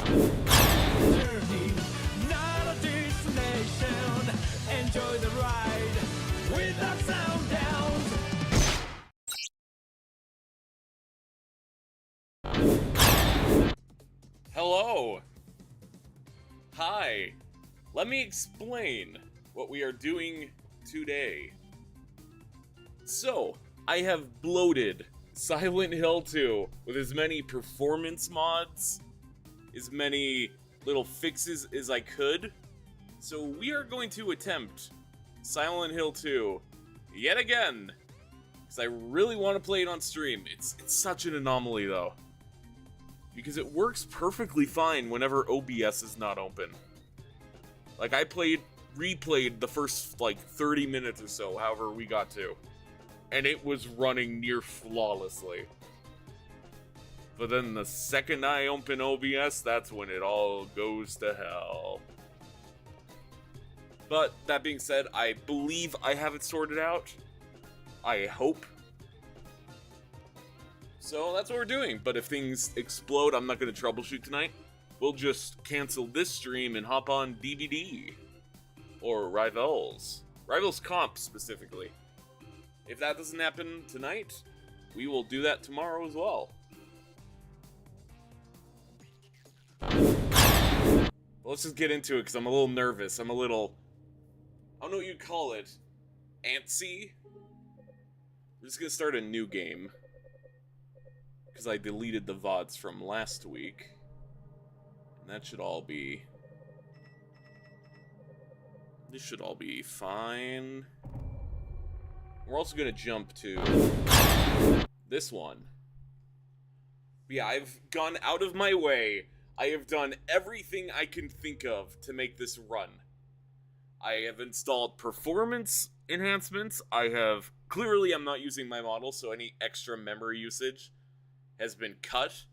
Journey, not a destination. Enjoy the ride without sound downs. Hello. Hi. Let me explain what we are doing today. So, I have bloated Silent Hill 2 with as many performance mods, as many little fixes as I could. So we are going to attempt Silent Hill 2 yet again, because I really want to play it on stream. It's such an anomaly though, because it works perfectly fine whenever OBS is not open. Like I replayed the first like 30 minutes or so, however we got to, and it was running near flawlessly. But then the second I open OBS, that's when it all goes to hell. But that being said, I believe I have it sorted out. I hope. So that's what we're doing. But if things explode, I'm not going to troubleshoot tonight. We'll just cancel this stream and hop on DVD. Or Rivals. Rivals Comp, specifically. If that doesn't happen tonight, we will do that tomorrow as well. But let's just get into it, because I'm a little nervous. I'm a little... I don't know what you'd call it. Antsy? We're just gonna start a new game. Because I deleted the VODs from last week. And that should all be... This should all be fine. We're also gonna jump to this one. But yeah, I've gone out of my way. I have done everything I can think of to make this run. I have installed performance enhancements. Clearly I'm not using my model, so any extra memory usage has been cut.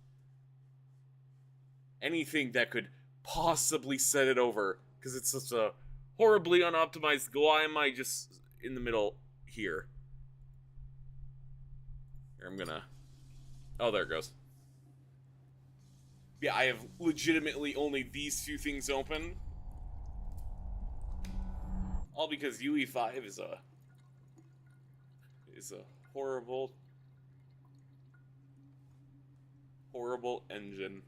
Anything that could possibly set it over, because it's such a horribly unoptimized. Why am I just in the middle here? I'm gonna... Oh, there it goes. Yeah, I have legitimately only these two things open. All because UE5 is a horrible engine.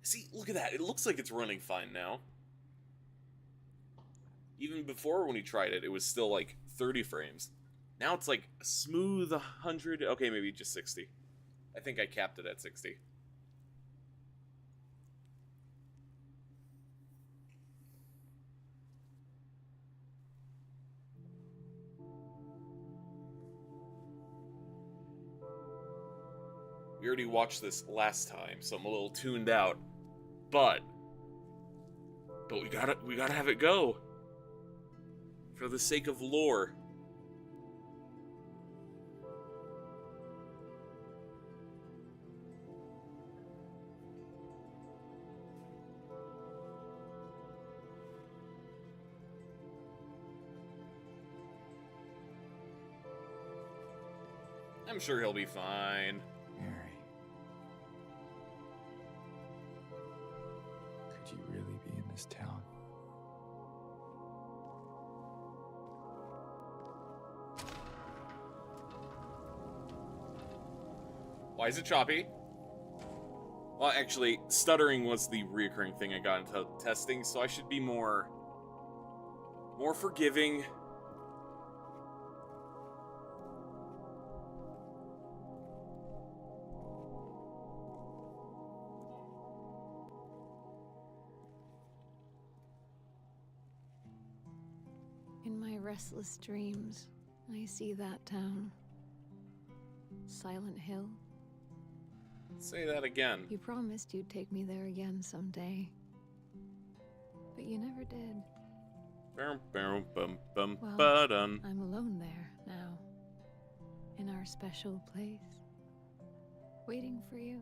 See, look at that. It looks like it's running fine now. Even before when we tried it, it was still like 30 frames. Now it's like a smooth 100. Okay, maybe just 60. I think I capped it at 60. We already watched this last time, so I'm a little tuned out. But we gotta have it go. For the sake of lore. I'm sure he'll be fine. Mary. Could you really be in this town? Why is it choppy? Well, actually, stuttering was the reoccurring thing I got into testing, so I should be more forgiving. In my restless dreams, I see that town. Silent Hill. Say that again. You promised you'd take me there again someday. But you never did. Well, I'm alone there now. In our special place. Waiting for you.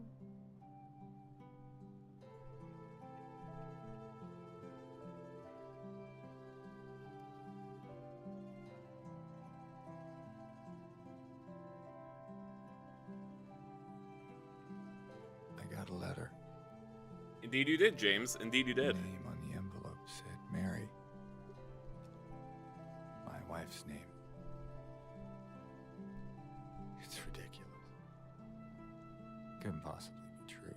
I got a letter. Indeed you did, James. Indeed you The did. name on the envelope said Mary. My wife's name. It's ridiculous. Couldn't possibly be true.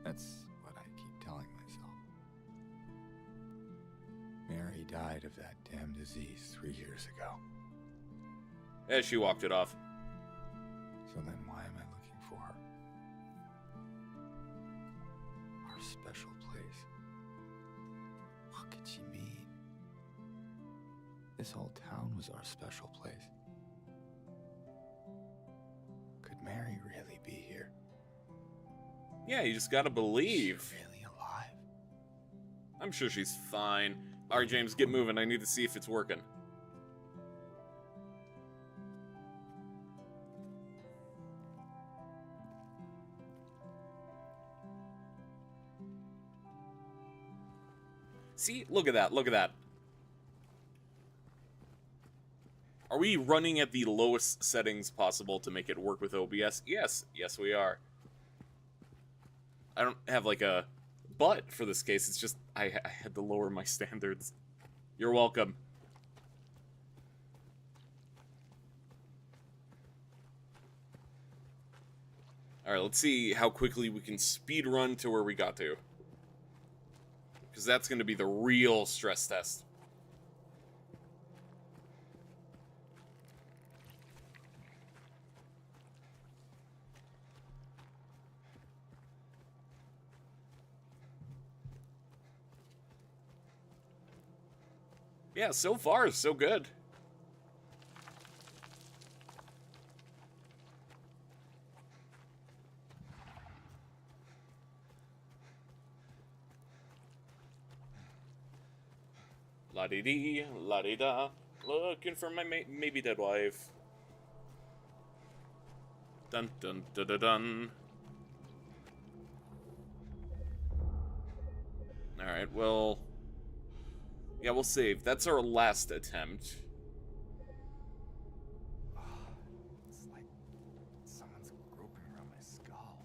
That's what I keep telling myself. Mary died of that damn disease 3 years ago. As she walked it off. So then why am I looking for her? Our special place. What could she mean? This whole town was our special place. Could Mary really be here? Yeah, you just gotta believe. Is she really alive? I'm sure she's fine. Alright, James, get moving. I need to see if it's working. See? Look at that. Look at that. Are we running at the lowest settings possible to make it work with OBS? Yes. Yes, we are. I don't have, like, a but for this case. It's just I had to lower my standards. You're welcome. Alright, let's see how quickly we can speed run to where we got to. Because that's going to be the real stress test. Yeah, so far, so good. La-dee-dee, la-dee-da. Looking for my maybe dead wife. Dun dun dun dun dun. Alright, well... yeah, we'll save. That's our last attempt. It's like someone's groping around my skull.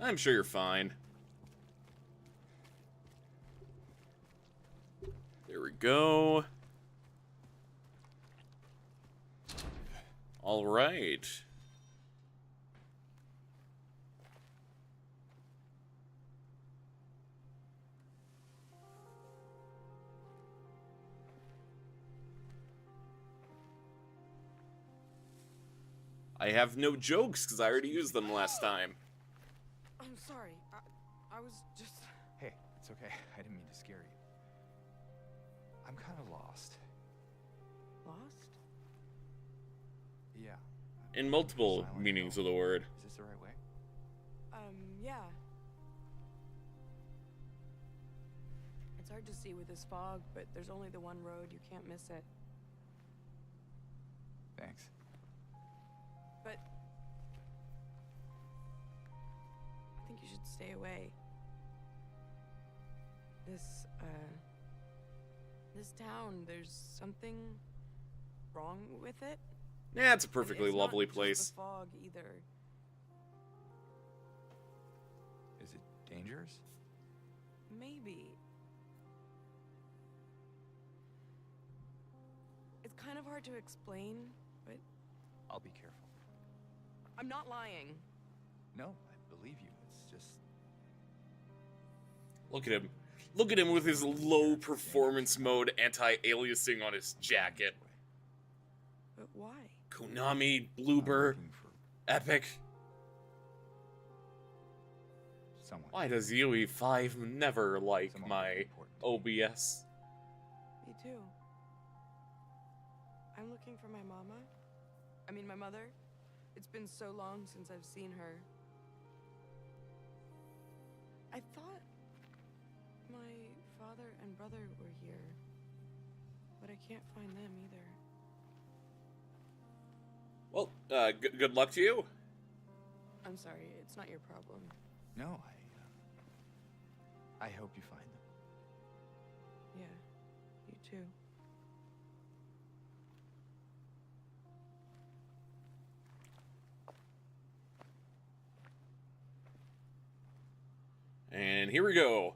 I'm sure you're fine. There we go. All right. I have no jokes because I already used them last time. I'm sorry. I was just... Hey, it's okay. I didn't mean to scare you. I'm kind of lost. Lost? Yeah. In multiple Silent meanings Hill. of the word. Is this the right way? Yeah. It's hard to see with this fog, but there's only the one road. You can't miss it. Thanks. But... I think you should stay away. This town, there's something wrong with it. Yeah, it's a perfectly It's lovely not place. just the fog either. Is it dangerous? Maybe. It's kind of hard to explain, but I'll be careful. I'm not lying. No, I believe you. It's just... Look at him. Look at him with his low performance mode anti-aliasing on his jacket. But why? Konami, I'm Bloober, looking for Epic. someone. Why does UE5 never like Someone my very important to me. OBS? Me too. I'm looking for my mama. I mean, my mother. It's been so long since I've seen her. I thought my father and brother were here, but I can't find them either. Well, good luck to you. I'm sorry, it's not your problem. No, I hope you find them. Yeah, you too. And here we go.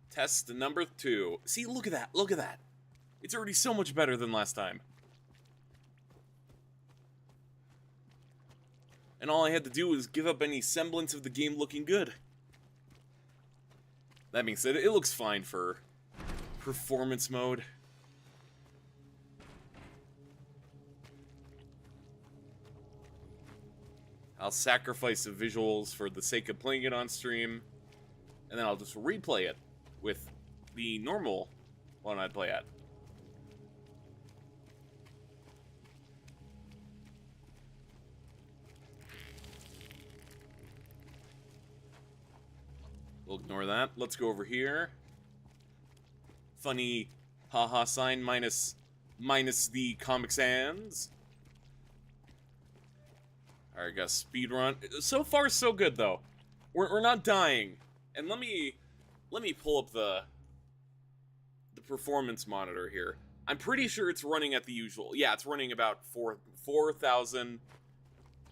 Test number 2. See, look at that. Look at that. It's already so much better than last time. And all I had to do was give up any semblance of the game looking good. That being said, it looks fine for performance mode. I'll sacrifice the visuals for the sake of playing it on stream, and then I'll just replay it with the normal one I'd play at. We'll ignore that. Let's go over here. Funny haha sign minus the Comic Sans. Alright, got speed run. So far, so good though. We're not dying. And let me pull up the performance monitor here. I'm pretty sure it's running at the usual. Yeah, it's running about 4,000,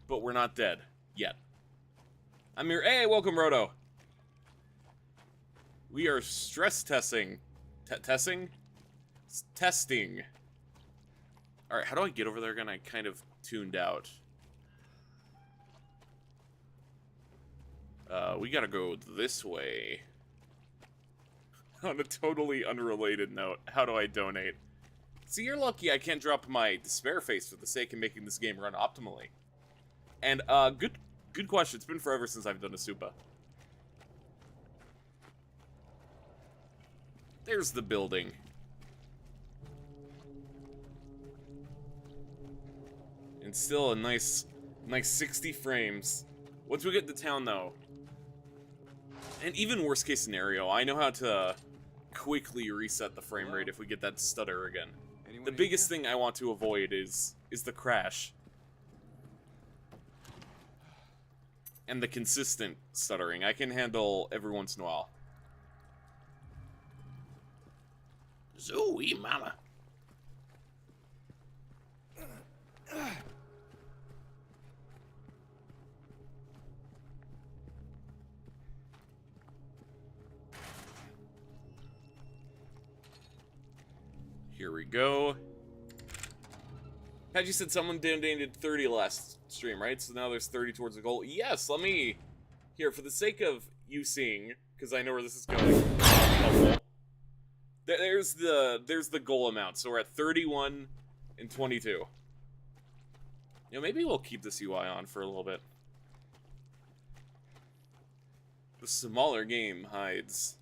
but we're not dead yet. I'm here. Hey, welcome, Roto. We are stress testing. Testing? Testing. Alright, how do I get over there again? I kind of tuned out. We gotta go this way. On a totally unrelated note, how do I donate? See, you're lucky I can't drop my despair face for the sake of making this game run optimally. And, good question. It's been forever since I've done a Supa. There's the building. And still a nice 60 frames. Once we get to town, though, and even worst case scenario, I know how to quickly reset the frame rate if we get that stutter again. The biggest thing I want to avoid is the crash. And the consistent stuttering. I can handle every once in a while. Zooey mama. Here we go. Had you said someone donated 30 last stream, right? So now there's 30 towards the goal. Yes, let me... Here, for the sake of you seeing, because I know where this is going. Helpful. There's the goal amount. So we're at 31 and 22. You know, maybe we'll keep this UI on for a little bit. The smaller game hides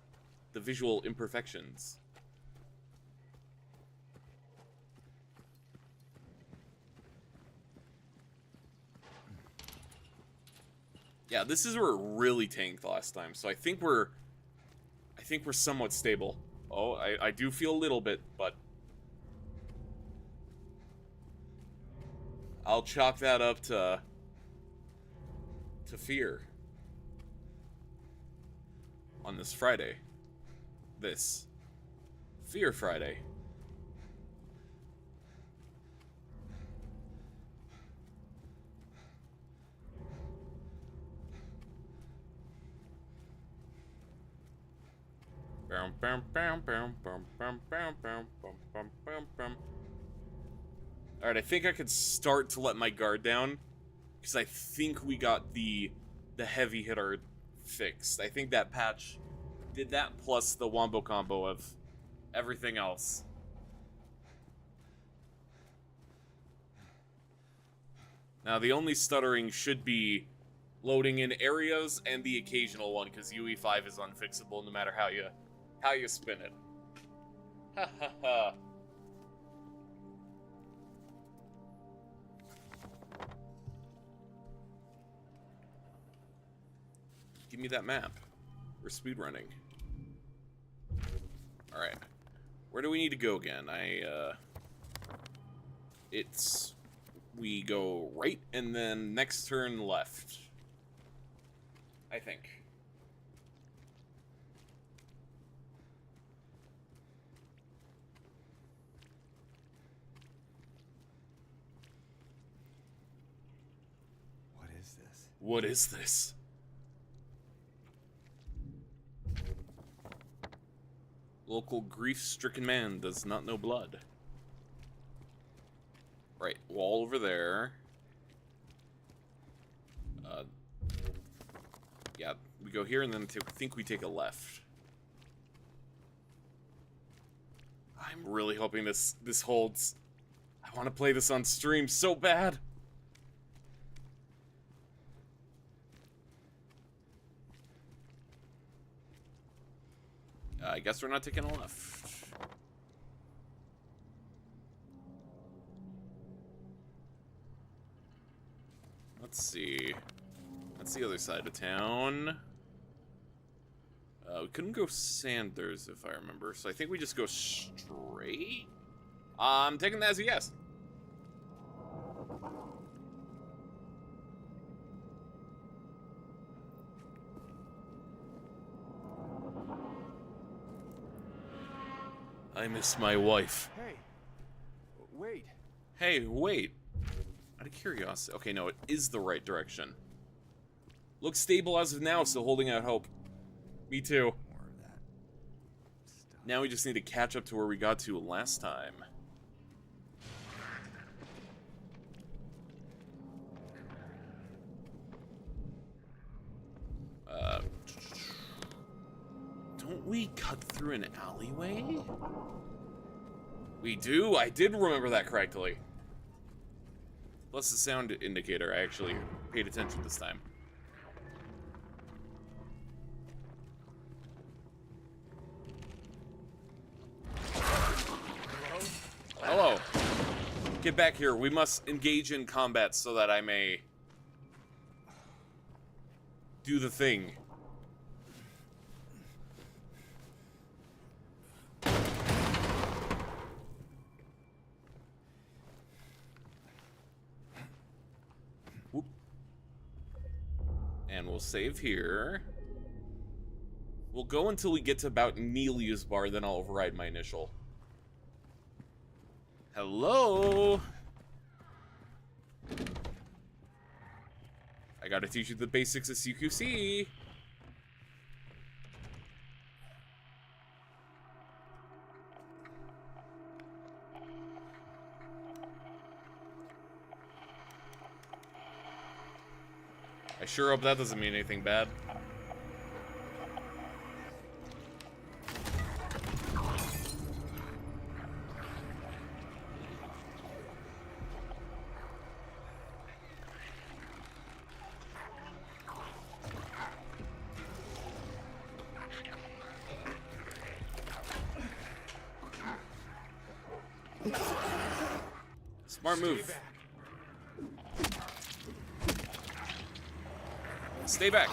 the visual imperfections. Yeah, this is where it really tanked last time, so I think we're somewhat stable. Oh, I do feel a little bit, but I'll chalk that up to fear on this Friday. This Fear Friday. Alright, I think I could start to let my guard down, because I think we got the heavy hitter fixed. I think that patch did that plus the wombo combo of everything else. Now the only stuttering should be loading in areas and the occasional one, because UE5 is unfixable no matter how you spin it. Ha ha ha. Give me that map. We're speedrunning. Alright. Where do we need to go again? We go right and then next turn left. I think. What is this? What is this? Local grief-stricken man does not know blood. Right, wall over there. Yeah, we go here and then I think we take a left. I'm really hoping this holds. I want to play this on stream so bad. I guess we're not taking a left. Let's see. That's the other side of town. We couldn't go Sanders, if I remember, so I think we just go straight? I'm taking that as a yes. I miss my wife. Hey, wait. Hey, wait. Out of curiosity. Okay, no, it is the right direction. Looks stable as of now, still holding out hope. Me too. More of that stuff. Now we just need to catch up to where we got to last time. Don't we cut through an alleyway? We do? I did remember that correctly. Plus the sound indicator, I actually paid attention this time. Hello. Get back here. We must engage in combat so that I may do the thing. Whoop. And we'll save here. We'll go until we get to about Nelia's bar, then I'll override my initial. Hello? I gotta teach you the basics of CQC. I sure hope that doesn't mean anything bad. Smart move. Stay back.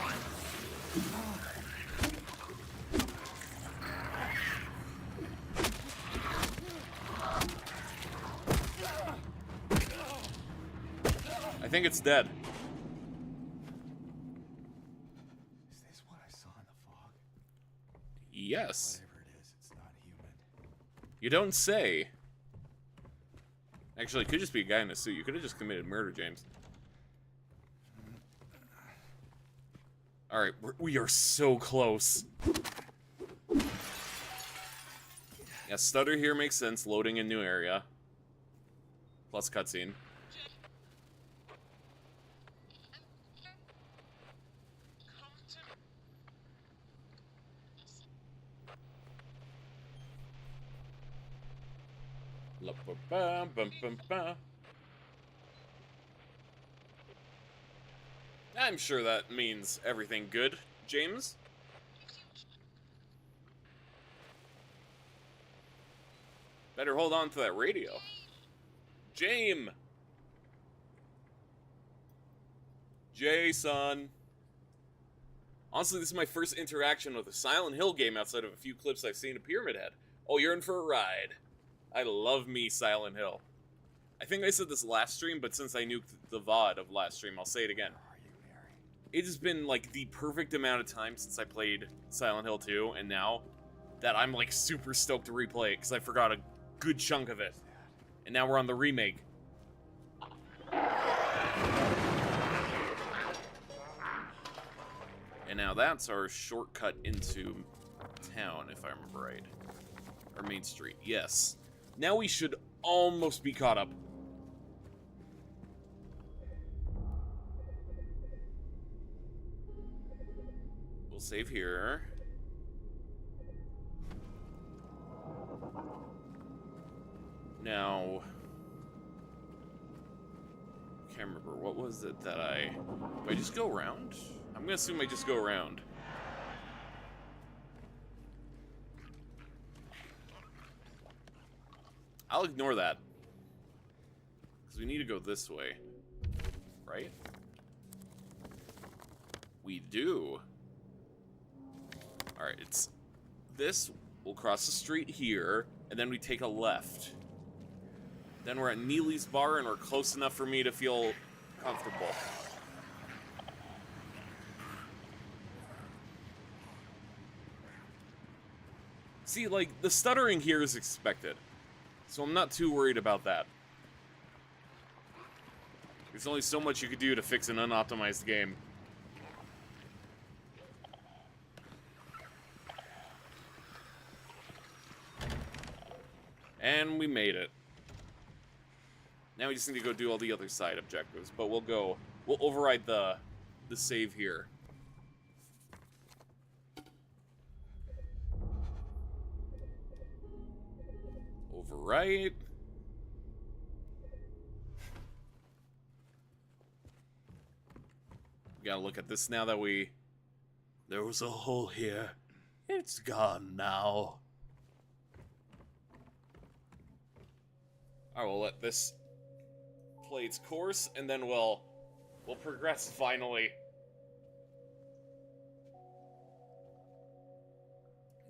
I think it's dead. Is this what I saw in the fog? Yes. Whatever it is, it's not human. You don't say. Actually, it could just be a guy in a suit. You could have just committed murder, James. Alright, we are so close. Yeah, stutter here makes sense. Loading a new area. Plus cutscene. I'm sure that means everything good, James. Better hold on to that radio. James! Jason! Honestly, this is my first interaction with a Silent Hill game outside of a few clips I've seen of Pyramid Head. Oh, you're in for a ride. I love me Silent Hill. I think I said this last stream, but since I nuked the VOD of last stream, I'll say it again. Where are you, Mary? It has been like the perfect amount of time since I played Silent Hill 2, and now that I'm like super stoked to replay it because I forgot a good chunk of it. And now we're on the remake. And now that's our shortcut into town, if I remember right. Or Main Street, yes. Now we should almost be caught up. We'll save here. Now, can't remember, what was it that do I just go around? I'm gonna assume I just go around. I'll ignore that. Because we need to go this way. Right? We do. Alright, it's this. We'll cross the street here, and then we take a left. Then we're at Neely's bar, and we're close enough for me to feel comfortable. See, like, the stuttering here is expected. So I'm not too worried about that. There's only so much you could do to fix an unoptimized game. And we made it. Now we just need to go do all the other side objectives, but we'll override the save here. Overwrite. We gotta look at this now that there was a hole here. It's gone now. Alright, we'll let this play its course, and then we'll progress finally.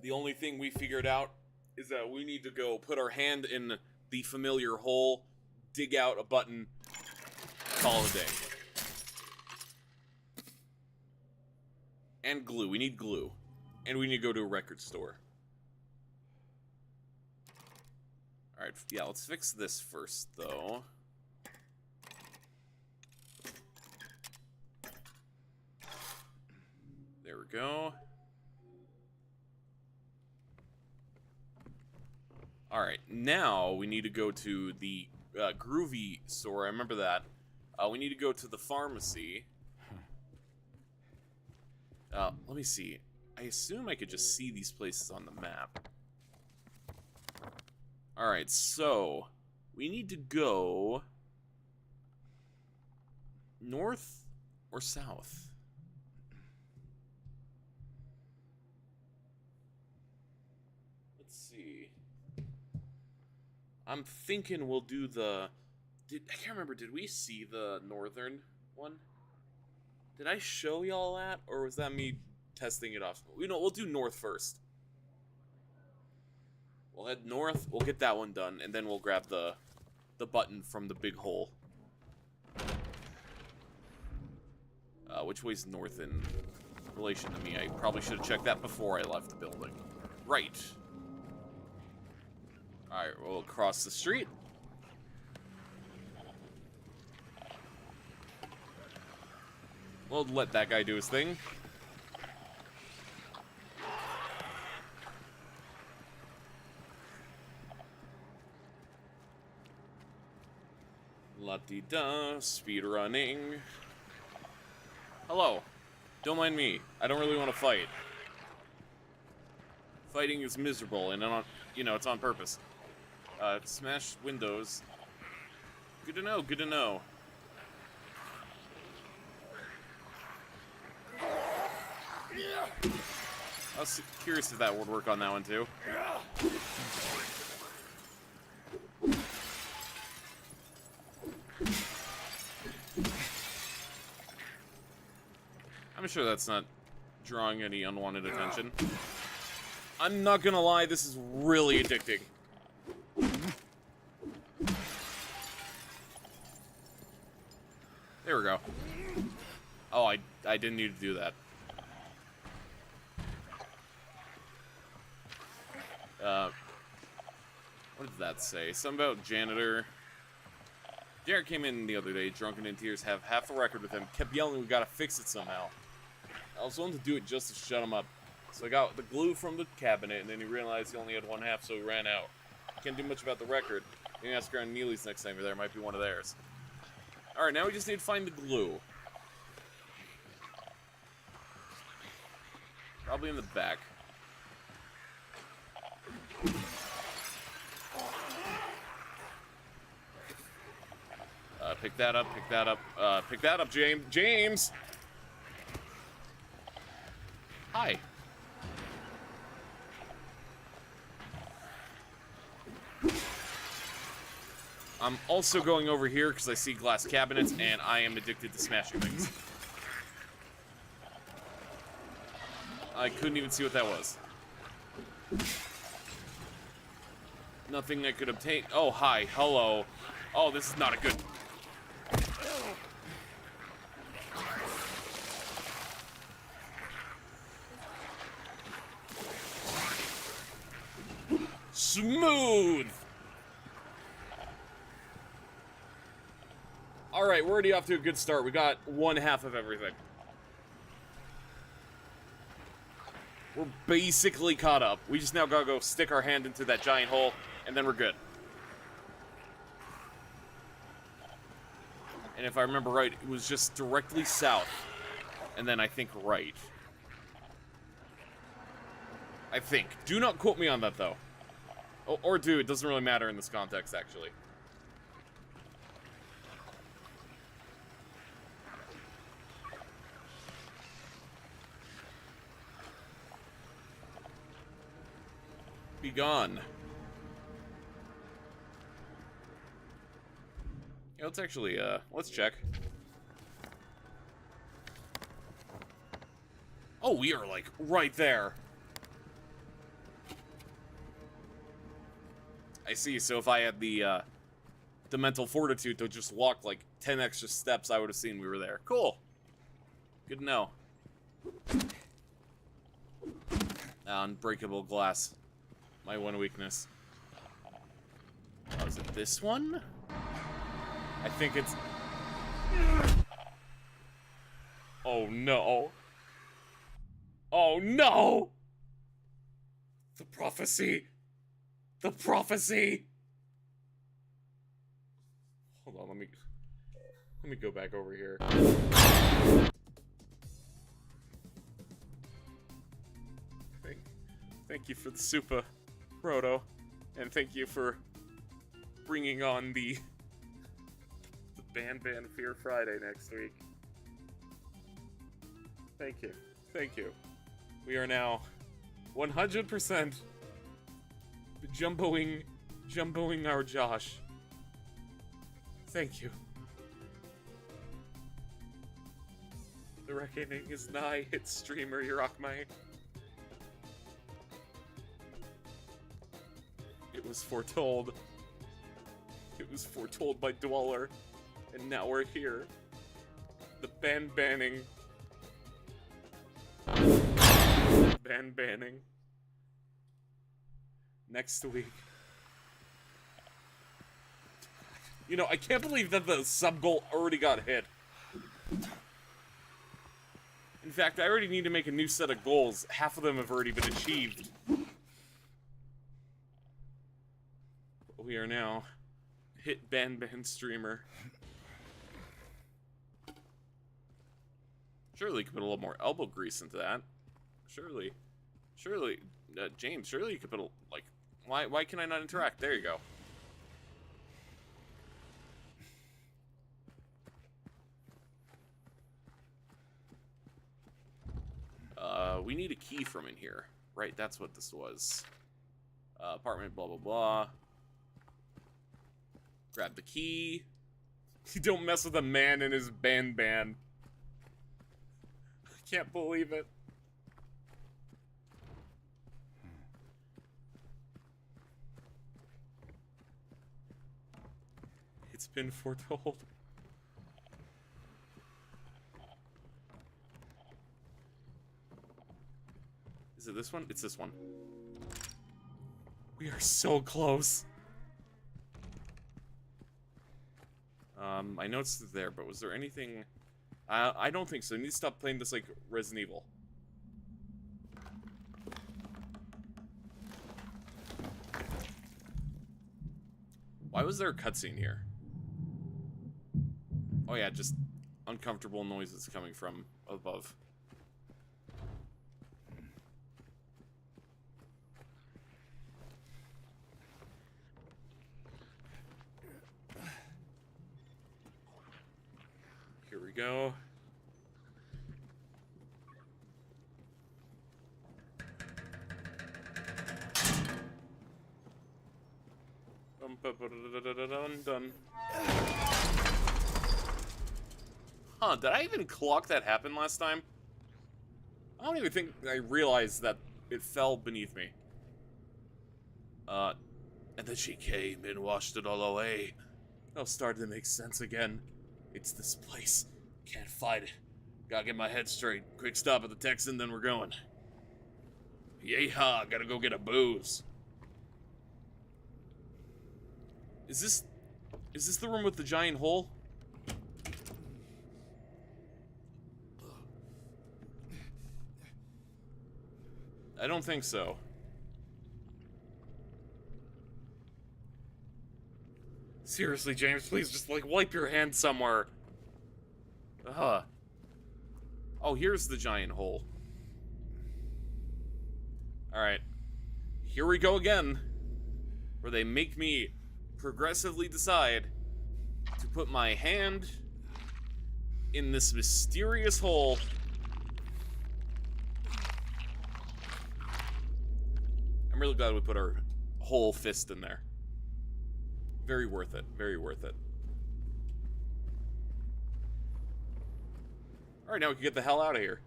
The only thing we figured out is that we need to go put our hand in the familiar hole, dig out a button, call it a day. And glue. We need glue. And we need to go to a record store. Alright, yeah, let's fix this first, though. There we go. Alright, now we need to go to the Groovy store. I remember that. We need to go to the pharmacy. Let me see. I assume I could just see these places on the map. Alright, so we need to go north or south? Let's see. I'm thinking we'll do I can't remember, did we see the northern one? Did I show y'all that, or was that me testing it off? We'll do north first. We'll head north, we'll get that one done, and then we'll grab the button from the big hole. Which way's north in relation to me? I probably should have checked that before I left the building. Right. Alright, we'll cross the street. We'll let that guy do his thing. La-di-da, speed running. Hello. Don't mind me. I don't really want to fight. Fighting is miserable, and it's on purpose. Smash windows. Good to know, good to know. I was curious if that would work on that one too. I'm sure that's not drawing any unwanted attention. I'm not gonna lie, this is really addicting. There we go. Oh, I didn't need to do that. What did that say? Something about janitor. Jared came in the other day, drunken in tears, have half a record with him, kept yelling we gotta fix it somehow. I was willing to do it just to shut him up. So I got the glue from the cabinet, and then he realized he only had one half, so he ran out. Can't do much about the record. You can ask around Neely's next time you're there. Might be one of theirs. Alright, now we just need to find the glue. Probably in the back. Pick that up, pick that up. Pick that up, James. James! Hi. I'm also going over here because I see glass cabinets and I am addicted to smashing things. I couldn't even see what that was. Nothing I could obtain. Oh, hi. Hello. Oh, this is not a good... Smooth! Alright, we're already off to a good start. We got one half of everything. We're basically caught up. We just now gotta go stick our hand into that giant hole, and then we're good. And if I remember right, it was just directly south. And then I think right. I think. Do not quote me on that, though. Or do, it doesn't really matter in this context, actually. Be gone. Yeah, let's actually, let's check. Oh, we are, like, right there. I see, so if I had the mental fortitude to just walk, like, 10 extra steps, I would have seen we were there. Cool. Good to know. Unbreakable glass. My one weakness. Oh, is it this one? I think it's... Oh, no. Oh, no! The prophecy! The prophecy! Hold on, let me go back over here. Thank you for the super, Proto, and thank you for bringing on the Ban Fear Friday next week. Thank you. Thank you. We are now 100% jumboing our Josh. Thank you. The reckoning is nigh, it's streamer Yerocmai. It was foretold. It was foretold by Dweller. And now we're here. The banning. Banning. Next week. You know, I can't believe that the sub-goal already got hit. In fact, I already need to make a new set of goals. Half of them have already been achieved. We are now hit ban streamer. Surely you could put a little more elbow grease into that. Surely, James, surely you could put a, like, why can I not interact? There you go. We need a key from in here. Right, that's what this was. Apartment, blah, blah, blah. Grab the key. You don't mess with a man in his ban. I can't believe it. It's been foretold. Is it this one? It's this one. We are so close. I know it's there, but was there anything... I don't think so. I need to stop playing this like Resident Evil. Why was there a cutscene here? Oh yeah, just uncomfortable noises coming from above. Here we go. Dun. Huh, did I even clock that happened last time? I don't even think I realized that it fell beneath me. And then she came and washed it all away. It all started to make sense again. It's this place. Can't fight it. Gotta get my head straight. Quick stop at the Texan, then we're going. Yeehaw, gotta go get a booze. Is this the room with the giant hole? I don't think so. Seriously, James, please just, like, wipe your hand somewhere. Oh, here's the giant hole. Alright. Here we go again. Where they make me progressively decide to put my hand in this mysterious hole. I'm really glad we put our whole fist in there. Very worth it. Very worth it. Alright, now we can get the hell out of here.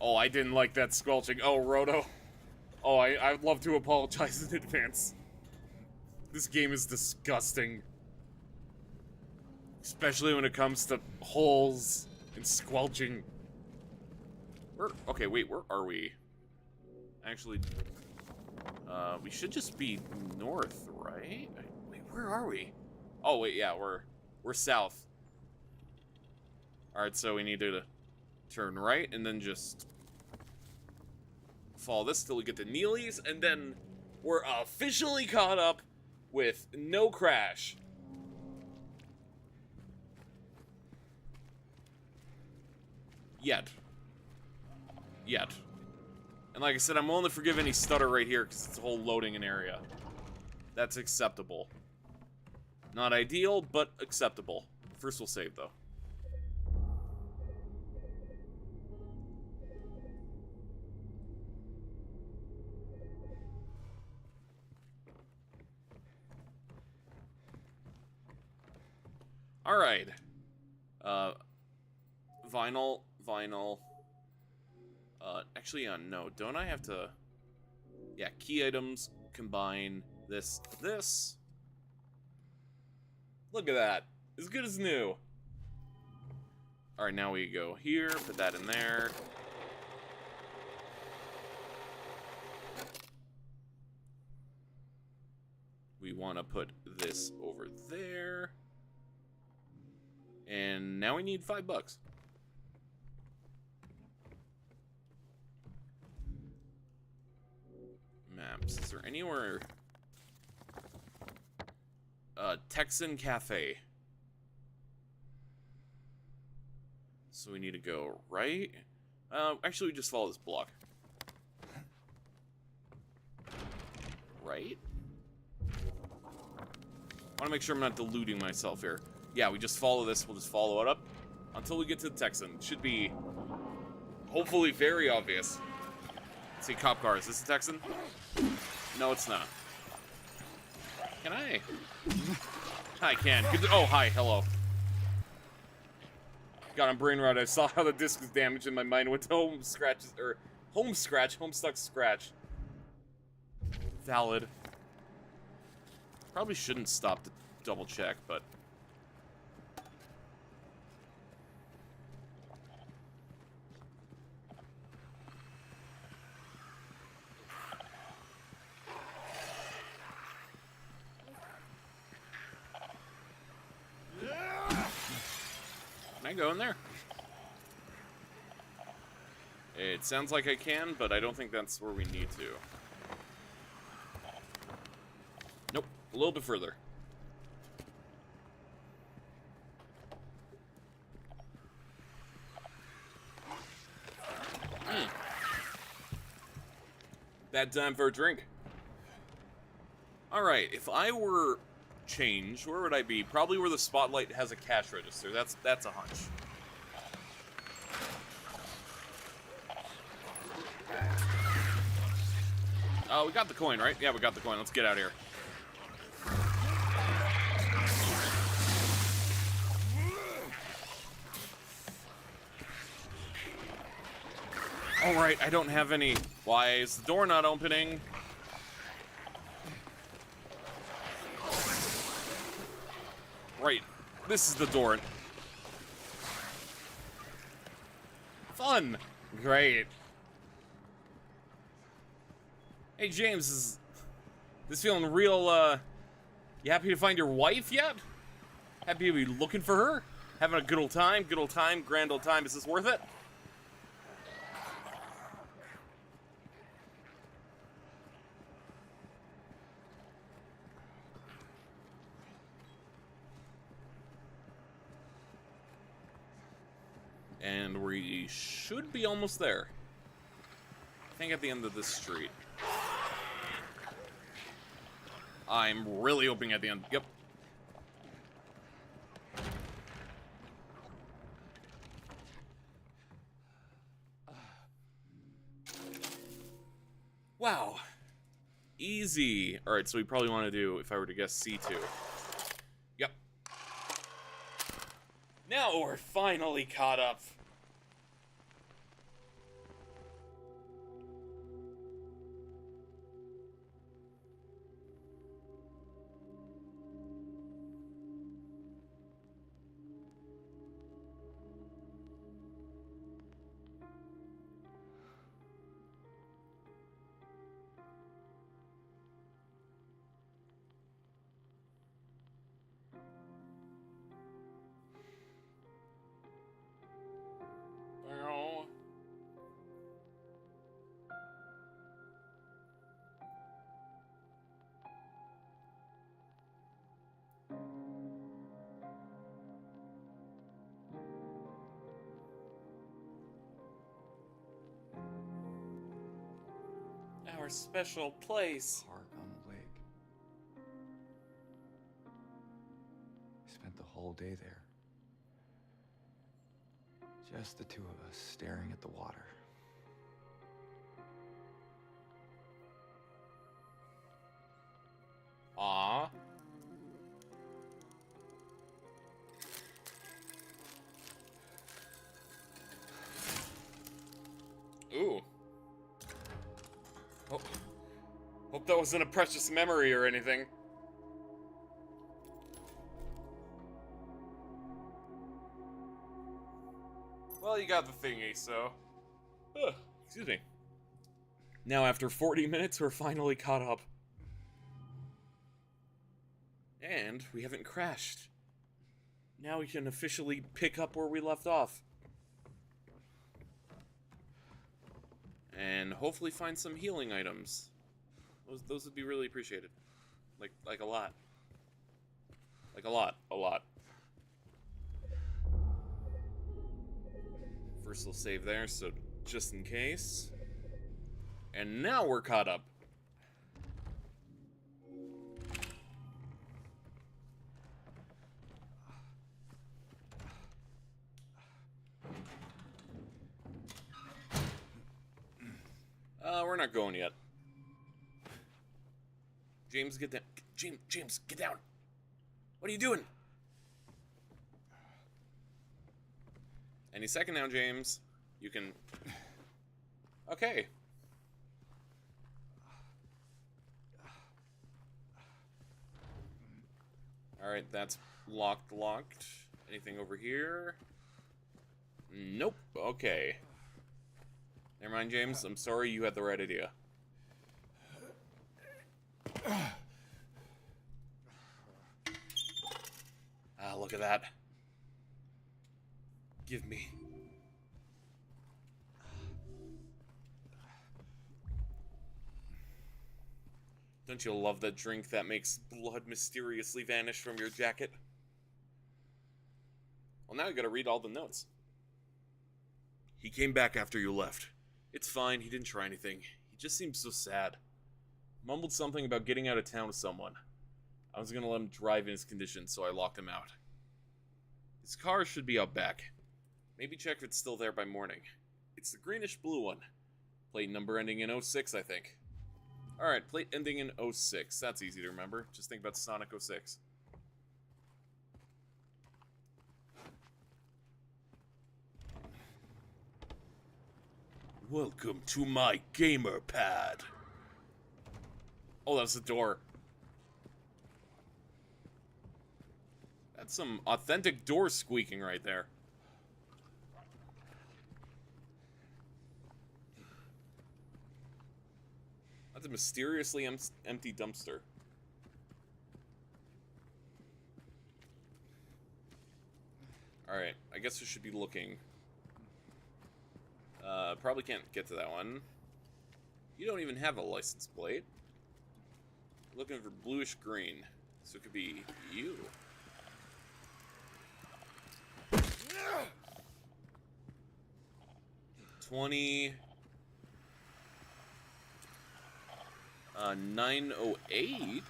Oh, I didn't like that squelching. Oh, Roto. Oh, I'd love to apologize in advance. This game is disgusting. Especially when it comes to holes and squelching. Okay, wait, where are we? Actually, we should just be north, right? Wait, where are we? Oh, wait, yeah, we're south. Alright, so we need to turn right and then just follow this till we get to Neely's, and then we're officially caught up with no crash. Yet. And like I said, I'm willing to forgive any stutter right here because it's a whole loading an area. That's acceptable. Not ideal, but acceptable. First we'll save, though. Alright. Vinyl. Actually, no. Don't I have to... Yeah, key items, combine this. Look at that. As good as new. Alright, now we go here, put that in there. We want to put this over there. And now we need $5. Maps. Is there anywhere? Texan Cafe. So we need to go right. Actually, we just follow this block. Right? I want to make sure I'm not deluding myself here. Yeah, we just follow this. We'll just follow it up until we get to the Texan. It should be hopefully very obvious. Let's see, cop car. Is this the Texan? No, it's not. Can I? I can. Oh, hi. Hello. God, I'm brain rot. I saw how the disc was damaged in my mind went to home scratches, or home stuck scratch. Valid. Probably shouldn't stop to double check, but. Can I go in there? It sounds like I can, but I don't think that's where we need to. Nope, a little bit further. Bad time for a drink. Alright, if I were changed, where would I be? Probably where the spotlight has a cash register. That's a hunch. Oh, we got the coin, right? Yeah, we got the coin. Let's get out of here. Alright, I don't have any. Why is the door not opening? Right, this is the door. Fun! Great. Hey, James, is this feeling real, you happy to find your wife yet? Happy to be looking for her? Having a good old time, grand old time. Is this worth it? And we should be almost there. I think at the end of this street. I'm really hoping at the end. Yep. Wow. Easy. Alright, so we probably want to do, if I were to guess, C2. Yep. Now we're finally caught up. Our special place. Park on the lake. We spent the whole day there. Just the two of us staring at the water. Aww. Ooh. Oh. Hope that wasn't a precious memory or anything. Well, you got the thingy, so... excuse me. Now, after 40 minutes, we're finally caught up. And we haven't crashed. Now we can officially pick up where we left off. And hopefully find some healing items. Those would be really appreciated. Like a lot. Like a lot. First we'll save there, so just in case. And now we're caught up. We're not going yet. James, get down. James, get down. What are you doing? Any second now, James. You can... Okay. Alright, that's locked. Anything over here? Nope. Okay. Never mind, James. I'm sorry, you had the right idea. Ah, look at that. Give me. Don't you love that drink that makes blood mysteriously vanish from your jacket? Well, now I gotta read all the notes. He came back after you left. It's fine, he didn't try anything. He just seemed so sad. Mumbled something about getting out of town with someone. I was gonna let him drive in his condition, so I locked him out. His car should be out back. Maybe check if it's still there by morning. It's the greenish blue one. Plate number ending in 06, I think. Alright, plate ending in 06. That's easy to remember. Just think about Sonic 06. Welcome to my gamer pad. Oh, that's the door. That's some authentic door squeaking right there. That's a mysteriously empty dumpster. Alright, I guess we should be looking. Probably can't get to that one. You don't even have a license plate. Looking for bluish green. So it could be you. $20... 908.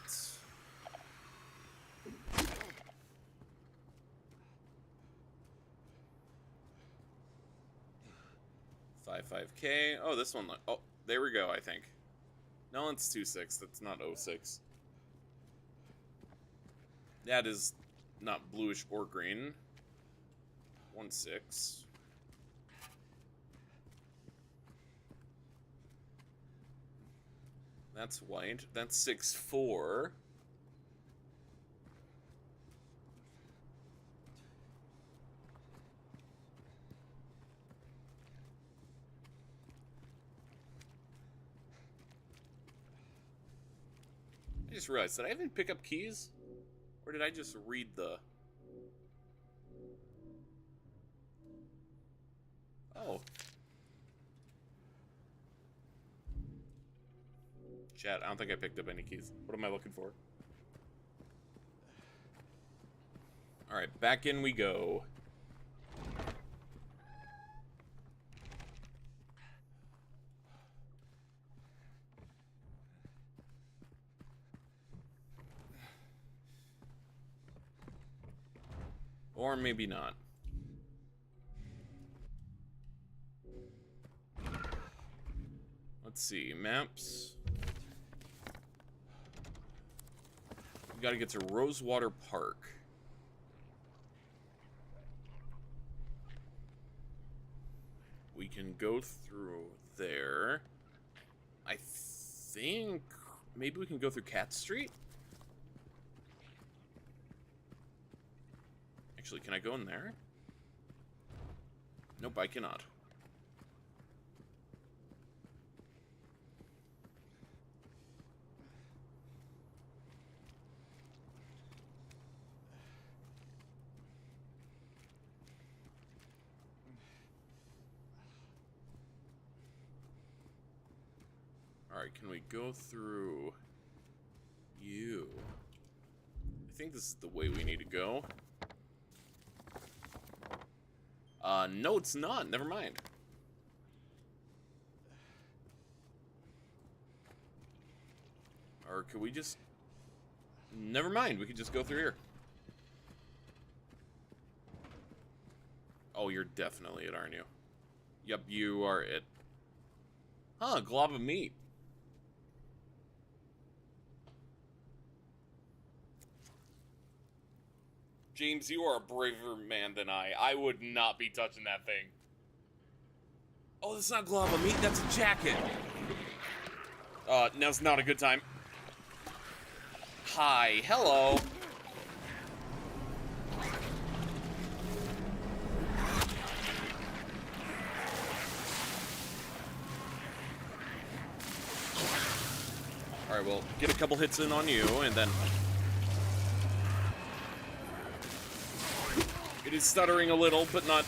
55K. Oh, this one. Oh, there we go, I think. No, it's 26. That's not 06. That is not bluish or green. 16. That's white. That's 64. I just realized, did I even pick up keys? Or did I just read the... Oh. Chat, I don't think I picked up any keys. What am I looking for? Alright, back in we go. Or maybe not. Let's see, maps. We gotta get to Rosewater Park. We can go through there. I think maybe we can go through Cat Street? Actually, can I go in there? Nope, I cannot. Alright, can we go through you? I think this is the way we need to go. No, it's not. Never mind. Or could we just... Never mind. We could just go through here. Oh, you're definitely it, aren't you? Yep, you are it. Huh, glob of meat. James, you are a braver man than I. I would not be touching that thing. Oh, that's not glob of meat, that's a jacket. Now's not a good time. Hi, hello. Alright, well, get a couple hits in on you, and then... It is stuttering a little, but not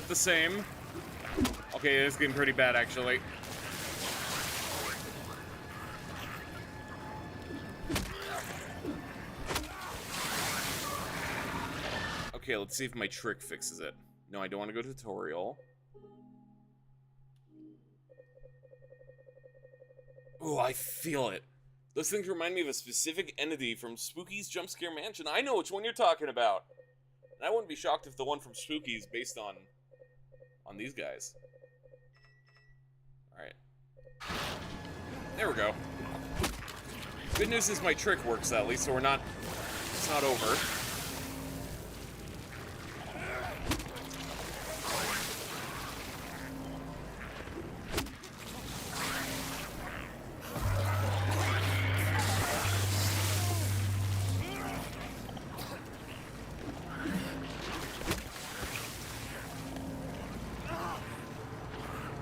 the same. Okay, it is getting pretty bad, actually. Okay, let's see if my trick fixes it. No, I don't want to go to tutorial. Oh, I feel it. Those things remind me of a specific entity from Spooky's Jump Scare Mansion. I know which one you're talking about. And I wouldn't be shocked if the one from Spooky's based on these guys. Alright. There we go. Good news is my trick works at least, so it's not over.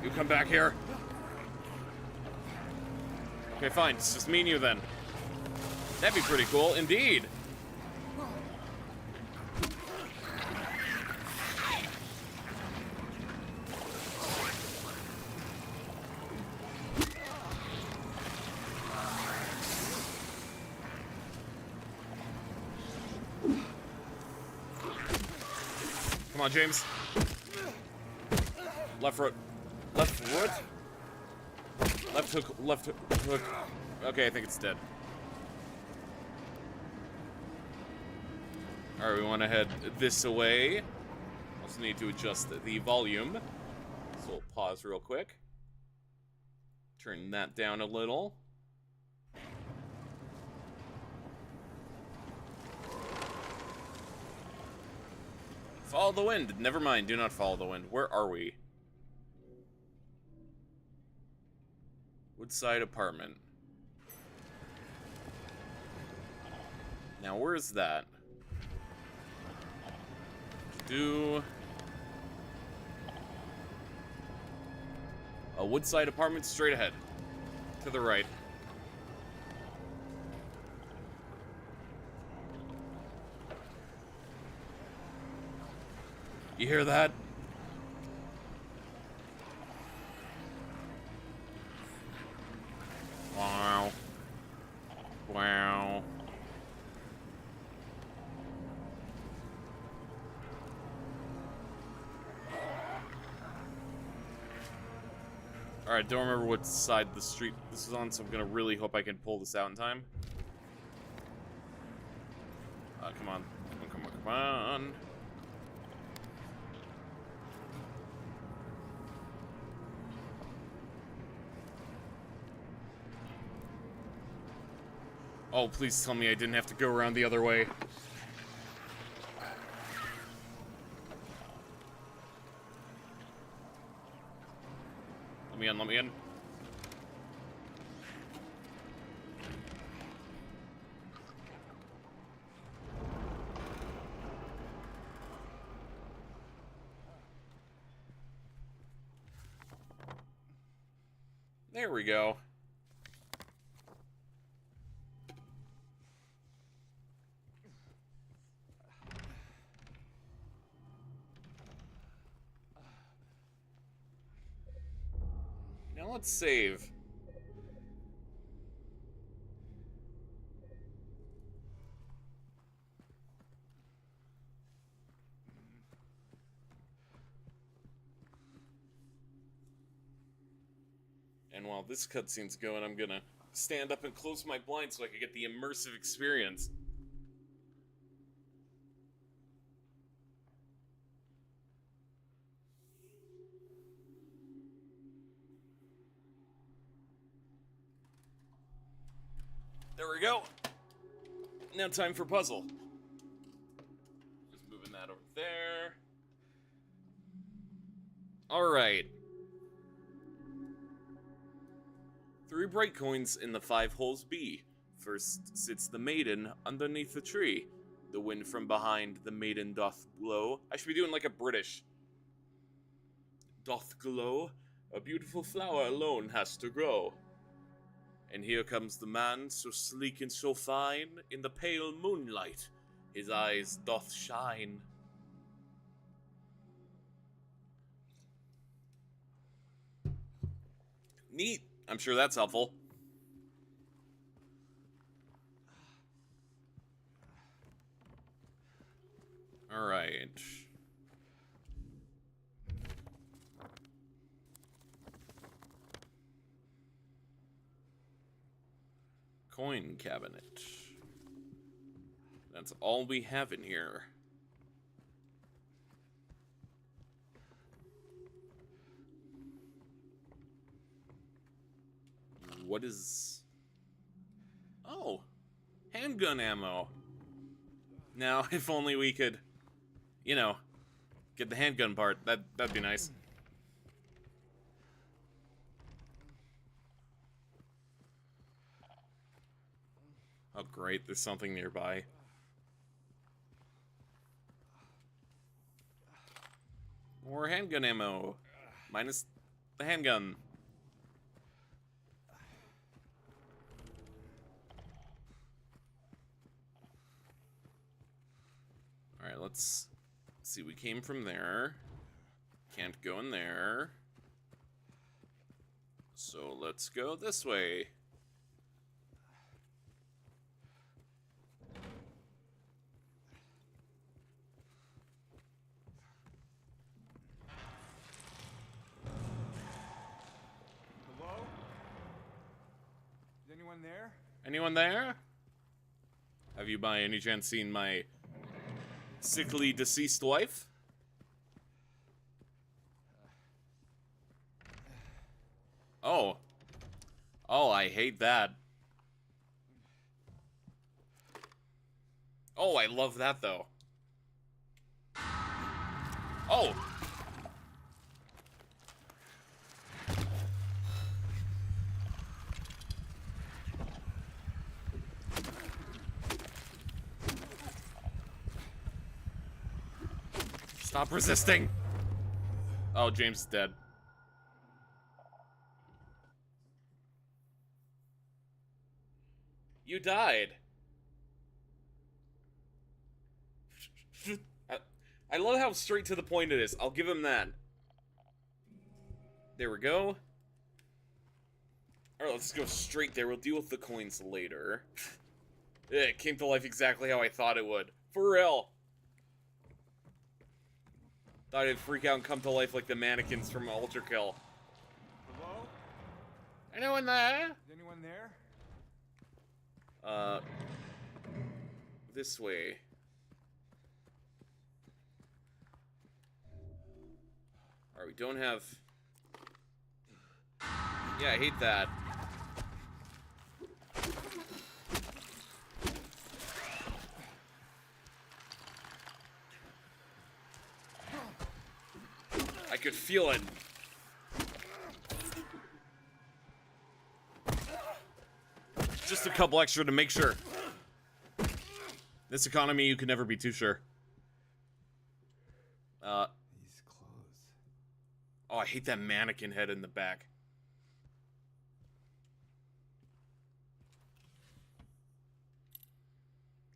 You come back here. Okay, fine. It's just me and you then. That'd be pretty cool, indeed. Come on, James. Left foot. Left foot? Left hook, left hook. Okay, I think it's dead. Alright, we want to head this way. Also need to adjust the volume. So we'll pause real quick. Turn that down a little. Follow the wind. Never mind, do not follow the wind. Where are we? Woodside apartment. Now, where is that? Do a Woodside apartment straight ahead. To the right. You hear that? Wow. Wow. Alright, don't remember what side of the street this is on, so I'm gonna really hope I can pull this out in time. Come on. Come on, come on. Oh, please tell me I didn't have to go around the other way. Let me in, let me in. There we go. Now let's save. And while this cutscene's going, I'm gonna stand up and close my blinds so I can get the immersive experience. There we go. Now time for puzzle. Just moving that over there. Alright. 3 bright coins in the 5 holes be. First sits the maiden underneath the tree. The wind from behind the maiden doth blow. I should be doing like a British. Doth glow. A beautiful flower alone has to grow. And here comes the man, so sleek and so fine, in the pale moonlight, his eyes doth shine. Neat. I'm sure that's helpful. Alright. Coin cabinet. That's all we have in here. What is... Oh! Handgun ammo! Now, if only we could, you know, get the handgun part. That'd be nice. Oh great, there's something nearby. More handgun ammo. Minus the handgun. Alright, let's see. We came from there. Can't go in there. So let's go this way. Hello? Is anyone there? Anyone there? Have you by any chance seen my sickly deceased wife? Oh. Oh, I hate that. Oh, I love that though. Oh! Stop resisting! Oh, James is dead. You died. I love how straight to the point it is. I'll give him that. There we go. Alright, let's go straight there. We'll deal with the coins later. It came to life exactly how I thought it would. For real. Thought it'd freak out and come to life like the mannequins from Ultra Kill. Hello? Anyone there? Is anyone there? This way. Alright, we don't have... Yeah, I hate that. I could feel it. Just a couple extra to make sure. This economy, you can never be too sure. These clothes. Oh, I hate that mannequin head in the back.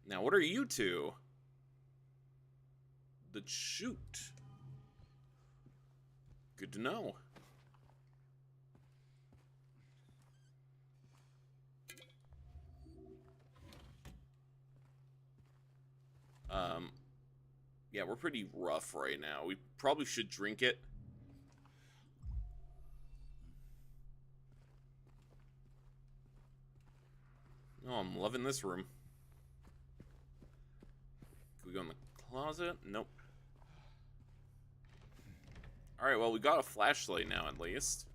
Now, what are you two? The chute. Good to know. Yeah, we're pretty rough right now. We probably should drink it. Oh, I'm loving this room. Can we go in the closet? Nope. Alright, well, we got a flashlight now, at least.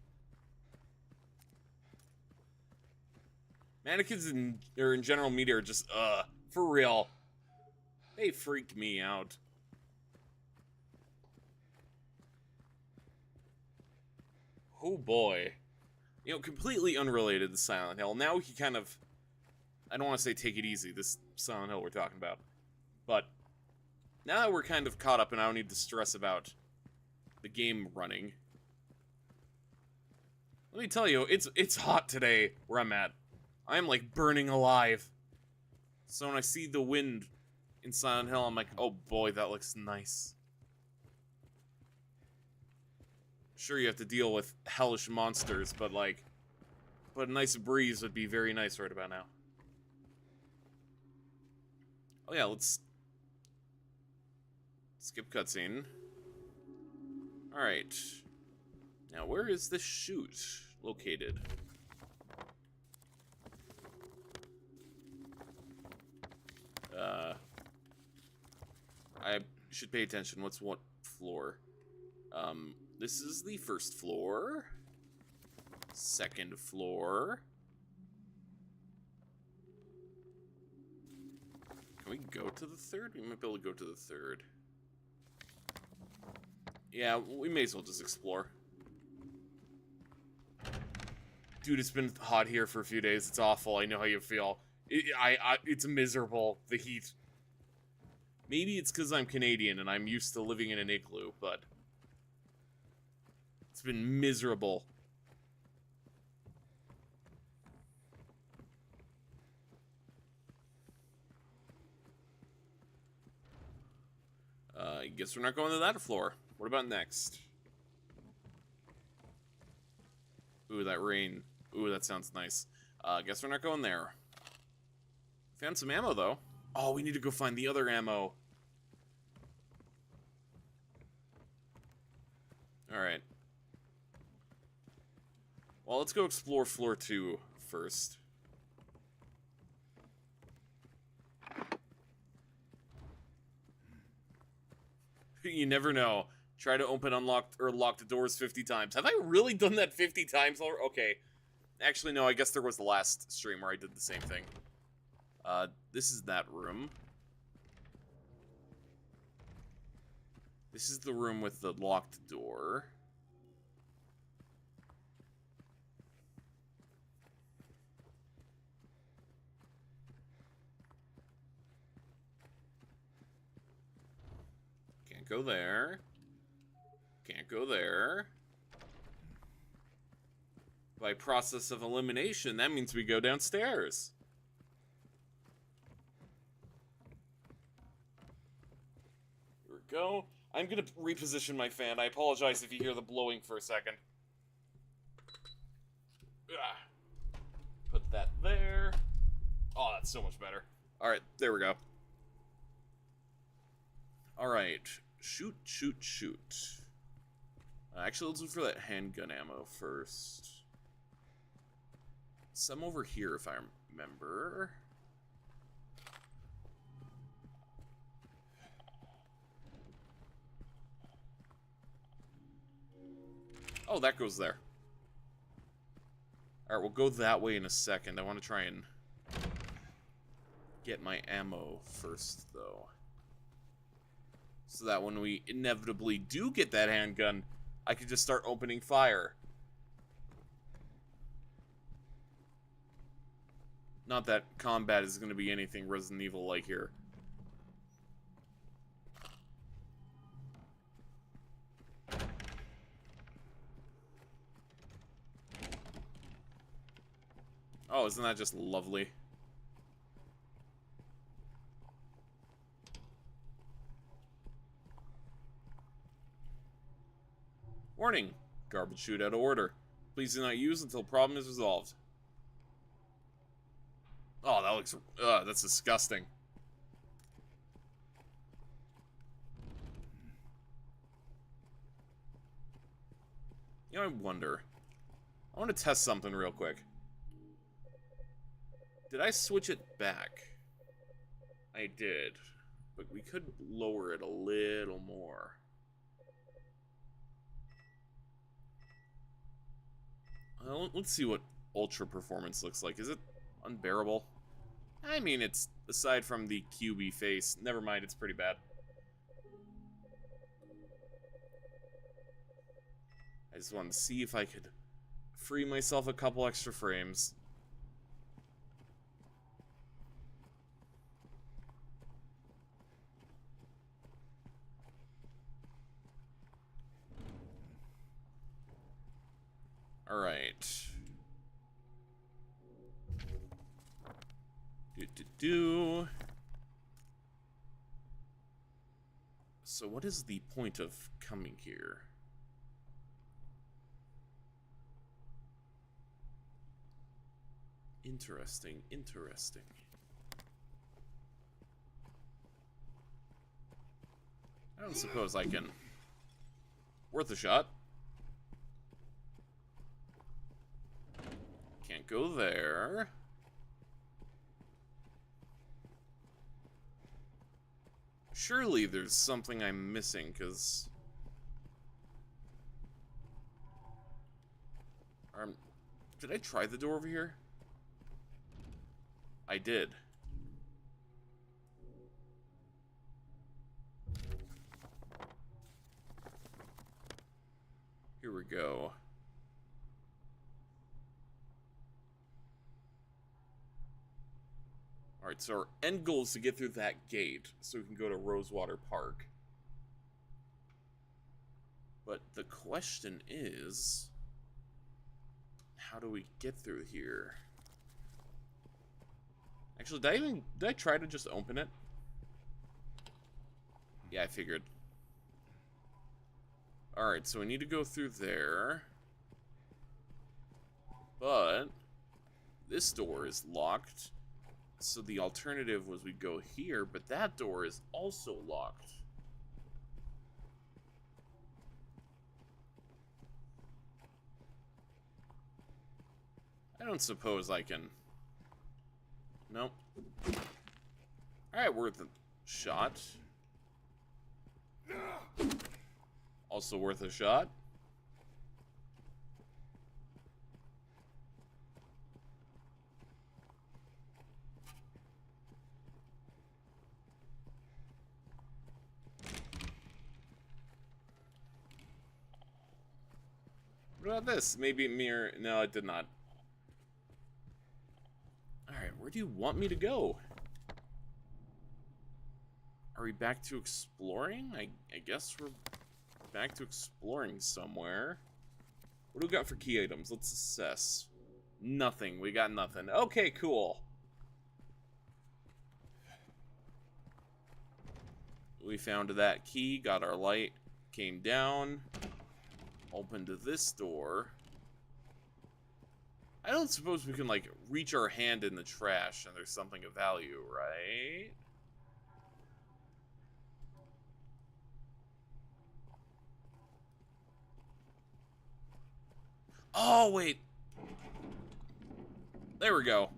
Mannequins in general media are just, for real. They freak me out. Oh boy. You know, completely unrelated to Silent Hill. Now we can kind of... I don't want to say take it easy, this Silent Hill we're talking about. But, now that we're kind of caught up and I don't need to stress about the game running. Let me tell you, it's hot today where I'm at. I'm like burning alive. So when I see the wind in Silent Hill, I'm like, oh boy, that looks nice. Sure, you have to deal with hellish monsters, but like, a nice breeze would be very nice right about now. Oh yeah, let's Skip cutscene. Alright. Now, where is this chute located? I should pay attention. What's what floor? This is the first floor. Second floor. Can we go to the third? We might be able to go to the third. Yeah, we may as well just explore. Dude, it's been hot here for a few days. It's awful. I know how you feel. It's miserable, the heat. Maybe it's because I'm Canadian and I'm used to living in an igloo, but it's been miserable. I guess we're not going to that floor. What about next? Ooh, that rain. Ooh, that sounds nice. Guess we're not going there. Found some ammo, though. Oh, we need to go find the other ammo. Alright. Well, let's go explore floor 2 first. You never know. Try to open unlocked or locked doors 50 times. Have I really done that 50 times already? Okay. Actually, no, I guess there was the last stream where I did the same thing. This is that room. This is the room with the locked door. Can't go there. Can't go there. By process of elimination, that means we go downstairs. Here we go. I'm gonna reposition my fan. I apologize if you hear the blowing for a second. Put that there. Oh, that's so much better. Alright, there we go. Alright. Shoot, shoot, shoot. Actually, let's look for that handgun ammo first. Some over here, if I remember. Oh, that goes there. Alright, we'll go that way in a second. I want to try and get my ammo first, though. So that when we inevitably do get that handgun, I can just start opening fire. Not that combat is going to be anything Resident Evil-like here. Oh, isn't that just lovely? Warning. Garbage chute out of order. Please do not use until problem is resolved. Oh, that looks... that's disgusting. You know, I wonder. I want to test something real quick. Did I switch it back? I did. But we could lower it a little more. Let's see what Ultra Performance looks like. Is it unbearable? I mean, it's, aside from the QB face, never mind, it's pretty bad. I just wanted to see if I could free myself a couple extra frames. Alright. So what is the point of coming here? Interesting, interesting. I don't suppose I can. Worth a shot. Can't go there. Surely there's something I'm missing, because... did I try the door over here? I did. Here we go. Alright, so our end goal is to get through that gate so we can go to Rosewater Park. But the question is, how do we get through here? Actually, did I try to just open it? Yeah, I figured. Alright, so we need to go through there. But this door is locked. So the alternative was we go here, but that door is also locked. I don't suppose I can... Nope. Alright, worth a shot. Also worth a shot. What about this? Maybe mirror... No, it did not. Alright, where do you want me to go? Are we back to exploring? I guess we're back to exploring somewhere. What do we got for key items? Let's assess. Nothing. We got nothing. Okay, cool. We found that key, got our light, came down, opened this door. I don't suppose we can, like, reach our hand in the trash and there's something of value, right? Oh, wait. There we go.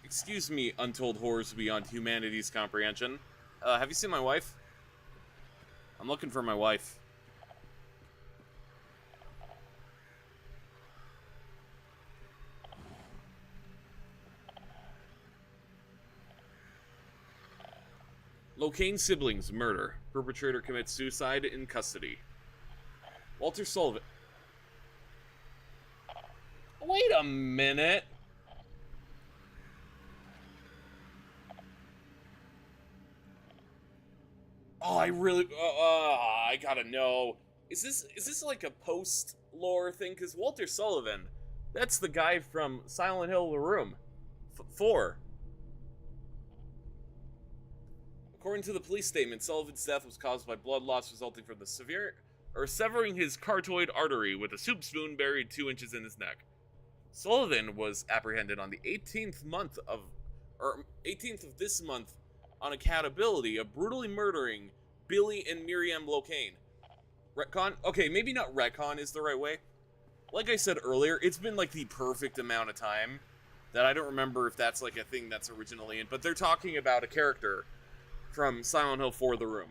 Excuse me, untold horrors beyond humanity's comprehension. Have you seen my wife? I'm looking for my wife. Locane siblings murder. Perpetrator commits suicide in custody. Walter Sullivan. Wait a minute. Oh, I really, I gotta know. Is this like a post-lore thing? Because Walter Sullivan, that's the guy from Silent Hill: The Room 4. According to the police statement, Sullivan's death was caused by blood loss resulting from the severing his carotid artery with a soup spoon buried 2 inches in his neck. Sullivan was apprehended on the 18th of this month on accountability of brutally murdering Billy and Miriam Locane. Retcon? Okay, maybe not retcon is the right way. Like I said earlier, it's been like the perfect amount of time that I don't remember if that's like a thing that's originally in, but they're talking about a character from Silent Hill 4: The Room.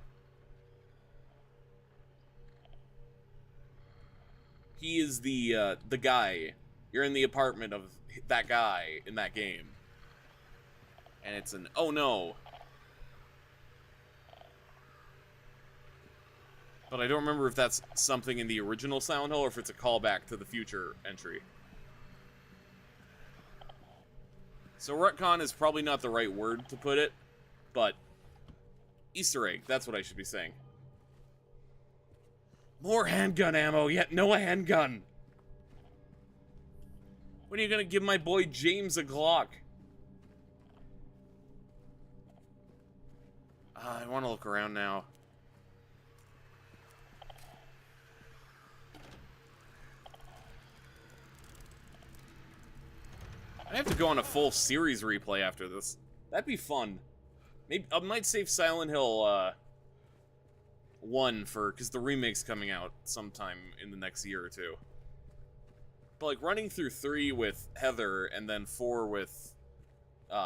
He is the guy. You're in the apartment of that guy in that game. And it's an, oh no. But I don't remember if that's something in the original Silent Hill or if it's a callback to the future entry. So retcon is probably not the right word to put it, but Easter egg, that's what I should be saying. More handgun ammo, yet no handgun. When are you gonna give my boy James a Glock? I want to look around now. I have to go on a full series replay after this. That'd be fun. Maybe I might save Silent Hill 1 for, because the remake's coming out sometime in the next year or two. But like running through 3 with Heather and then 4 with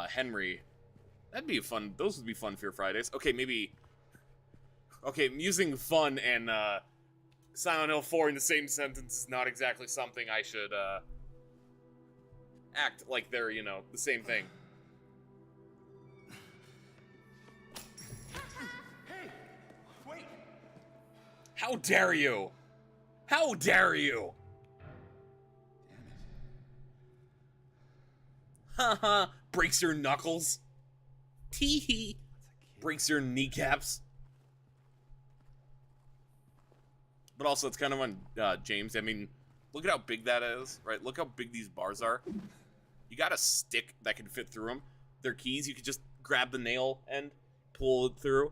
Henry, that'd be fun. Those would be fun Fear Fridays. Okay, maybe. Okay, using fun and Silent Hill 4 in the same sentence is not exactly something I should act like they're, you know, the same thing. Hey! Wait! How dare you? How dare you? Haha, breaks your knuckles. Tee-hee. Breaks your kneecaps. But also, it's kind of on James. I mean, look at how big that is, right? Look how big these bars are. You got a stick that can fit through them. They're keys. You could just grab the nail and pull it through.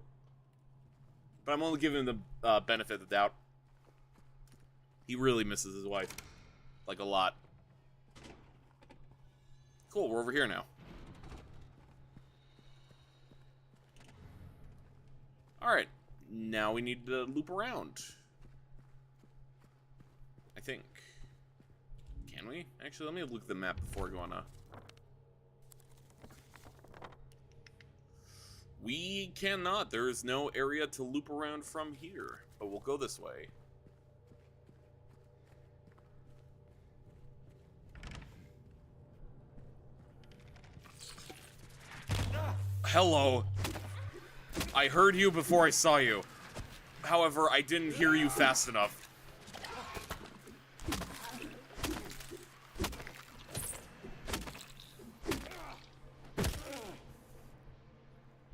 But I'm only giving him the benefit of the doubt. He really misses his wife. Like, a lot. Cool, we're over here now. Alright, now we need to loop around. I think. Can we? Actually, let me look at the map before going on. We cannot. There is no area to loop around from here. But we'll go this way. Hello. I heard you before I saw you. However, I didn't hear you fast enough.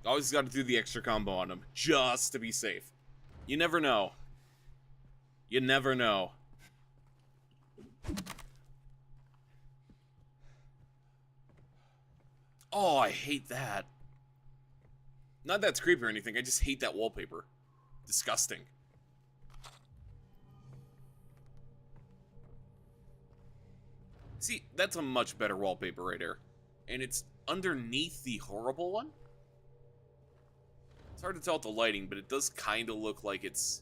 Always got to do the extra combo on him, just to be safe. You never know. You never know. Oh, I hate that. Not that it's creepy or anything, I just hate that wallpaper. Disgusting. See, that's a much better wallpaper right there. And it's underneath the horrible one? It's hard to tell with the lighting, but it does kind of look like it's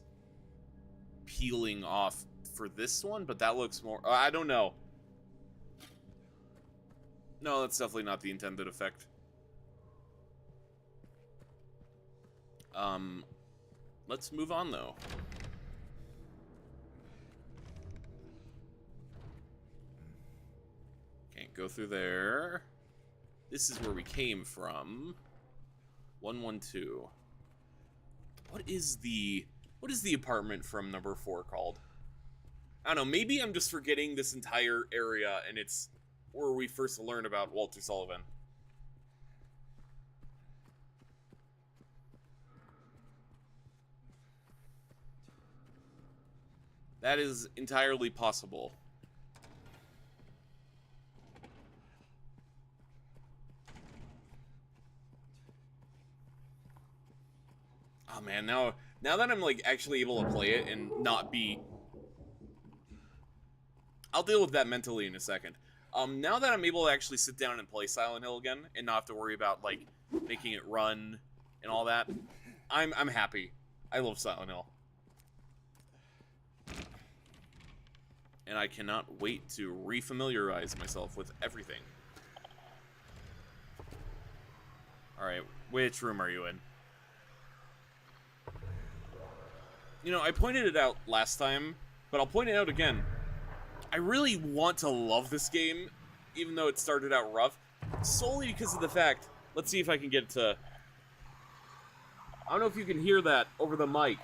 peeling off for this one, but that looks more... I don't know. No, that's definitely not the intended effect. Let's move on, though. Can't go through there. This is where we came from. 112. What is the apartment from number 4 called? I don't know, maybe I'm just forgetting this entire area and it's where we first learn about Walter Sullivan. That is entirely possible. Oh man, now that I'm like actually able to play it and not be... I'll deal with that mentally in a second. Now that I'm able to actually sit down and play Silent Hill again and not have to worry about like making it run and all that, I'm happy. I love Silent Hill. And I cannot wait to refamiliarize myself with everything. Alright, which room are you in? You know, I pointed it out last time, but I'll point it out again. I really want to love this game, even though it started out rough, solely because of the fact... Let's see if I can get it to... I don't know if you can hear that over the mic,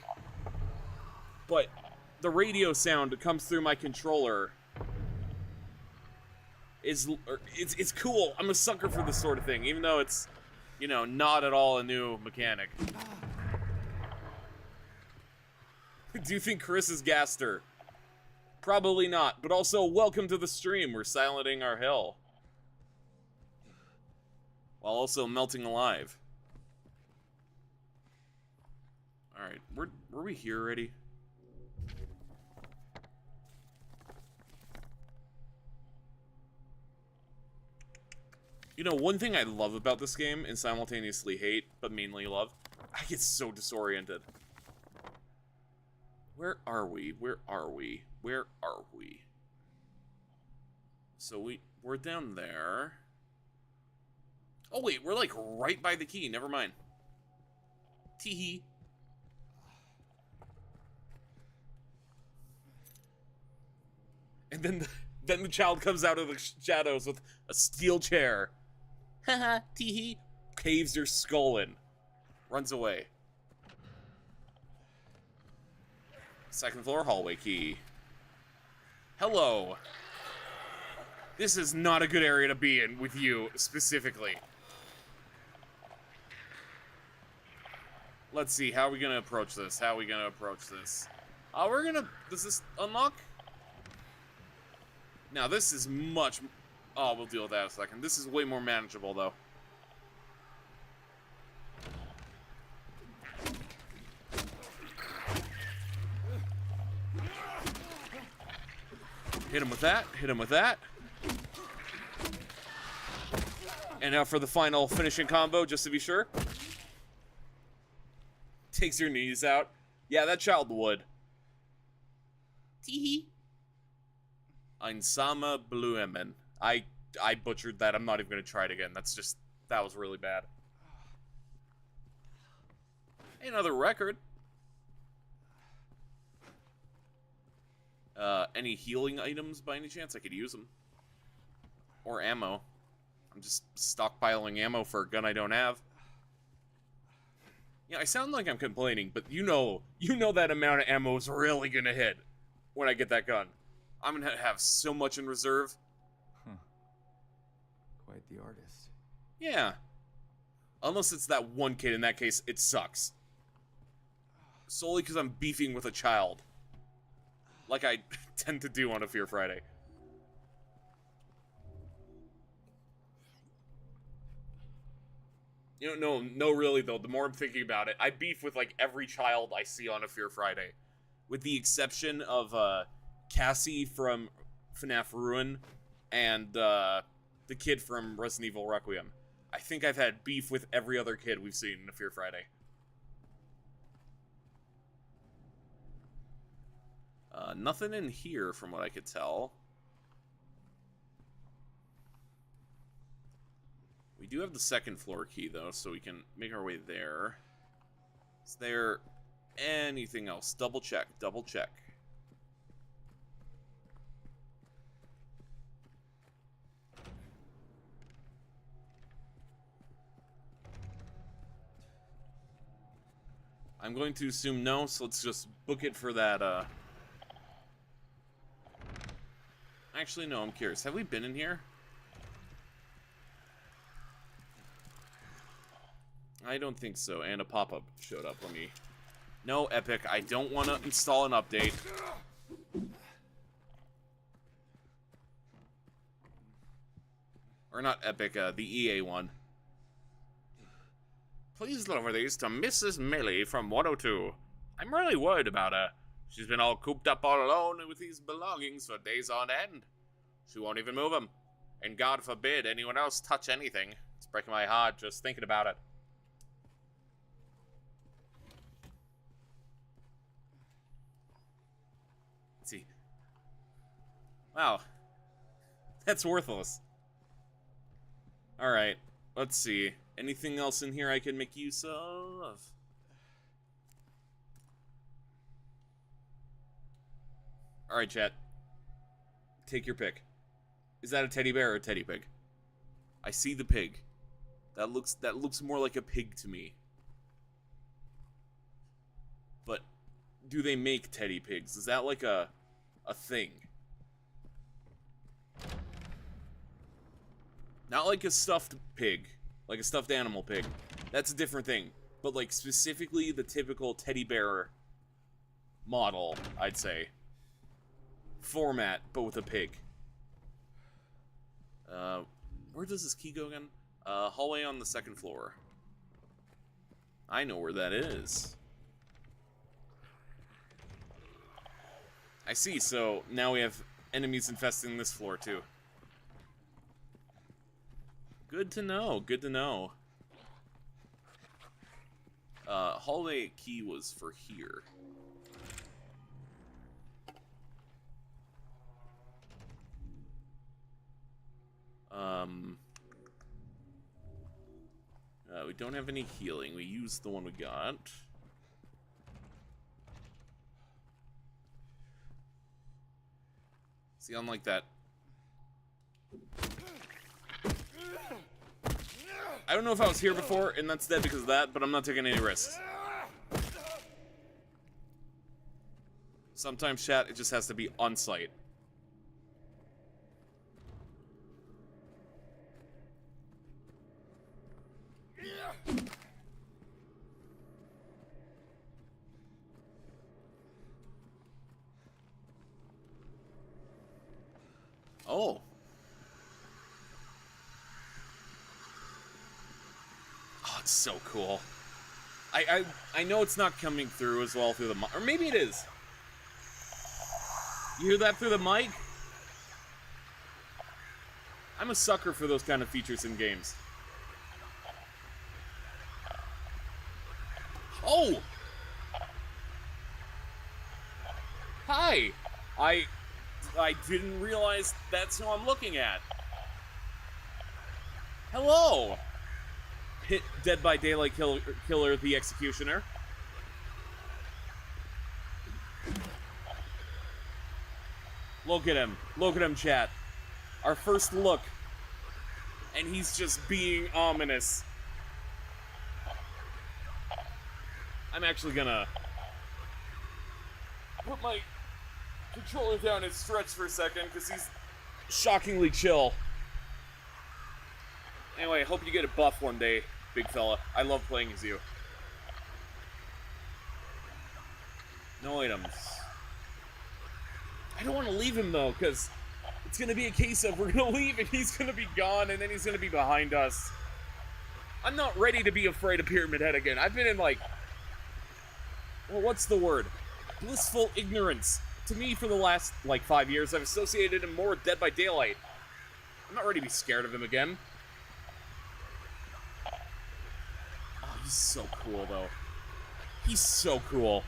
but the radio sound that comes through my controller is... It's cool. I'm a sucker for this sort of thing, even though it's, you know, not at all a new mechanic. Do you think Chris is Gaster? Probably not, but also welcome to the stream. We're silencing our hell. While also melting alive. Alright, were we here already? You know, one thing I love about this game, and simultaneously hate, but mainly love, I get so disoriented. Where are we? Where are we? Where are we? So we're down there. Oh wait, we're like right by the key. Never mind. Teehee. And then the child comes out of the shadows with a steel chair. Haha, teehee. Caves your skull in. Runs away. Second floor hallway key. Hello. This is not a good area to be in with you, specifically. Let's see, how are we gonna approach this? How are we gonna approach this? Does this unlock? Now this is much, oh, we'll deal with that in a second. This is way more manageable, though. Hit him with that, hit him with that. And now for the final finishing combo, just to be sure. Takes your knees out. Yeah, that child would. Teehee. Einsame Blumen. I butchered that. I'm not even gonna try it again. That was really bad. Another record. Any healing items by any chance? I could use them. Or ammo. I'm just stockpiling ammo for a gun I don't have. Yeah, I sound like I'm complaining, but you know that amount of ammo is really gonna hit when I get that gun. I'm gonna have so much in reserve. Huh. Quite the artist. Yeah. Unless it's that one kid, in that case, it sucks. Solely because I'm beefing with a child. Like I tend to do on a Fear Friday. You know, no, really, though, the more I'm thinking about it, I beef with, like, every child I see on a Fear Friday. With the exception of, Cassie from FNAF Ruin and, the kid from Resident Evil Requiem. I think I've had beef with every other kid we've seen in a Fear Friday. Nothing in here, from what I could tell. We do have the second floor key, though, so we can make our way there. Is there anything else? Double check, double check. I'm going to assume no, so let's just book it for that, Actually, no, I'm curious. Have we been in here? I don't think so, and a pop-up showed up. Let me... No, Epic, I don't want to install an update. Or not Epic, the EA one. Please deliver these to Mrs. Millie from 102. I'm really worried about her. She's been all cooped up all alone with these belongings for days on end. She won't even move them. And God forbid anyone else touch anything. It's breaking my heart just thinking about it. Let's see. Wow. That's worthless. Alright, let's see. Anything else in here I can make use of? Alright, chat. Take your pick. Is that a teddy bear or a teddy pig? I see the pig. That looks more like a pig to me. But do they make teddy pigs? Is that like a thing? Not like a stuffed pig, like a stuffed animal pig. That's a different thing. But like specifically the typical teddy bear model, I'd say. Format, but with a pig. Where does this key go again? Hallway on the second floor. I know where that is. I see, so now we have enemies infesting this floor too. Good to know. Good to know. Hallway key was for here. We don't have any healing. We used the one we got. See, unlike that. I don't know if I was here before, and that's dead because of that, but I'm not taking any risks. Sometimes, chat, it just has to be on site. Oh. Oh, it's so cool. I know it's not coming through as well through the mic, or maybe it is. You hear that through the mic? I'm a sucker for those kind of features in games. Oh! Hi! I didn't realize that's who I'm looking at. Hello! Hit Dead by Daylight Killer the Executioner. Look at him, chat. Our first look. And he's just being ominous. I'm actually gonna put my controller down and stretch for a second, because he's shockingly chill. Anyway, hope you get a buff one day, big fella. I love playing as you. No items. I don't want to leave him, though, because it's going to be a case of we're going to leave and he's going to be gone and then he's going to be behind us. I'm not ready to be afraid of Pyramid Head again. I've been in, like... Well, what's the word? Blissful ignorance. To me, for the last, 5 years, I've associated him more with Dead by Daylight. I'm not ready to be scared of him again. Oh, he's so cool, though. He's so cool.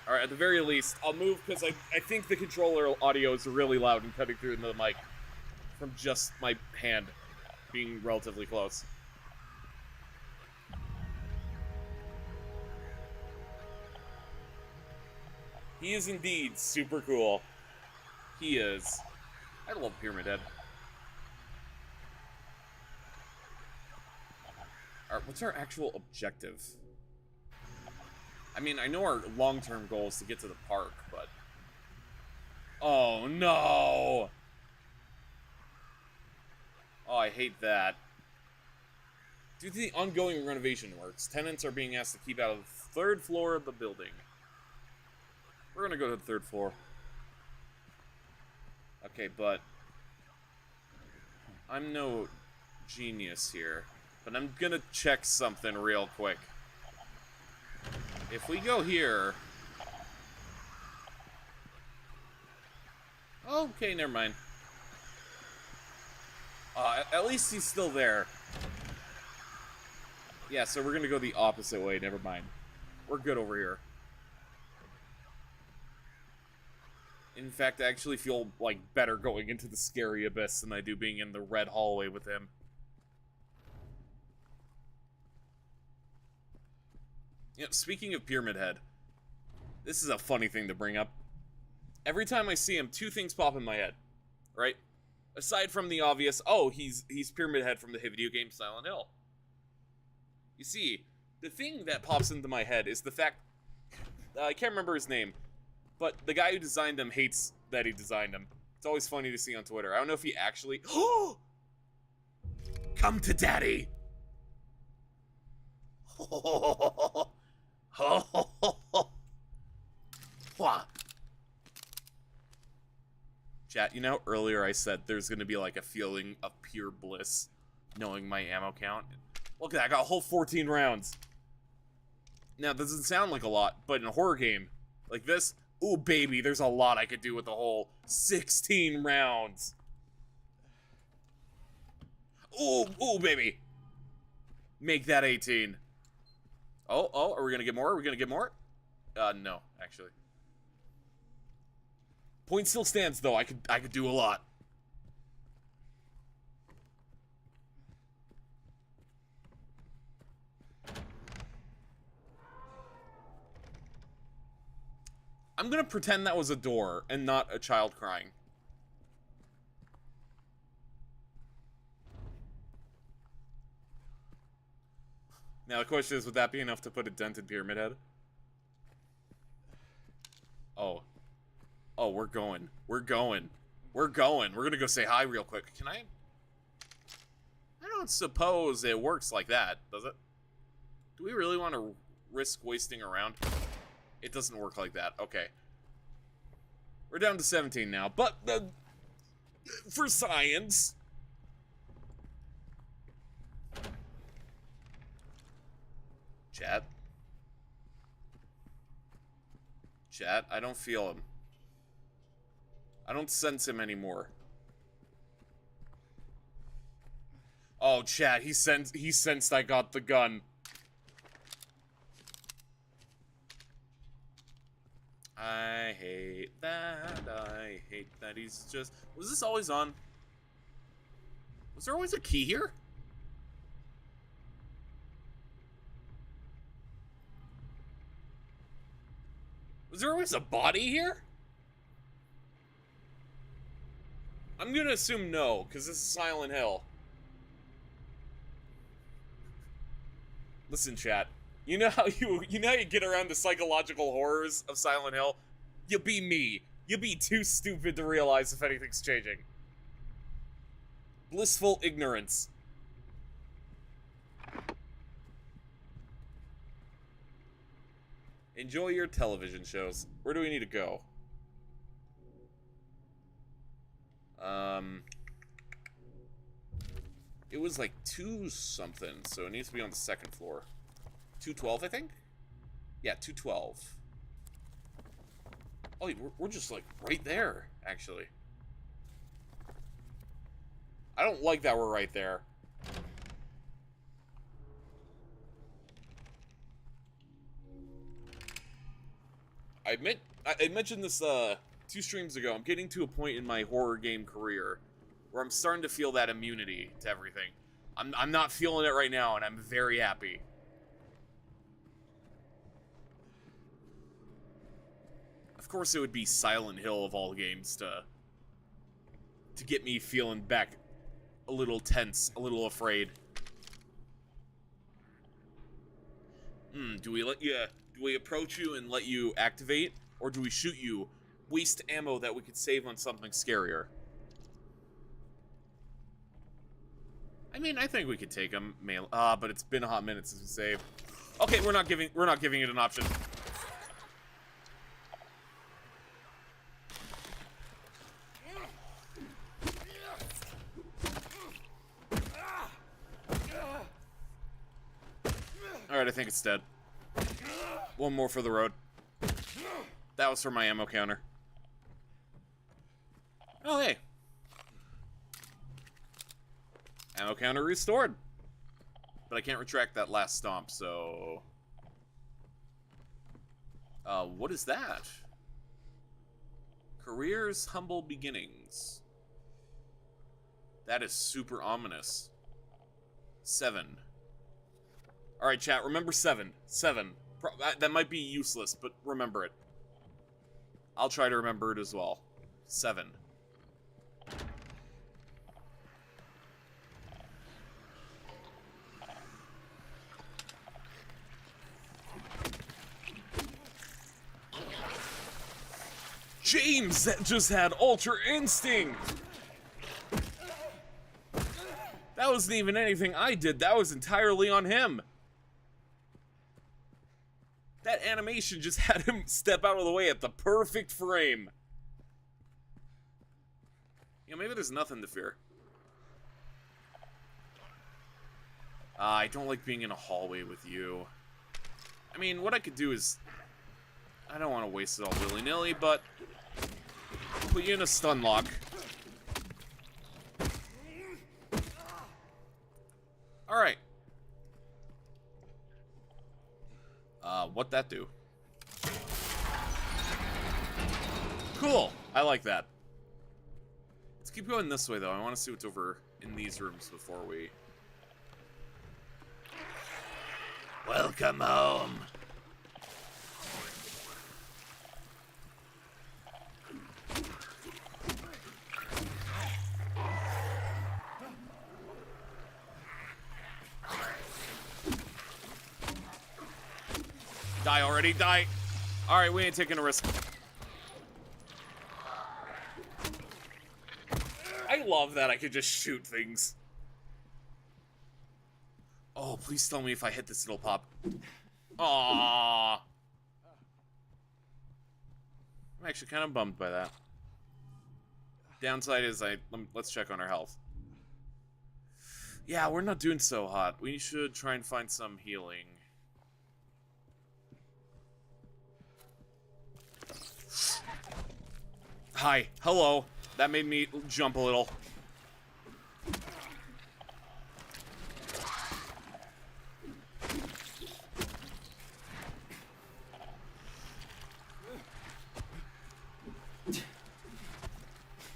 Alright, at the very least, I'll move because I think the controller audio is really loud and cutting through the mic from just my hand being relatively close. He is indeed super cool. He is. I love Pyramid Head. Alright, what's our actual objective? I mean, I know our long-term goal is to get to the park, but... Oh, no! Oh, I hate that. Due to the ongoing renovation works, tenants are being asked to keep out of the 3rd floor of the building. We're gonna go to the 3rd floor. Okay, but... I'm no genius here, but I'm gonna check something real quick. If we go here... Okay, never mind. At least he's still there. Yeah, so we're gonna go the opposite way, never mind. We're good over here. In fact, I actually feel, better going into the scary abyss than I do being in the red hallway with him. You know, speaking of Pyramid Head, this is a funny thing to bring up. Every time I see him, 2 things pop in my head, right? Aside from the obvious, oh, he's Pyramid Head from the video game Silent Hill. You see, the thing that pops into my head is the fact, I can't remember his name, but the guy who designed him hates that he designed him. It's always funny to see on Twitter. I don't know if he actually... Come to daddy! Chat, you know earlier I said there's gonna be a feeling of pure bliss knowing my ammo count? Look at that, I got a whole 14 rounds. Now, this doesn't sound like a lot, but in a horror game like this, ooh baby, there's a lot I could do with the whole 16 rounds. Ooh, ooh, baby. Make that 18. Oh, are we gonna get more? Are we gonna get more? No, actually. Point still stands, though. I could do a lot. I'm gonna pretend that was a door and not a child crying. Now the question is, would that be enough to put a dented Pyramid Head? Oh. Oh, we're going. We're going. We're going. We're gonna go say hi real quick. Can I? I don't suppose it works like that, does it? Do we really want to risk wasting around? It doesn't work like that. Okay. We're down to 17 now, but for science. Chat. Chat, I don't feel him. I don't sense him anymore. Oh, chat, he sensed I got the gun. I hate that. I hate that he's just... Was this always on? Was there always a key here? Was there always a body here? I'm gonna assume no, because this is Silent Hill. Listen, chat. You know how you get around the psychological horrors of Silent Hill? You be me. You be too stupid to realize if anything's changing. Blissful ignorance. Enjoy your television shows. Where do we need to go? It was like 2 something, so it needs to be on the 2nd floor. 212, I think? Yeah, 212. Oh, we're just like right there, actually. I don't like that we're right there. I mentioned this 2 streams ago. I'm getting to a point in my horror game career where I'm starting to feel that immunity to everything. I'm not feeling it right now, and I'm very happy. Of course, it would be Silent Hill of all games to get me feeling back a little tense, a little afraid. Do we approach you and let you activate, or do we shoot you, waste ammo that we could save on something scarier? I mean, I think we could take him. But it's been a hot minute since we saved. Okay, we're not giving it an option. Alright, I think it's dead. One more for the road. That was for my ammo counter. Oh, hey. Ammo counter restored. But I can't retract that last stomp, so... what is that? Career's humble beginnings. That is super ominous. 7. Alright, chat, remember 7. 7. That might be useless, but remember it. I'll try to remember it as well. 7. James, that just had Ultra Instinct! That wasn't even anything I did, that was entirely on him. That animation just had him step out of the way at the perfect frame. You know, maybe there's nothing to fear. I don't like being in a hallway with you. I mean, what I could do is... I don't want to waste it all willy-nilly, but... put you in a stun lock. Alright. What'd that do? Cool! I like that. Let's keep going this way, though. I want to see what's over in these rooms before we... Welcome home! Die already, die! Alright, we ain't taking a risk. I love that I could just shoot things. Oh, please tell me if I hit this, it'll pop. Aww. I'm actually kind of bummed by that. Downside is let's check on our health. Yeah, we're not doing so hot. We should try and find some healing. Hi. Hello. That made me jump a little.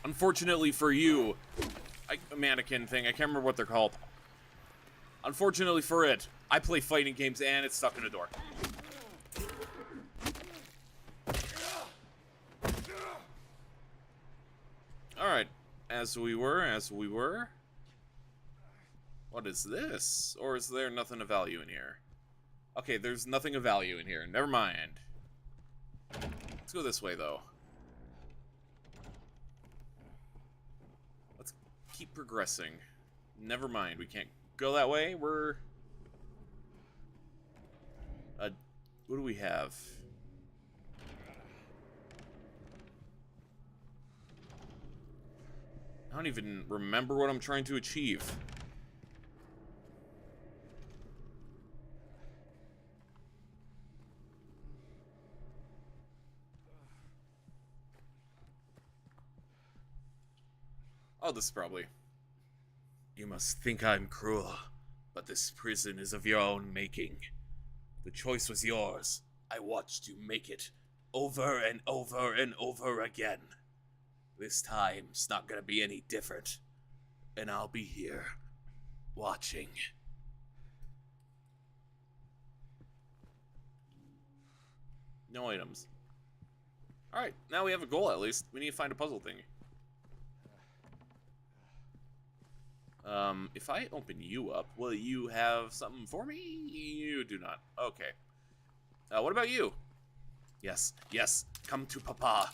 Unfortunately for you, a mannequin thing, I can't remember what they're called. Unfortunately for it, I play fighting games and it's stuck in a door. Alright, as we were. What is this? Or is there nothing of value in here? Okay, there's nothing of value in here. Never mind. Let's go this way, though. Let's keep progressing. Never mind, we can't go that way. We're... what do we have? I don't even remember what I'm trying to achieve. Oh, this is probably... You must think I'm cruel, but this prison is of your own making. The choice was yours. I watched you make it, over and over and over again. This time's not gonna be any different. And I'll be here, watching. No items. Alright, now we have a goal at least. We need to find a puzzle thing. If I open you up, will you have something for me? You do not. Okay. What about you? Yes, yes, come to Papa.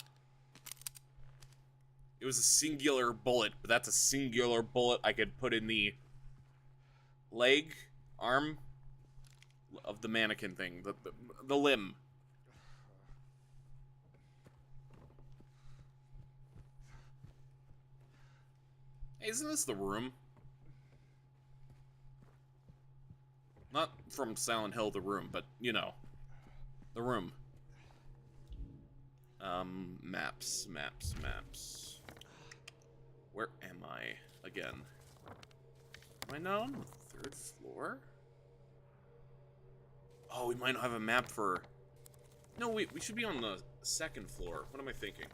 It was a singular bullet, but that's a singular bullet I could put in the leg, arm of the mannequin thing, the limb. Hey, isn't this the room? Not from Silent Hill, the room, but, you know, the room. Maps. Where am I again? Am I not on the 3rd floor? Oh, we might not have a map for... No, wait, we should be on the 2nd floor. What am I thinking?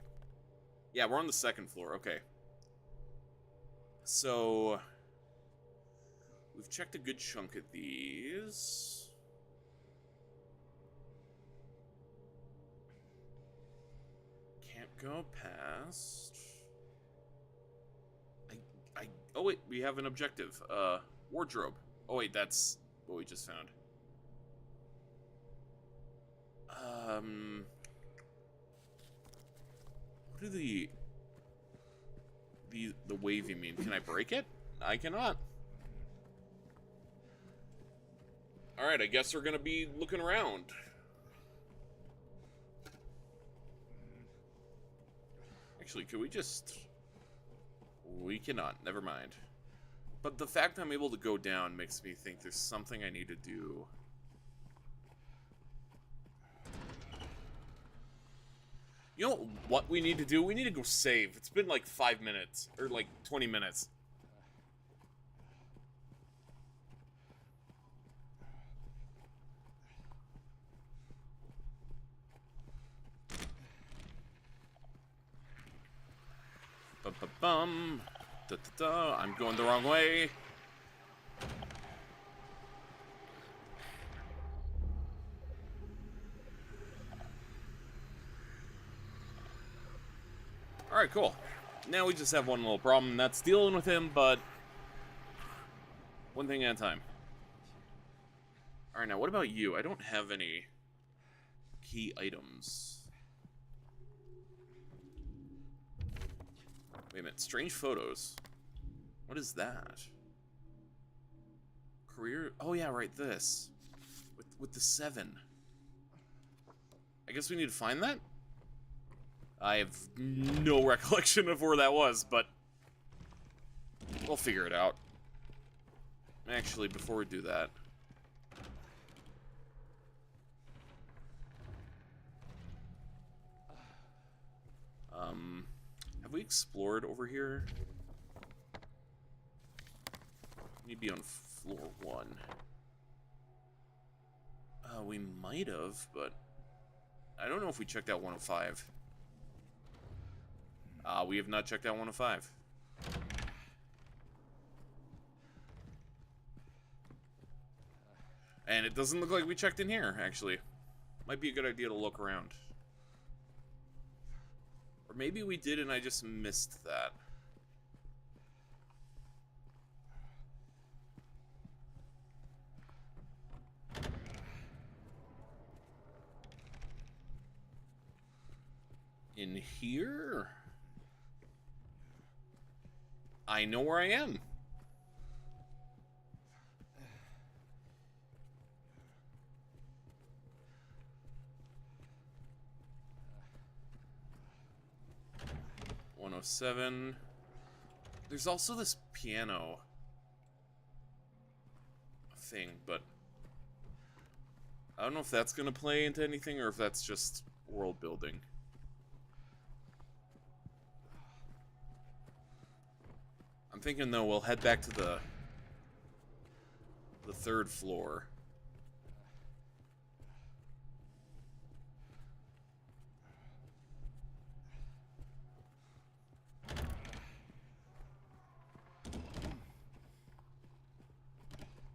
Yeah, we're on the 2nd floor, okay. So... We've checked a good chunk of these. Can't go past... Oh wait, we have an objective. Wardrobe. Oh wait, that's what we just found. What do the wavy mean? Can I break it? I cannot. Alright, I guess we're gonna be looking around. Actually, could we just... We cannot, never mind. But the fact I'm able to go down makes me think there's something I need to do. You know what we need to do? We need to go save. It's been like 5 minutes, or like 20 minutes. bum. Da, da, da. I'm going the wrong way. Alright, cool. Now we just have one little problem, and that's dealing with him, but one thing at a time. Alright, now what about you? I don't have any key items. Wait a minute, strange photos. What is that? Career? Oh yeah, right, this. With the 7. I guess we need to find that? I have no recollection of where that was, but we'll figure it out. Actually, before we do that, have we explored over here? We need to be on floor 1. We might have, but I don't know if we checked out 105. We have not checked out 105. And it doesn't look like we checked in here, actually. Might be a good idea to look around. Or maybe we did and I just missed that. In here? I know where I am. .107. There's also this piano thing, but I don't know if that's gonna play into anything or if that's just world building. I'm thinking though we'll head back to the 3rd floor.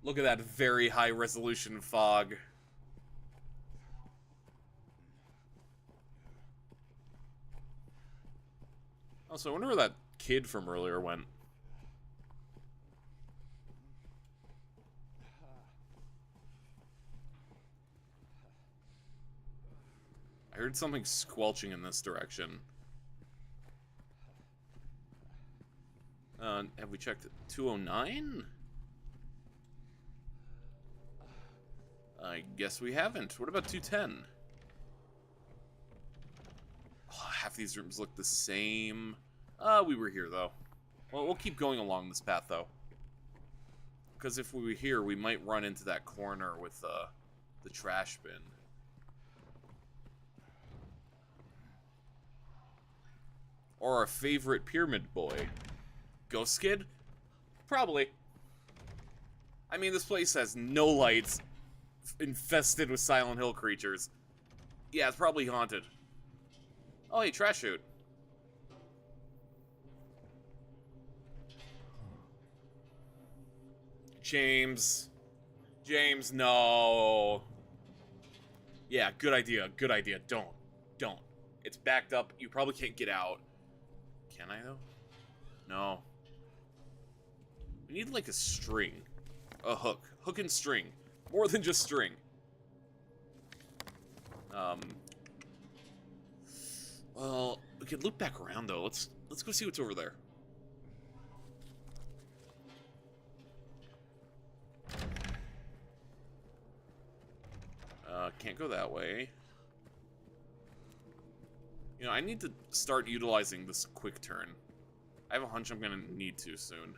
Look at that very high resolution fog. Also, I wonder where that kid from earlier went. I heard something squelching in this direction. Have we checked 209? I guess we haven't. What about 210? Oh, half these rooms look the same. We were here, though. Well, we'll keep going along this path, though. Because if we were here, we might run into that corner with the trash bin. Or our favorite pyramid boy. Ghost Skid? Probably. I mean, this place has no lights, infested with Silent Hill creatures. Yeah, it's probably haunted. Oh, hey, trash chute. James. James, no. Yeah, good idea, good idea. Don't. It's backed up. You probably can't get out. Can I, though? No. We need, like, a string. A hook. Hook and string. More than just string. Well, we could loop back around, though. Let's go see what's over there. Can't go that way. You know, I need to start utilizing this quick turn. I have a hunch I'm gonna need to soon.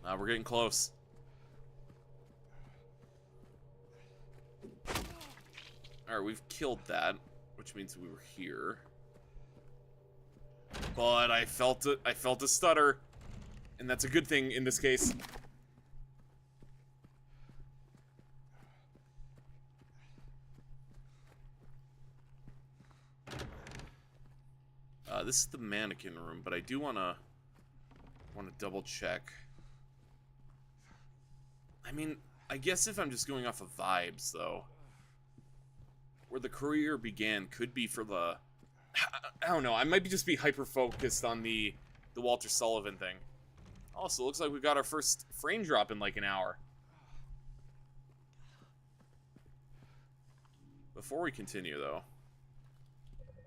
We're getting close. Alright, we've killed that, which means we were here. But I felt it. I felt a stutter. And that's a good thing in this case. This is the mannequin room, but I do wanna double check. I mean, I guess if I'm just going off of vibes, though, where the career began could be for the... I don't know, I might just be hyper-focused on the Walter Sullivan thing. Also, looks like we got our first frame drop in like an hour. Before we continue, though,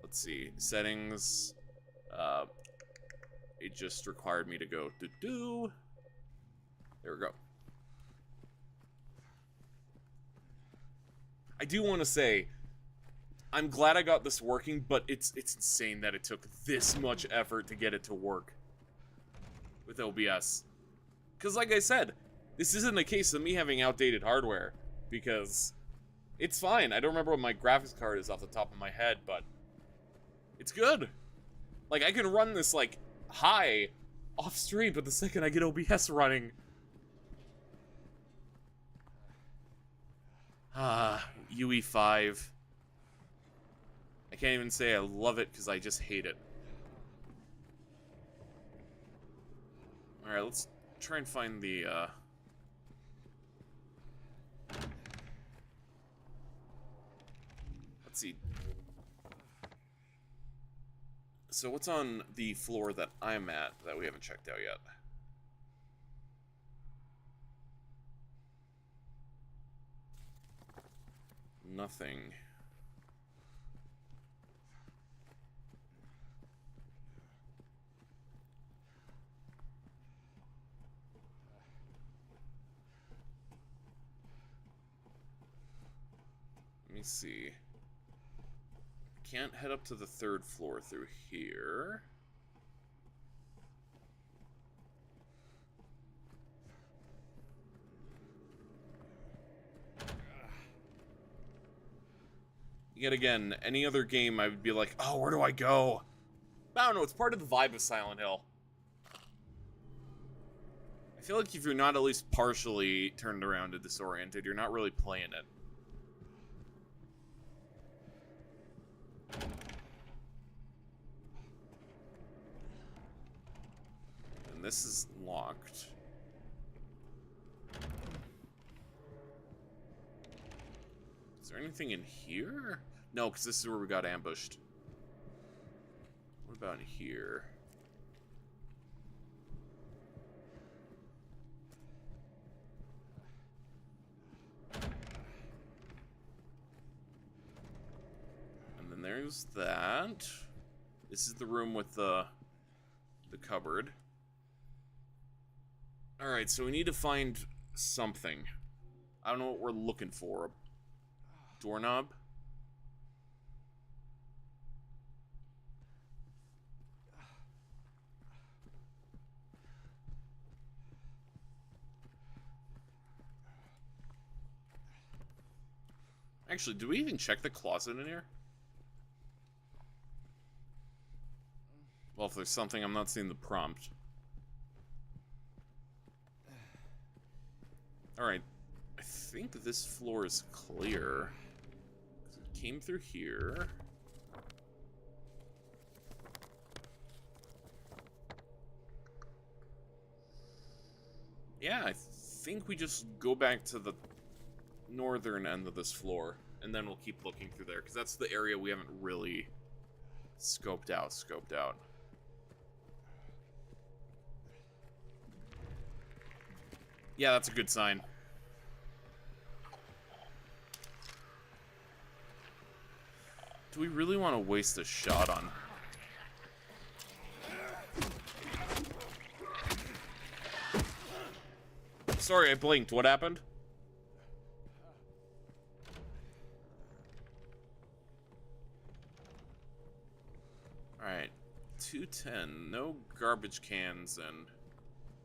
let's see. Settings. It just required me to go do. There we go. I do want to say, I'm glad I got this working, but it's insane that it took this much effort to get it to work with OBS. Because like I said, this isn't a case of me having outdated hardware, because it's fine. I don't remember what my graphics card is off the top of my head, but it's good. Like, I can run this, like, high off stream, but the second I get OBS running... UE5. I can't even say I love it because I just hate it. Alright, let's try and find the, let's see. So what's on the floor that I'm at that we haven't checked out yet? Nothing. Let me see. Can't head up to the third floor through here. Yet again, any other game I would be like, oh, where do I go? I don't know, it's part of the vibe of Silent Hill. I feel like if you're not at least partially turned around and disoriented, you're not really playing it. And this is locked. Is there anything in here? No, because this is where we got ambushed. What about in here? And then there's that. This is the room with the cupboard. Alright, so we need to find something. I don't know what we're looking for. A doorknob? Actually, do we even check the closet in here? Well, if there's something, I'm not seeing the prompt. Alright. I think this floor is clear. It came through here. Yeah, I think we just go back to the northern end of this floor, and then we'll keep looking through there, because that's the area we haven't really scoped out. Yeah, that's a good sign. Do we really want to waste a shot on... Sorry, I blinked. What happened? Alright. 210. No garbage cans and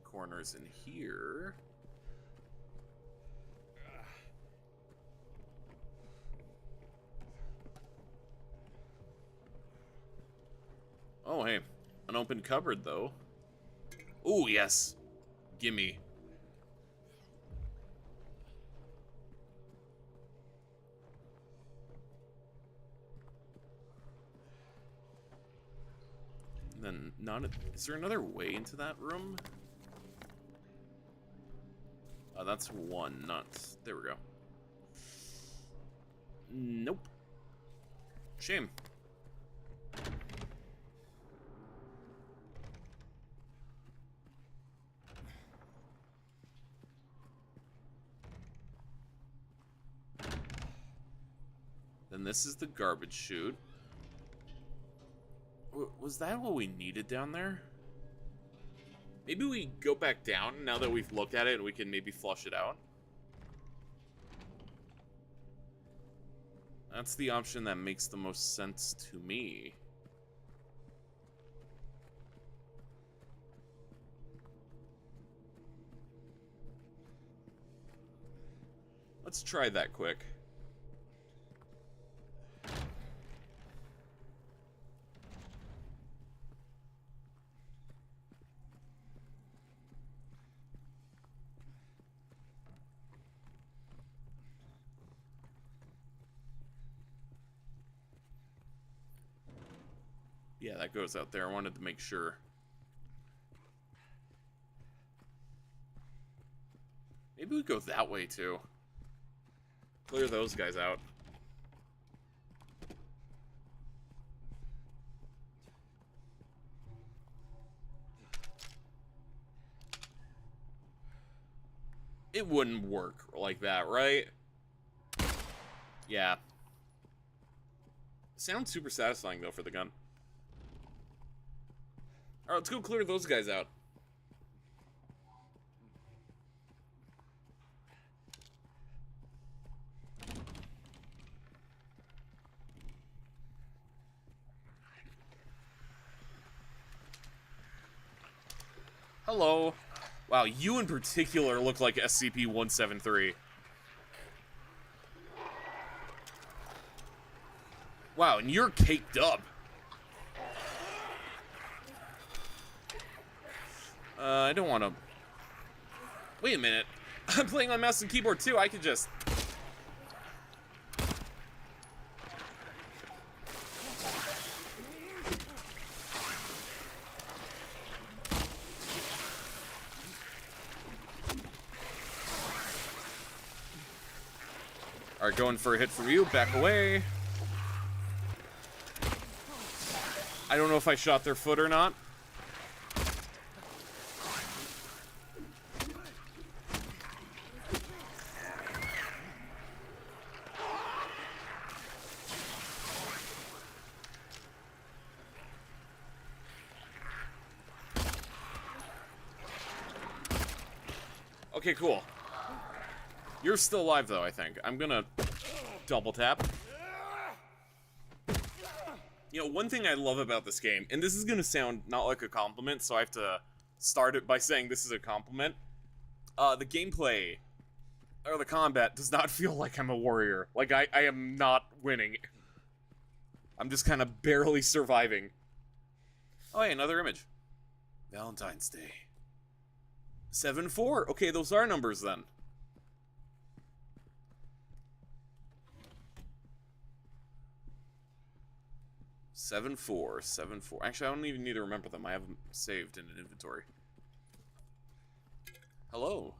corners in here. Oh, hey. An open cupboard, though. Ooh, yes. Gimme. Then not. Is there another way into that room? That's one, not. There we go. Nope. Shame. Then this is the garbage chute. Was that what we needed down there? Maybe we go back down now that we've looked at it and we can maybe flush it out. That's the option that makes the most sense to me. Let's try that quick. Yeah, that goes out there. I wanted to make sure. Maybe we go that way too. Clear those guys out. It wouldn't work like that, right? Yeah. Sounds super satisfying though for the gun. Alright, let's go clear those guys out. Hello. Wow, you in particular look like SCP-173. Wow, and you're caked up. I don't want to... Wait a minute. I'm playing on mouse and keyboard too. I could just... Alright, going for a hit from you. Back away. I don't know if I shot their foot or not. Okay, cool. You're still alive, though, I think. I'm gonna double tap. You know, one thing I love about this game, and this is gonna sound not like a compliment, so I have to start it by saying this is a compliment. The gameplay, or the combat, does not feel like I'm a warrior. Like, I am not winning. I'm just kind of barely surviving. Oh, hey, another image. Valentine's Day. 7-4. Okay, those are numbers then. Seven four. Actually, I don't even need to remember them. I have them saved in an inventory. Hello.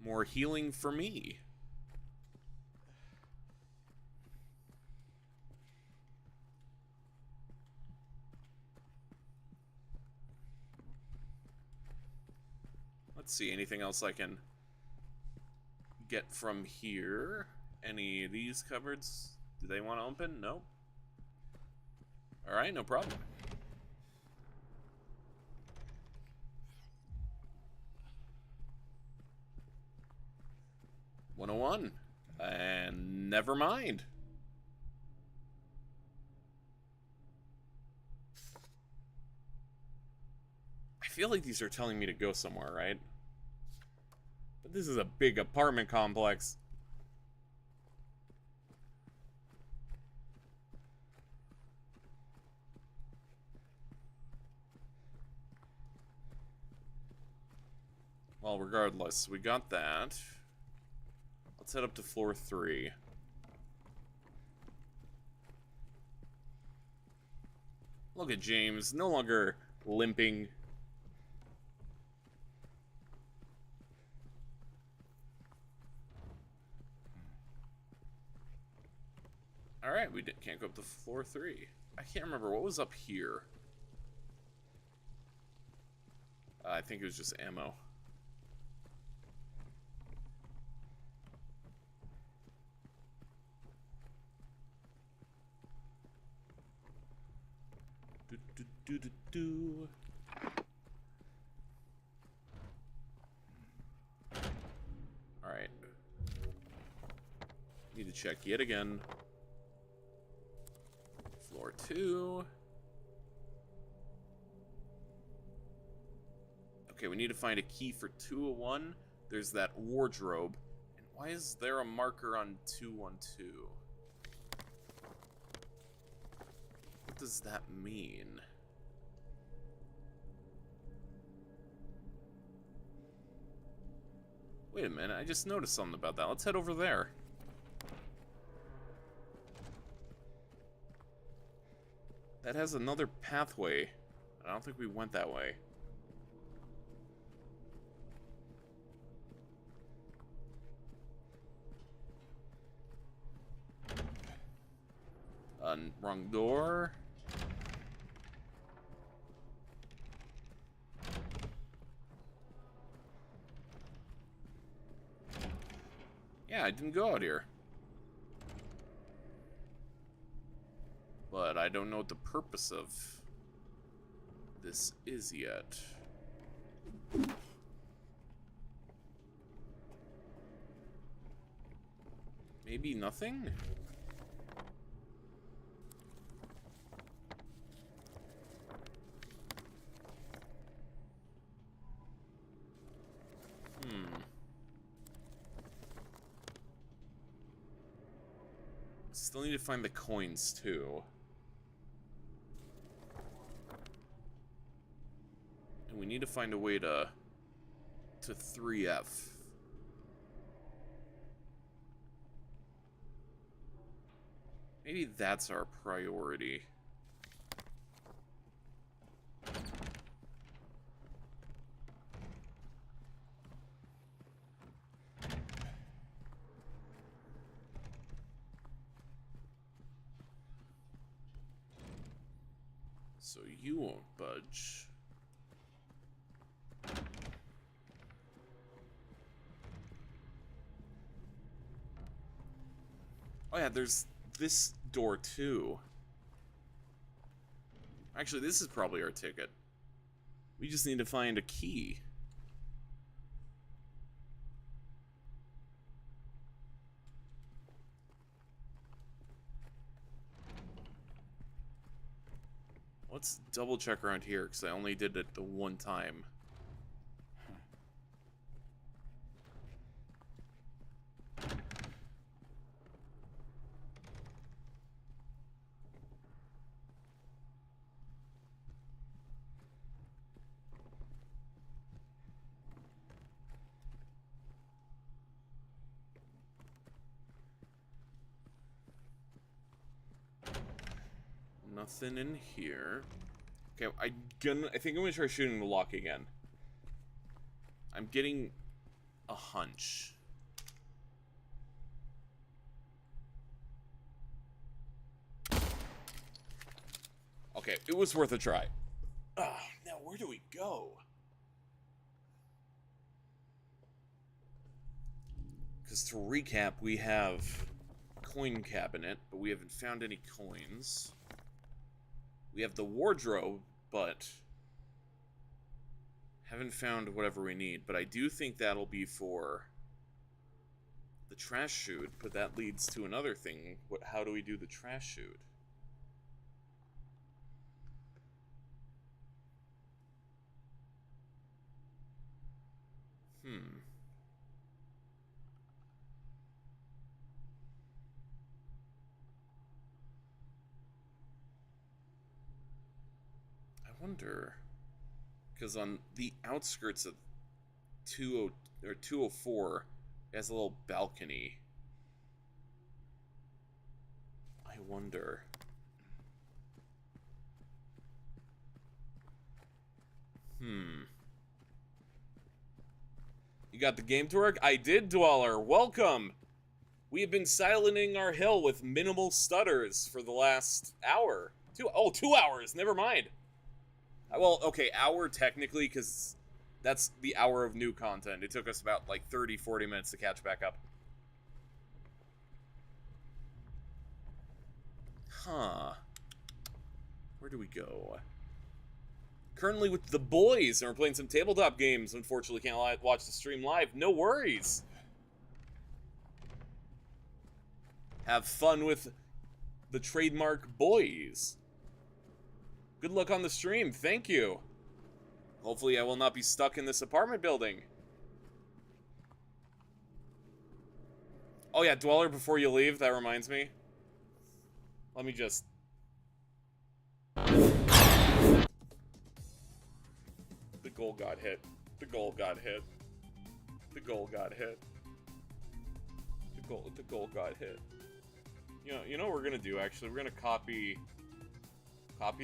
More healing for me. Let's see, anything else I can get from here? Any of these cupboards? Do they want to open? No. Alright, no problem. $101. And never mind. I feel like these are telling me to go somewhere, right? But this is a big apartment complex. Well, regardless, we got that. Let's head up to floor 3. Look at James, no longer limping. Alright, we can't go up to floor 3. I can't remember, what was up here? I think it was just ammo. Do. Alright. Need to check yet again. Floor 2. Okay, we need to find a key for 201. There's that wardrobe. And why is there a marker on 212? What does that mean? Wait a minute, I just noticed something about that. Let's head over there. That has another pathway. I don't think we went that way. Wrong door. Yeah, I didn't go out here. But I don't know what the purpose of this is yet. Maybe nothing? Still need to find the coins, too. And we need to find a way to 3F. Maybe that's our priority. So you won't budge. Oh yeah, there's this door too. Actually, this is probably our ticket. We just need to find a key. Let's double check around here, because I only did it the one time. Nothing in here. Okay, I think I'm gonna try shooting the lock again. I'm getting a hunch. Okay, it was worth a try. Now where do we go? Because to recap, we have coin cabinet, but we haven't found any coins. We have the wardrobe, but haven't found whatever we need. But I do think that'll be for the trash chute, but that leads to another thing. How do we do the trash chute? I wonder, because on the outskirts of 204, it has a little balcony. I wonder. You got the game to work? I did, Dweller. Welcome. We have been silencing our hill with minimal stutters for the last hour. 2 hours. Never mind. Well, okay, hour technically, because that's the hour of new content. It took us about like 30, 40 minutes to catch back up. Huh. Where do we go? Currently with the boys, and we're playing some tabletop games. Unfortunately, can't watch the stream live. No worries. Have fun with the trademark boys. Good luck on the stream. Thank you. Hopefully I will not be stuck in this apartment building. Oh yeah, Dweller, before you leave, that reminds me. Let me just... The goal got hit. The goal got hit. The goal got hit. The goal got hit. You know what we're gonna do, actually? We're gonna copy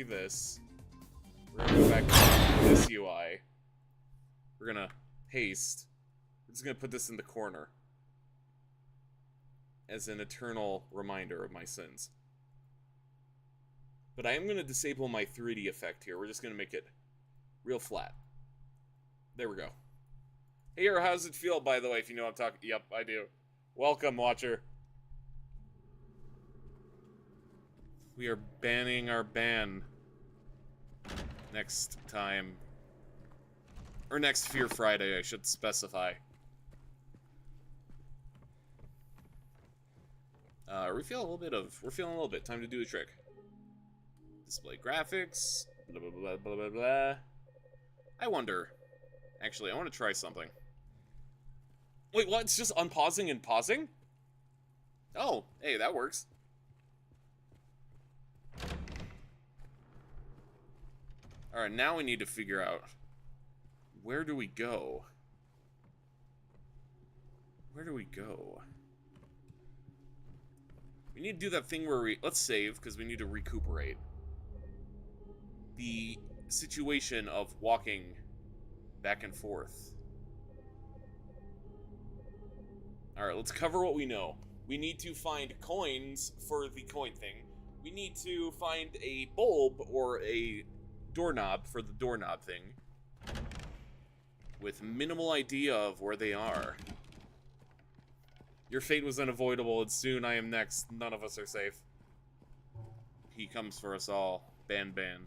this. We're gonna go back to this UI. We're gonna paste. We're just gonna put this in the corner as an eternal reminder of my sins. But I am gonna disable my 3D effect here. We're just gonna make it real flat. There we go. Hey, Hero, how does it feel, by the way, if you know what I'm talking? Yep, I do. Welcome, watcher. We are banning our ban next time. Or next Fear Friday, I should specify. We're feeling a little bit. Time to do a trick. Display graphics. Blah, blah, blah, blah, blah, blah. I wonder. Actually, I want to try something. Wait, what? It's just unpausing and pausing? Oh, hey, that works. Alright, now we need to figure out, where do we go? Where do we go? We need to do that thing where let's save, because we need to recuperate. The situation of walking back and forth. Alright, let's cover what we know. We need to find coins for the coin thing. We need to find a bulb or a doorknob for the doorknob thing. With minimal idea of where they are. Your fate was unavoidable, and soon I am next. None of us are safe. He comes for us all. Ban, ban.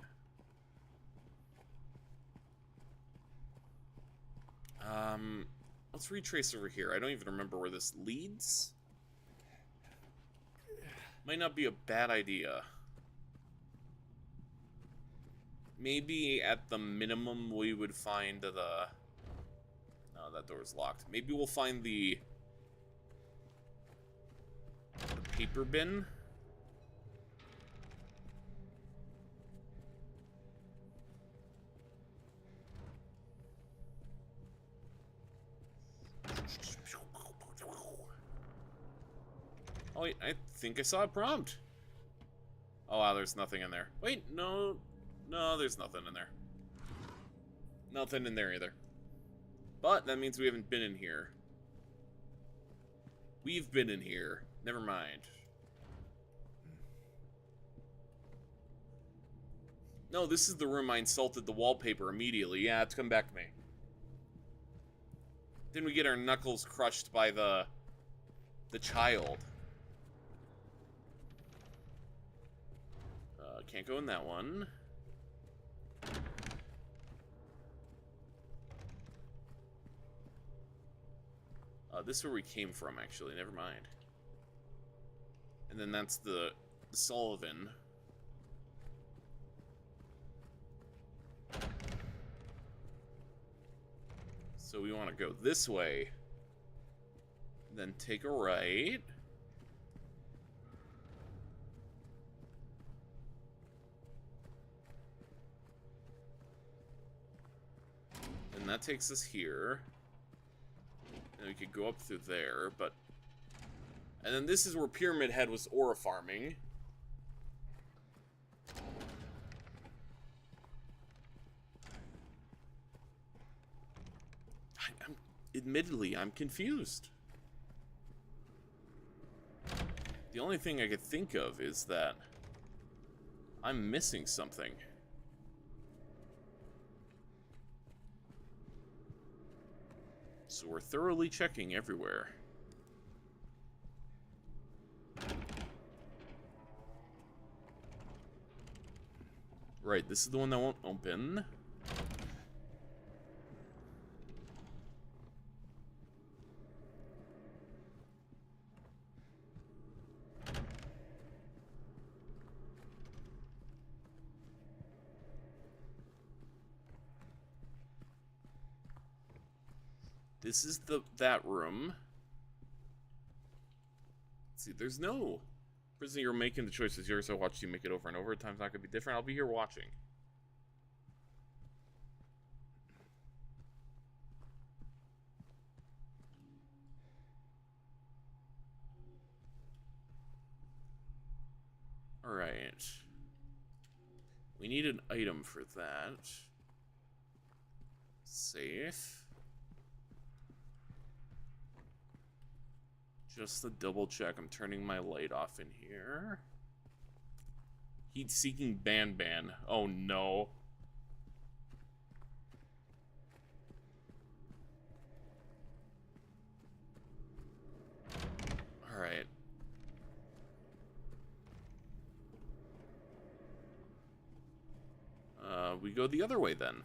Let's retrace over here. I don't even remember where this leads. Might not be a bad idea. Maybe at the minimum we would find the... No, that door's locked. Maybe we'll find the paper bin. Oh, wait, I think I saw a prompt. Oh, wow, there's nothing in there. Wait, no, there's nothing in there. Nothing in there either. But that means we haven't been in here. We've been in here. Never mind. No, this is the room I insulted the wallpaper immediately. Yeah, it's come back to me. Then we get our knuckles crushed by the child. Can't go in that one. This is where we came from, actually. Never mind. And then that's the Sullivan. So we want to go this way. Then take a right. And that takes us here. And we could go up through there, but... And then this is where Pyramid Head was aura farming. admittedly, I'm confused. The only thing I could think of is that I'm missing something. So we're thoroughly checking everywhere. Right, this is the one that won't open. This is that room. Let's see, there's no prisoner. You're making the choices yours, so I watched you make it over and over. Time's not gonna be different. I'll be here watching. Alright. We need an item for that. Safe. Just to double check, I'm turning my light off in here. Heat-seeking ban. Oh no. Alright. We go the other way then.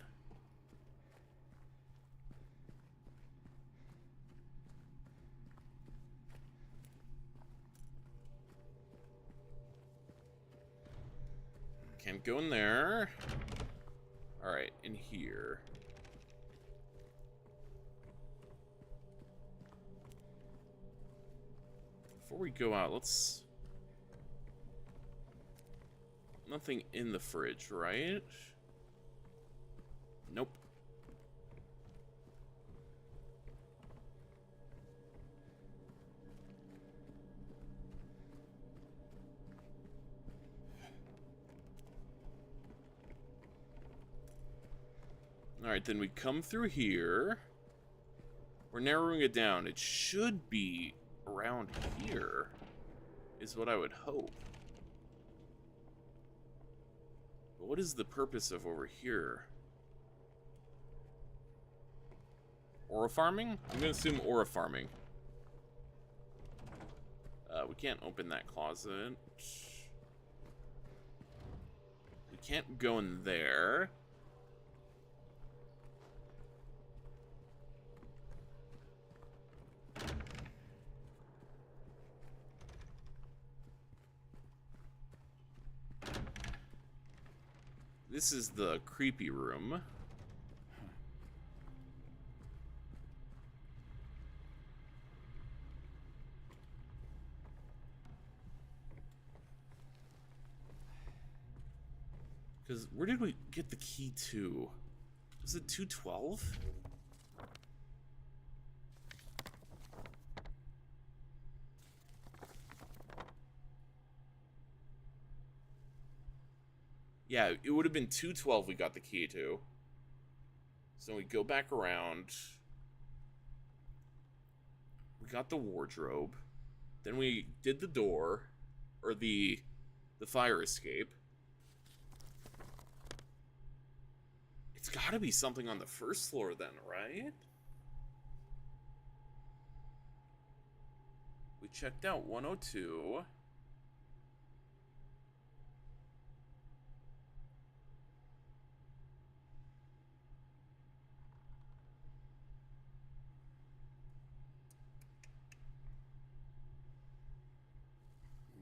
Can't go in there. Alright, in here. Before we go out, let's... Nothing in the fridge, right? Nope. Alright, then we come through here. We're narrowing it down. It should be around here, is what I would hope. But what is the purpose of over here? Aura farming? I'm gonna assume aura farming. We can't open that closet. We can't go in there. This is the creepy room. Because where did we get the key to? Was it 212? Yeah, it would have been 212 we got the key to. So we go back around. We got the wardrobe. Then we did the door. Or the fire escape. It's gotta be something on the first floor then, right? We checked out 102.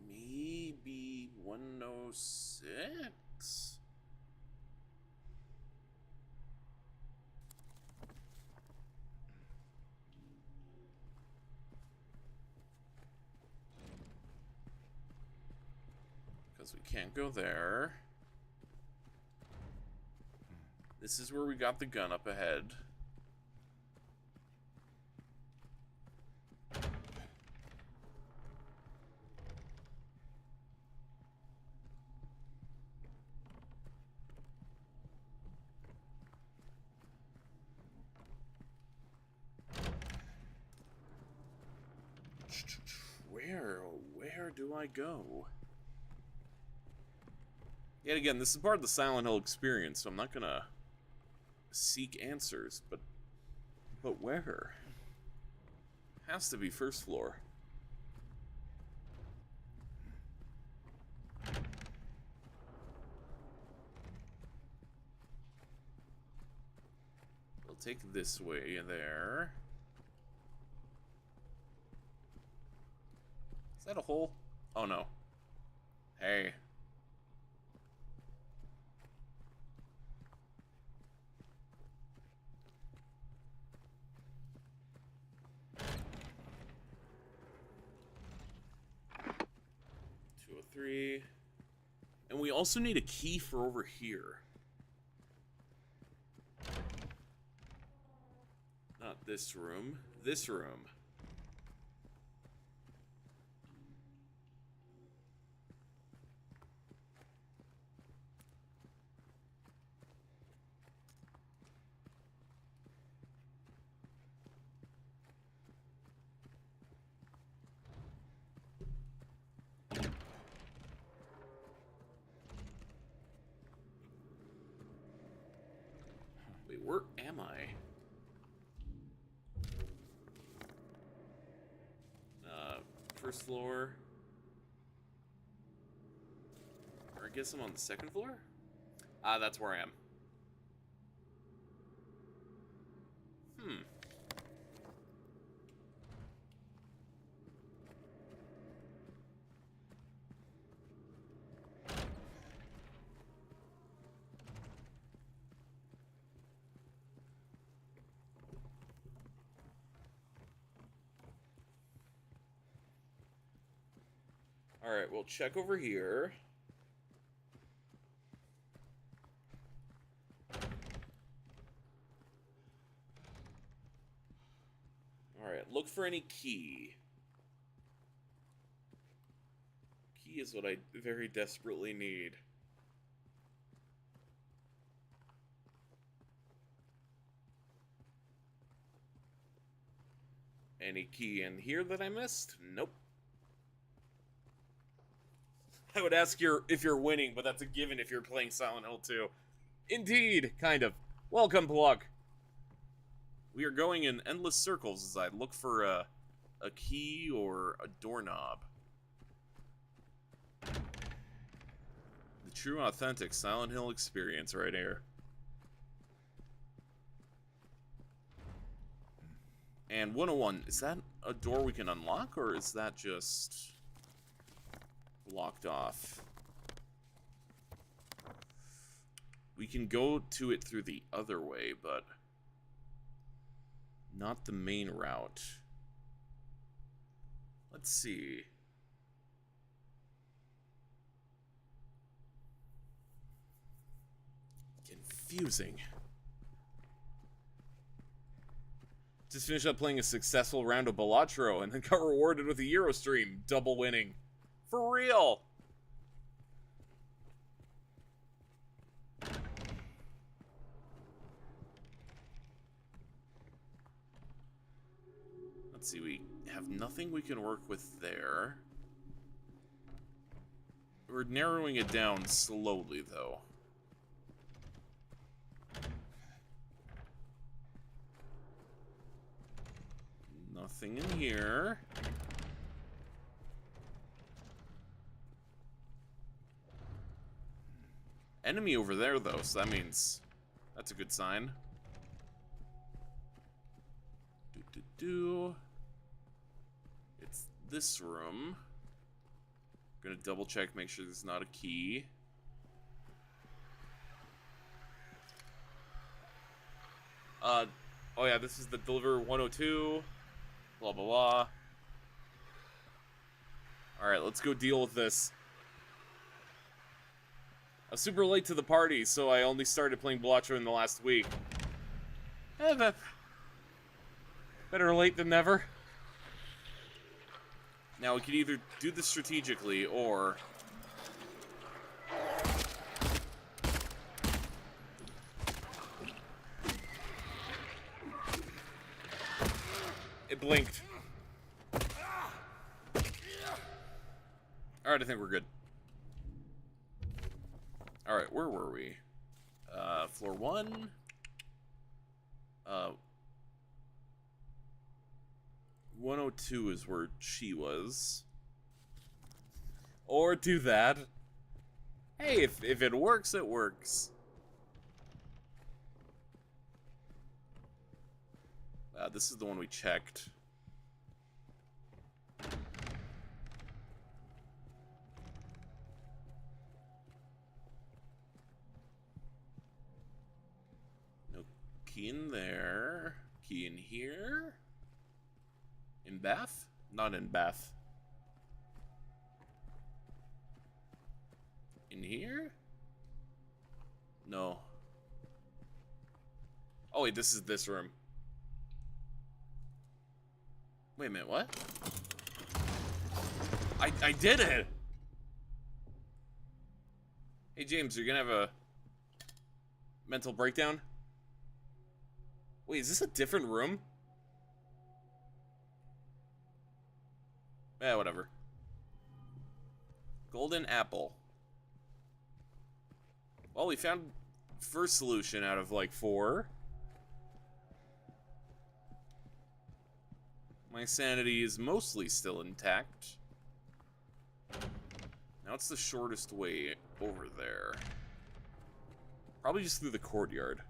Maybe 106? Because we can't go there. This is where we got the gun up ahead. Where do I go? Yet again, this is part of the Silent Hill experience, so I'm not gonna seek answers, but where? Has to be first floor. We'll take this way there. Is that a hole? Oh no. Hey. And we also need a key for over here. Not this room. This room. Where am I? First floor. Or I guess I'm on the second floor? Ah, that's where I am. Alright, we'll check over here. Alright, look for any key. Key is what I very desperately need. Any key in here that I missed? Nope. I would ask if you're winning, but that's a given if you're playing Silent Hill 2. Indeed, kind of. Welcome, Pluck. We are going in endless circles as I look for a key or a doorknob. The true, authentic Silent Hill experience right here. And 101, is that a door we can unlock, or is that just blocked off? We can go to it through the other way, but not the main route. Let's see. Confusing. Just finished up playing a successful round of Balatro and then got rewarded with a Euro stream, double winning. For real! Let's see, we have nothing we can work with there. We're narrowing it down slowly, though. Nothing in here. Enemy over there, though, so that means that's a good sign. It's this room. Gonna double check, make sure there's not a key. Oh yeah, this is the Deliver 102. Blah, blah, blah. Alright, let's go deal with this. I was super late to the party, so I only started playing Balatro in the last week. Better late than never. Now, we can either do this strategically, or it blinked. Alright, I think we're good. Alright, where were we? Floor 1. 102 is where she was. Or do that. Hey, if it works, it works. This is the one we checked. No key in there. Key in here. In bath? Not in bath. In here? No. Oh wait, this is this room. Wait a minute, what? I did it! Hey James, you're gonna have a mental breakdown? Wait, is this a different room? Eh, whatever. Golden apple. Well, we found first solution out of like 4. My sanity is mostly still intact. Now it's the shortest way over there. Probably just through the courtyard.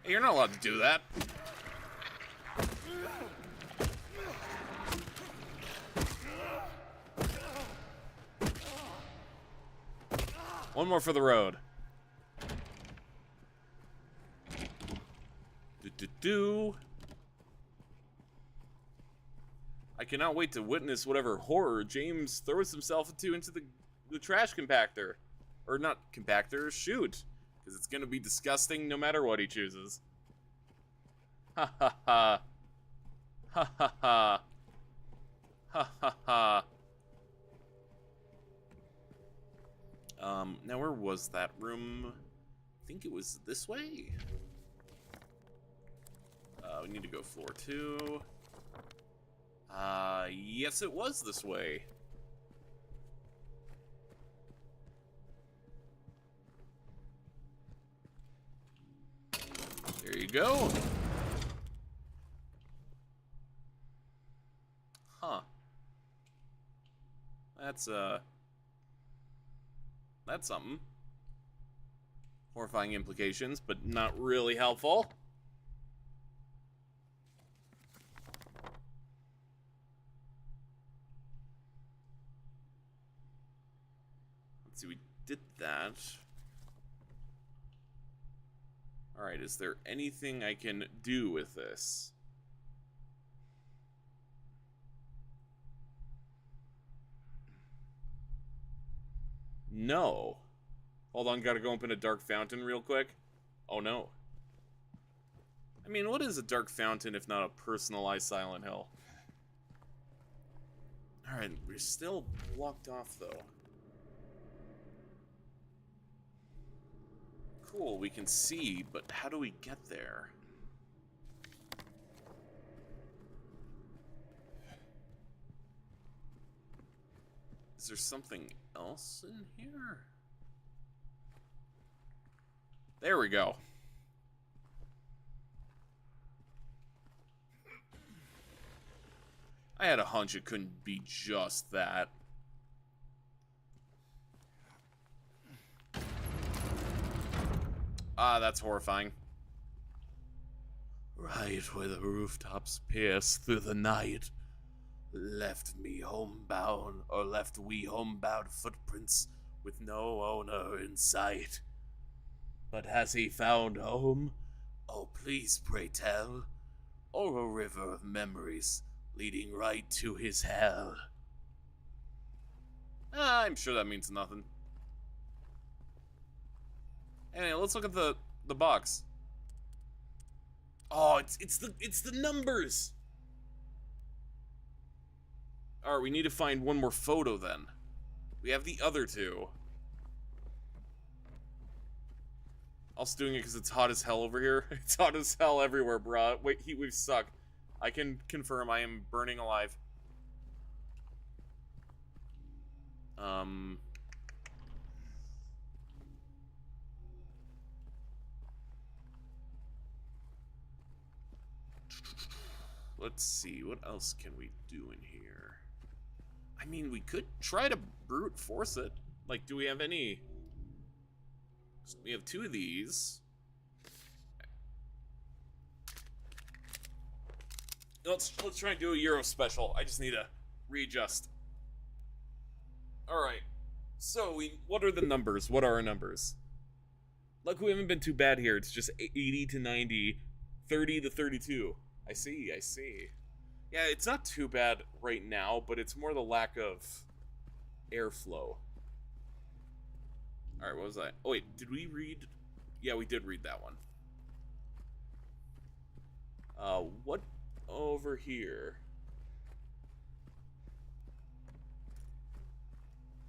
Hey, you're not allowed to do that. One more for the road. I cannot wait to witness whatever horror James throws himself into the trash compactor. Or not compactor, chute. Because it's gonna be disgusting no matter what he chooses. Ha ha ha. Ha ha ha. Ha ha ha. Now where was that room? I think it was this way. We need to go floor 2. Yes, it was this way. There you go. Huh. That's something. Horrifying implications, but not really helpful. Let's see, we did that. Alright, is there anything I can do with this? No. Hold on, gotta go open a dark fountain real quick. Oh no. I mean, what is a dark fountain if not a personalized Silent Hill? Alright, we're still blocked off though. Cool, we can see, but how do we get there? Is there something else in here? There we go. I had a hunch it couldn't be just that. Ah, that's horrifying. Right where the rooftops pierce through the night, left we homebound footprints with no owner in sight. But has he found home? Oh, please pray tell. Or a river of memories leading right to his hell? I'm sure that means nothing. Anyway, let's look at the box. Oh, it's the numbers. All right, we need to find one more photo then. We have the other 2. Also doing it because it's hot as hell over here. It's hot as hell everywhere, bruh. Wait, heat waves suck. I can confirm I am burning alive. Let's see, what else can we do in here? I mean, we could try to brute force it. Like, do we have any? We have 2 of these. Let's try and do a Euro special. I just need to readjust. Alright. So, what are the numbers? What are our numbers? Look, we haven't been too bad here. It's just 80 to 90, 30 to 32. I see. Yeah, it's not too bad right now, but it's more the lack of airflow. Alright, what was that? Oh wait, did we read? Yeah, we did read that one. What over here?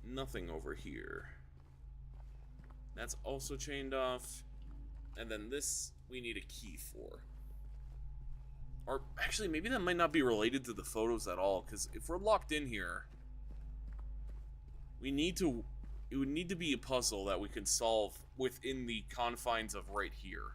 Nothing over here. That's also chained off. And then this, we need a key for. Or, actually, maybe that might not be related to the photos at all, because if we're locked in here, it would need to be a puzzle that we can solve within the confines of right here.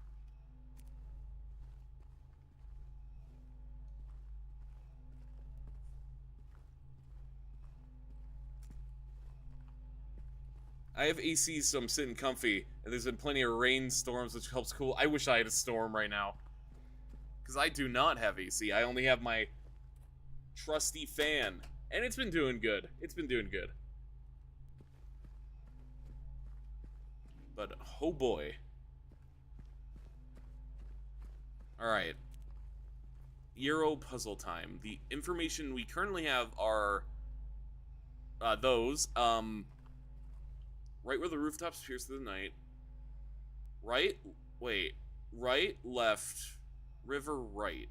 I have AC, so I'm sitting comfy, and there's been plenty of rainstorms, which helps cool. I wish I had a storm right now. Because I do not have AC. I only have my trusty fan. And it's been doing good. But, oh boy. Alright. Euro puzzle time. The information we currently have are those. Right where the rooftops pierce through the night. Right, left, river, right.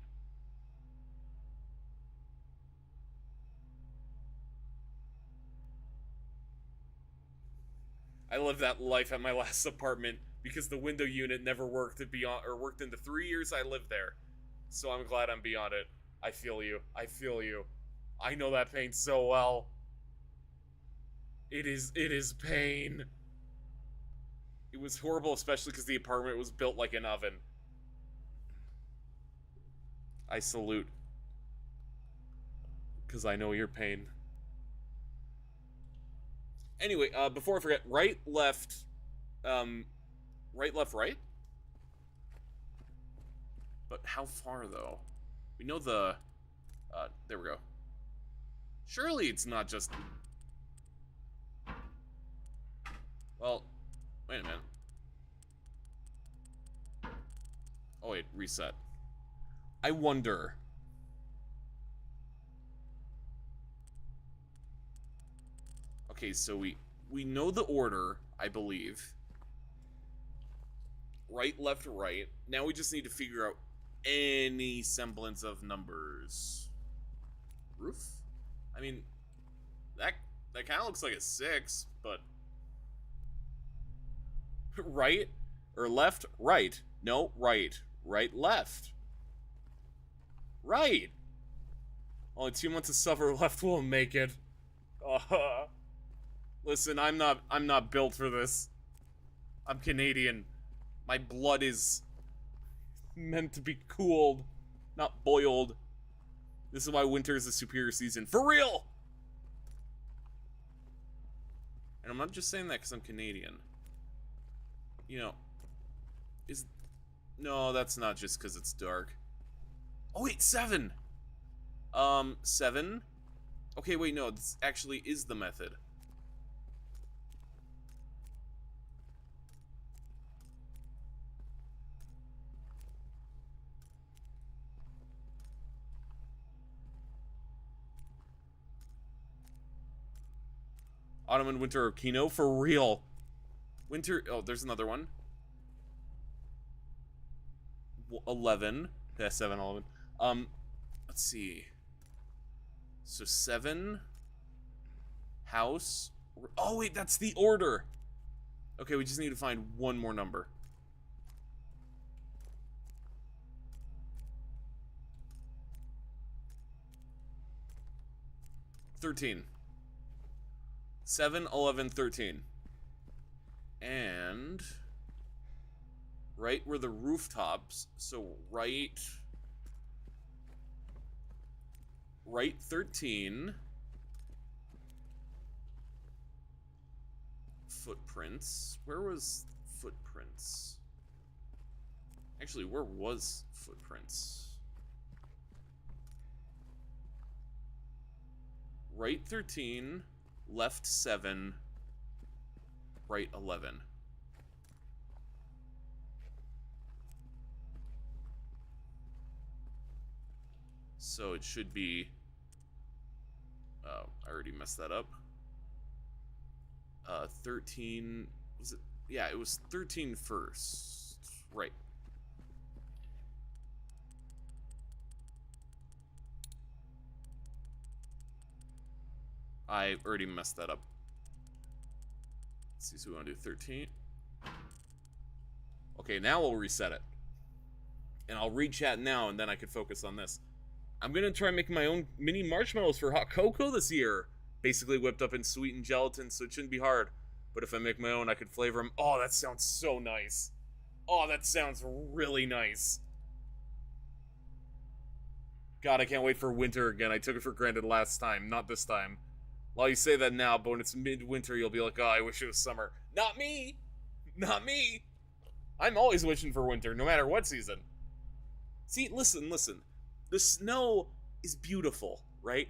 I lived that life at my last apartment because the window unit never worked worked in the 3 years I lived there. So I'm glad I'm beyond it. I feel you. I know that pain so well. It is pain. It was horrible, especially because the apartment was built like an oven. I salute. Because I know your pain. Anyway, before I forget, right, left, right? But how far, though? We know the, there we go. Surely it's not just... Well, wait a minute. Oh wait, reset. I wonder. Okay, so we know the order, I believe. Right, left, right. Now we just need to figure out any semblance of numbers. Roof? I mean, that kind of looks like a 6, but... Right? Or left? Right. No, right. Right, left. Right! Only 2 months of suffer left will make it. Listen, I'm not built for this. I'm Canadian. My blood is meant to be cooled, not boiled. This is why winter is the superior season. For real! And I'm not just saying that because I'm Canadian. You know, no, that's not just because it's dark. Oh wait, 7! 7? Okay, wait, no, this actually is the method. Autumn and winter or Kino? For real. Winter, oh, there's another one. 11. Yeah, 7, 11. Let's see. So 7. House. Oh, wait, that's the order. Okay, we just need to find one more number. 13. 7, 11, 13. And right where the rooftops, so right 13. Footprints. Where was footprints? Actually, where was footprints? Right 13, left 7, right 11. So it should be... Oh, I already messed that up. 13... Was it? Yeah, it was 13 first. Right. I already messed that up. Let's see, so we want to do 13. Okay, now we'll reset it. And I'll read chat now, and then I can focus on this. I'm gonna try making my own mini marshmallows for hot cocoa this year. Basically whipped up in sweetened gelatin, so it shouldn't be hard. But if I make my own, I could flavor them. Oh, that sounds so nice. Oh, that sounds really nice. God, I can't wait for winter again. I took it for granted last time, not this time. While you say that now, but when it's midwinter, you'll be like, oh, I wish it was summer. Not me! Not me! I'm always wishing for winter, no matter what season. See, listen. The snow is beautiful, right?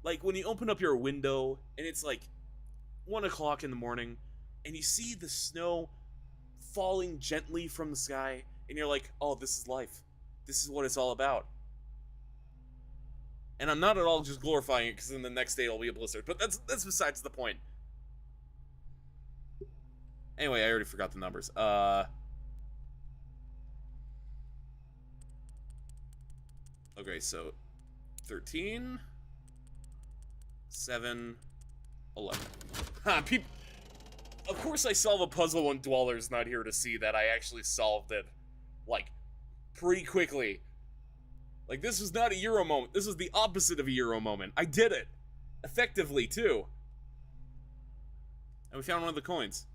Like, when you open up your window, and it's like 1 o'clock in the morning, and you see the snow falling gently from the sky, and you're like, oh, this is life. This is what it's all about. And I'm not at all just glorifying it, because then the next day it'll be a blizzard. But that's besides the point. Anyway, I already forgot the numbers. Okay, so 13, 7, 11. Ha, of course I solve a puzzle when Dweller's not here to see that I actually solved it, like, pretty quickly. Like, this was not a Euro moment. This was the opposite of a Euro moment. I did it. Effectively, too. And we found one of the coins.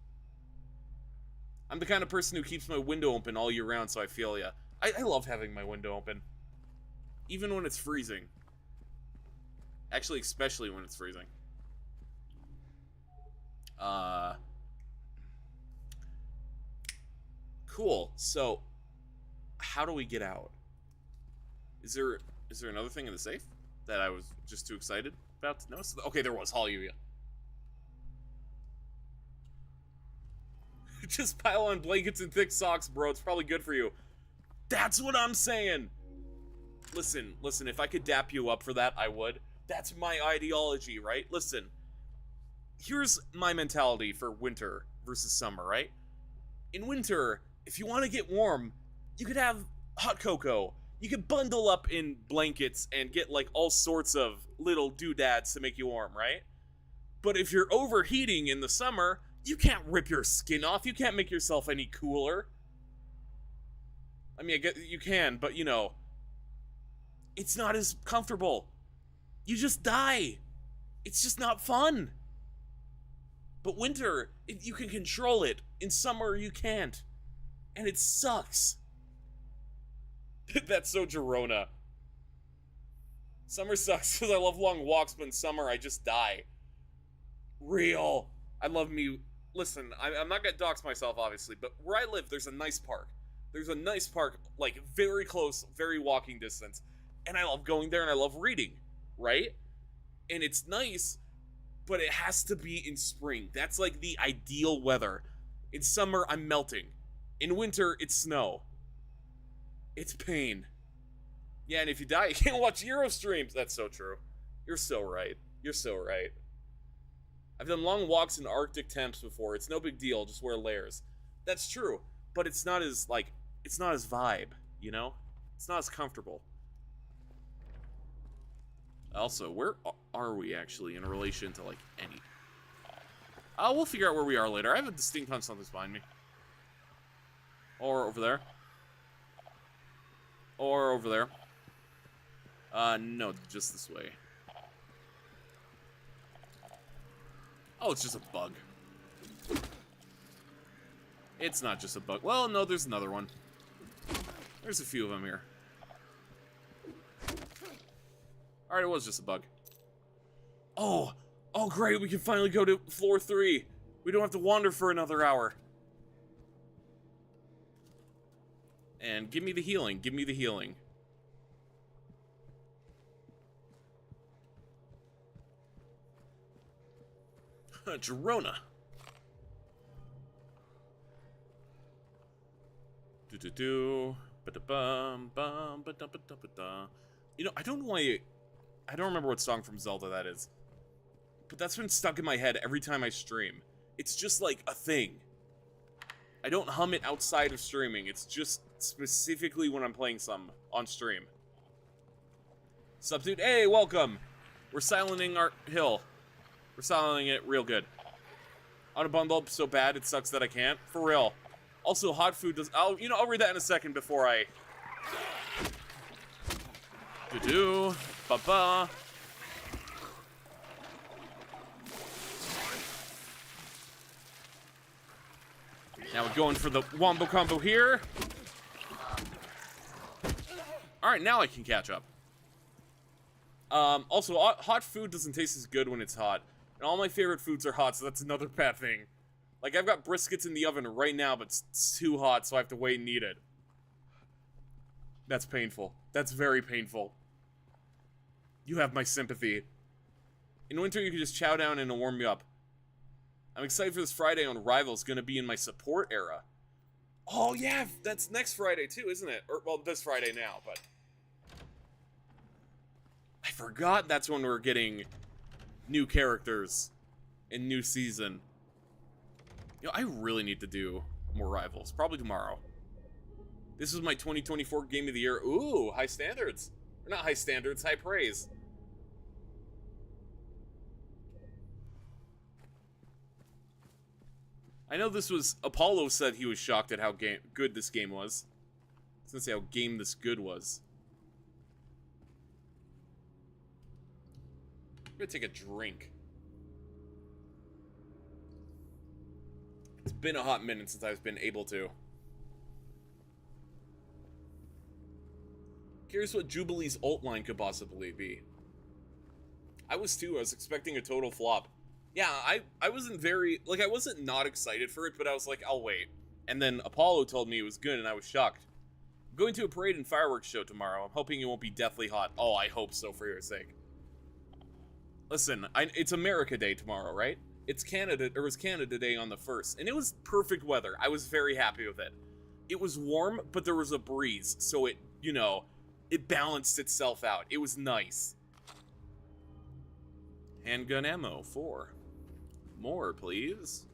I'm the kind of person who keeps my window open all year round, so I feel ya. I love having my window open. Even when it's freezing. Actually, especially when it's freezing. Cool. So, how do we get out? Is there another thing in the safe that I was just too excited about to notice? Okay, there was. Hallelujah. Just pile on blankets and thick socks, bro. It's probably good for you. That's what I'm saying. Listen, if I could dap you up for that, I would. That's my ideology, right? Listen, here's my mentality for winter versus summer, right? In winter, if you want to get warm, you could have hot cocoa. You could bundle up in blankets and get, like, all sorts of little doodads to make you warm, right? But if you're overheating in the summer, you can't rip your skin off. You can't make yourself any cooler. I mean, I guess you can, but, you know, it's not as comfortable. You just die. It's just not fun. But winter, you can control it. In summer, you can't. And it sucks. That's so Girona. Summer sucks because I love long walks, but in summer, I just die. Real. I love me. Listen, I'm not gonna dox myself, obviously, but where I live, there's a nice park. There's a nice park, like, very close, very walking distance. And I love going there and I love reading, right? And it's nice, but it has to be in spring. That's like the ideal weather. In summer, I'm melting. In winter, it's snow. It's pain. Yeah, and if you die, you can't watch Euro streams. That's so true. You're so right. You're so right. I've done long walks in Arctic temps before. It's no big deal. Just wear layers. That's true. But it's not as, like, it's not as vibe, you know? It's not as comfortable. Also, where are we actually in relation to, like, any... we'll figure out where we are later. I have a distinct hunch something's behind me. Or over there. Or over there. No, just this way. Oh, it's just a bug. It's not just a bug. Well, no, there's another one. There's a few of them here. Alright, it was just a bug. Oh! Oh, great, we can finally go to floor 3. We don't have to wander for another hour. And give me the healing. Give me the healing. Girona. Do-do-do. Ba-da-bum, bum, ba-da-ba-da-ba-da. You know, I don't know why... I don't remember what song from Zelda that is. But that's been stuck in my head every time I stream. It's just like a thing. I don't hum it outside of streaming. It's just specifically when I'm playing some on stream. Sup, dude? Hey, welcome! We're silencing our hill. We're silencing it real good. On a bundle so bad it sucks that I can't. For real. Also, hot food does... I'll read that in a second before I... Do-do. Ba-ba. Now we're going for the wombo combo here. Alright, now I can catch up. Also, hot food doesn't taste as good when it's hot. And all my favorite foods are hot, so that's another bad thing. Like, I've got briskets in the oven right now, but it's too hot, so I have to wait and eat it. That's painful. That's very painful. You have my sympathy. In winter, you can just chow down and it'll warm you up. I'm excited for this Friday on Rivals, gonna be in my support era. Oh yeah, that's next Friday too, isn't it? Or, well, this Friday now, but... I forgot that's when we're getting new characters in new season. You know, I really need to do more Rivals, probably tomorrow. This is my 2024 Game of the Year. Ooh, high standards. Or not high standards, high praise. I know this was... Apollo said he was shocked at how good this game was. I was gonna say how game this good was. I'm gonna take a drink. It's been a hot minute since I've been able to. Curious what Jubilee's ult line could possibly be. I was too. I was expecting a total flop. Yeah, I wasn't very... Like, I wasn't not excited for it, but I was like, I'll wait. And then Apollo told me it was good, and I was shocked. I'm going to a parade and fireworks show tomorrow. I'm hoping it won't be deathly hot. Oh, I hope so for your sake. Listen, it's America Day tomorrow, right? It's Canada... Or it was Canada Day on the 1st, and it was perfect weather. I was very happy with it. It was warm, but there was a breeze, so it, you know, it balanced itself out. It was nice. Handgun ammo, 4. More, please.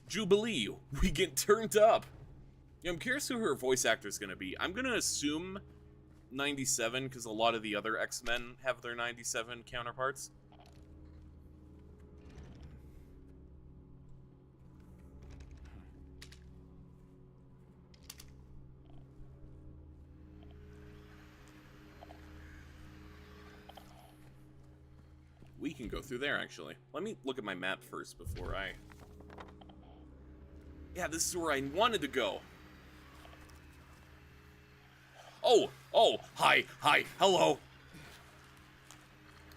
Jubilee, we get turned up. Yeah, I'm curious who her voice actor is going to be. I'm going to assume 97, because a lot of the other X-Men have their 97 counterparts. We can go through there, actually. Let me look at my map first before I... Yeah, this is where I wanted to go. Oh, hi, hello.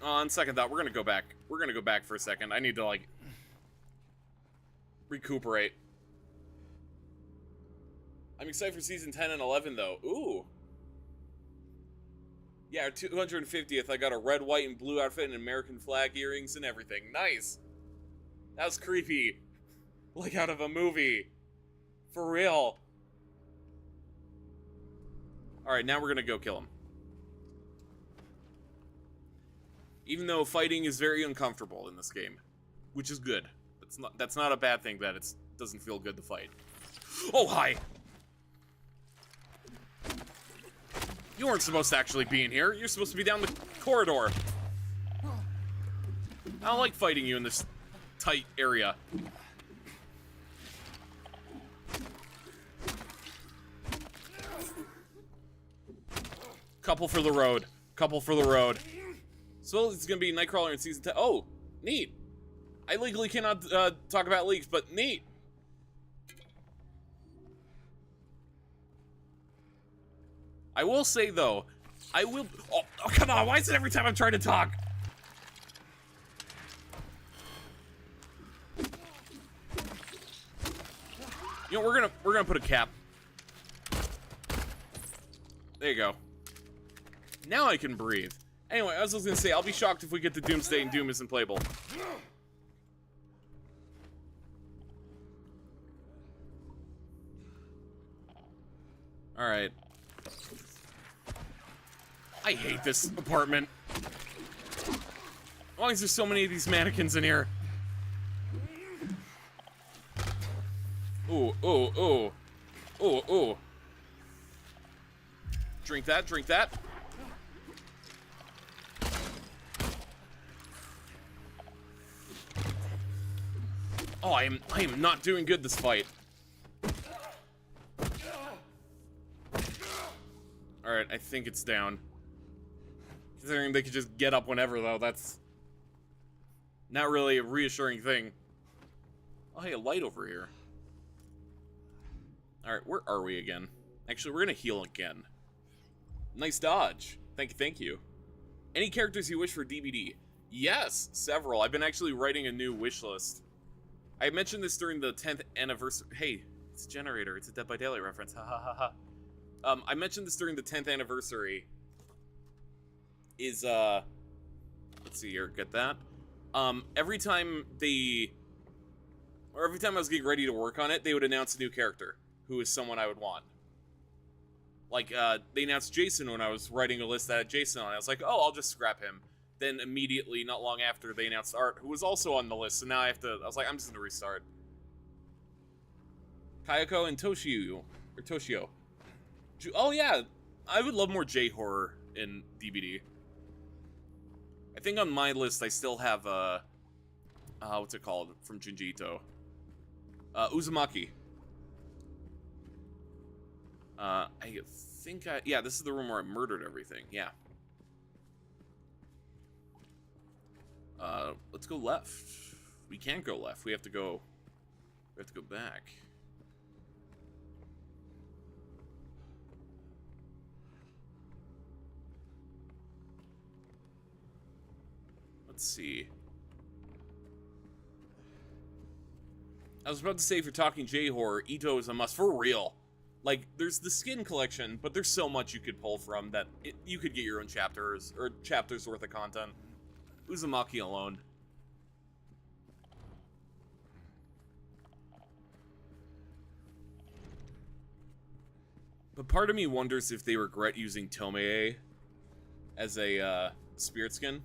On second thought, we're gonna go back. We're gonna go back for a second. I need to, like, recuperate. I'm excited for season 10 and 11, though. Ooh. Yeah, 250th, I got a red, white, and blue outfit and American flag earrings and everything. Nice. That was creepy. Like out of a movie. For real. Alright, now we're gonna go kill him. Even though fighting is very uncomfortable in this game. Which is good. That's not a bad thing that it doesn't feel good to fight. Oh, hi! You weren't supposed to actually be in here. You're supposed to be down the corridor. I don't like fighting you in this tight area. Couple for the road. Couple for the road. So it's gonna be Nightcrawler in season 10. Oh, Neat. I legally cannot talk about leaks, but neat. I will say, though, I will... Oh, come on. Why is it every time I'm trying to talk? You know, we're gonna put a cap. There you go. Now I can breathe. Anyway, I was just gonna say, I'll be shocked if we get to Doomsday and Doom isn't playable. Alright. I hate this apartment. Why is there so many of these mannequins in here? Ooh, ooh, ooh. Ooh, ooh. Drink that, drink that. Oh, I am not doing good this fight. Alright, I think it's down. Considering they could just get up whenever, though, that's not really a reassuring thing. Oh, hey, a light over here. Alright, where are we again? Actually, we're gonna heal again. Nice dodge. Thank you. Any characters you wish for DBD? Yes, several. I've been actually writing a new wish list. I mentioned this during the 10th anniversary. Hey, it's a generator. It's a Dead by Daylight reference. Ha ha ha ha. I mentioned this during the 10th anniversary. Let's see here, get that. Every time I was getting ready to work on it, they would announce a new character who is someone I would want. Like, they announced Jason when I was writing a list that had Jason on it. I was like, oh, I'll just scrap him. Then immediately, not long after, they announced Art, who was also on the list, so now I was like, I'm just gonna restart. Kayako and Toshio. Oh yeah, I would love more J-horror in DBD. I think on my list I still have, what's it called, from Junji Ito? Uzumaki. Yeah, this is the room where I murdered everything, yeah. Let's go left. We can't go left, we have to go back. Let's see. I was about to say, if you're talking J-horror, Ito is a must, for real. Like, there's the skin collection, but there's so much you could pull from that you could get your own chapters worth of content. Uzumaki alone. But part of me wonders if they regret using Tomei as a spirit skin.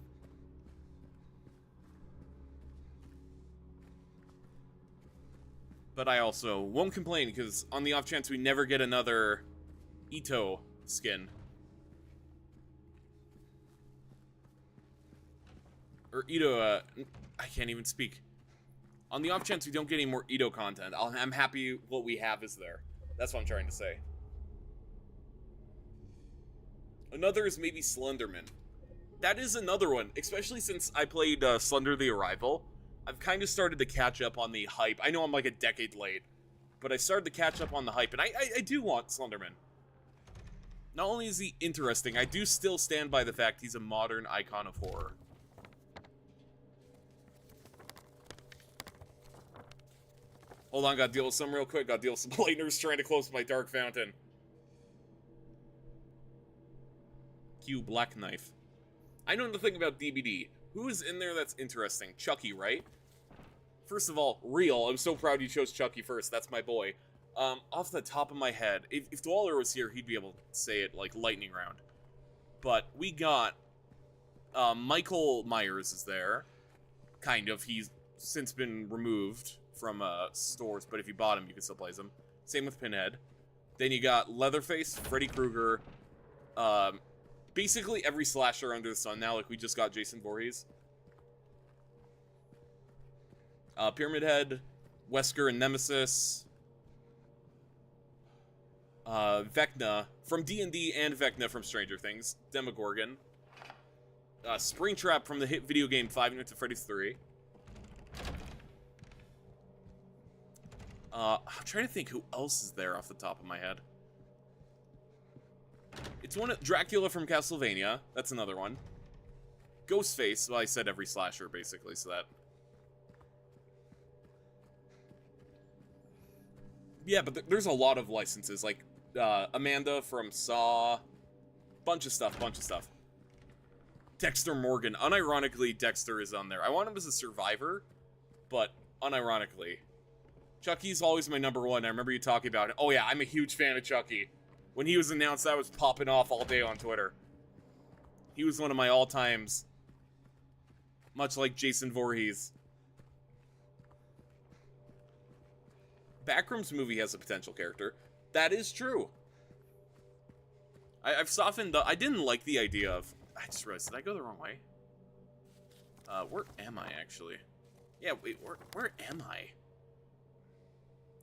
But I also won't complain, because on the off chance we never get another Ito skin. Or Ito, I can't even speak. On the off chance we don't get any more Ito content, I'm happy what we have is there. That's what I'm trying to say. Another is maybe Slenderman. That is another one, especially since I played Slender the Arrival. I've kind of started to catch up on the hype. I know I'm like a decade late, but I started to catch up on the hype, and I do want Slenderman. Not only is he interesting, I do still stand by the fact he's a modern icon of horror. Hold on, gotta deal with some real quick. Gotta deal with some lightners trying to close my dark fountain. Q Black Knife. I know nothing about DBD. Who is in there that's interesting? Chucky, right? First of all, real. I'm so proud you chose Chucky first. That's my boy. Off the top of my head, if Dwaller was here, he'd be able to say it like lightning round. But we got Michael Myers is there. Kind of. He's since been removed from stores, but if you bought him, you can still play him. Same with Pinhead. Then you got Leatherface, Freddy Krueger, basically every slasher under the sun now. Like, we just got Jason Voorhees. Pyramid Head, Wesker and Nemesis. Vecna from D&D and Vecna from Stranger Things. Demogorgon. Springtrap from the hit video game Five Nights at Freddy's 3. I'm trying to think who else is there off the top of my head. It's one of Dracula from Castlevania. That's another one. Ghostface. Well, I said every slasher, basically, so that... Yeah, but there's a lot of licenses, like Amanda from Saw. Bunch of stuff. Dexter Morgan. Unironically, Dexter is on there. I want him as a survivor, but unironically. Chucky's always my number one. I remember you talking about it. Oh yeah, I'm a huge fan of Chucky. When he was announced, I was popping off all day on Twitter. He was one of my all-times. Much like Jason Voorhees. Backrooms movie has a potential character. That is true. I've softened I didn't like the idea of... I just realized, did I go the wrong way? Where am I, actually? Yeah, wait, where am I?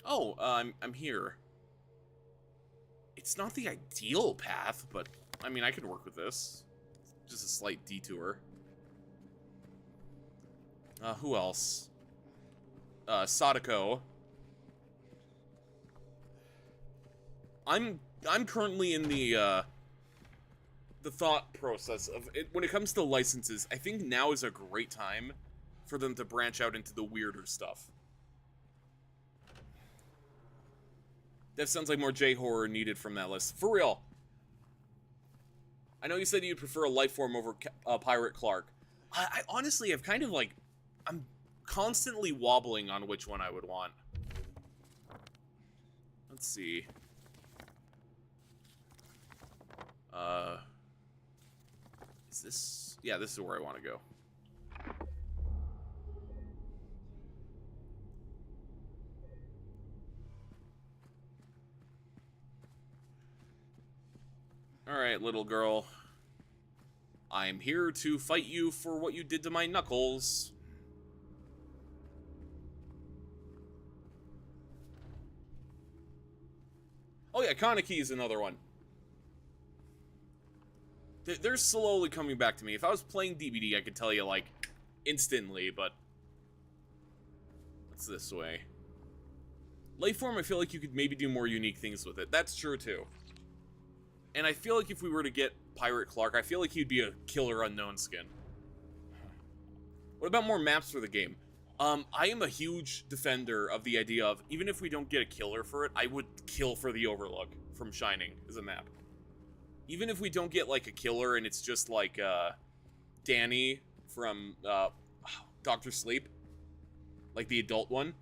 Oh, I'm here. It's not the ideal path, but, I mean, I could work with this. Just a slight detour. Who else? Sadako. I'm currently in the thought process of it when it comes to licenses. I think now is a great time for them to branch out into the weirder stuff. That sounds like more J-horror needed from that list. For real. I know you said you'd prefer a life form over Pirate Clark. I honestly have kind of like... I'm constantly wobbling on which one I would want. Let's see. Is this... Yeah, this is where I want to go. Alright, little girl. I am here to fight you for what you did to my knuckles. Oh yeah, Kaneki is another one. They're slowly coming back to me. If I was playing DBD, I could tell you, like, instantly, but... What's this way? Lifeform, I feel like you could maybe do more unique things with it. That's true, too. And I feel like if we were to get Pirate Clark, I feel like he'd be a killer unknown skin. What about more maps for the game? I am a huge defender of the idea of, even if we don't get a killer for it, I would kill for the Overlook from Shining as a map. Even if we don't get, like, a killer and it's just, like, Danny from Dr. Sleep, like the adult one,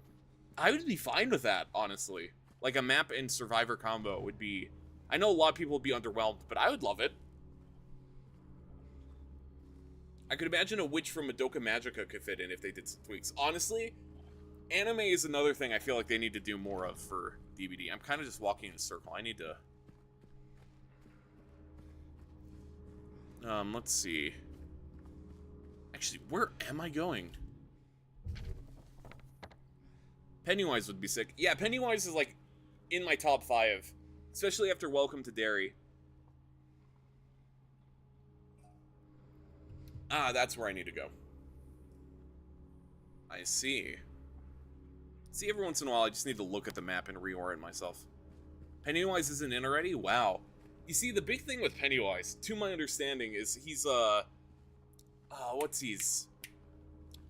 I would be fine with that, honestly. Like, a map and Survivor combo would be... I know a lot of people would be underwhelmed, but I would love it. I could imagine a witch from Madoka Magica could fit in if they did some tweaks. Honestly, anime is another thing I feel like they need to do more of for DBD. I'm kind of just walking in a circle. I need to... let's see. Actually, where am I going? Pennywise would be sick. Yeah, Pennywise is, like, in my top 5. Especially after Welcome to Derry. Ah, that's where I need to go. I see. See, every once in a while, I just need to look at the map and reorient myself. Pennywise isn't in already? Wow. You see, the big thing with Pennywise, to my understanding, is he's, what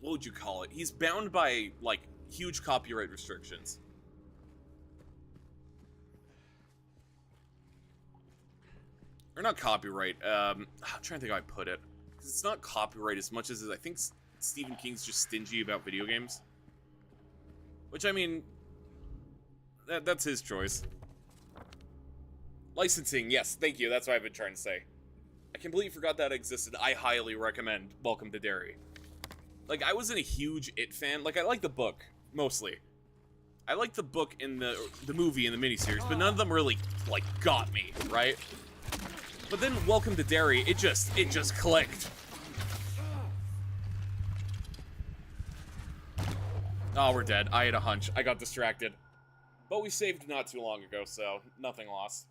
would you call it? He's bound by, like, huge copyright restrictions. Or not copyright, I'm trying to think how I put it. Because it's not copyright as much as I think Stephen King's just stingy about video games. Which, I mean, that's his choice. Licensing, yes, thank you, that's what I've been trying to say. I completely forgot that existed. I highly recommend Welcome to Derry. Like, I wasn't a huge It fan. Like, I like the book, mostly. I like the book in the movie and the miniseries, but none of them really, like, got me, right? But then Welcome to Derry, it just clicked. Oh, we're dead. I had a hunch. I got distracted. But we saved not too long ago, so nothing lost.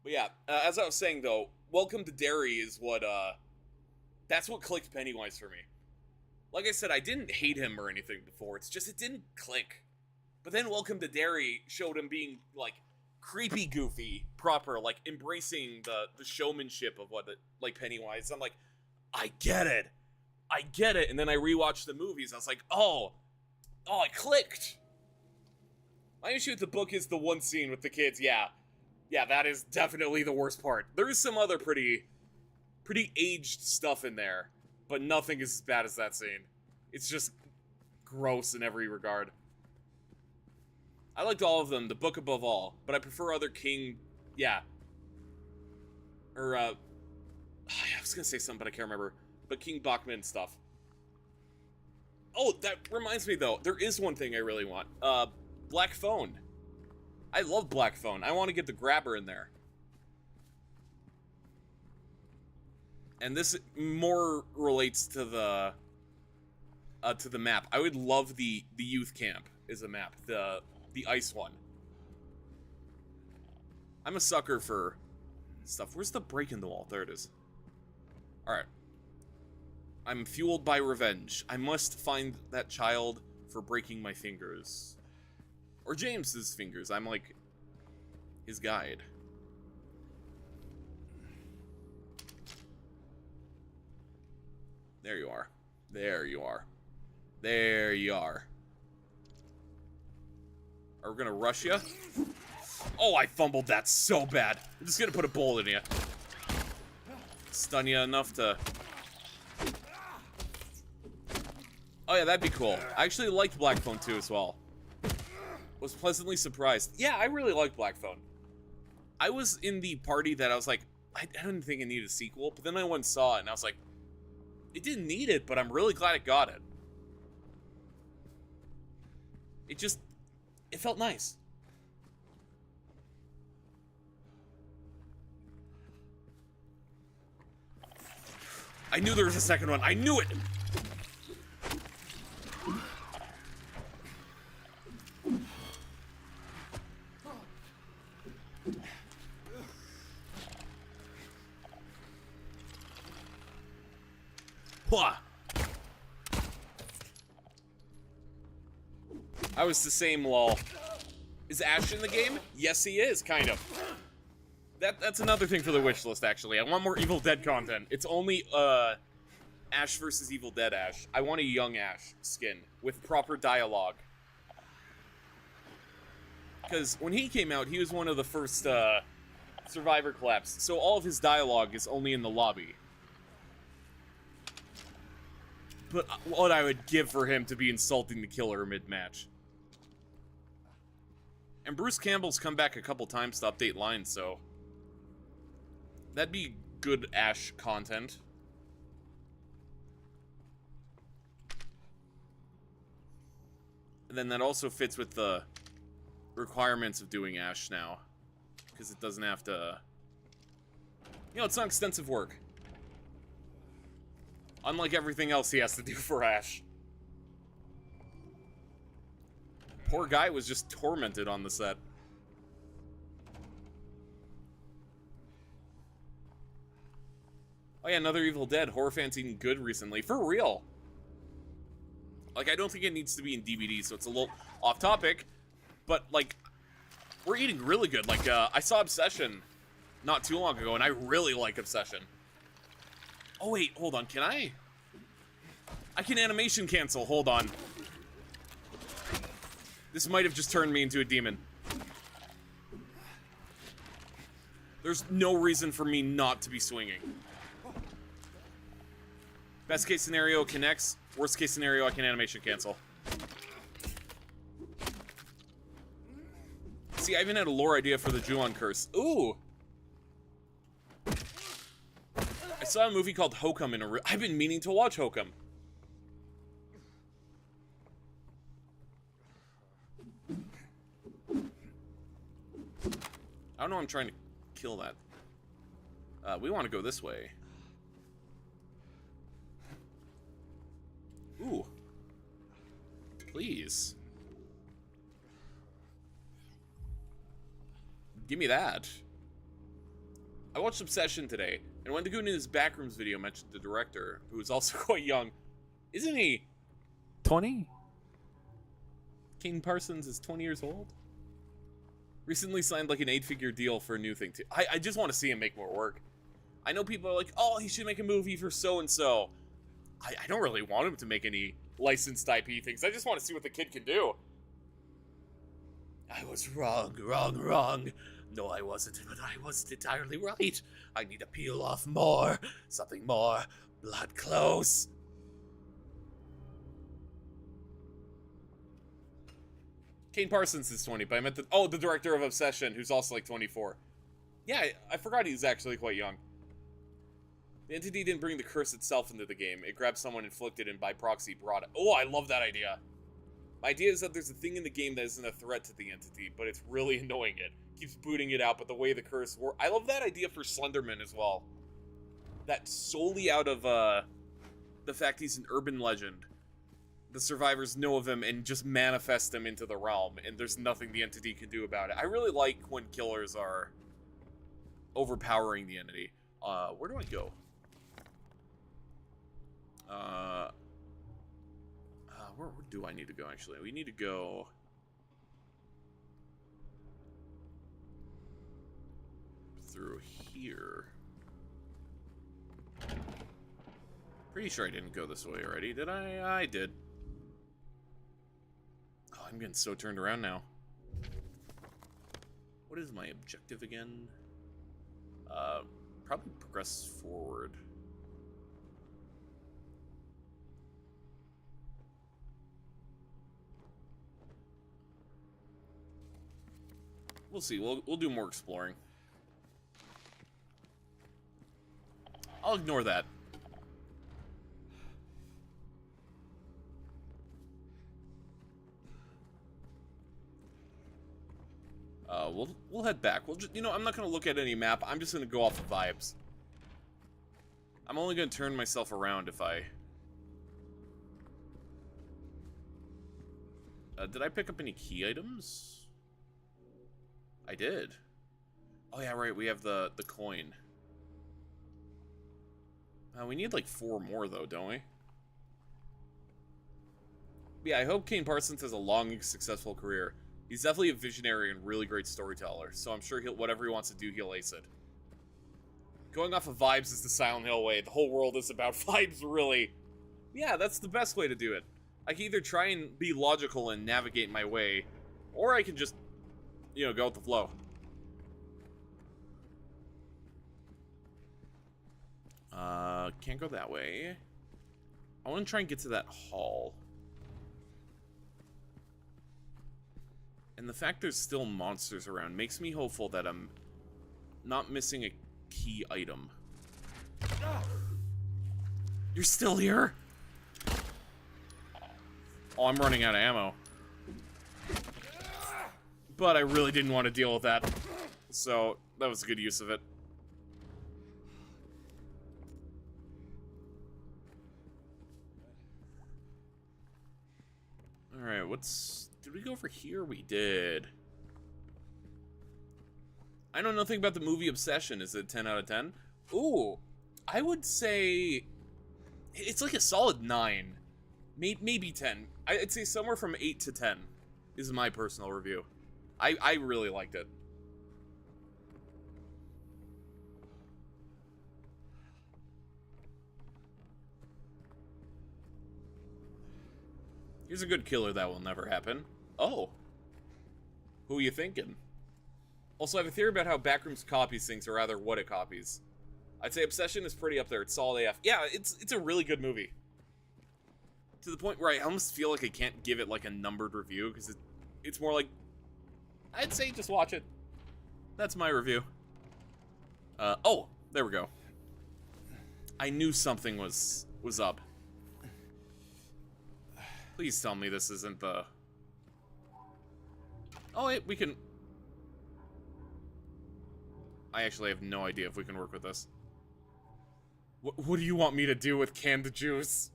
But yeah, as I was saying though, Welcome to Derry is what, that's what clicked Pennywise for me. Like I said, I didn't hate him or anything before, it's just it didn't click. But then Welcome to Derry showed him being, like, creepy goofy, proper, like, embracing the showmanship of what, like, Pennywise. I'm like, I get it. I get it. And then I rewatched the movies, I was like, oh, it clicked. My issue with the book is the one scene with the kids, yeah. Yeah, that is definitely the worst part. There is some other pretty aged stuff in there, but nothing is as bad as that scene. It's just gross in every regard. I liked all of them, the book above all, but I prefer other King, yeah. Or, I was gonna say something, but I can't remember. But King Bachman stuff. Oh, that reminds me though, there is one thing I really want. Black Phone. I love Black Phone. I want to get the grabber in there. And this more relates to the map. I would love the youth camp is a map, the ice one. I'm a sucker for stuff. Where's the break in the wall? There it is. All right. I'm fueled by revenge. I must find that child for breaking my fingers. Or James's fingers. I'm like his guide. There you are. There you are. There you are. Are we gonna rush you? Oh, I fumbled that so bad. I'm just gonna put a bullet in you. Stun you enough to... Oh yeah, that'd be cool. I actually liked Black Phone 2 as well. Was pleasantly surprised. Yeah, I really liked Black Phone. I was in the party that I was like, I didn't think it needed a sequel, but then I went and saw it and I was like, it didn't need it, but I'm really glad it got it. It felt nice. I knew there was a second one. I knew it! I was the same, lol. Is Ash in the game? Yes, he is, kind of. That's another thing for the wish list, actually. I want more Evil Dead content. It's only, Ash versus Evil Dead Ash. I want a young Ash skin with proper dialogue. Because when he came out, he was one of the first, Survivor collapse. So all of his dialogue is only in the lobby. But what I would give for him to be insulting the killer mid-match. And Bruce Campbell's come back a couple times to update lines, so... that'd be good Ash content. And then that also fits with the requirements of doing Ash now. Because it doesn't have to... you know, it's not extensive work. Unlike everything else he has to do for Ash. Poor guy was just tormented on the set. Oh yeah, another Evil Dead. Horror fans eating good recently. For real. Like, I don't think it needs to be in DVD, so it's a little off topic. But, like, we're eating really good. Like, I saw Obsession not too long ago, and I really like Obsession. Oh, wait, hold on. Can I? I can animation cancel. Hold on. This might have just turned me into a demon. There's no reason for me not to be swinging. Best case scenario, connects. Worst case scenario, I can animation cancel. See, I even had a lore idea for the Ju-on curse. Ooh! I saw a movie called Hokum in a... I've been meaning to watch Hokum. I don't know, I'm trying to kill that. We want to go this way. Ooh. Please. Give me that. I watched Obsession today, and when the Goon in his Backrooms video mentioned the director, who is also quite young, isn't he 20? Kane Parsons is 20 years old? Recently signed like an 8-figure deal for a new thing too. I just want to see him make more work. I know people are like, oh, he should make a movie for so-and-so. I don't really want him to make any licensed IP things. I just want to see what the kid can do. I was wrong. No, I wasn't, but I wasn't entirely right. I need to peel off more. Something more blood close. Kane Parsons is 20, but I meant the director of Obsession, who's also like 24. Yeah, I forgot he's actually quite young. The entity didn't bring the curse itself into the game. It grabbed someone, inflicted, and by proxy brought it. Oh, I love that idea. My idea is that there's a thing in the game that isn't a threat to the entity, but it's really annoying it. Keeps booting it out, but the way the curse works... I love that idea for Slenderman as well. That's solely out of the fact he's an urban legend. The survivors know of him and just manifest him into the realm, and there's nothing the entity can do about it. I really like when killers are overpowering the entity. Where do I go? Where do I need to go, actually? We need to go... through here. Pretty sure I didn't go this way already, did I? I did. Oh, I'm getting so turned around now. What is my objective again? Probably progress forward. We'll see. We'll do more exploring. I'll ignore that. We'll head back. We'll just, I'm not gonna look at any map. I'm just gonna go off the vibes. I'm only gonna turn myself around if I... did I pick up any key items? I did. Oh yeah, right, we have the coin. We need like 4 more though, don't we? Yeah, I hope Kane Parsons has a long and successful career. He's definitely a visionary and really great storyteller, so I'm sure whatever he wants to do, he'll ace it. Going off of vibes is the Silent Hill way. The whole world is about vibes, really. Yeah, that's the best way to do it. I can either try and be logical and navigate my way, or I can just, go with the flow. Can't go that way. I want to try and get to that hall. And the fact there's still monsters around makes me hopeful that I'm not missing a key item. You're still here? Oh, I'm running out of ammo. But I really didn't want to deal with that. So, that was a good use of it. Alright, did we go over here? We did. I know nothing about the movie Obsession. Is it 10 out of 10? Ooh, I would say it's like a solid 9. Maybe 10. I'd say somewhere from 8 to 10 is my personal review. I really liked it. Here's a good killer that will never happen. Oh. Who are you thinking? Also, I have a theory about how Backrooms copies things, or rather what it copies. I'd say Obsession is pretty up there. It's solid AF. Yeah, it's a really good movie. To the point where I almost feel like I can't give it like a numbered review, because it's more like, I'd say just watch it. That's my review. Oh, there we go. I knew something was up. Please tell me this isn't the... Oh, wait, we can... I actually have no idea if we can work with this. What do you want me to do with canned juice?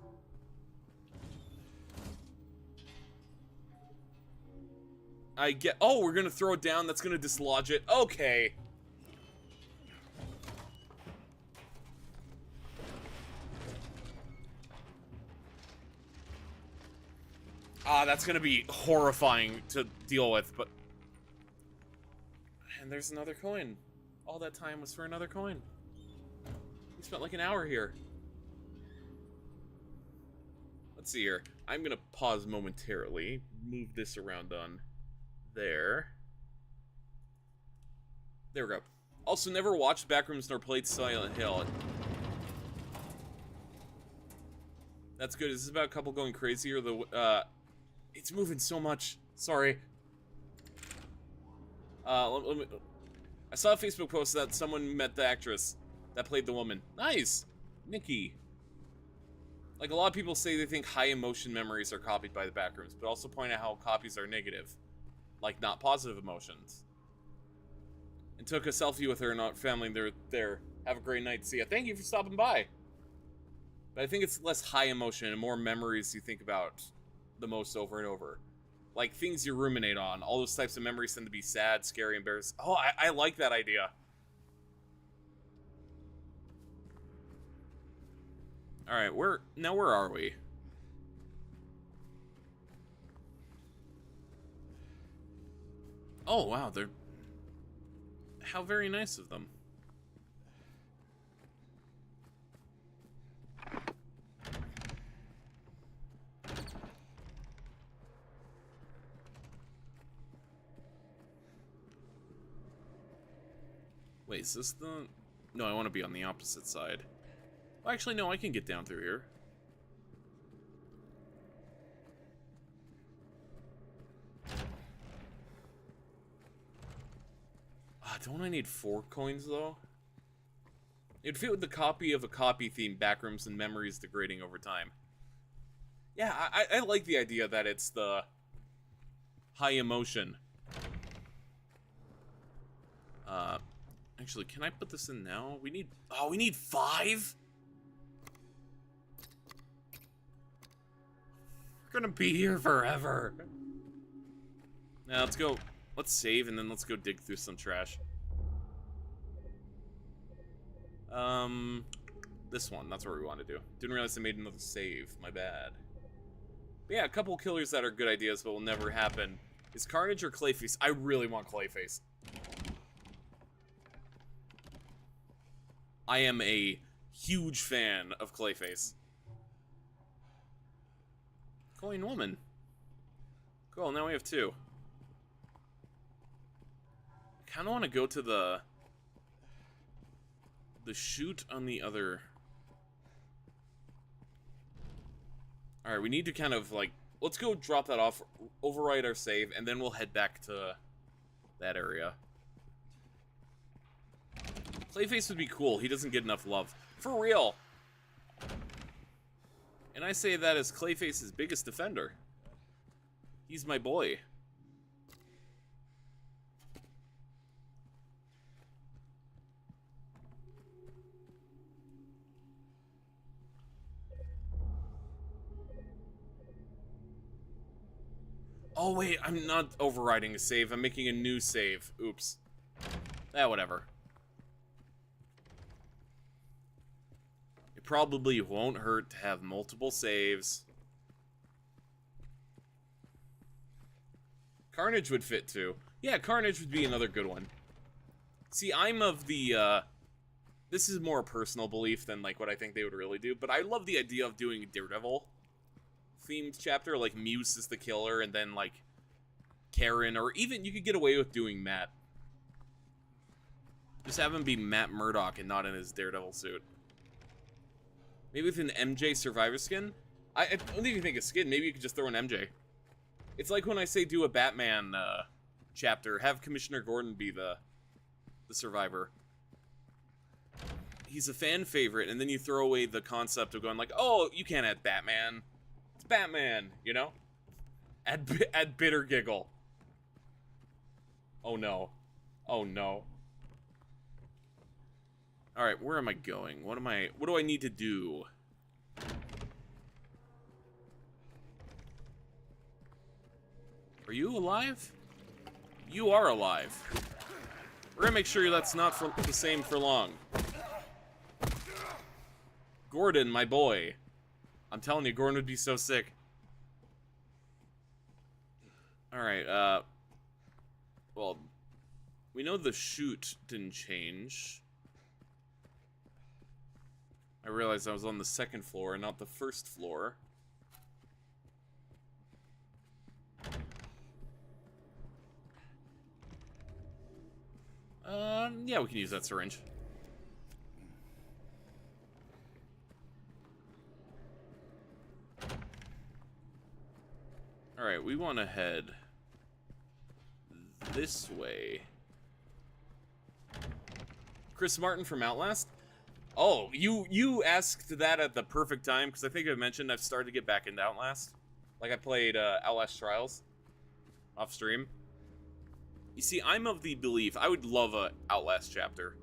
I get... Oh, we're gonna throw it down. That's gonna dislodge it. Okay. Ah, that's gonna be horrifying to deal with, but... And there's another coin. All that time was for another coin. We spent like an hour here. Let's see here. I'm gonna pause momentarily. Move this around on there. There we go. Also, never watched Backrooms nor played Silent Hill. That's good. Is this about a couple going crazy or the... It's moving so much. Sorry. Let me... I saw a Facebook post that someone met the actress that played the woman. Nice! Nikki. Like, a lot of people say they think high emotion memories are copied by the Backrooms, but also point out how copies are negative. Like, not positive emotions. And took a selfie with her and her family. They're there. Have a great night. See ya. Thank you for stopping by. But I think it's less high emotion and more memories you think about the most over and over. Like, things you ruminate on. All those types of memories tend to be sad, scary, embarrassing. Oh, I like that idea. Alright, where are we? Oh, wow, they're... How very nice of them. Wait, is this the... No, I want to be on the opposite side. Well, actually, no, I can get down through here. Don't I need 4 coins, though? It'd fit with the copy of a copy theme, Backrooms and memories degrading over time. Yeah, I like the idea that it's the high emotion. Actually, can I put this in now? We need... Oh, we need 5? We're gonna be here forever. Now, let's go... Let's save, and then let's go dig through some trash. This one. That's what we want to do. Didn't realize I made another save. My bad. But yeah, a couple killers that are good ideas but will never happen. Is Carnage or Clayface? I really want Clayface. I am a huge fan of Clayface. Coin woman. Cool, now we have 2. I kind of want to go to the chute on the other... Alright, we need to kind of, like... Let's go drop that off, override our save, and then we'll head back to that area. Clayface would be cool. He doesn't get enough love. For real! And I say that as Clayface's biggest defender. He's my boy. Oh wait, I'm not overriding a save. I'm making a new save. Oops. Whatever. It probably won't hurt to have multiple saves. Carnage would fit too. Yeah, Carnage would be another good one. See, I'm of the, this is more a personal belief than, like, what I think they would really do, but I love the idea of doing a Daredevil themed chapter, like Muse is the killer, and then, like, Karen, or even, you could get away with doing Matt. Just have him be Matt Murdock and not in his Daredevil suit. Maybe with an MJ Survivor skin? I don't even think a skin, maybe you could just throw an MJ. It's like when I say do a Batman, chapter, have Commissioner Gordon be the Survivor. He's a fan favorite, and then you throw away the concept of going like, oh, you can't add Batman. It's Batman, you know? Add bitter giggle. Oh no. Oh no. Alright, where am I going? What do I need to do? Are you alive? You are alive. We're gonna make sure that's not the same for long. Gordon, my boy. I'm telling you, Gordon would be so sick. Alright, well, we know the chute didn't change. I realized I was on the second floor and not the first floor. Yeah, we can use that syringe. Alright, we want to head this way. Chris Martin from Outlast? Oh, you asked that at the perfect time, because I think I mentioned I've started to get back into Outlast. Like, I played Outlast Trials off stream. You see, I'm of the belief, I would love a Outlast chapter.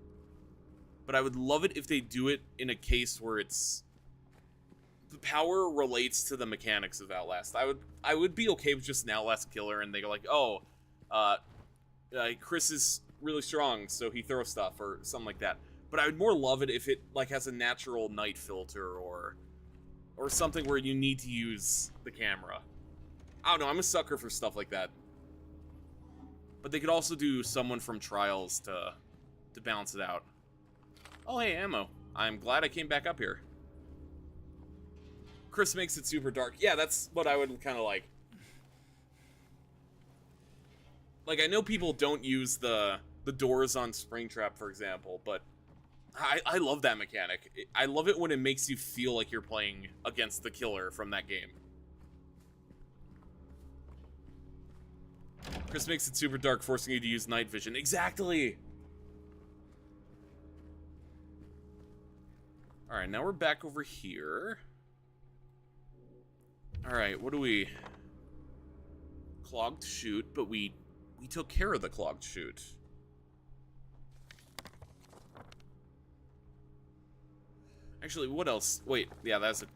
But I would love it if they do it in a case where it's... the power relates to the mechanics of Outlast. I would be okay with just an Outlast killer, and they go like, oh, Chris is really strong, so he throws stuff, or something like that. But I would more love it if it, like, has a natural night filter, or something where you need to use the camera. I don't know, I'm a sucker for stuff like that. But they could also do someone from Trials to balance it out. Oh, hey, ammo. I'm glad I came back up here. Chris makes it super dark. Yeah, that's what I would kind of like. Like, I know people don't use the doors on Springtrap, for example, but I love that mechanic. I love it when it makes you feel like you're playing against the killer from that game. Chris makes it super dark, forcing you to use night vision. Exactly! Alright, now we're back over here. Alright, what do we... Clogged chute, but we took care of the clogged chute. Actually, what else? Wait, yeah, that's a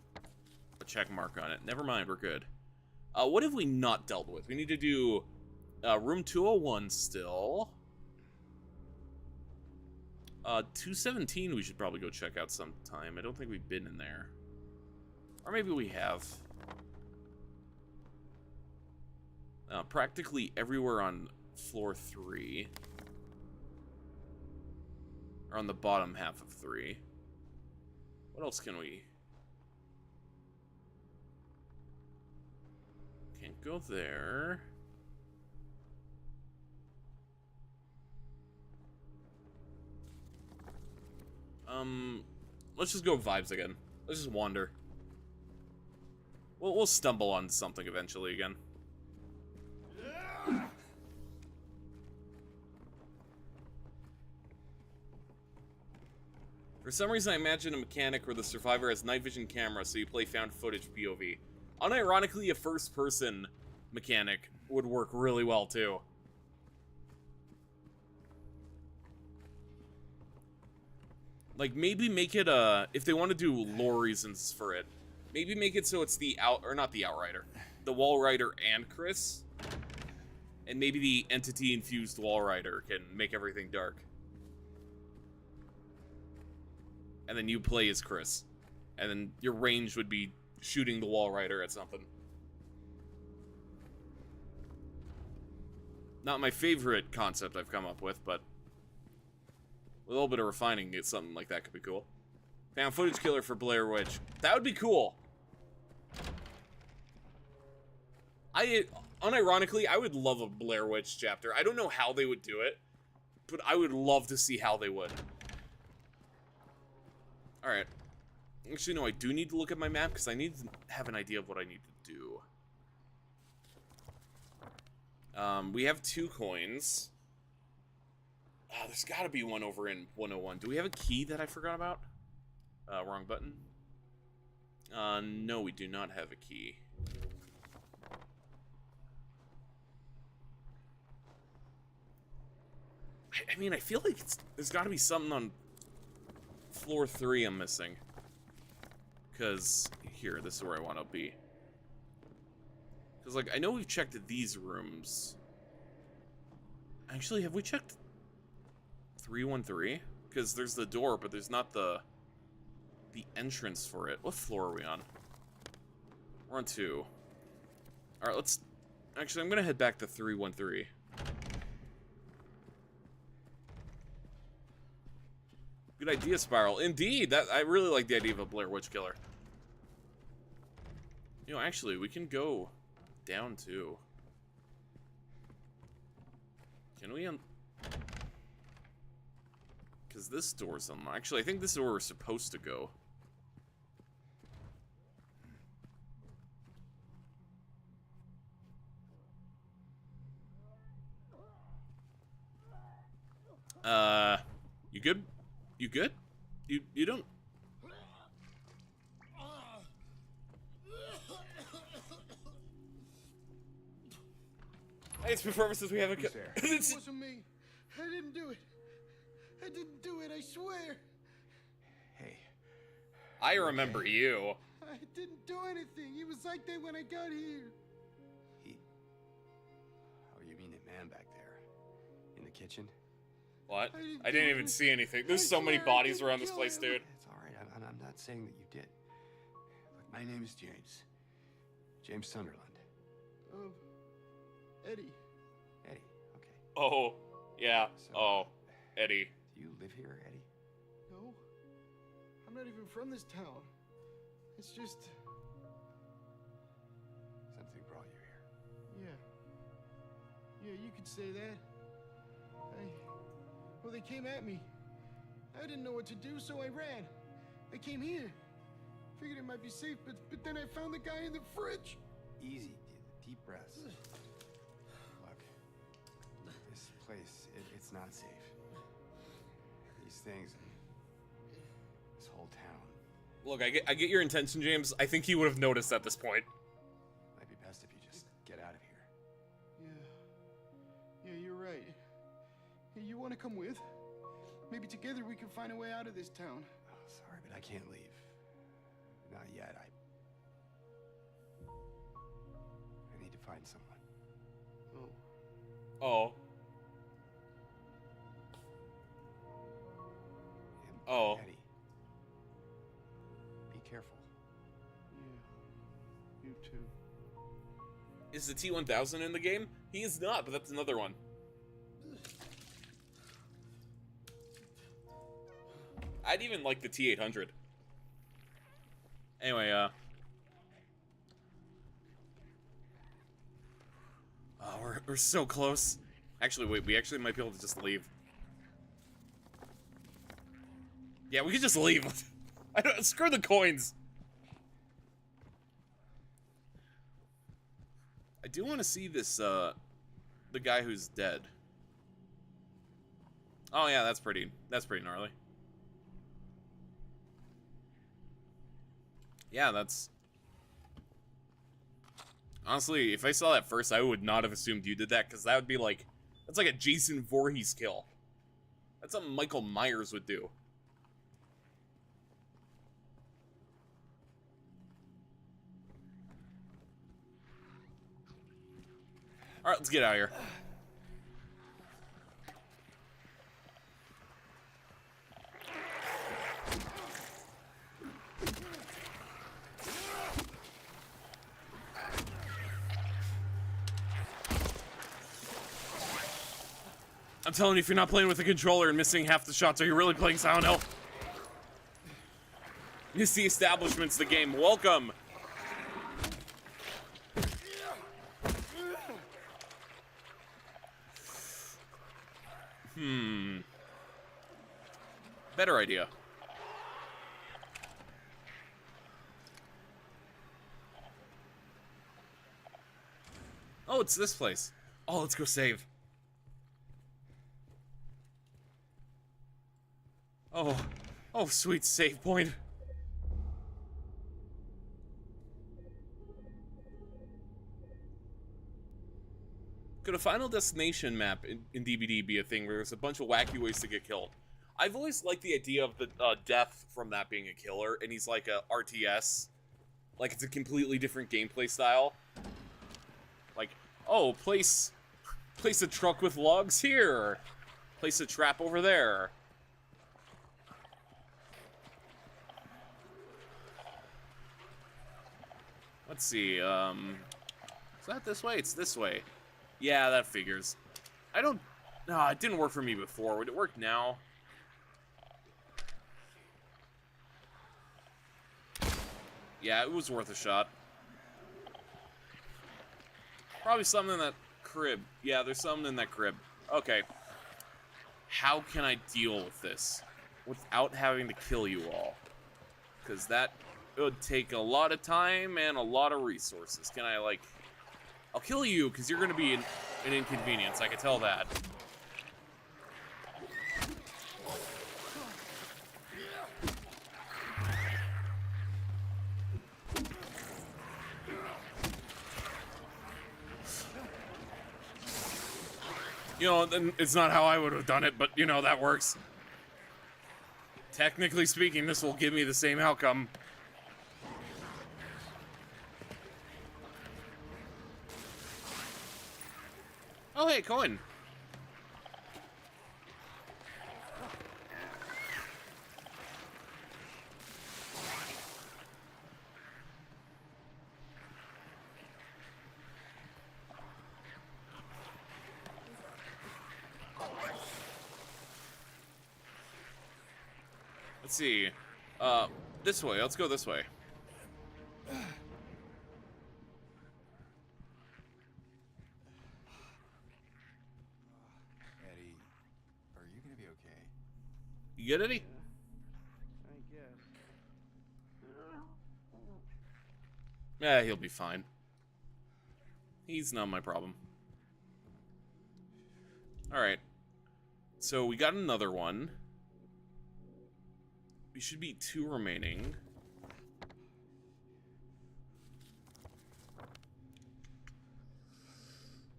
check mark on it. Never mind, we're good. What have we not dealt with? We need to do room 201 still. 217 we should probably go check out sometime. I don't think we've been in there. Or maybe we have. Practically everywhere on floor 3. Or on the bottom half of 3. What else can we... Can't go there. Let's just go vibes again. Let's just wander. We'll stumble on something eventually again. For some reason, I imagine a mechanic where the survivor has night vision camera, so you play found footage POV. Unironically, a first-person mechanic would work really well, too. Like, maybe make it if they want to do lore reasons for it, maybe make it so it's the not the Outrider, the Wall Rider and Chris. And maybe the entity-infused Wall Rider can make everything dark. And then you play as Chris. And then your range would be shooting the Wall Rider at something. Not my favorite concept I've come up with, but with a little bit of refining, something like that could be cool. Found footage killer for Blair Witch. That would be cool. Unironically, I would love a Blair Witch chapter. I don't know how they would do it, but I would love to see how they would. Alright. Actually, no, I do need to look at my map, because I need to have an idea of what I need to do. We have 2 coins. There's got to be one over in 101. Do we have a key that I forgot about? Wrong button. No, we do not have a key. I mean, I feel like there's got to be something on floor 3 I'm missing. Because, here, this is where I want to be. Because, like, I know we've checked these rooms. Actually, have we checked 313? Because there's the door, but there's not the entrance for it. What floor are we on? We're on 2. Alright, let's Actually, I'm gonna head back to 313. Good idea, Spiral. Indeed, I really like the idea of a Blair Witch Killer. You know, actually, we can go down too. Can we because this door's unlocked. Actually, I think this is where we're supposed to go. You good? You good? You don't... Hey, it's performances we have a... Who's there? It wasn't me. I didn't do it. I didn't do it, I swear. Hey. I remember you. I didn't do anything. He was like that when I got here. He... Oh, you mean the man back there? In the kitchen? What? I I didn't even see anything. There's so many bodies around this place, dude. It's alright, I'm not saying that you did. Look, my name is James. James Sunderland. Eddie. Eddie, okay. Oh, yeah. So, Oh, Eddie. Do you live here, Eddie? No. I'm not even from this town. It's just... Something brought you here. Yeah. Yeah, you could say that. Well, they came at me. I didn't know what to do, so I ran. I came here. Figured it might be safe, but then I found the guy in the fridge. Easy, deep breaths. Look, this place, it's not safe. These things, this whole town. Look, I get your intention, James. I think he would have noticed at this point. Might be best if you just get out of here. Yeah, you're right. Hey, you want to come with? Maybe together we can find a way out of this town. Oh, sorry, but I can't leave. Not yet. I need to find someone. Oh. And Oh. Eddie, be careful. Yeah, you too. Is the T-1000 in the game? He is not, but that's another one. I'd even like the T-800. Anyway, oh, we're so close. Actually, wait, we actually might be able to just leave. Yeah, we could just leave. I don't, screw the coins. I do want to see this, the guy who's dead. Oh yeah, that's pretty gnarly. Yeah, that's... Honestly, if I saw that first, I would not have assumed you did that, because that would be like... That's like a Jason Voorhees kill. That's something Michael Myers would do. Alright, let's get out of here. I'm telling you, if you're not playing with the controller and missing half the shots, are you really playing Silent Hill? Miss the establishments, the game. Welcome. Better idea. Oh, it's this place. Oh, let's go save. Oh, sweet save point. Could a Final Destination map in DBD be a thing where there's a bunch of wacky ways to get killed? I've always liked the idea of the death from that being a killer, and he's like a RTS. Like, it's a completely different gameplay style. Like, oh, place a truck with logs here. Place a trap over there. Let's see, so that this way? It's this way. Yeah, that figures. I don't... No, it didn't work for me before. Would it work now? Yeah, it was worth a shot. Probably something in that crib. Yeah, there's something in that crib. Okay. How can I deal with this without having to kill you all? Because that would take a lot of time and a lot of resources. Can I, like... I'll kill you because you're going to be an inconvenience. I can tell that. You know, it's not how I would have done it, but, you know, that works. Technically speaking, this will give me the same outcome. Oh, hey, coin. Let's see. This way. Let's go this way. Eddie, are you gonna be okay? You good, Eddie? I guess. Yeah, he'll be fine. He's not my problem. Alright. So we got another one. We should be 2 remaining.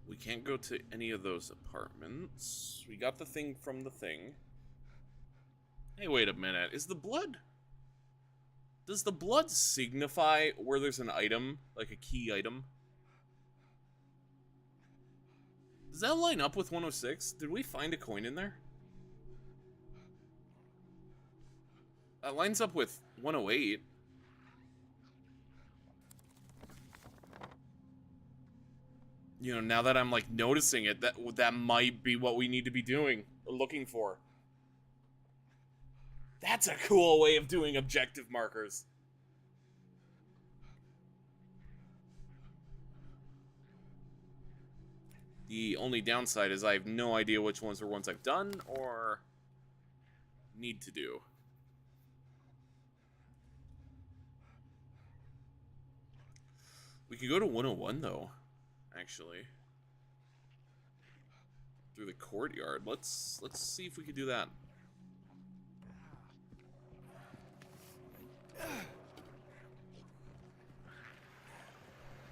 We can't go to any of those apartments. We got the thing from the thing. Hey, wait a minute. Is the blood... Does the blood signify where there's an item? Like a key item? Does that line up with 106? Did we find a coin in there? That lines up with 108. You know, now that I'm like noticing it, that might be what we need to be doing or looking for. That's a cool way of doing objective markers. The only downside is I have no idea which ones are ones I've done or need to do. We could go to 101 though, actually. Through the courtyard. Let's see if we could do that.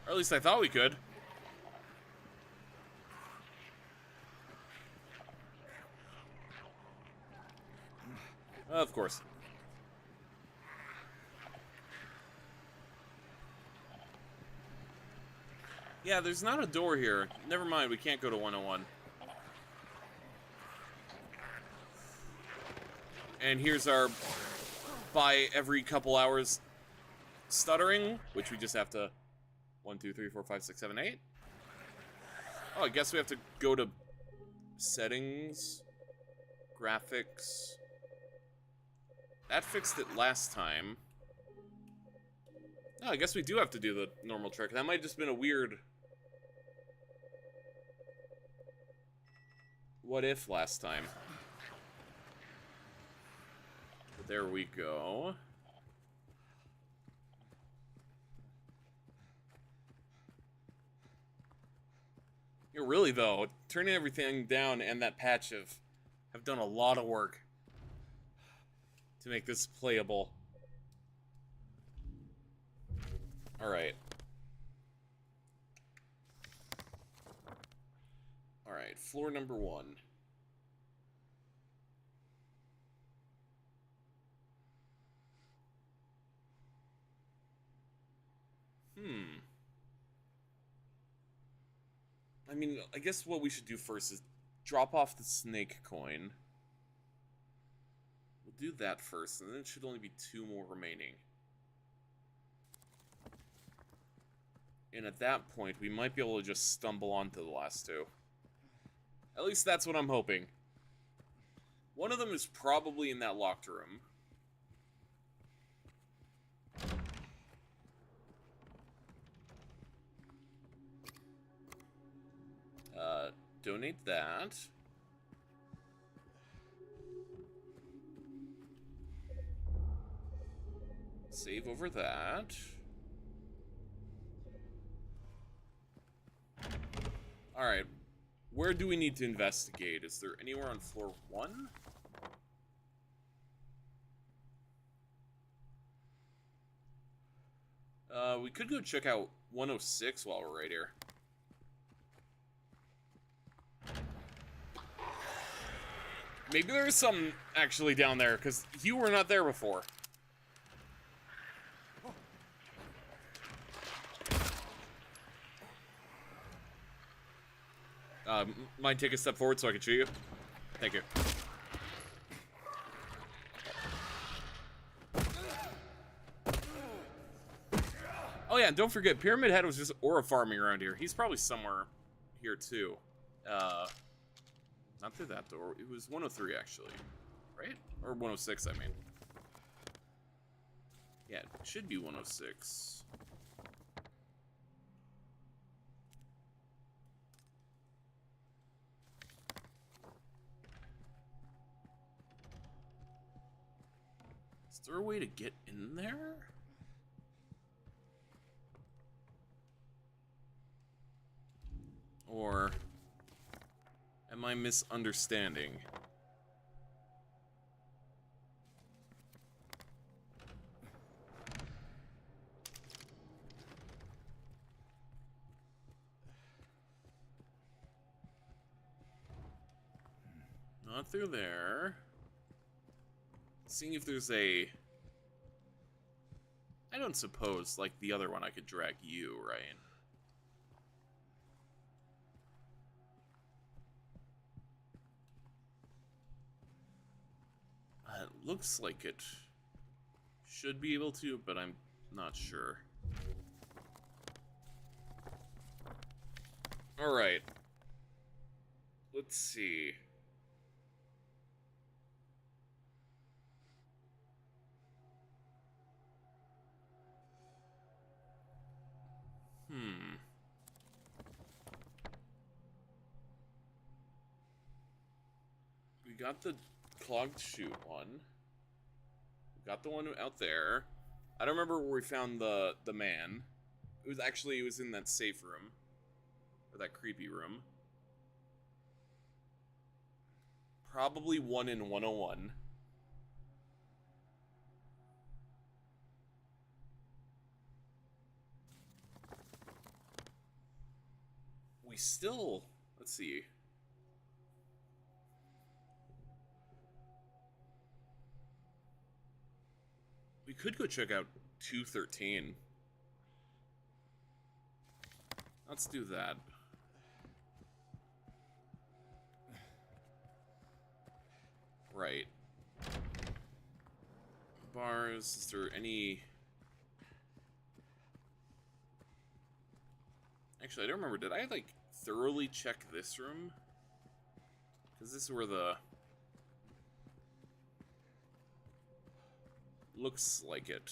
Or at least I thought we could. Of course. Yeah, there's not a door here. Never mind, we can't go to 101. And here's our by every couple hours stuttering, which we just have to 1, 2, 3, 4, 5, 6, 7, 8. Oh, I guess we have to go to settings, graphics. That fixed it last time. No, I guess we do have to do the normal trick. That might have just been a weird what if last time. But there we go. Yeah, really though, turning everything down and that patch have done a lot of work to make this playable. Alright. Alright, floor number 1. I mean, I guess what we should do first is drop off the snake coin. We'll do that first, and then it should only be 2 more remaining. And at that point, we might be able to just stumble onto the last two. At least that's what I'm hoping. One of them is probably in that locked room. Donate that. Save over that. Alright. Where do we need to investigate? Is there anywhere on floor 1? We could go check out 106 while we're right here. Maybe there's some actually down there, because you were not there before. Mind take a step forward so I can shoot you? Thank you. Oh yeah, and don't forget, Pyramid Head was just aura farming around here. He's probably somewhere here too. Not through that door. It was 103 actually, right? Or 106, I mean. Yeah, it should be 106. Is there a way to get in there? Or am I misunderstanding? Not through there. Seeing if there's a... I don't suppose, like the other one, I could drag you, right? It looks like it should be able to, but I'm not sure. Alright. Let's see. We got the clogged chute one. We got the one out there. I don't remember where we found the man. It was in that safe room. Or that creepy room. Probably one in 101. We still... Let's see. We could go check out 213. Let's do that. Right. Bars, is there any... Actually, I don't remember. Did I, like, thoroughly check this room? Because this is where the... Looks like it.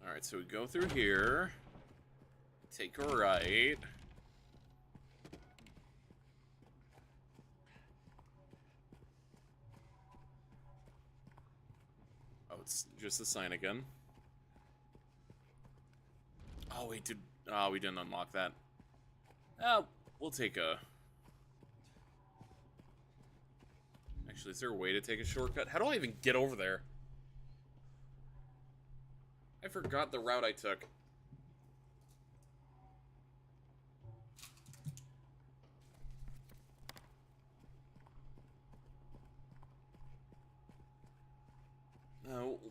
Alright, so we go through here. Take a right. Oh, it's just a sign again. Oh, wait, we didn't unlock that. Oh, we'll take a... Actually, is there a way to take a shortcut? How do I even get over there? I forgot the route I took.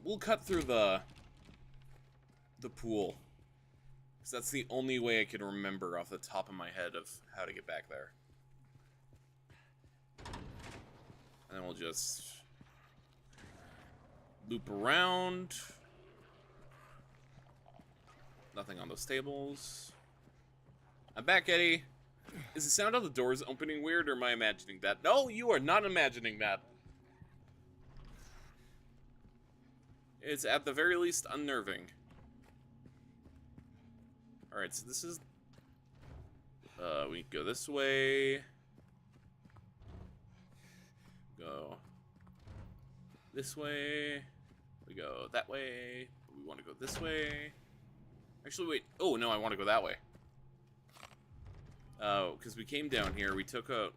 We'll cut through the pool. Because that's the only way I can remember off the top of my head of how to get back there. And then we'll just loop around. Nothing on those tables. I'm back, Eddie. Is the sound of the doors opening weird, or am I imagining that? No, you are not imagining that. It's at the very least unnerving. Alright, so this is... we go this way. Go this way. We go that way. We want to go this way. Actually, wait. Oh, no, I want to go that way. Because we came down here. We took a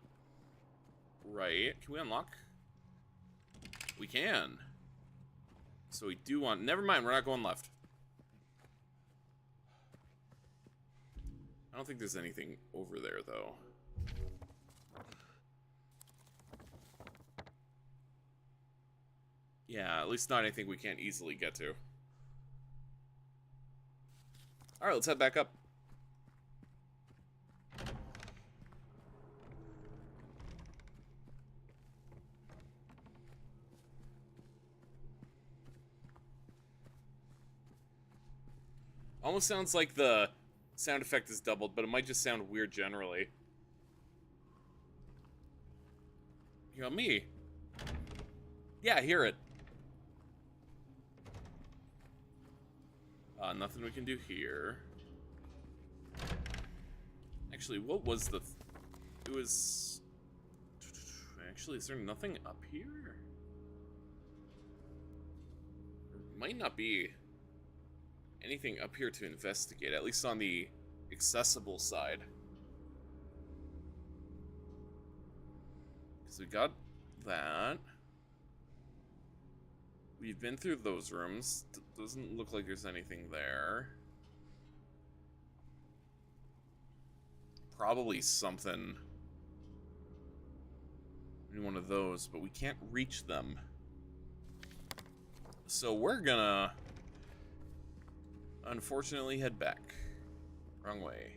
right. Can we unlock? We can. So we do want... Never mind, we're not going left. I don't think there's anything over there, though. Yeah, at least not anything we can't easily get to. Alright, let's head back up. Almost sounds like the sound effect is doubled, but it might just sound weird generally. You know me. Yeah, I hear it. Nothing we can do here. Actually, what was the... It was... Actually, is there nothing up here? There might not be anything up here to investigate, at least on the accessible side. Because we got that. We've been through those rooms. Doesn't look like there's anything there. Probably something in one of those, but we can't reach them. So we're gonna unfortunately head back. Wrong way.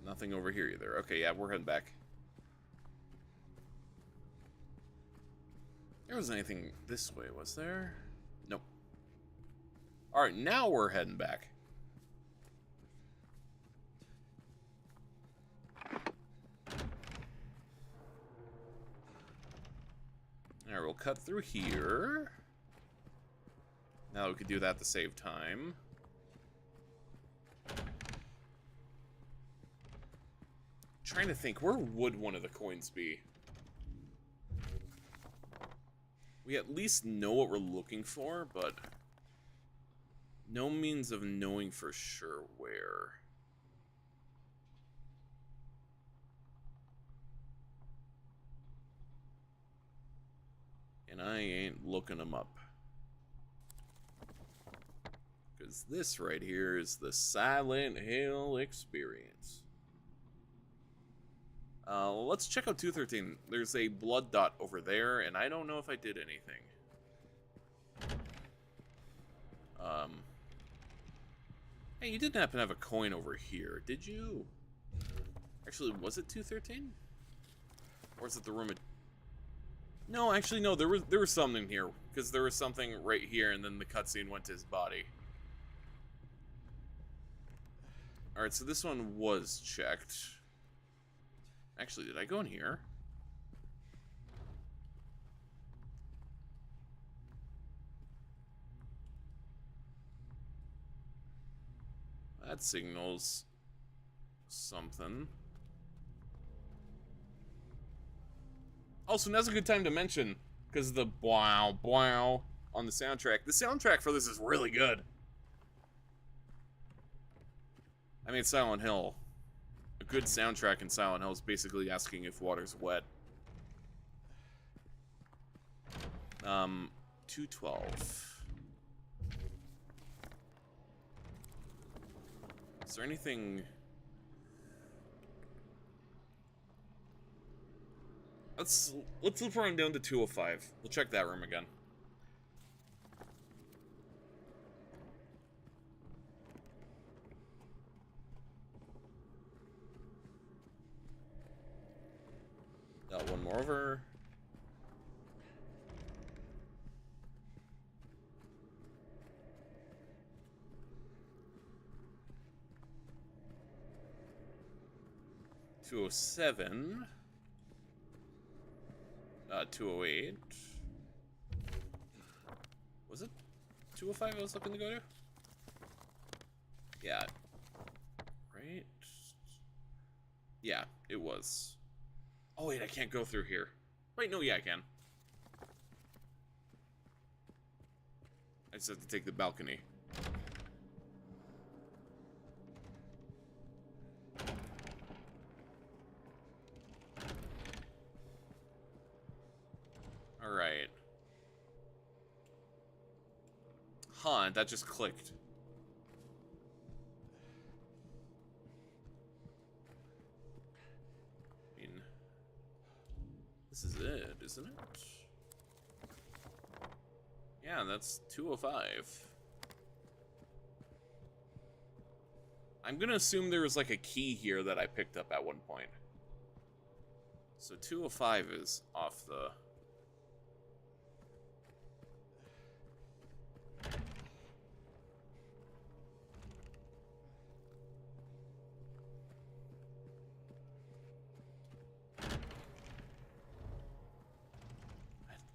Nothing over here either. Okay, yeah, we're heading back. There wasn't anything this way, was there? Nope. Alright, now we're heading back. Alright, we'll cut through here. Now we could do that to save time. Trying to think, where would one of the coins be? We at least know what we're looking for, but no means of knowing for sure where. And I ain't looking them up. Because this right here is the Silent Hill experience. Let's check out 213. There's a blood dot over there, and I don't know if I did anything. Hey, you didn't happen to have a coin over here, did you? Actually, was it 213? Or is it the room? No, actually, no. There was something here, because there was something right here, and then the cutscene went to his body. All right, so this one was checked. Actually, did I go in here? That signals something. Also, now's a good time to mention, because the wow, wow on the soundtrack. The soundtrack for this is really good. I mean, Silent Hill. A good soundtrack in Silent Hill is basically asking if water's wet. 212. Is there anything let's loop around down to 205. We'll check that room again. One more over. $207. 208. Was it 205 I was looking to go to? Yeah. Right? Yeah, it was. Oh wait, I can't go through here. Wait, no, yeah, I can. I just have to take the balcony. Alright. Huh, that just clicked. I mean, this is it, isn't it? Yeah, that's 205. I'm gonna assume there was like a key here that I picked up at one point. So 205 is off the...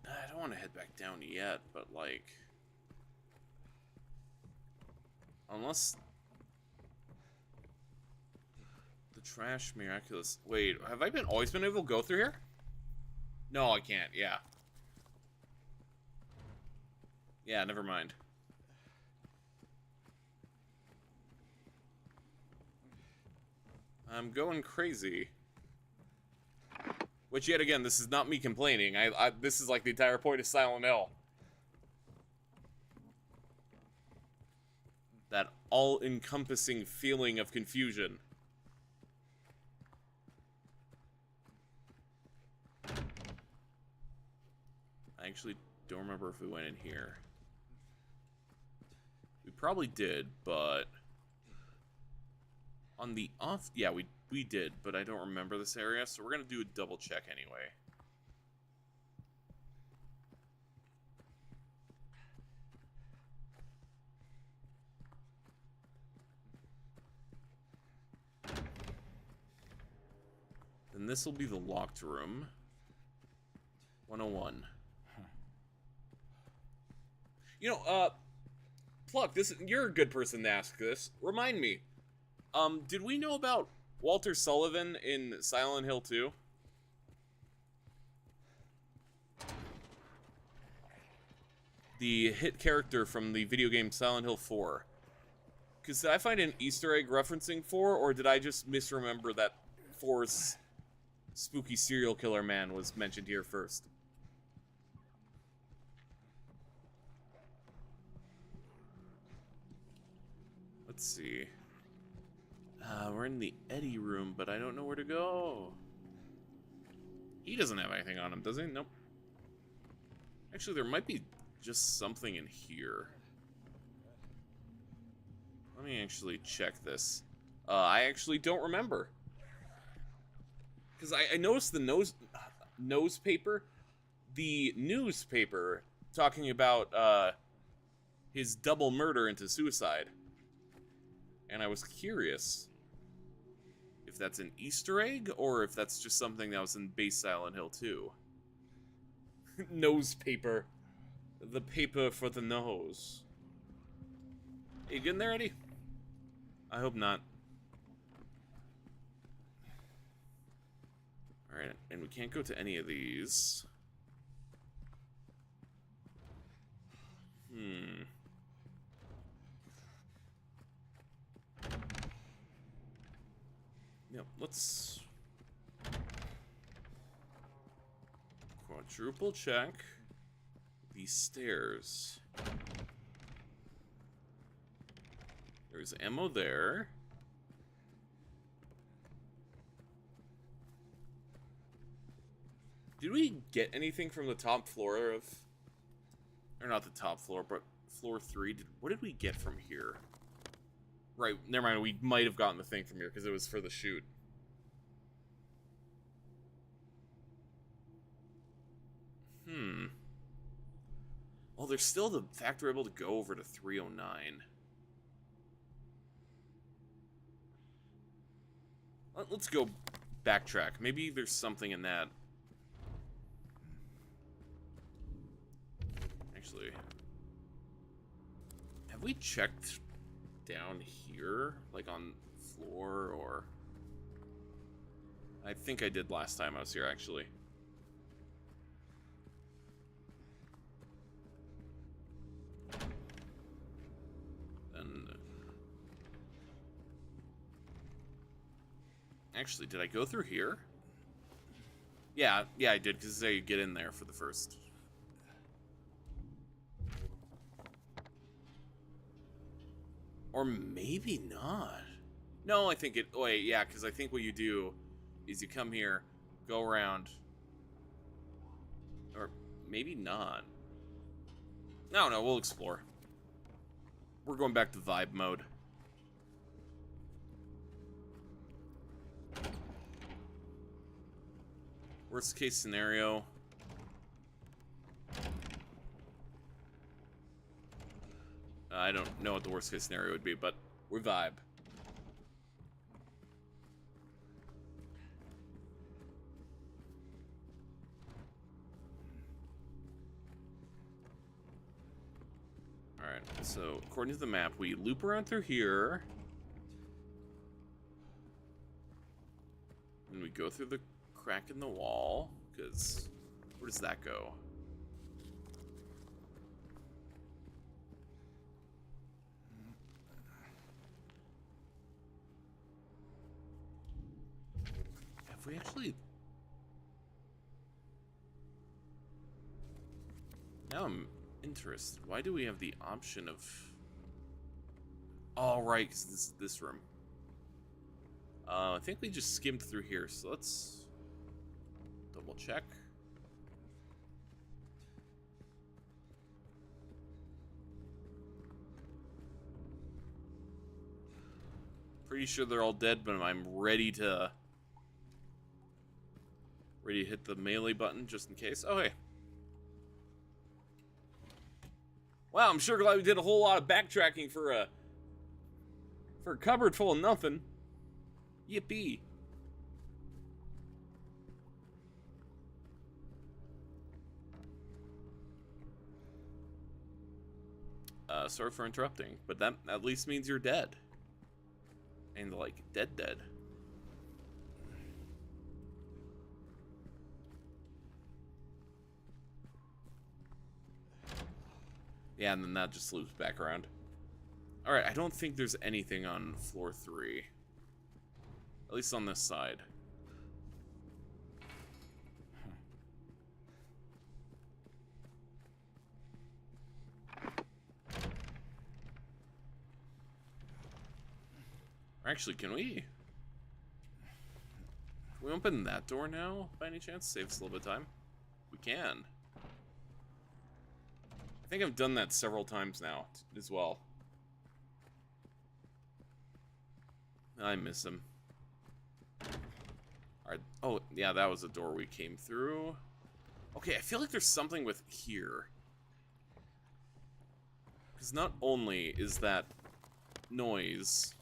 I don't want to head back down yet, but like... Unless... The trash miraculous... Wait, have I always been able to go through here? No, I can't, yeah. Yeah, never mind. I'm going crazy. Which, yet again, this is not me complaining. This is like the entire point of Silent Hill. That all-encompassing feeling of confusion. I actually don't remember if we went in here. We probably did, but... On the off... Yeah, we did, but I don't remember this area, so we're gonna do a double check anyway. Then this will be the locked room. 101. You know, Pluck, you're a good person to ask this. Remind me. Did we know about Walter Sullivan in Silent Hill 2? The hit character from the video game Silent Hill 4. Because did I find an Easter egg referencing 4, or did I just misremember that 4's spooky serial killer man was mentioned here first? Let's see. We're in the Eddie room, but I don't know where to go. He doesn't have anything on him, does he? Nope. Actually, there might be just something in here. Let me actually check this. I actually don't remember. Because I noticed the newspaper talking about his double murder into suicide. And I was curious if that's an Easter egg or if that's just something that was in base Silent Hill 2. Nose paper. The paper for the nose. You getting there, Eddie? I hope not. Alright, and we can't go to any of these. Yep, let's quadruple check these stairs. There's ammo there. Did we get anything from the top floor of... Or not the top floor, but floor 3? What did we get from here? Right, never mind. We might have gotten the thing from here because it was for the shoot. Well, there's still the fact we're able to go over to 309. Let's go backtrack. Maybe there's something in that. Actually, have we checked down here? Like on floor or... I think I did last time I was here, actually. Actually, did I go through here? Yeah, I did, because they get in there for the first. Or maybe not. No, I think it... Wait, yeah, because I think what you do is you come here, go around. Or maybe not. No, we'll explore. We're going back to vibe mode. Worst case scenario. I don't know what the worst case scenario would be, but we vibe. Alright, so according to the map, we loop around through here. And we go through the crack in the wall, because where does that go? Have we actually... Now I'm interested. Why do we have the option of... Oh, right, because this room. I think we just skimmed through here, so let's... double check. Pretty sure they're all dead, but I'm ready to hit the melee button just in case. Oh, hey. Wow, I'm sure glad we did a whole lot of backtracking for a cupboard full of nothing. Yippee. Sorry for interrupting, but that at least means you're dead. And, like, dead. Yeah, and then that just loops back around. Alright, I don't think there's anything on floor 3. At least on this side. Actually, can we open that door now, by any chance? Save us a little bit of time. We can. I think I've done that several times now, as well. I miss him. Alright, oh, yeah, that was a door we came through. Okay, I feel like there's something with here. Because not only is that noise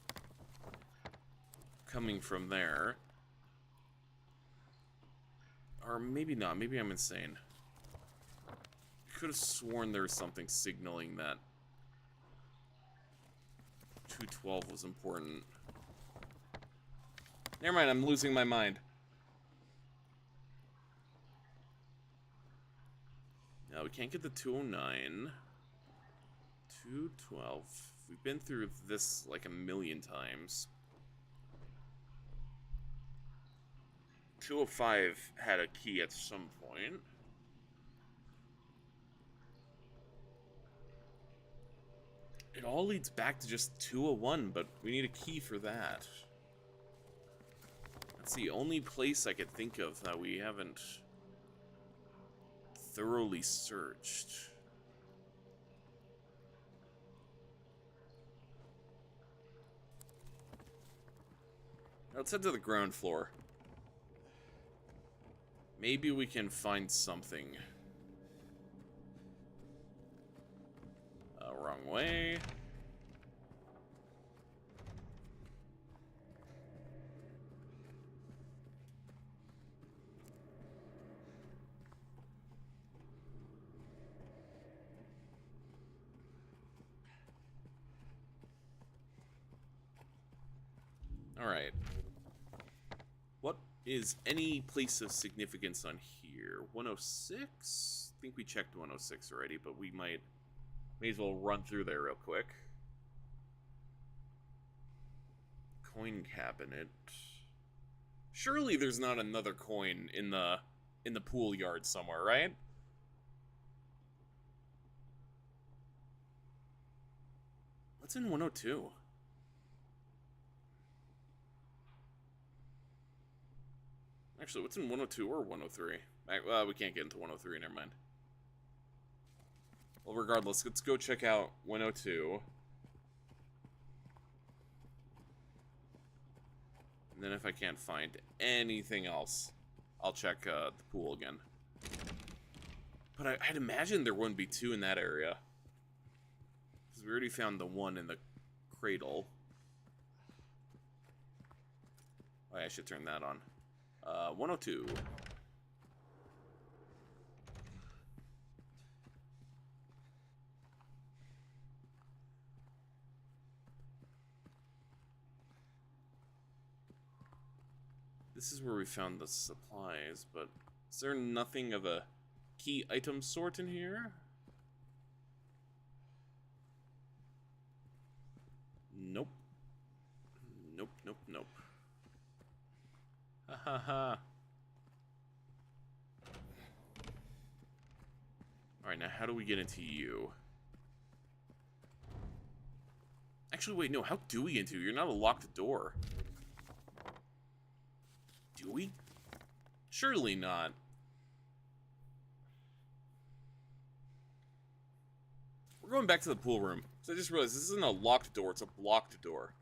coming from there, or maybe not, maybe I'm insane. I could have sworn there was something signaling that 212 was important. Never mind, I'm losing my mind. No, we can't get the 209. 212. We've been through this like a million times. 205 had a key at some point. It all leads back to just 201, but we need a key for that. That's the only place I could think of that we haven't thoroughly searched. Let's head to the ground floor. Maybe we can find something. Wrong way. Alright. What is any place of significance on here? 106? I think we checked 106 already, but we may as well run through there real quick. Coin cabinet. Surely there's not another coin in the pool yard somewhere, right? What's in 102? Actually, what's in 102 or 103? Well, we can't get into 103, never mind. Well, regardless, let's go check out 102. And then if I can't find anything else, I'll check the pool again. But I'd imagine there wouldn't be two in that area. Because we already found the one in the cradle. Oh, I should turn that on. 102. This is where we found the supplies, but is there nothing of a key item sort in here? Nope. Nope, nope, nope. Ha ha ha. Alright, now how do we get into you? Actually, wait, no, how do we get into you? You're not a locked door. Do we? Surely not. We're going back to the pool room. So I just realized this isn't a locked door, it's a blocked door.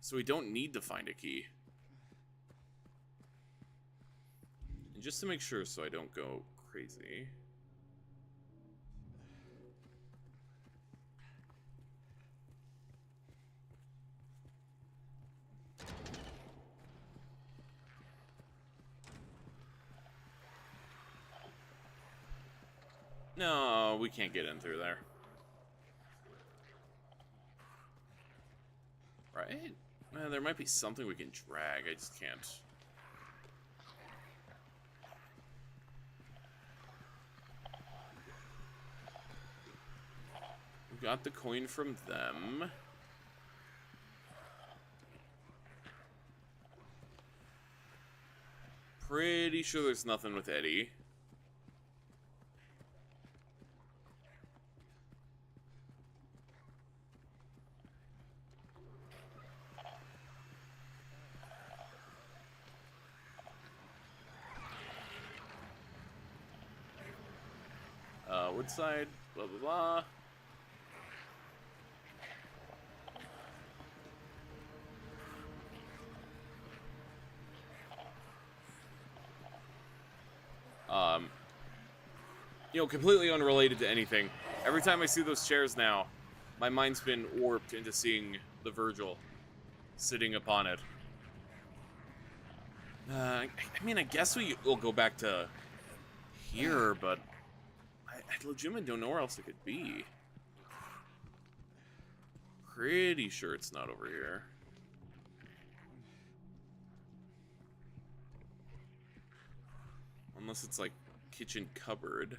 So we don't need to find a key. And just to make sure so I don't go crazy. No, we can't get in through there. Right? There might be something we can drag, I just can't. We got the coin from them. Pretty sure there's nothing with Eddie. Woodside, blah blah blah. You know, completely unrelated to anything. Every time I see those chairs now, my mind's been warped into seeing the Virgil sitting upon it. I mean, I guess we'll go back to here, but I legitimately don't know where else it could be. Pretty sure it's not over here. Unless it's like kitchen cupboard.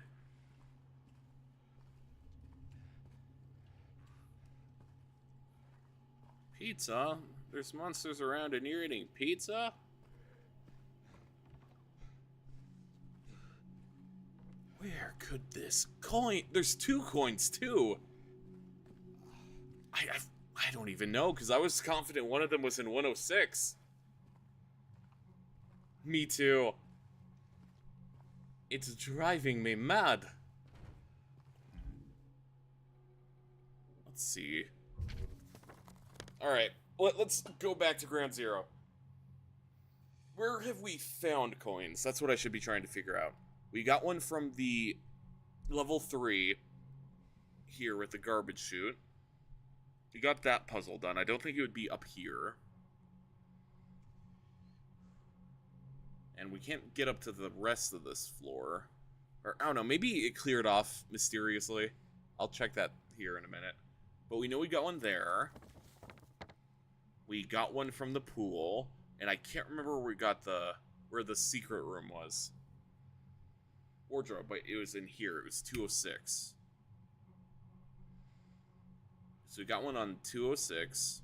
Pizza? There's monsters around and you're eating pizza? Where could this coin... There's two coins, too. I don't even know, because I was confident one of them was in 106. Me too. It's driving me mad. Let's see. Alright, let's go back to Ground Zero. Where have we found coins? That's what I should be trying to figure out. We got one from the level 3 here with the garbage chute. We got that puzzle done. I don't think it would be up here. And we can't get up to the rest of this floor. Or, I don't know, maybe it cleared off mysteriously. I'll check that here in a minute. But we know we got one there. We got one from the pool. And I can't remember where we got where the secret room was. Wardrobe, but it was in here. It was 206. So we got one on 206.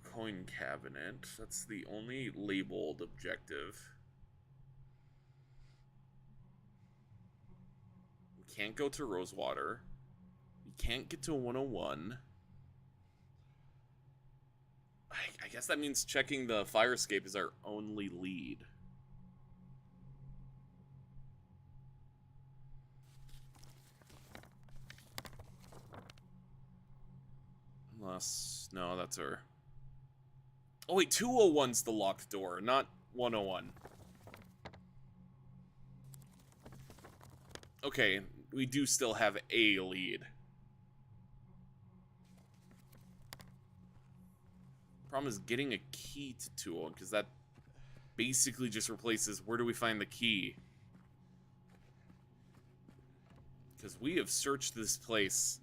Coin cabinet. That's the only labeled objective. We can't go to Rosewater. We can't get to 101. I guess that means checking the fire escape is our only lead. Unless, no, that's our... Oh wait, 201's the locked door, not 101. Okay, we do still have a lead. Problem is getting a key to 201, because that basically just replaces where do we find the key? Because we have searched this place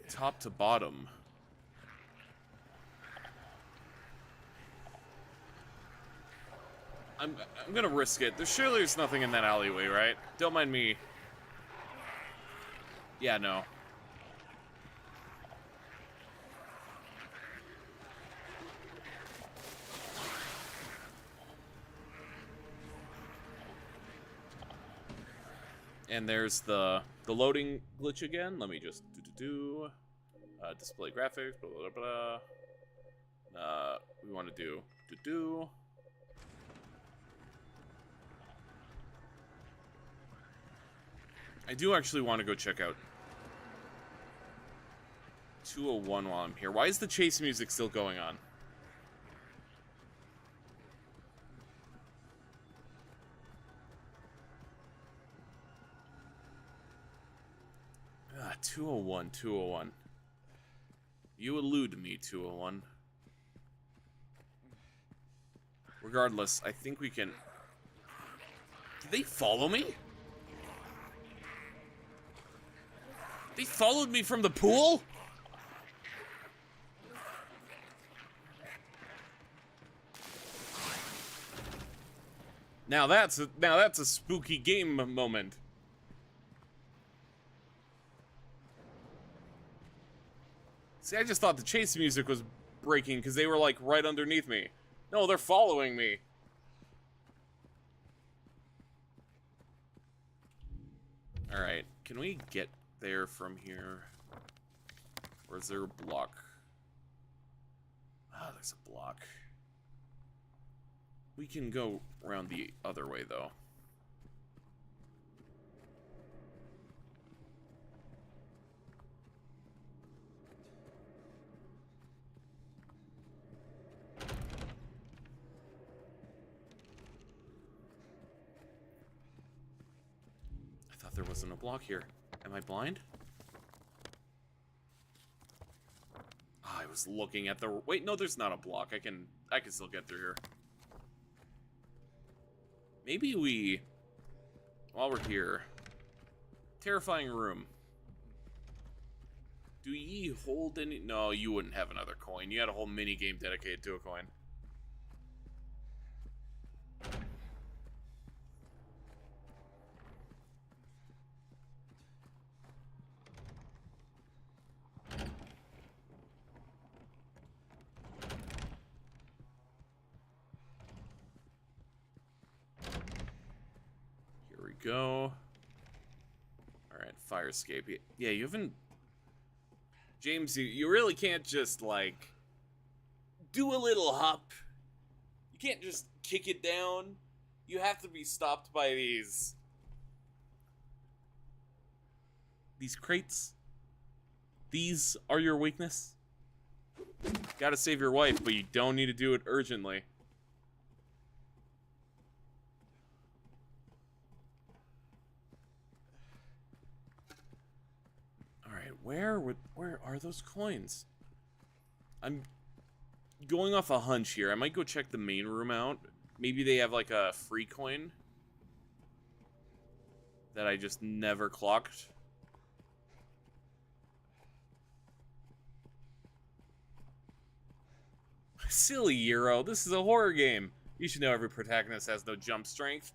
top to bottom. I'm gonna risk it. Surely there's nothing in that alleyway, right? Don't mind me. Yeah, no. And there's the loading glitch again. Let me just display graphics, blah, blah, blah. We want to do. I do actually want to go check out 201 while I'm here. Why is the chase music still going on? 201, 201. You elude me, 201. Regardless, I think we can... Did they follow me? They followed me from the pool? Now that's a spooky game moment. See, I just thought the chase music was breaking because they were like right underneath me. No, they're following me. All right, can we get there from here? Or is there a block? Ah, there's a block. We can go around the other way, though. I thought there wasn't a block here. Am I blind? Oh, I was looking at the... Wait, no, there's not a block. I can still get through here. Maybe we... While we're here... Terrifying room. Do ye hold any... No, you wouldn't have another coin. You had a whole mini-game dedicated to a coin. Go. Alright, fire escape. Yeah, you haven't... James, you really can't just, like, do a little hop. You can't just kick it down. You have to be stopped by these crates. These are your weakness. Gotta save your wife, but you don't need to do it urgently. Alright, where are those coins? I'm going off a hunch here. I might go check the main room out. Maybe they have like a free coin that I just never clocked. Silly Euro, this is a horror game. You should know every protagonist has no jump strength.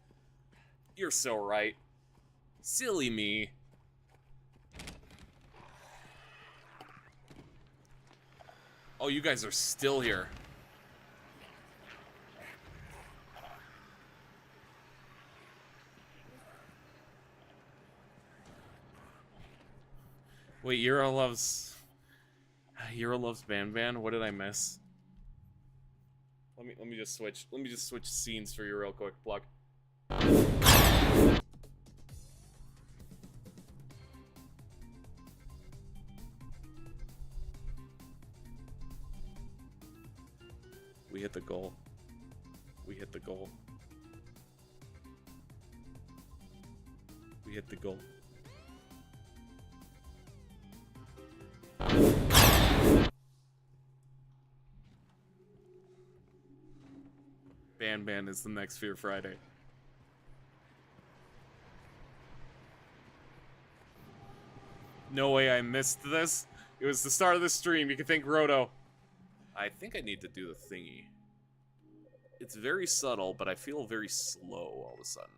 You're so right. Silly me. Oh, you guys are still here. Wait, Euro loves Ban Ban? What did I miss? Let me just switch. Let me just switch scenes for you real quick, Pluck. We hit the goal. We hit the goal. We hit the goal. Ban Ban is the next Fear Friday. No way I missed this. It was the start of the stream. You can thank Roto. I think I need to do the thingy. It's very subtle, but I feel very slow all of a sudden.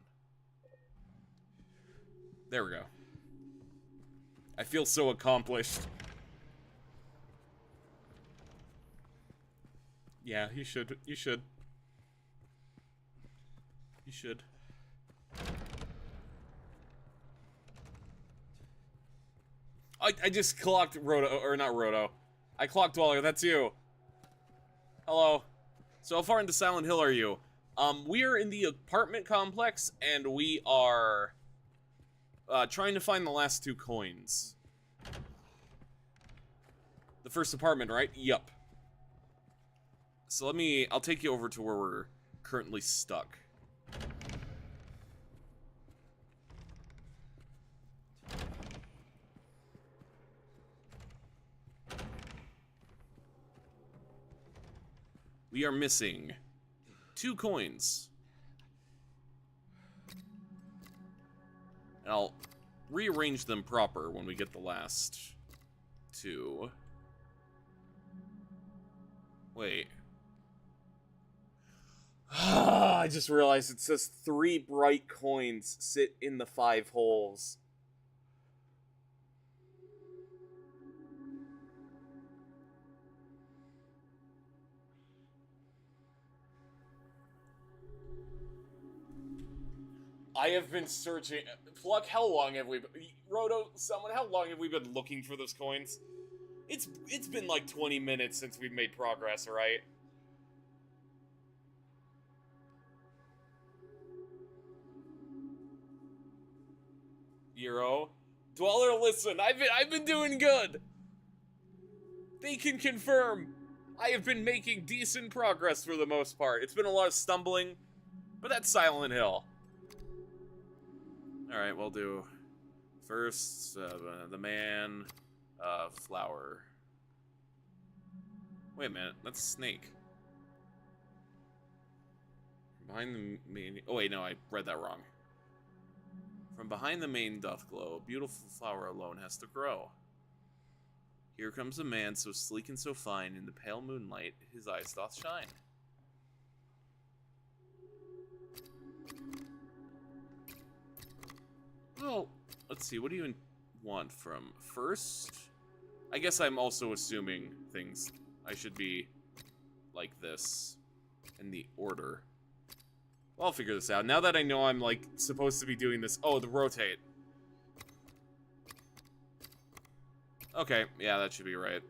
There we go. I feel so accomplished. Yeah, you should. You should. You should. I just clocked Roto, or not Roto. I clocked Dweller, that's you. Hello. So how far into Silent Hill are you? We are in the apartment complex, and we are trying to find the last 2 coins. The first apartment, right? Yup. So I'll take you over to where we're currently stuck. We are missing 2 coins. And I'll rearrange them proper when we get the last 2. Wait. I just realized it says 3 bright coins sit in the 5 holes. I have been searching. Pluck, how long have we been... Roto, someone, how long have we been looking for those coins? It's been like 20 minutes since we've made progress, right? Euro? Dweller, listen, I've been doing good. They can confirm. I have been making decent progress for the most part. It's been a lot of stumbling, but that's Silent Hill. Alright, we'll do first the man, flower. Wait a minute, that's a snake. Behind the main... Oh wait, no, I read that wrong. From behind the main doth glow, a beautiful flower alone has to grow. Here comes a man so sleek and so fine, in the pale moonlight his eyes doth shine. Well, let's see, what do you want from first? I guess I'm also assuming things. I should be like this in the order. Well, I'll figure this out. Now that I know I'm, like, supposed to be doing this... Oh, the rotate. Okay, yeah, that should be right.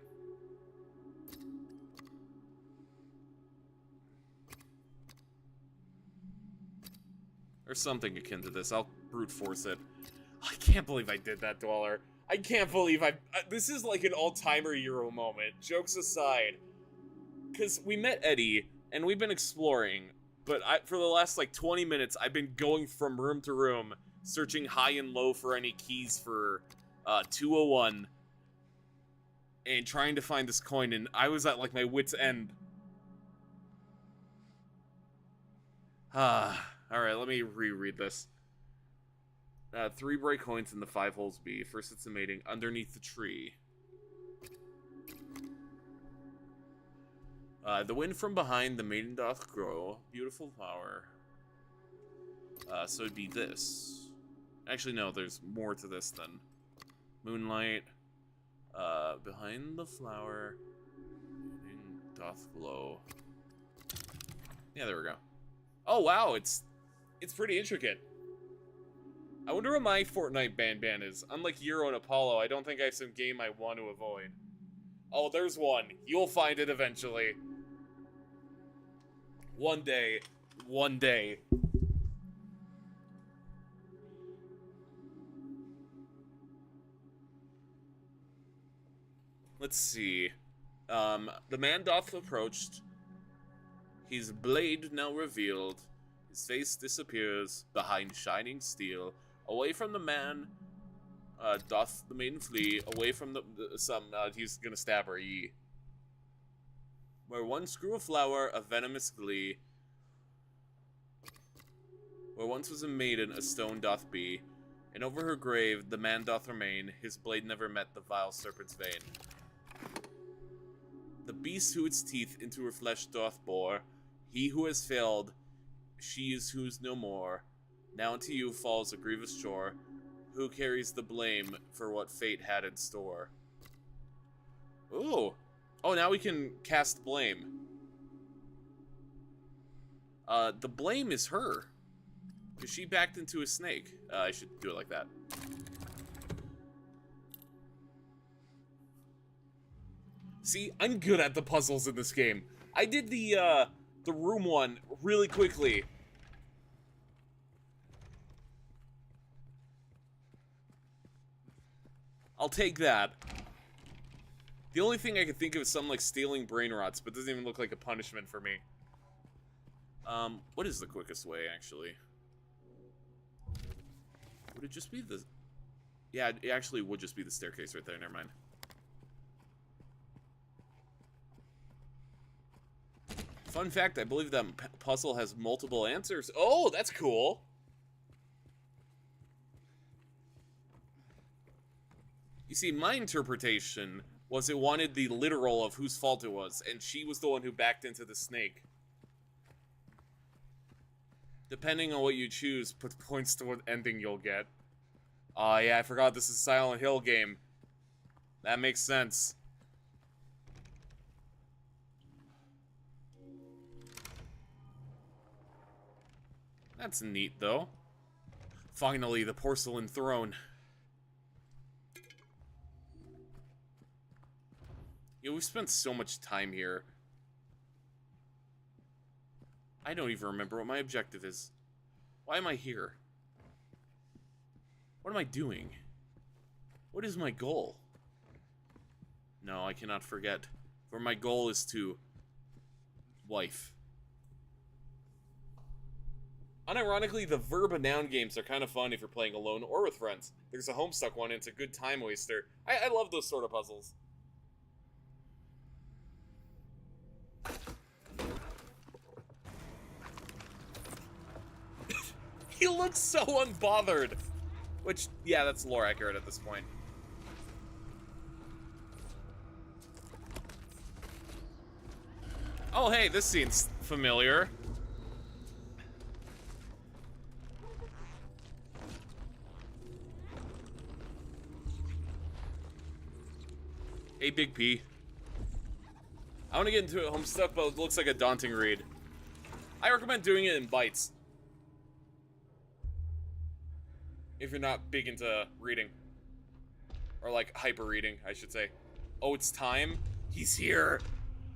There's something akin to this. I'll brute force it. I can't believe I did that, Dweller. I can't believe this is like an all-timer Euro moment. Jokes aside. Because we met Eddie, and we've been exploring, but for the last, like, 20 minutes, I've been going from room to room, searching high and low for any keys for 201, and trying to find this coin, and I was at, like, my wit's end. Alright, let me reread this. 3 bright coins in the 5 holes B. First it's a mating underneath the tree. The wind from behind the maiden doth grow. Beautiful flower. So it'd be this. Actually, no, there's more to this than moonlight. Behind the flower. Maiden doth glow. Yeah, there we go. Oh, wow, it's pretty intricate. I wonder what my Fortnite ban is. Unlike Euro and Apollo, I don't think I have some game I want to avoid. Oh, there's one. You'll find it eventually. One day. One day. Let's see. The man doth approached. His blade now revealed. His face disappears behind shining steel. Away from the man, doth the maiden flee. Away from he's gonna stab her, ye. Where once grew a flower of venomous glee. Where once was a maiden, a stone doth be. And over her grave, the man doth remain. His blade never met the vile serpent's vein. The beast who its teeth into her flesh doth bore. He who has failed, she is who's no more. Now unto you falls a grievous chore. Who carries the blame for what fate had in store? Ooh. Oh, now we can cast blame. The blame is her. Because she backed into a snake. I should do it like that. See, I'm good at the puzzles in this game. I did the room one really quickly. I'll take that. The only thing I could think of is something like stealing brain rots, but it doesn't even look like a punishment for me. What is the quickest way, actually? Would it just be the... Yeah, it actually would just be the staircase right there, never mind. Fun fact, I believe that puzzle has multiple answers. Oh, that's cool! You see, my interpretation was it wanted the literal of whose fault it was, and she was the one who backed into the snake. Depending on what you choose, put points to what ending you'll get. Oh yeah, I forgot this is a Silent Hill game. That makes sense. That's neat, though. Finally, the porcelain throne. Yeah, we've spent so much time here. I don't even remember what my objective is. Why am I here? What am I doing? What is my goal? No, I cannot forget. For my goal is to... wife. Unironically, the verb and noun games are kind of fun if you're playing alone or with friends. There's a Homestuck one, and it's a good time waster. I love those sort of puzzles. He looks so unbothered! Which, yeah, that's lore accurate at this point. Oh, hey, this scene's familiar. Hey, Big P. I want to get into Homestuck, but it looks like a daunting read. I recommend doing it in bites. If you're not big into reading. Or, like, hyper-reading, I should say. Oh, it's time? He's here!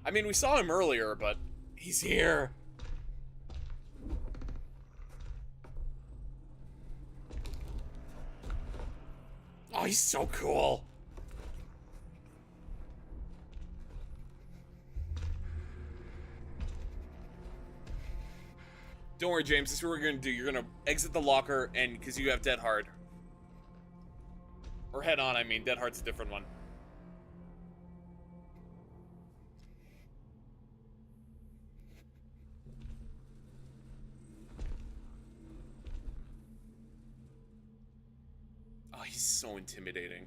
I mean, we saw him earlier, but he's here! Oh, he's so cool. Don't worry, James. This is what we're gonna do. You're gonna exit the locker, and because you have Dead Hard. Or Head On, I mean. Dead Heart's a different one. Oh, he's so intimidating.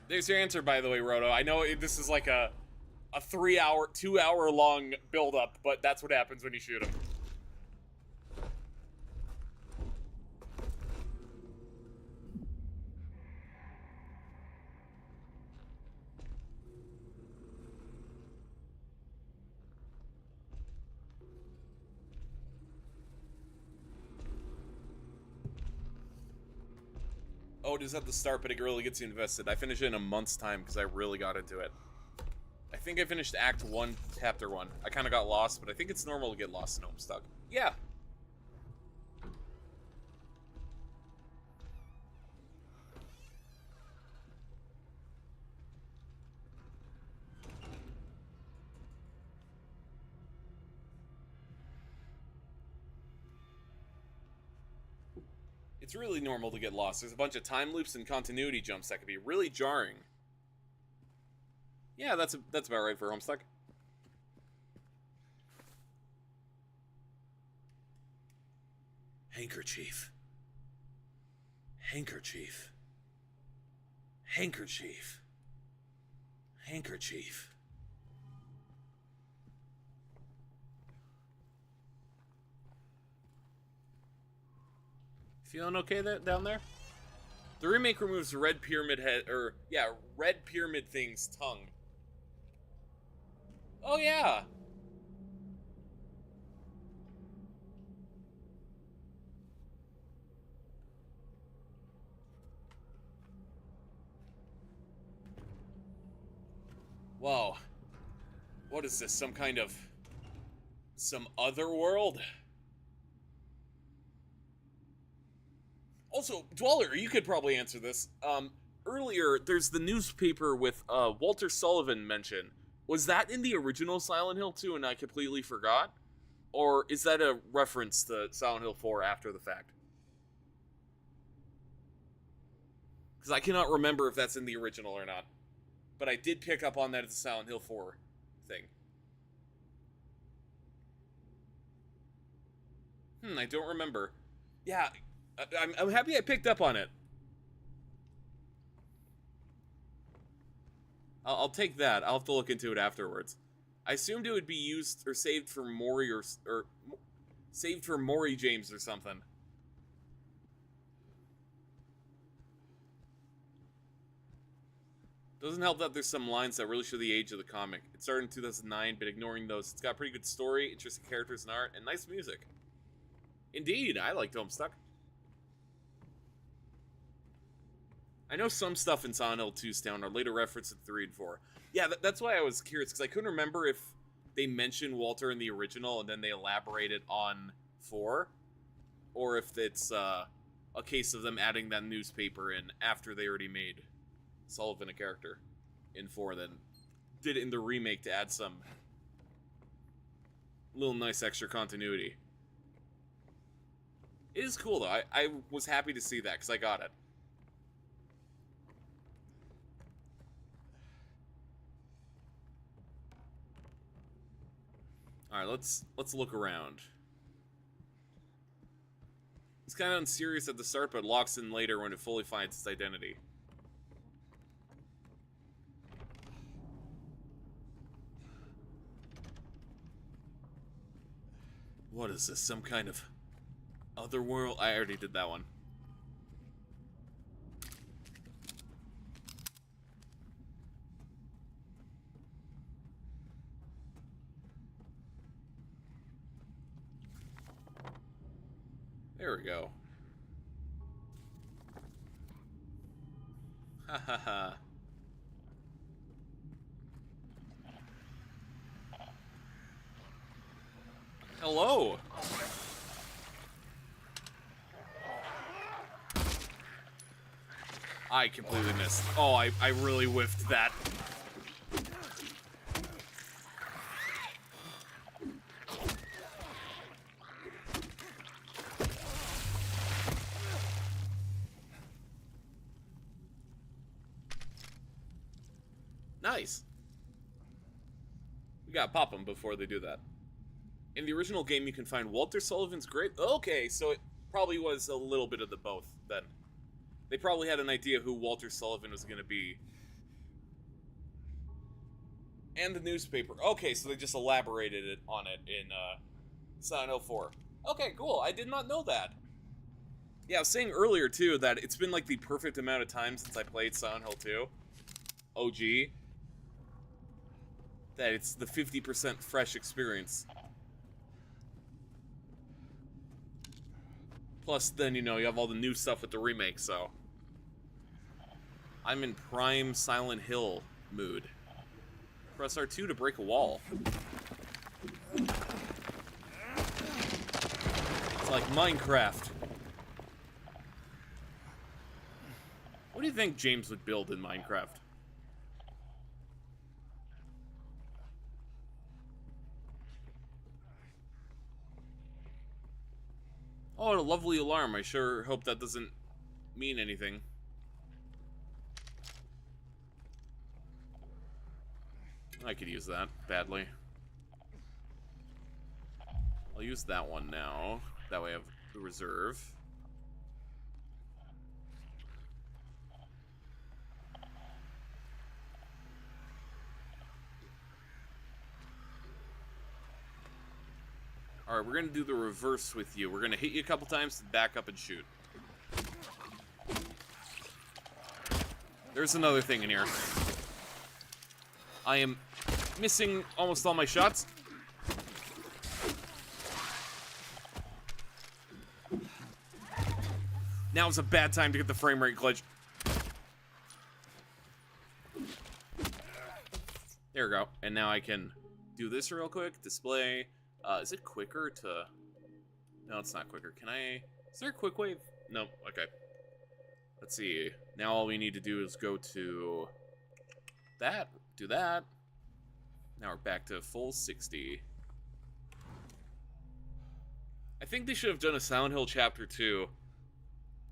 There's your answer, by the way, Roto. I know this is like a 2 hour long build-up, but that's what happens when you shoot him. Oh, it is at the start, but it really gets you invested. I finished it in a month's time because I really got into it. I think I finished Act 1, Chapter 1. I kind of got lost, but I think it's normal to get lost in Homestuck. Yeah. It's really normal to get lost. There's a bunch of time loops and continuity jumps that can be really jarring. Yeah, that's about right for Homestuck. Handkerchief. Handkerchief. Handkerchief. Handkerchief. Feeling okay down there? The remake removes Red Pyramid Red Pyramid thing's tongue. Oh yeah. Whoa. What is this? Some other world? Also, Dweller, you could probably answer this. Earlier, there's the newspaper with Walter Sullivan mention. Was that in the original Silent Hill 2 and I completely forgot? Or is that a reference to Silent Hill 4 after the fact? Because I cannot remember if that's in the original or not. But I did pick up on that as a Silent Hill 4 thing. I don't remember. Yeah, I'm happy I picked up on it. I'll take that. I'll have to look into it afterwards. I assumed it would be used or saved for Maury or saved for Maury James or something. Doesn't help that there's some lines that really show the age of the comic. It started in 2009, but ignoring those, it's got a pretty good story, interesting characters and art, and nice music. Indeed, I liked Homestuck. I know some stuff in Silent Hill 2's town are later referenced in 3 and 4. Yeah, that's why I was curious, because I couldn't remember if they mentioned Walter in the original and then they elaborated on 4, or if it's a case of them adding that newspaper in after they already made Sullivan a character in 4, then did it in the remake to add some little nice extra continuity. It is cool, though. I was happy to see that, because I got it. Alright, let's look around. It's kind of unserious at the start, but locks in later when it fully finds its identity. What is this? Some kind of other world? I already did that one. There we go. Ha ha ha. Hello. I completely missed. Oh, I really whiffed that. Nice. We gotta pop them before they do that. In the original game, you can find Walter Sullivan's grave. Okay, so it probably was a little bit of the both then. They probably had an idea who Walter Sullivan was gonna be. And the newspaper. Okay, so they just elaborated on it in Silent Hill 4. Okay, cool. I did not know that. Yeah, I was saying earlier, too, that it's been like the perfect amount of time since I played Silent Hill 2. OG. That it's the 50% fresh experience. Plus, then, you know, you have all the new stuff with the remake, so... I'm in prime Silent Hill mood. Press R2 to break a wall. It's like Minecraft. What do you think James would build in Minecraft? Oh, what a lovely alarm. I sure hope that doesn't mean anything. I could use that badly. I'll use that one now. That way I have the reserve. Alright, we're gonna do the reverse with you. We're gonna hit you a couple times, back up and shoot. There's another thing in here. I am missing almost all my shots. Now is a bad time to get the frame rate glitch. There we go. And now I can do this real quick. Display. Is it quicker to... No, it's not quicker. Can I... Is there a quick wave? No. Okay. Let's see. Now all we need to do is go to... that. Do that. Now we're back to full 60. I think they should have done a Silent Hill Chapter 2.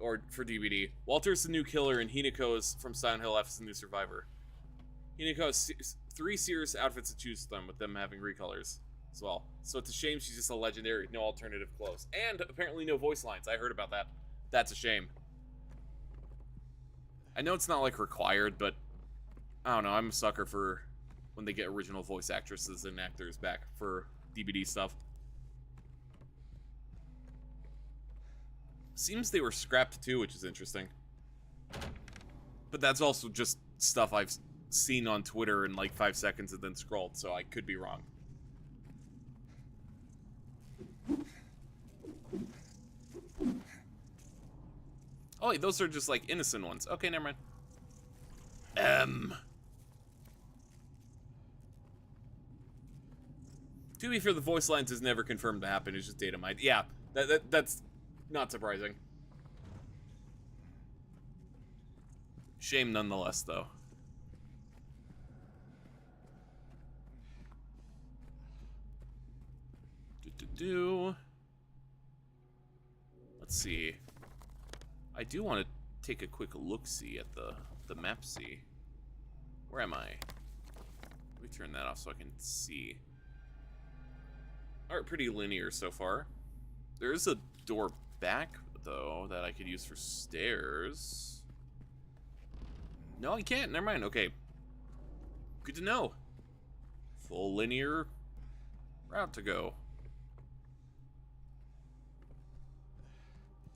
Or for DVD. Walter's the new killer and Hinako is from Silent Hill F is the new survivor. Hinako has 3 serious outfits to choose from, with them having recolors as well. So it's a shame she's just a legendary, no alternative clothes. And apparently no voice lines. I heard about that. That's a shame. I know it's not like required, but I don't know. I'm a sucker for when they get original voice actresses and actors back for DVD stuff. Seems they were scrapped too, which is interesting. But that's also just stuff I've seen on Twitter in like 5 seconds and then scrolled, so I could be wrong. Oh, wait, those are just like innocent ones. Okay, never mind. To be fair, the voice lines is never confirmed to happen. It's just data mined. Yeah, that's not surprising. Shame nonetheless, though. Let's see. I do want to take a quick look-see at the map-see. Where am I? Let me turn that off so I can see. Alright, pretty linear so far. There is a door back, though, that I could use for stairs. No, I can't. Never mind. Okay. Good to know. Full linear route to go.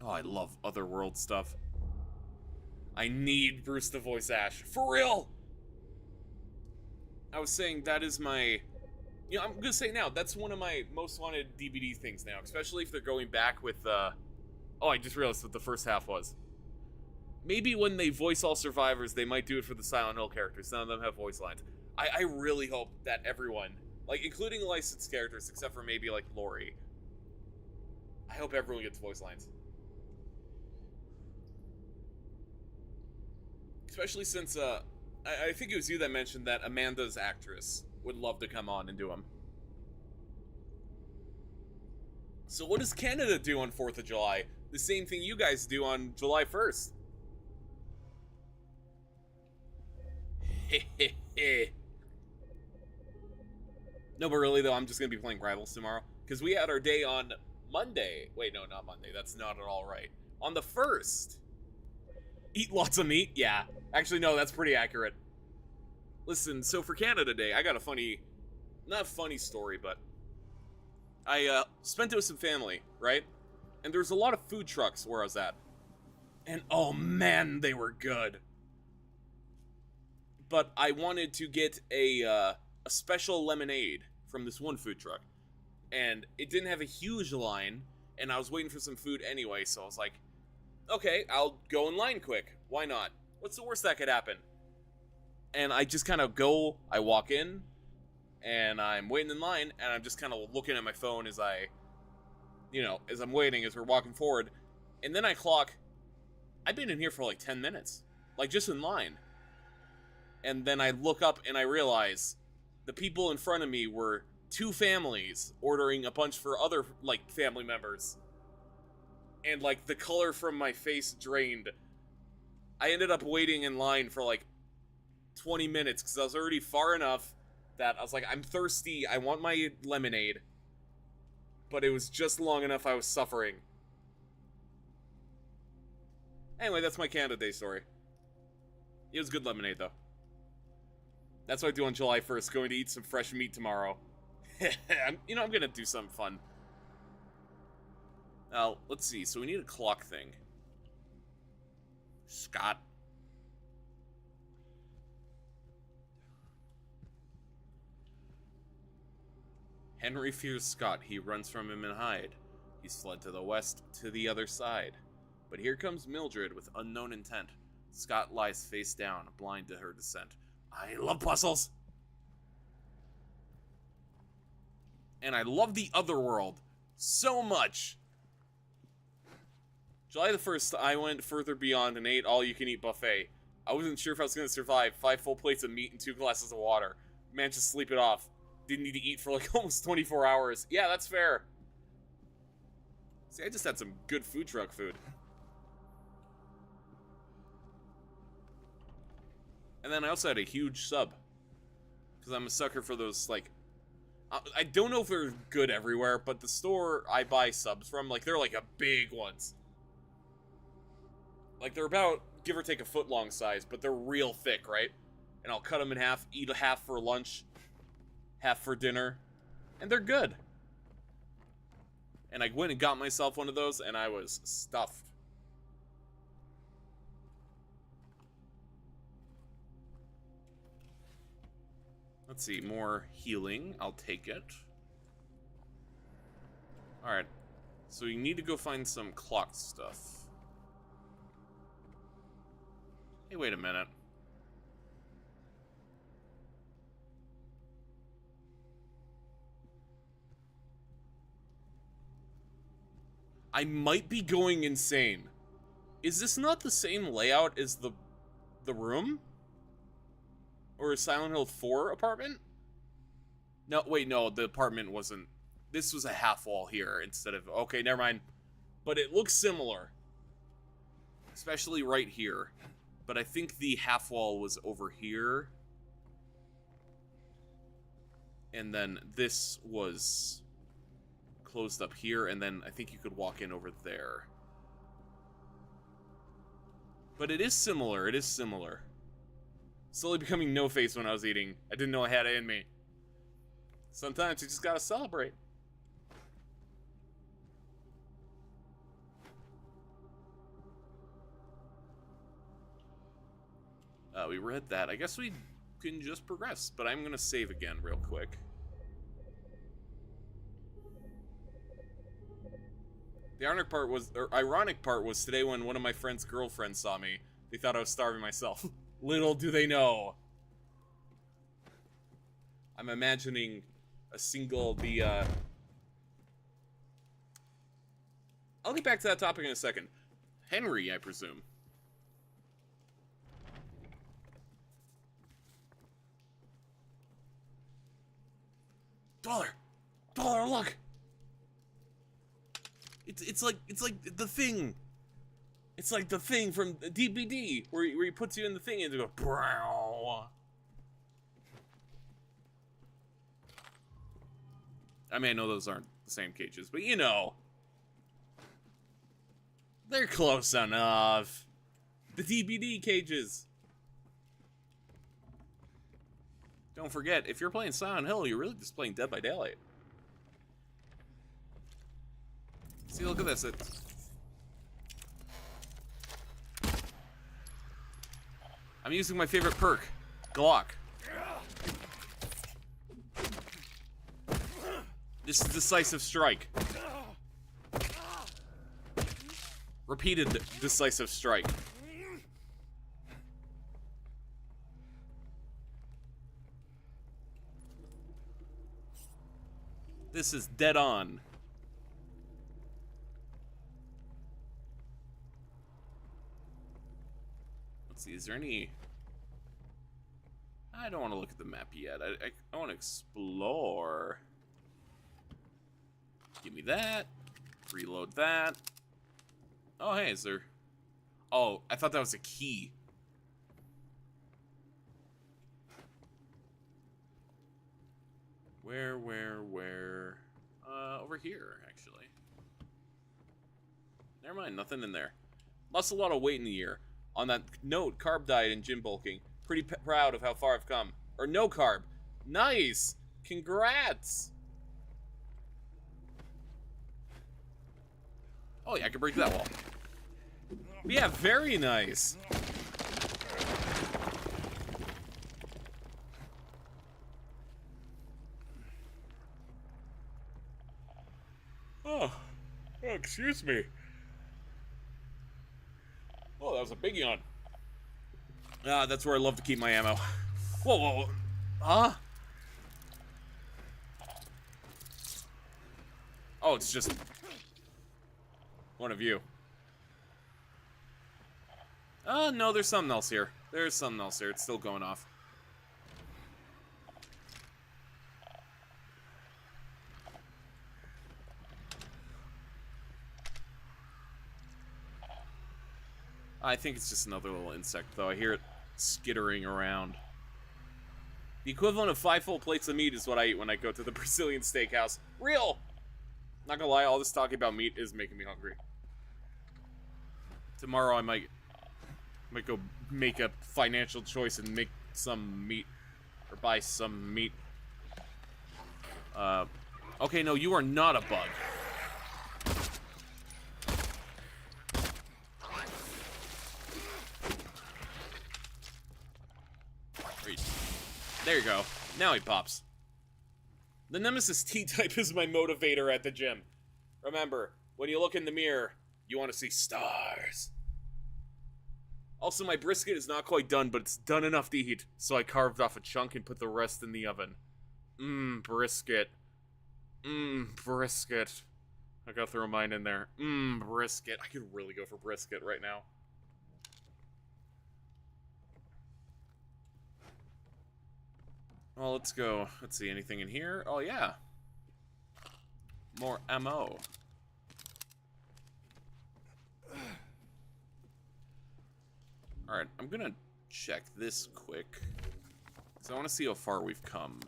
Oh, I love Otherworld stuff. I need Bruce to voice Ash. For real! I was saying that is my... You know, I'm gonna say now, that's one of my most wanted DVD things now. Especially if they're going back with, Oh, I just realized what the first half was. Maybe when they voice all survivors, they might do it for the Silent Hill characters. None of them have voice lines. I really hope that everyone Like, including licensed characters, except for maybe, like, Lori. I hope everyone gets voice lines. Especially since, I think it was you that mentioned that Amanda's actress would love to come on and do them. So what does Canada do on 4th of July? The same thing you guys do on July 1st. No, but really though, I'm just gonna be playing Rivals tomorrow. Because we had our day on Monday. Wait, no, not Monday. That's not at all right. On the 1st. Eat lots of meat? Yeah. Actually, no, that's pretty accurate. Listen, so for Canada Day, I got a funny... Not a funny story, but... I spent it with some family, right? And there's a lot of food trucks where I was at. And oh man, they were good. But I wanted to get a special lemonade from this one food truck. And it didn't have a huge line, and I was waiting for some food anyway, so I was like, okay, I'll go in line quick. Why not? What's the worst that could happen? And I just kind of go, I walk in, and I'm waiting in line, and I'm just kind of looking at my phone as as I'm waiting, as we're walking forward. And then I clock, I've been in here for like 10 minutes. Like, just in line. And then I look up and I realize the people in front of me were 2 families ordering a bunch for other, like, family members. And, like, the color from my face drained. I ended up waiting in line for, like, 20 minutes because I was already far enough that I was like, I'm thirsty, I want my lemonade. But it was just long enough I was suffering. Anyway, that's my Canada Day story. It was good lemonade, though. That's what I do on July 1st, going to eat some fresh meat tomorrow. I'm gonna do something fun. Now, let's see, so we need a clock thing. Scott. Henry fears Scott. He runs from him and hide. He's fled to the west, to the other side. But here comes Mildred with unknown intent. Scott lies face down, blind to her descent. I love puzzles! And I love the other world so much. July the 1st, I went further beyond and ate all-you-can-eat buffet. I wasn't sure if I was going to survive 5 full plates of meat and 2 glasses of water. Managed to sleep it off. Didn't need to eat for like almost 24 hours. Yeah, that's fair. See, I just had some good food truck food. And then I also had a huge sub. Because I'm a sucker for those, like... I don't know if they're good everywhere, but the store I buy subs from, like, they're like a big ones. Like, they're about, give or take, a foot long size, but they're real thick, right? And I'll cut them in half, eat a half for lunch, half for dinner, and they're good. And I went and got myself one of those, and I was stuffed. Let's see, more healing. I'll take it. Alright. So you need to go find some clock stuff. Hey, wait a minute. I might be going insane. Is this not the same layout as the room? Or a Silent Hill 4 apartment? No, wait, no, the apartment wasn't. This was a half wall here instead of... Okay, never mind. But it looks similar. Especially right here. But I think the half wall was over here. And then this was closed up here, and then I think you could walk in over there. But it is similar, it is similar. Slowly becoming no-face when I was eating. I didn't know I had it in me. Sometimes you just gotta celebrate. We read that. I guess we can just progress, but I'm gonna save again real quick. The ironic part was today when one of my friend's girlfriends saw me. They thought I was starving myself. Little do they know. I'm imagining I'll get back to that topic in a second. Henry, I presume. Dollar, look! It's like the thing. It's like the thing from DBD where he puts you in the thing and you go brow. I mean, I know those aren't the same cages, but you know, they're close enough. The DBD cages. Don't forget, if you're playing Silent Hill, you're really just playing Dead by Daylight. See, look at this. I'm using my favorite perk, Glock. This is Decisive Strike. Repeated Decisive Strike. This is dead on. Let's see, is there any... I don't want to look at the map yet. I want to explore. Give me that. Reload that. Oh, hey, is there... Oh, I thought that was a key. Where? Over here, actually. Never mind, nothing in there. Lost a lot of weight in the year. On that note, carb diet and gym bulking. Pretty proud of how far I've come. Or no carb. Nice! Congrats! Oh yeah, I can break that wall. Yeah, very nice. Oh, excuse me. Oh, that was a big yawn. Ah, that's where I love to keep my ammo. Whoa. Huh? Oh, it's just one of you. Oh, no, there's something else here. There's something else here. It's still going off. I think it's just another little insect, though. I hear it skittering around. The equivalent of 5 full plates of meat is what I eat when I go to the Brazilian steakhouse. Real! Not gonna lie, all this talking about meat is making me hungry. Tomorrow I might go make a financial choice and make some meat. Or buy some meat. Okay, no, you are not a bug. There you go. Now he pops. The Nemesis T-type is my motivator at the gym. Remember, when you look in the mirror, you want to see stars. Also, my brisket is not quite done, but it's done enough to eat, so I carved off a chunk and put the rest in the oven. Brisket. Brisket. I gotta throw mine in there. Brisket. I could really go for brisket right now. Well, let's go. Let's see, anything in here? Oh, yeah. More ammo. Alright, I'm gonna check this quick. Because I want to see how far we've come.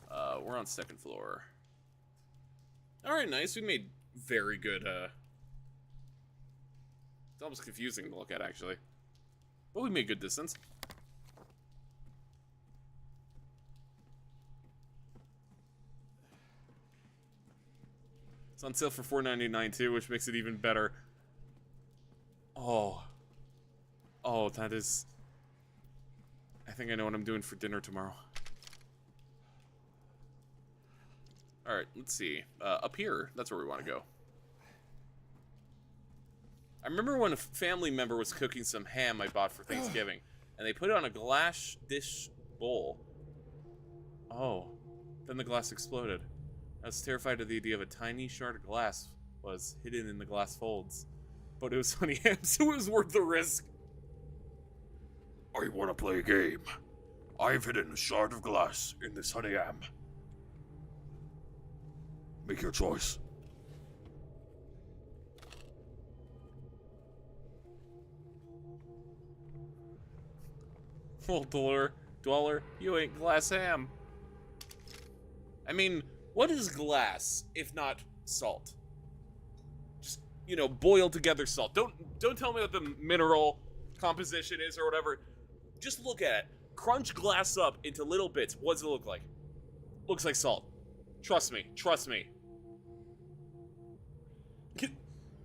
We're on 2nd floor. Alright, nice. We made very good, It's almost confusing to look at, actually. But we made good distance. It's on sale for $4.99 too, which makes it even better. Oh, that is... I think I know what I'm doing for dinner tomorrow. Alright, let's see. Up here, that's where we want to go. I remember when a family member was cooking some ham I bought for Thanksgiving, and they put it on a glass dish bowl. Oh. Then the glass exploded. I was terrified of the idea of a tiny shard of glass was hidden in the glass folds. But it was honey ham, so it was worth the risk. I want to play a game. I've hidden a shard of glass in this honey ham. Make your choice. Well, Dweller, you ain't glass ham. I mean, what is glass if not salt? Just, you know, boil together salt. Don't tell me what the mineral composition is or whatever. Just look at it. Crunch glass up into little bits. What does it look like? Looks like salt. Trust me. Trust me.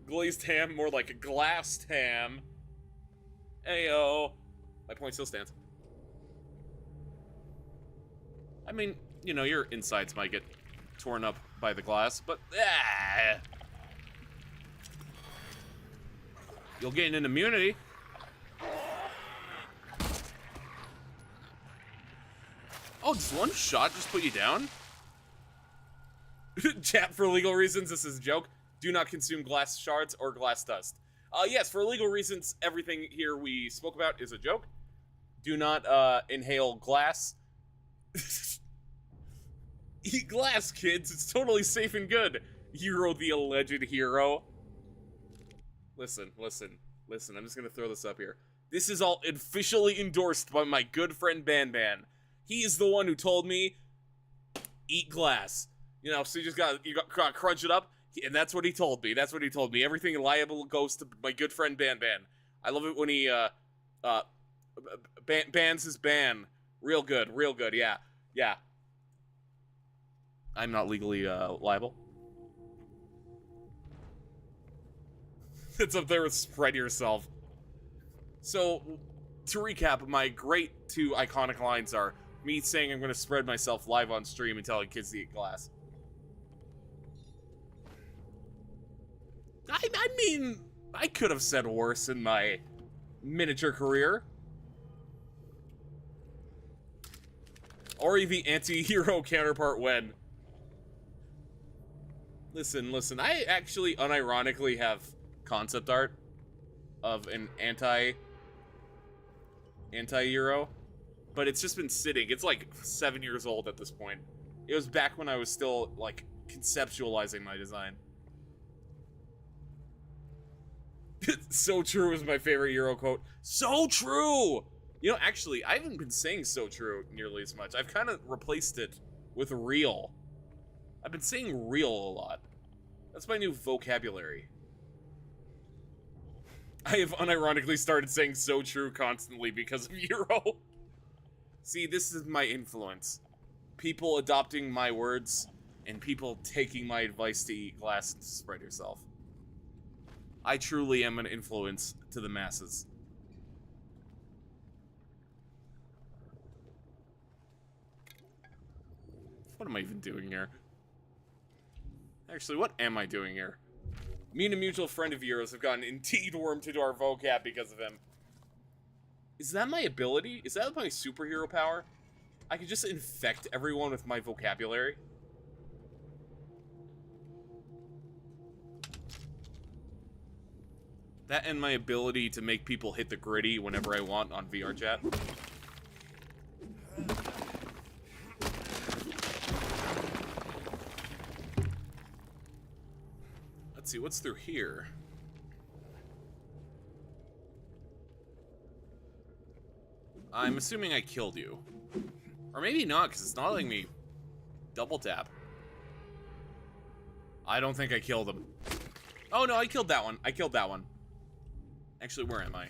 Glazed ham, more like a glassed ham. Ayo. My point still stands. I mean, you know, your insides might get torn up by the glass, but you'll gain an immunity. Oh, does one shot just put you down? Chat, for legal reasons, this is a joke. Do not consume glass shards or glass dust. Yes, for legal reasons, everything here we spoke about is a joke. Do not inhale glass. Eat glass, kids. It's totally safe and good. Hero, the alleged hero. Listen. I'm just gonna throw this up here. This is all officially endorsed by my good friend Ban Ban. He is the one who told me, eat glass. You know, so you got crunch it up, and that's what he told me. That's what he told me. Everything liable goes to my good friend Ban Ban. I love it when he bans his ban. Real good, yeah. I'm not legally liable. It's up there with spread yourself. So, to recap, my great two iconic lines are me saying I'm going to spread myself live on stream and telling kids to eat glass. I mean, I could have said worse in my miniature career. Or the anti-hero counterpart when. Listen, I actually unironically have concept art of an anti-hero, but it's just been sitting. It's like 7 years old at this point. It was back when I was still, like, conceptualizing my design. So true is my favorite hero quote. So true! You know, actually, I haven't been saying so true nearly as much. I've kind of replaced it with real. I've been saying real a lot. That's my new vocabulary. I have unironically started saying so true constantly because of Euro. See, this is my influence. People adopting my words and people taking my advice to eat glass and to spread yourself. I truly am an influence to the masses. What am I even doing here? Actually, what am I doing here? Me and a mutual friend of yours have gotten indeed wormed into our vocab because of him. Is that my ability? Is that my superhero power? I could just infect everyone with my vocabulary? That and my ability to make people hit the gritty whenever I want on VR chat. Let's see, what's through here? I'm assuming I killed you. Or maybe not, because it's not letting me double tap. I don't think I killed him. Oh no, I killed that one. I killed that one. Actually, where am I?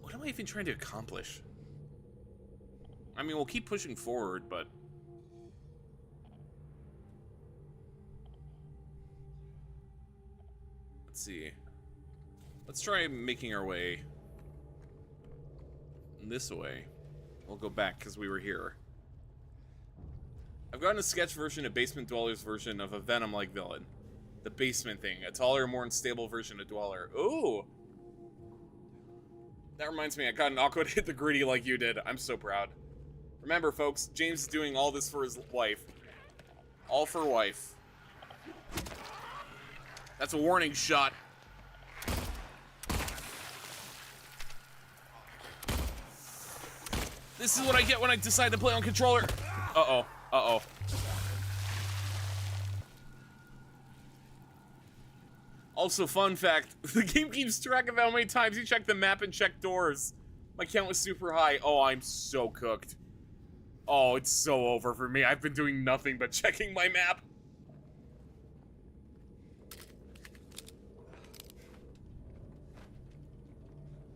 What am I even trying to accomplish? I mean, we'll keep pushing forward, but... Let's see. Let's try making our way this way. We'll go back, because we were here. I've gotten a sketch version, a Basement Dwellers version of a Venom-like villain. The basement thing. A taller, more unstable version of Dweller. Ooh! That reminds me, I got an awkward hit the gritty like you did. I'm so proud. Remember, folks, James is doing all this for his wife. All for wife. That's a warning shot. This is what I get when I decide to play on controller. Uh-oh. Uh-oh. Also, fun fact, the game keeps track of how many times you check the map and check doors. My count was super high. Oh, I'm so cooked. Oh, it's so over for me. I've been doing nothing but checking my map.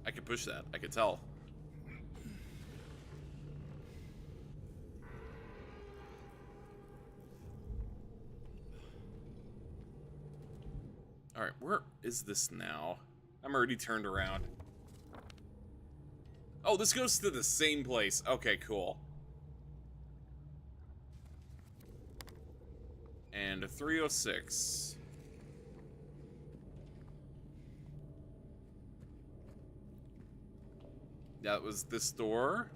I can push that. I can tell. Alright, where is this now? I'm already turned around. Oh, this goes to the same place. Okay, cool. And a 306. That was this door.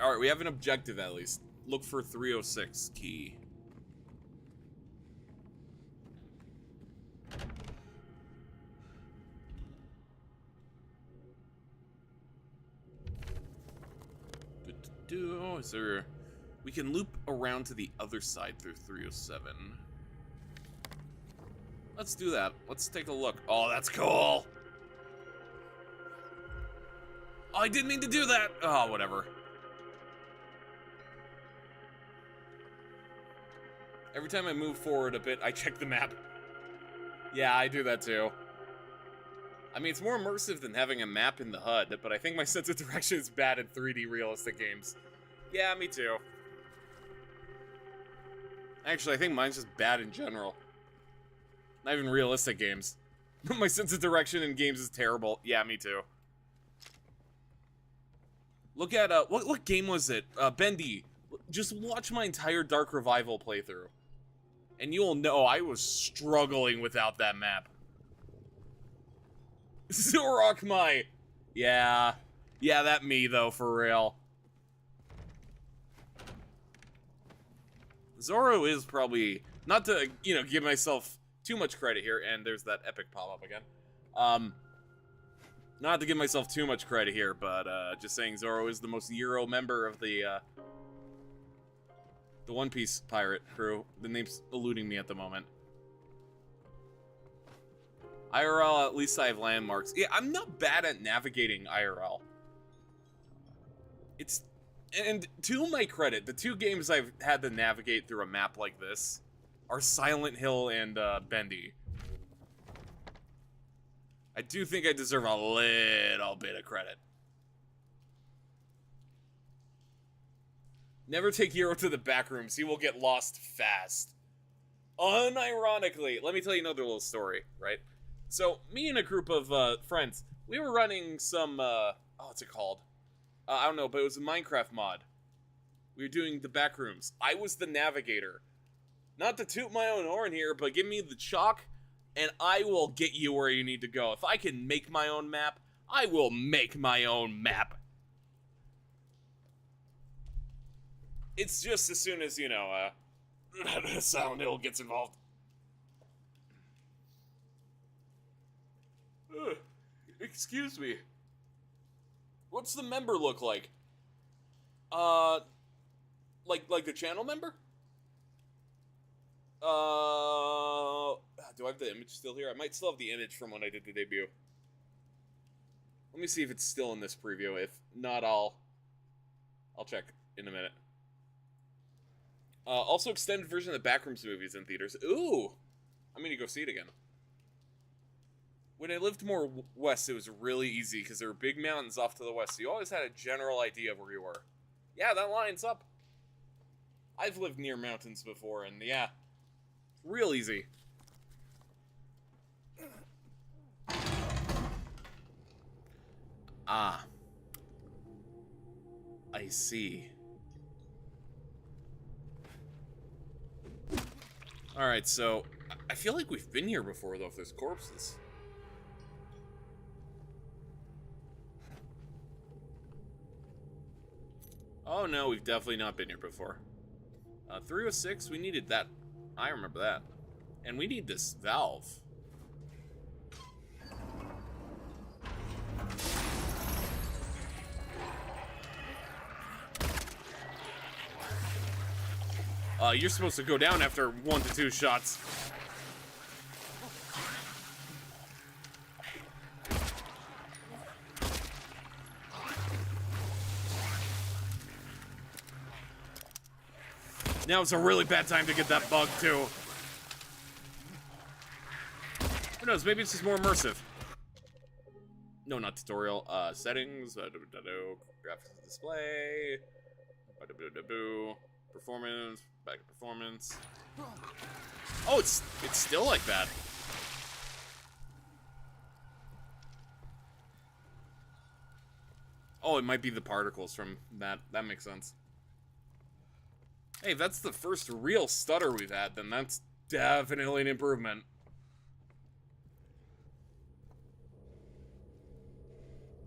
Alright, we have an objective at least. Look for 306 key. Is there... We can loop around to the other side through 307. Let's do that. Let's take a look. Oh, that's cool! Oh, I didn't mean to do that! Oh, whatever. Every time I move forward a bit, I check the map. Yeah, I do that too. I mean, it's more immersive than having a map in the HUD, but I think my sense of direction is bad in 3D realistic games. Yeah, me too. Actually, I think mine's just bad in general. Not even realistic games. My sense of direction in games is terrible. Yeah, me too. Look at, what game was it? Bendy. Just watch my entire Dark Revival playthrough. And you'll know I was struggling without that map. Yerocmai. Yeah. Yeah, that me, though, for real. Zoro is probably, not to, you know, give myself too much credit here, and there's that epic pop-up again. Not to give myself too much credit here, but, just saying Zoro is the most Euro member of the One Piece pirate crew. The name's eluding me at the moment. IRL, at least I have landmarks. Yeah, I'm not bad at navigating IRL. It's... And to my credit, the two games I've had to navigate through a map like this are Silent Hill and Bendy. I do think I deserve a little bit of credit. Never take Hero to the back rooms. He will get lost fast. Unironically, let me tell you another little story, right? So, me and a group of friends, we were running some, what's it called? I don't know, but it was a Minecraft mod. We were doing the back rooms. I was the navigator. Not to toot my own horn here, but give me the chalk, and I will get you where you need to go. If I can make my own map, I will make my own map. It's just as soon as, you know, Silent Hill gets involved. Excuse me. What's the member look like? Like the channel member? Do I have the image still here? I might still have the image from when I did the debut. Let me see if it's still in this preview. If not, I'll check in a minute. Also, extended version of the Backrooms movies in theaters. Ooh! I'm gonna go see it again. When I lived more west, it was really easy because there were big mountains off to the west, so you always had a general idea of where you were. Yeah, that lines up. I've lived near mountains before, and yeah, real easy. Ah. I see. Alright, so I feel like we've been here before, though, if there's corpses. Oh, no, we've definitely not been here before. 306, we needed that. I remember that. And we need this valve. You're supposed to go down after 1 to 2 shots. Now it's a really bad time to get that bug, too. Who knows, maybe it's just more immersive. No, not tutorial. Settings, graphics display, performance, back performance. Oh, it's still like that. Oh, it might be the particles from that. That makes sense. Hey, if that's the first real stutter we've had, then that's definitely an improvement.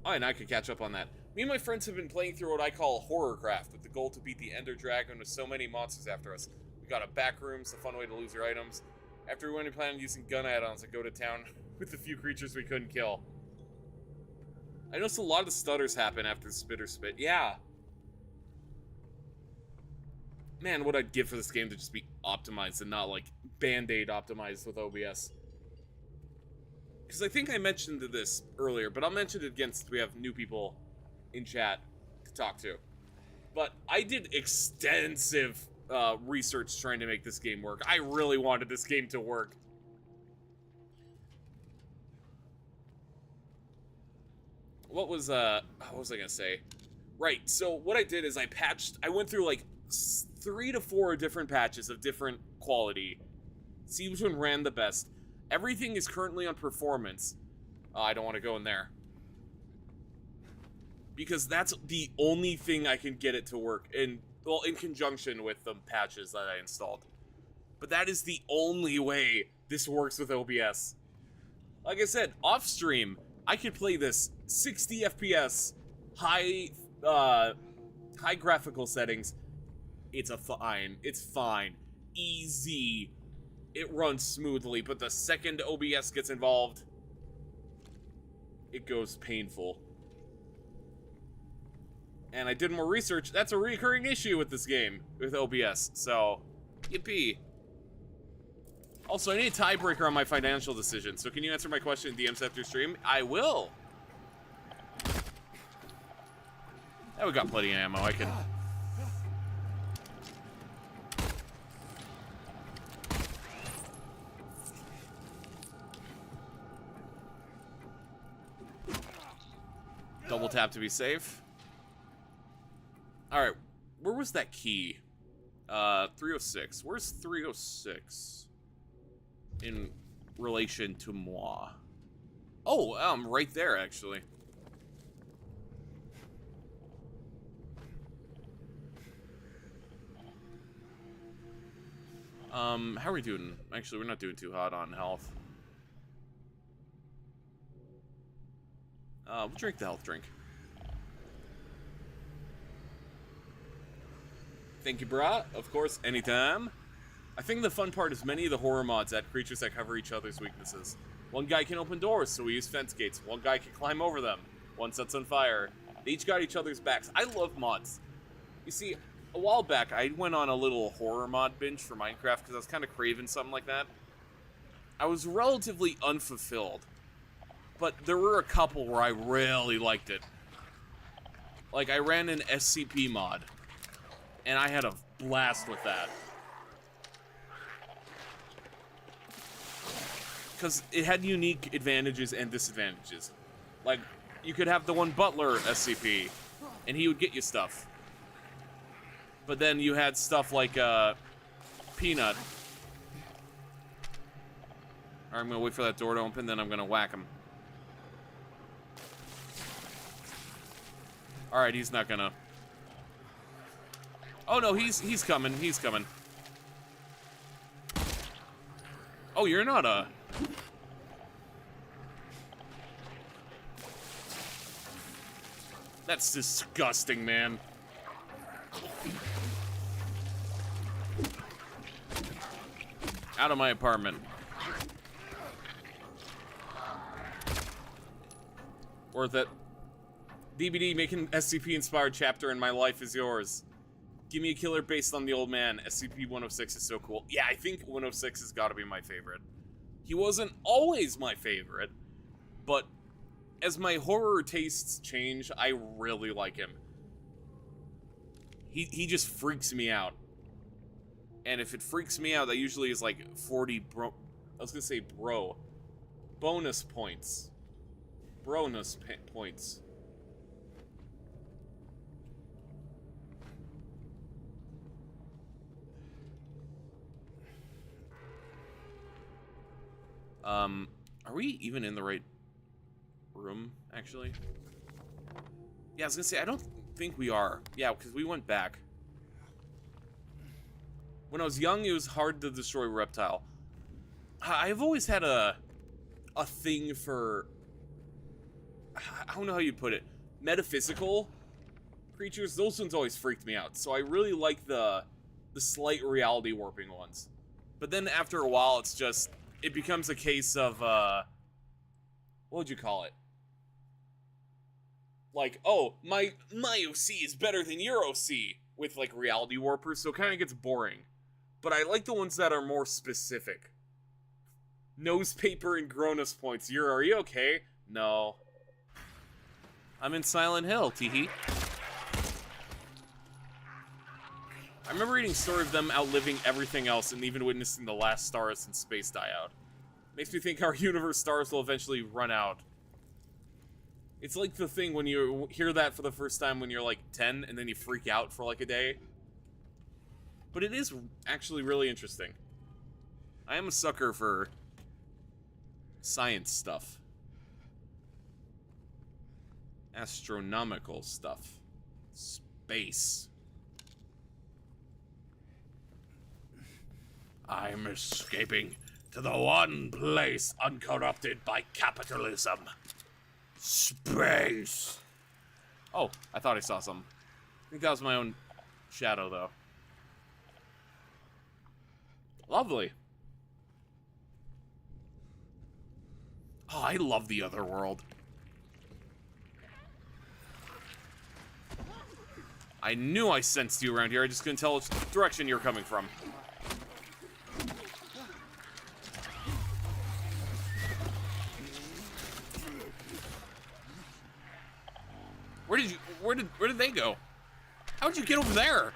Oh, and I could catch up on that. Me and my friends have been playing through what I call Horrorcraft, with the goal to beat the Ender Dragon with so many monsters after us. We got a back room, it's a fun way to lose your items. After we went, we planned on using gun add-ons and go to town with the few creatures we couldn't kill. I noticed a lot of stutters happen after Spit or Spit. Yeah. Man, what I'd give for this game to just be optimized and not, like, Band-Aid optimized with OBS. Because I think I mentioned this earlier, but I'll mention it again since we have new people in chat to talk to. But I did extensive research trying to make this game work. I really wanted this game to work. What was I gonna say? Right, so what I did is I went through like 3 to 4 different patches of different quality. See which one ran the best. Everything is currently on performance. I don't want to go in there. Because that's the only thing I can get it to work in conjunction with the patches that I installed. But that is the only way this works with OBS. Like I said, off stream, I could play this 60 FPS, high graphical settings. It's fine. Easy. It runs smoothly, but the second OBS gets involved, it goes painful. And I did more research. That's a recurring issue with this game, with OBS, so yippee. Also, I need a tiebreaker on my financial decision, so can you answer my question in DMs after stream? I will. Yeah, we got plenty of ammo. I can... Double tap to be safe. Alright, where was that key? 306. Where's 306? In relation to moi? Oh, right there, actually. How are we doing? Actually, we're not doing too hot on health. We'll drink the health drink. Thank you, brah. Of course, anytime. I think the fun part is many of the horror mods add creatures that cover each other's weaknesses. One guy can open doors, so we use fence gates. One guy can climb over them. One sets on fire. They each got each other's backs. I love mods. You see, a while back, I went on a little horror mod binge for Minecraft because I was kind of craving something like that. I was relatively unfulfilled. But there were a couple where I really liked it. Like, I ran an SCP mod. And I had a blast with that. Because it had unique advantages and disadvantages. Like, you could have the one butler SCP, and he would get you stuff. But then you had stuff like, Peanut. Alright, I'm gonna wait for that door to open, then I'm gonna whack him. Alright, he's not gonna... Oh no, he's coming, he's coming. Oh, you're not a... That's disgusting, man. Out of my apartment. Worth it. DBD, make an SCP-inspired chapter in My Life Is Yours. Give me a killer based on the old man. SCP-106 is so cool. Yeah, I think 106 has got to be my favorite. He wasn't always my favorite, but as my horror tastes change, I really like him. He just freaks me out. And if it freaks me out, that usually is like 40 bro... I was gonna say bro. Bonus points. Bonus points. Are we even in the right room, actually? Yeah, I was gonna say, I don't think we are. Yeah, because we went back. When I was young, it was hard to destroy Reptile. I've always had a thing for... I don't know how you put it. Metaphysical creatures. Those ones always freaked me out. So I really like the slight reality warping ones. But then after a while, it's just... It becomes a case of, what would you call it? Like, oh, my OC is better than your OC with, like, reality warpers, so it kind of gets boring. But I like the ones that are more specific. Nose paper and Gronus points. Are you okay? No. I'm in Silent Hill, teehee. I remember reading a story of them outliving everything else and even witnessing the last stars in space die out. Makes me think our universe stars will eventually run out. It's like the thing when you hear that for the first time when you're like 10 and then you freak out for like a day. But it is actually really interesting. I am a sucker for science stuff. Astronomical stuff. Space. I'm escaping to the one place uncorrupted by capitalism. Space. Oh, I thought I saw something. I think that was my own shadow, though. Lovely. Oh, I love the other world. I knew I sensed you around here. I just couldn't tell which direction you're coming from. Where did they go? How'd you get over there?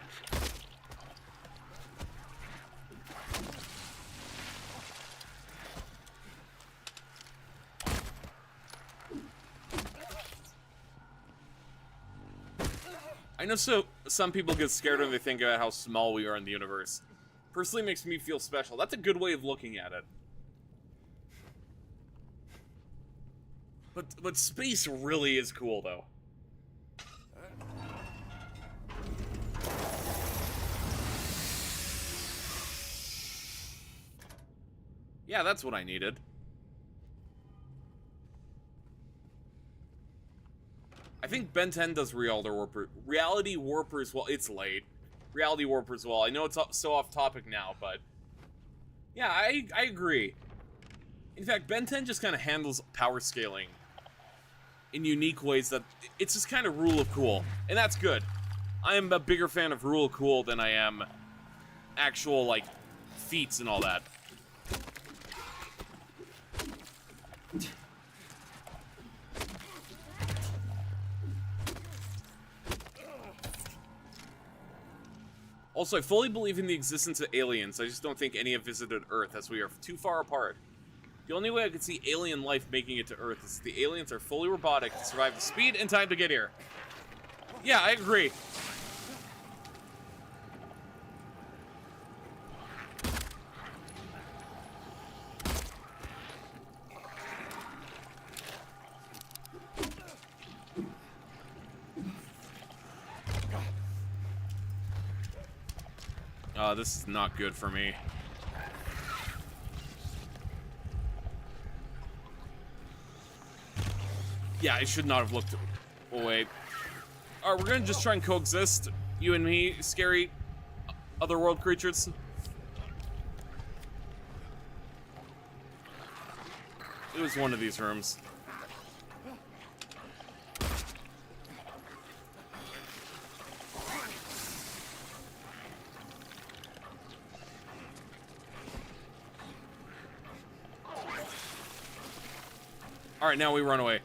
I know some people get scared when they think about how small we are in the universe. Personally, it makes me feel special. That's a good way of looking at it. But space really is cool, though. Yeah, that's what I needed. I think Ben 10 does reality warpers well. It's late. Reality warpers well. I know it's so off topic now, but yeah, I agree. In fact, Ben 10 just kind of handles power scaling in unique ways that it's just kind of rule of cool, and that's good. I am a bigger fan of rule of cool than I am actual like feats and all that. Also, I fully believe in the existence of aliens. I just don't think any have visited Earth, as we are too far apart. The only way I could see alien life making it to Earth is if the aliens are fully robotic to survive the speed and time to get here. Yeah, I agree. This is not good for me. Yeah, I should not have looked away. Alright, we're gonna just try and coexist. You and me, scary otherworld creatures. It was one of these rooms. Alright, now we run away.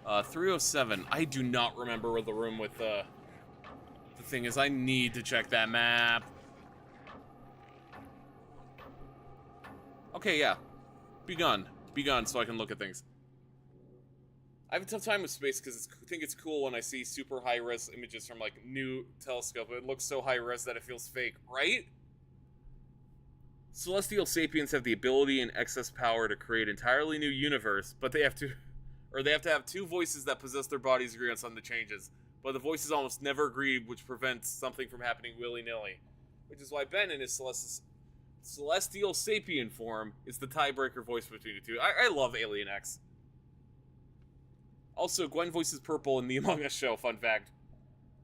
Uh, 307. I do not remember where the room with the thing is. I need to check that map. Okay, yeah. Be gone. Be gone so I can look at things. I have a tough time with space because I think it's cool when I see super high-res images from, like, new telescope. It looks so high-res that it feels fake, right? Celestial sapiens have the ability and excess power to create entirely new universe, but they have to have two voices that possess their bodies agree on some of the changes. But the voices almost never agree, which prevents something from happening willy-nilly. Which is why Ben in his celestial sapien form is the tiebreaker voice between the two. I love Alien X. Also, Gwen voices Purple in the Among Us show, fun fact.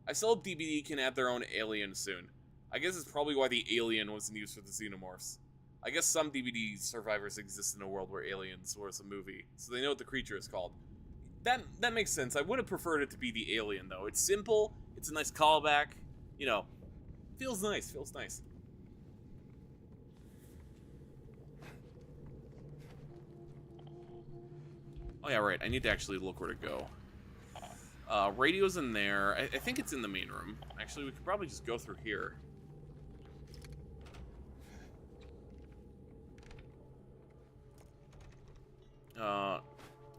I still hope DBD can add their own alien soon. I guess it's probably why the alien wasn't used for the xenomorphs. I guess some DVD survivors exist in a world where Aliens was a movie, so they know what the creature is called. That makes sense. I would have preferred it to be the alien, though. It's simple, it's a nice callback, you know, feels nice, feels nice. Oh yeah, right, I need to actually look where to go. Radio's in there. I think it's in the main room. Actually, we could probably just go through here.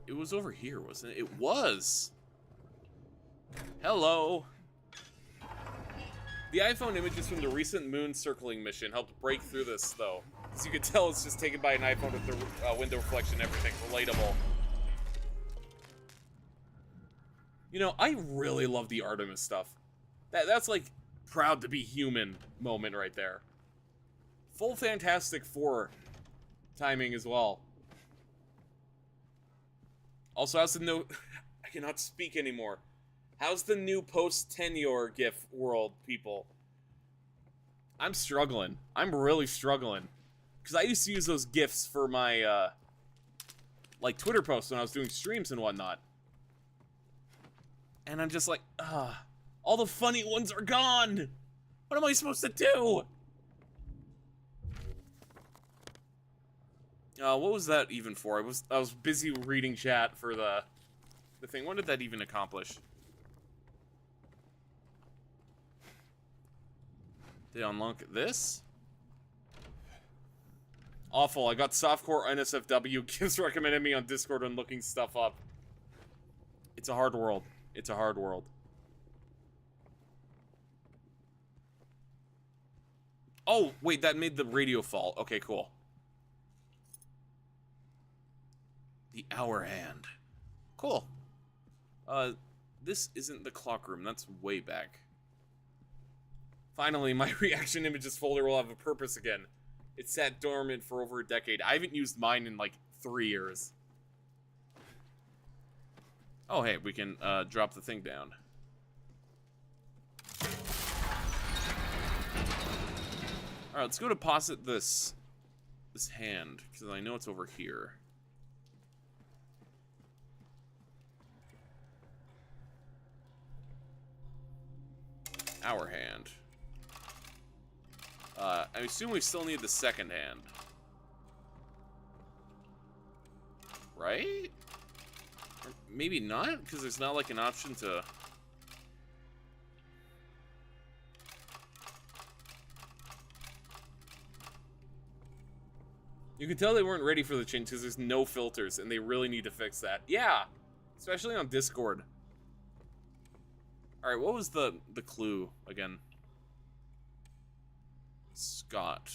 It was over here, wasn't it? It was! Hello! The iPhone images from the recent moon circling mission helped break through this, though. As you can tell, it's just taken by an iPhone with the window reflection and everything. Relatable. You know, I really love the Artemis stuff. That's like, proud to be human moment right there. Full Fantastic Four timing as well. Also, how's the new... I cannot speak anymore. How's the new post-tenure GIF world, people? I'm struggling. I'm really struggling. Because I used to use those GIFs for my, like, Twitter posts when I was doing streams and whatnot. And I'm just like, all the funny ones are gone! What am I supposed to do? What was that even for? I was busy reading chat for the thing. What did that even accomplish? Did I unlock this? Awful. I got softcore NSFW. Gives recommended me on Discord when looking stuff up. It's a hard world. It's a hard world. Oh, wait, that made the radio fall. Okay, cool. The hour hand. Cool. This isn't the clock room. That's way back. Finally, my reaction images folder will have a purpose again. It sat dormant for over a decade. I haven't used mine in like 3 years. Oh, hey, we can drop the thing down. Alright, let's go deposit this hand, because I know it's over here. Our hand. I assume we still need the second hand. Right? Or maybe not, because there's not like an option to... You can tell they weren't ready for the change because there's no filters, and they really need to fix that. Yeah! Especially on Discord. Alright, what was the clue again? Scott.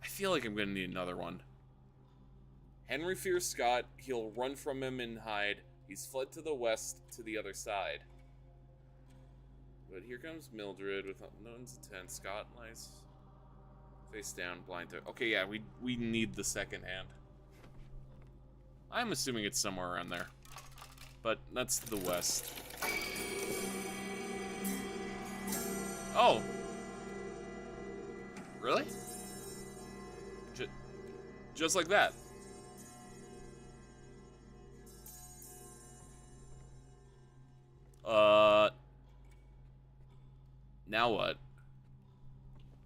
I feel like I'm gonna need another one. Henry fears Scott. He'll run from him and hide. He's fled to the west to the other side. But here comes Mildred with unknown's intent. Scott lies. Face down, blind to... Okay, yeah, we need the second hand. I'm assuming it's somewhere around there. But that's the west. Oh! Really? Just like that. Now what?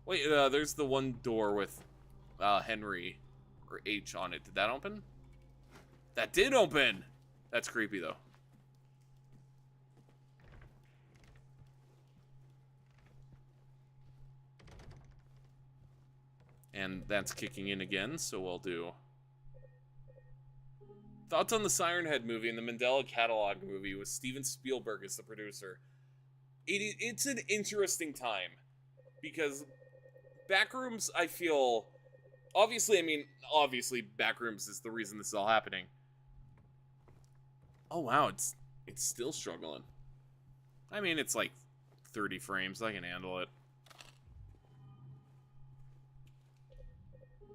Wait, there's the one door with Henry or H on it. Did that open? That did open! That's creepy, though. And that's kicking in again, so we'll do... Thoughts on the Siren Head movie and the Mandela Catalog movie with Steven Spielberg as the producer. It's an interesting time. Because Backrooms, I feel... Obviously, Backrooms is the reason this is all happening. Oh, wow, it's still struggling. I mean, it's like 30 frames. I can handle it.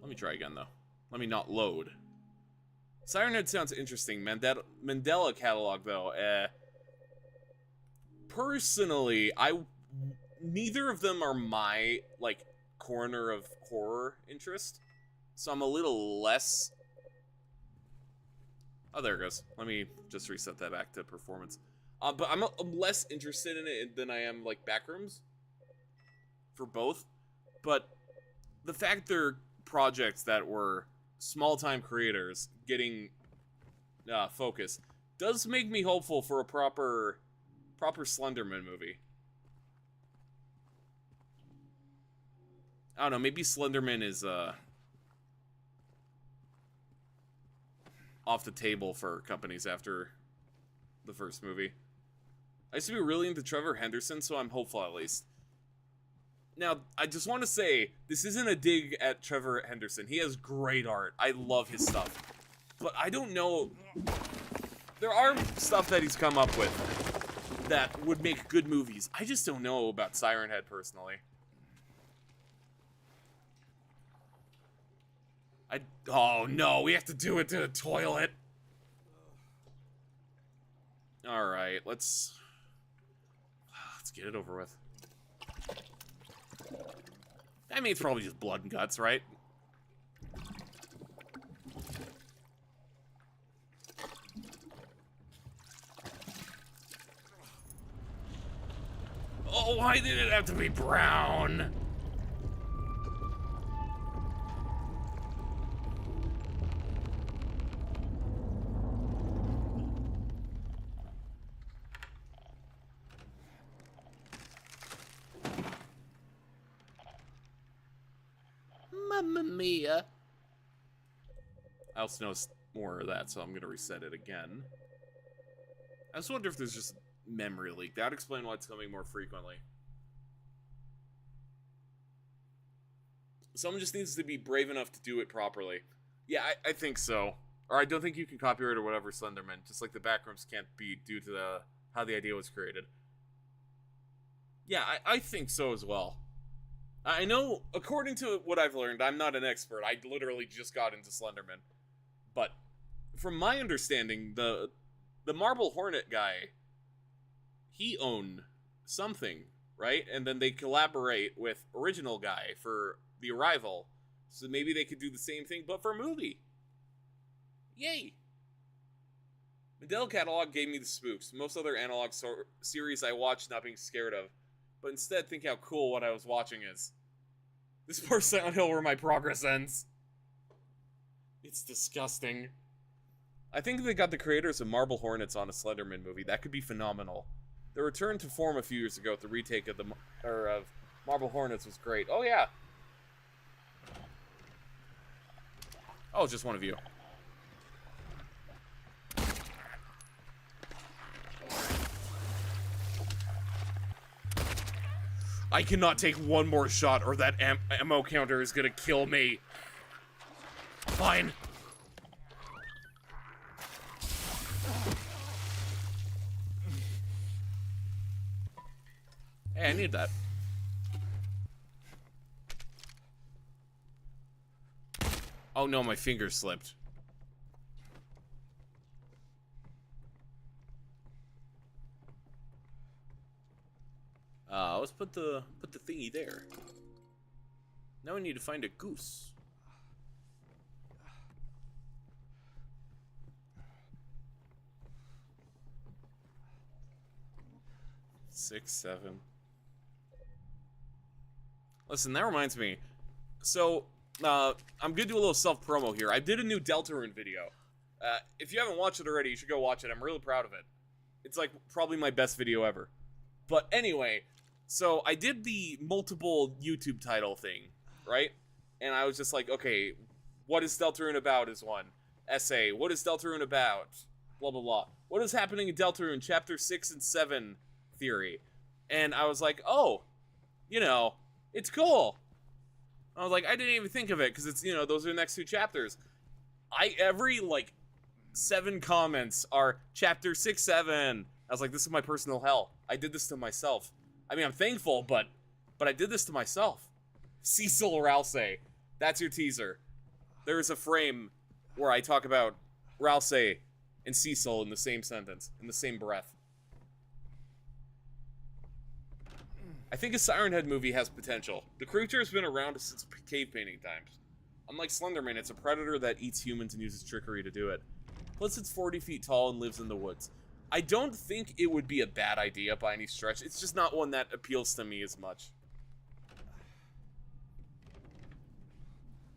Let me try again, though. Let me not load. Siren Head sounds interesting. Mandela Catalog, though. Personally, neither of them are my, like, corner of horror interest. So I'm a little less... Oh, there it goes. Let me just reset that back to performance. But I'm less interested in it than I am, like, Backrooms. For both. But the fact they're projects that were small-time creators getting focus does make me hopeful for a proper Slenderman movie. I don't know, maybe Slenderman is off the table for companies after the first movie. I used to be really into Trevor Henderson, so I'm hopeful at least. Now, I just want to say, this isn't a dig at Trevor Henderson. He has great art. I love his stuff. But I don't know... There are stuff that he's come up with that would make good movies. I just don't know about Siren Head, personally. Oh, no, we have to do it to the toilet. Alright, let's get it over with. I mean, it's probably just blood and guts, right? Oh, why did it have to be brown? Mamma mia. I also noticed more of that, so I'm gonna reset it again. I just wonder if there's just memory leak. That would explain why it's coming more frequently. Someone just needs to be brave enough to do it properly. Yeah, I think so. Or I don't think you can copyright or whatever Slenderman, just like the Backrooms can't be due to how the idea was created. Yeah, I think so as well. I know, according to what I've learned, I'm not an expert. I literally just got into Slenderman. But from my understanding, the Marble Hornet guy, he owned something, right? And then they collaborate with original guy for The Arrival. So maybe they could do the same thing, but for a movie. Yay! Mandela Catalog gave me the spooks. Most other analog series I watched not being scared of. But instead think how cool what I was watching is. This poor Silent Hill where my progress ends. It's disgusting. I think they got the creators of Marble Hornets on a Slenderman movie. That could be phenomenal. The return to form a few years ago with the retake of of Marble Hornets was great. Oh yeah. Oh, just one of you. I cannot take one more shot or that ammo counter is gonna kill me. Fine. Hey, I need that. Oh no, my finger slipped. Let's put the thingy there. Now we need to find a goose. Six, 7. Listen, that reminds me. So, I'm gonna do a little self-promo here. I did a new Deltarune video. If you haven't watched it already, you should go watch it. I'm really proud of it. It's like probably my best video ever. But anyway, so I did the multiple YouTube title thing, right? And I was just like, okay, what is Deltarune about is one. Essay, what is Deltarune about? Blah, blah, blah. What is happening in Deltarune, chapter 6 and 7 theory? And I was like, oh, you know, it's cool. I was like, I didn't even think of it, because it's, you know, those are the next 2 chapters. Every, like, 7 comments are chapter 6, 7. I was like, this is my personal hell. I did this to myself. I mean, I'm thankful, but I did this to myself. Cecil Rousey. That's your teaser. There is a frame where I talk about Rousey and Cecil in the same sentence, in the same breath. I think a Siren Head movie has potential. The creature has been around since cave painting times. Unlike Slenderman, it's a predator that eats humans and uses trickery to do it. Plus, it's 40 feet tall and lives in the woods. I don't think it would be a bad idea by any stretch. It's just not one that appeals to me as much.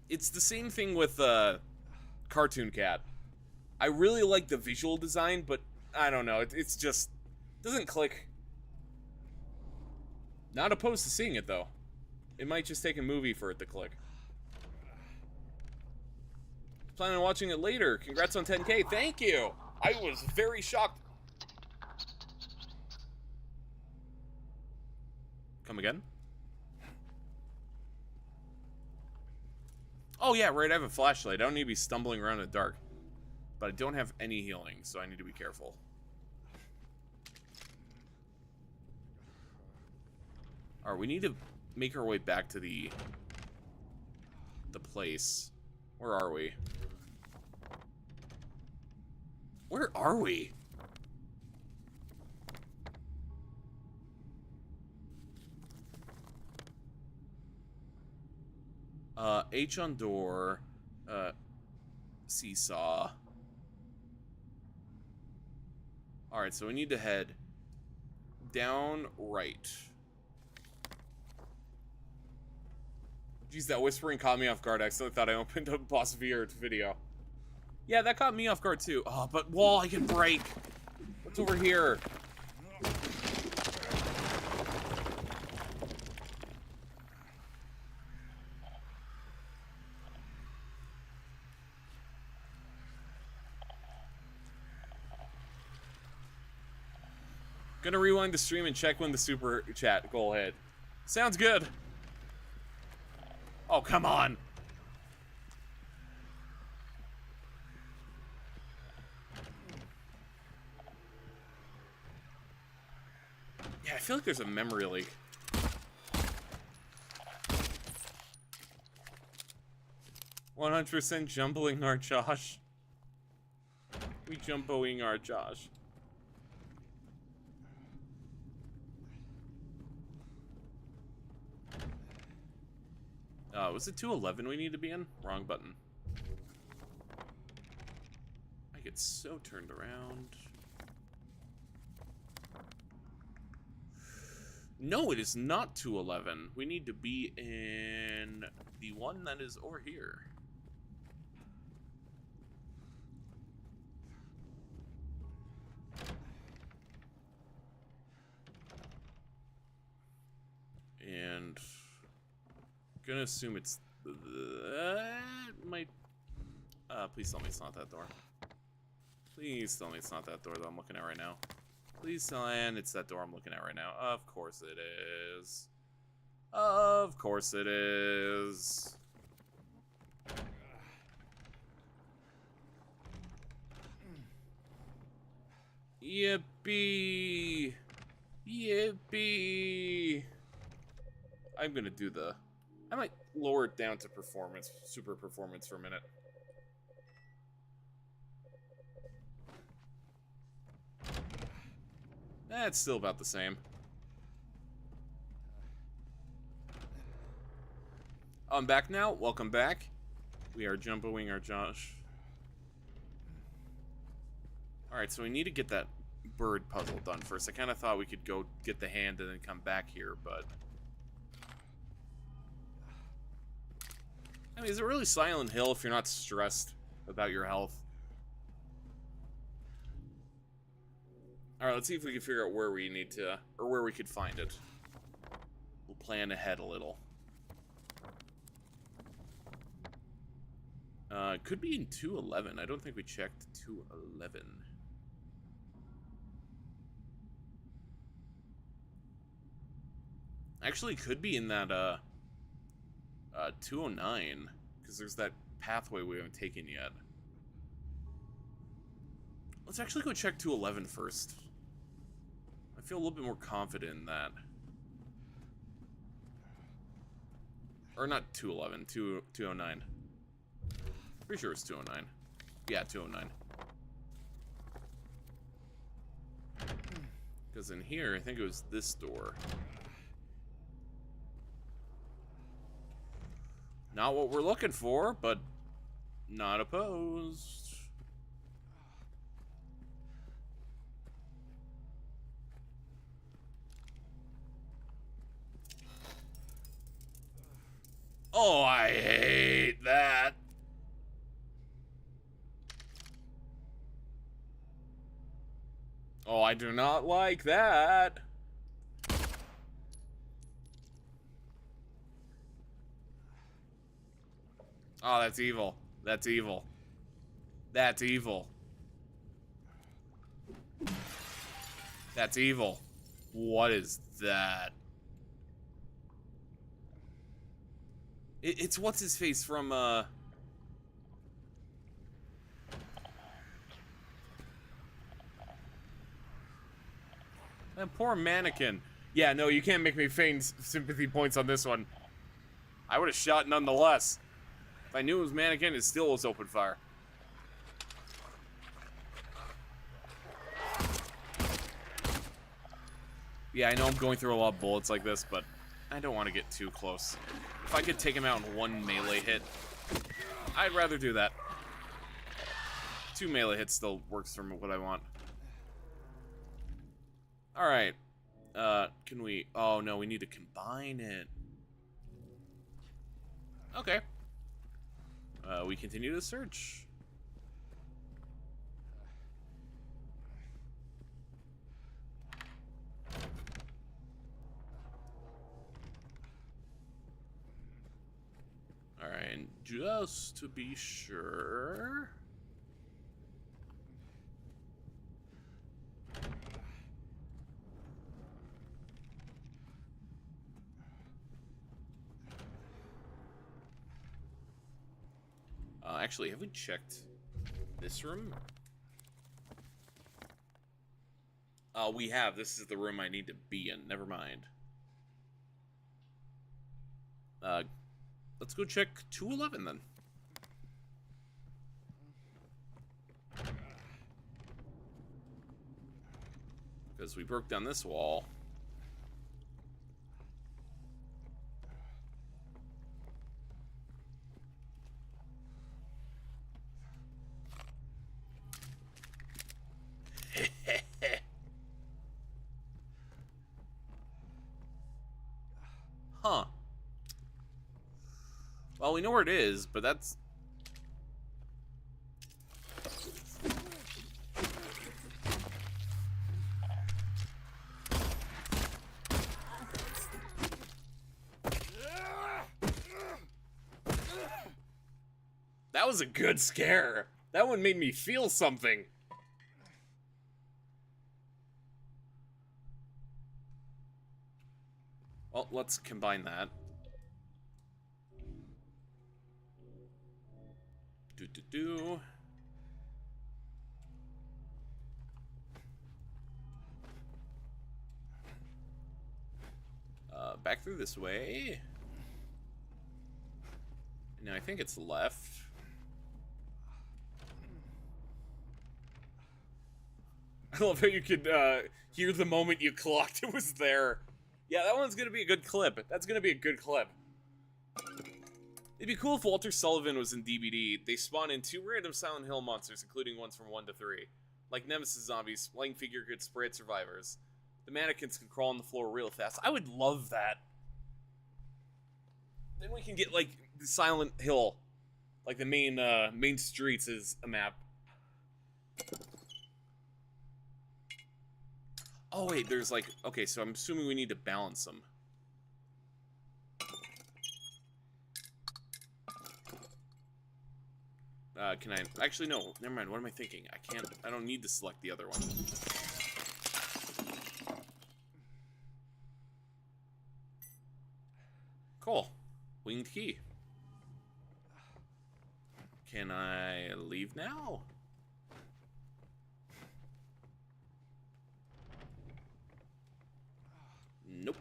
It's the same thing with Cartoon Cat. I really like the visual design, but I don't know. It's just doesn't click. Not opposed to seeing it, though. It might just take a movie for it to click. Planning on watching it later. Congrats on 10K. Thank you. I was very shocked. Come again? Oh, yeah, right. I have a flashlight. I don't need to be stumbling around in the dark. But I don't have any healing, so I need to be careful. Alright, we need to make our way back to the place. Where are we? Where are we? H on door. Seesaw. Alright, so we need to head down right. Jeez, that whispering caught me off guard. I accidentally thought I opened up Boss Veer's video. Yeah, that caught me off guard too. Oh, but wall I can break. What's over here? Gonna rewind the stream and check when the super chat goal hit. Sounds good. Oh, come on. Yeah, I feel like there's a memory leak. "100% jumbling our Josh." We jumboing our Josh. Was it 211 we need to be in? Wrong button. I get so turned around. No, it is not 211. We need to be in the one that is over here. And gonna assume it's might. Please tell me it's not that door. Please tell me it's not that door that I'm looking at right now. Please tell me it's that door I'm looking at right now. Of course it is. Of course it is. Yippee! Yippee! I'm gonna do the... I might lower it down to performance, super performance for a minute. It's still about the same. I'm back now. Welcome back. We are jumboing our Josh. Alright, so we need to get that bird puzzle done first. I kind of thought we could go get the hand and then come back here, but... I mean, is it really Silent Hill if you're not stressed about your health? Alright, let's see if we can figure out where we need to... or where we could find it. We'll plan ahead a little. It could be in 211. I don't think we checked 211. Actually, could be in that, 209. Because there's that pathway we haven't taken yet. Let's actually go check 211 first. I feel a little bit more confident in that. Or not 211, 209. Pretty sure it's 209. Yeah, 209. Because in here, I think it was this door. Not what we're looking for, but not opposed. Oh, I hate that. Oh, I do not like that. Oh, that's evil. That's evil. That's evil. That's evil. What is that? It's what's his face from that poor mannequin. Yeah, no, you can't make me feign sympathy points on this one. I would have shot nonetheless. If I knew it was mannequin, it still was open fire. Yeah, I know I'm going through a lot of bullets like this, but I don't want to get too close. If I could take him out in one melee hit, I'd rather do that. 2 melee hits still works for what I want. Alright. Can we... Oh, no, we need to combine it. Okay. We continue to search. Alright, and just to be sure... actually, have we checked this room? We have. This is the room I need to be in. Never mind. Let's go check 211 then. Because we broke down this wall. Huh. Well, we know where it is, but that's... That was a good scare. That one made me feel something. Well, let's combine that. Do. Back through this way. No, I think it's left. I love how you could hear the moment you clocked it was there. Yeah, that one's gonna be a good clip. That's gonna be a good clip. It'd be cool if Walter Sullivan was in DBD. They spawn in 2 random Silent Hill monsters, including ones from 1 to 3. Like Nemesis zombies, flying figure could spray at survivors. The mannequins can crawl on the floor real fast. I would love that. Then we can get, like, the Silent Hill. Like, the main streets is a map. Oh, wait, there's, like... Okay, so I'm assuming we need to balance them. Can I... Actually, no. Never mind. What am I thinking? I don't need to select the other one. Cool. Winged key. Can I leave now? Nope.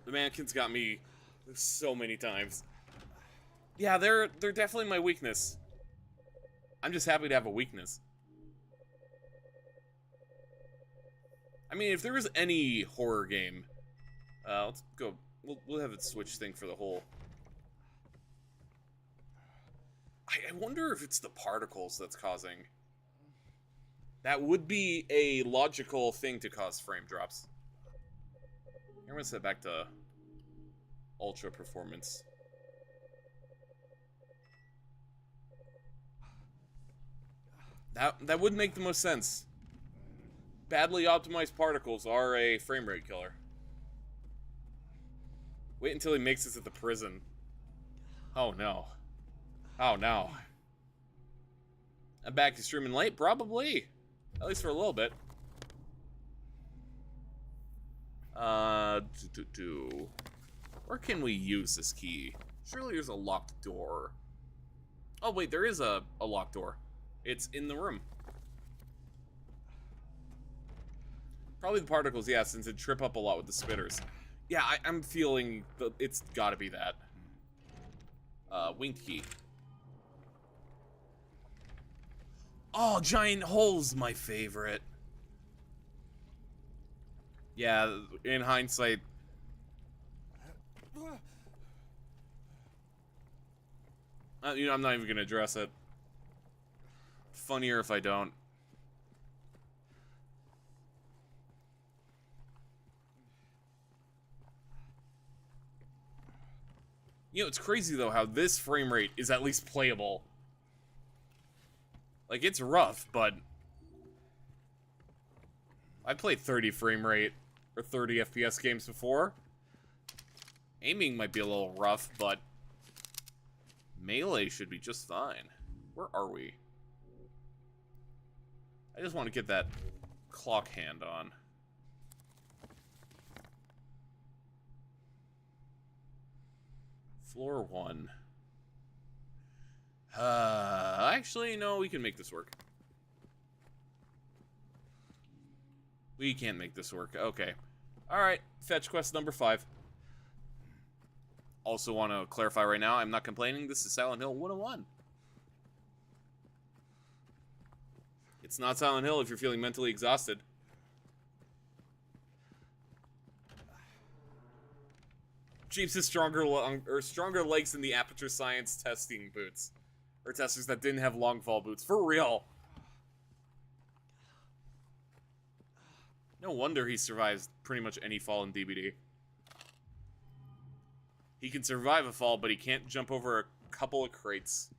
The mannequins got me so many times. Yeah, they're definitely my weakness. I'm just happy to have a weakness. I mean, if there was any horror game, let's go. We'll have it switch thing for the whole. I wonder if it's the particles that's causing. That would be a logical thing to cause frame drops. I'm gonna set back to ultra performance. That would make the most sense. Badly optimized particles are a frame rate killer. Wait until he makes this at the prison. Oh no. Oh no. I'm back to streaming late? Probably. At least for a little bit. Where can we use this key? Surely there's a locked door. Oh wait, there is a locked door. It's in the room. Probably the particles, yeah, since it trip up a lot with the spitters. Yeah, I'm feeling that it's gotta be that. Winged key. Oh, giant holes, my favorite. Yeah, in hindsight. You know, I'm not even gonna address it. Funnier if I don't. You know, it's crazy though how this frame rate is at least playable. Like, it's rough, but I played 30 frame rate or 30 FPS games before. Aiming might be a little rough, but melee should be just fine. Where are we? I just want to get that clock hand on. Floor 1. Actually, no, we can make this work. We can't make this work. Okay. Alright, fetch quest number 5. Also want to clarify right now, I'm not complaining. This is Silent Hill 101. It's not Silent Hill if you're feeling mentally exhausted. Jeeps has stronger legs than the Aperture Science testing boots. Or testers that didn't have long fall boots. For real. No wonder he survives pretty much any fall in DBD. He can survive a fall, but he can't jump over a couple of crates.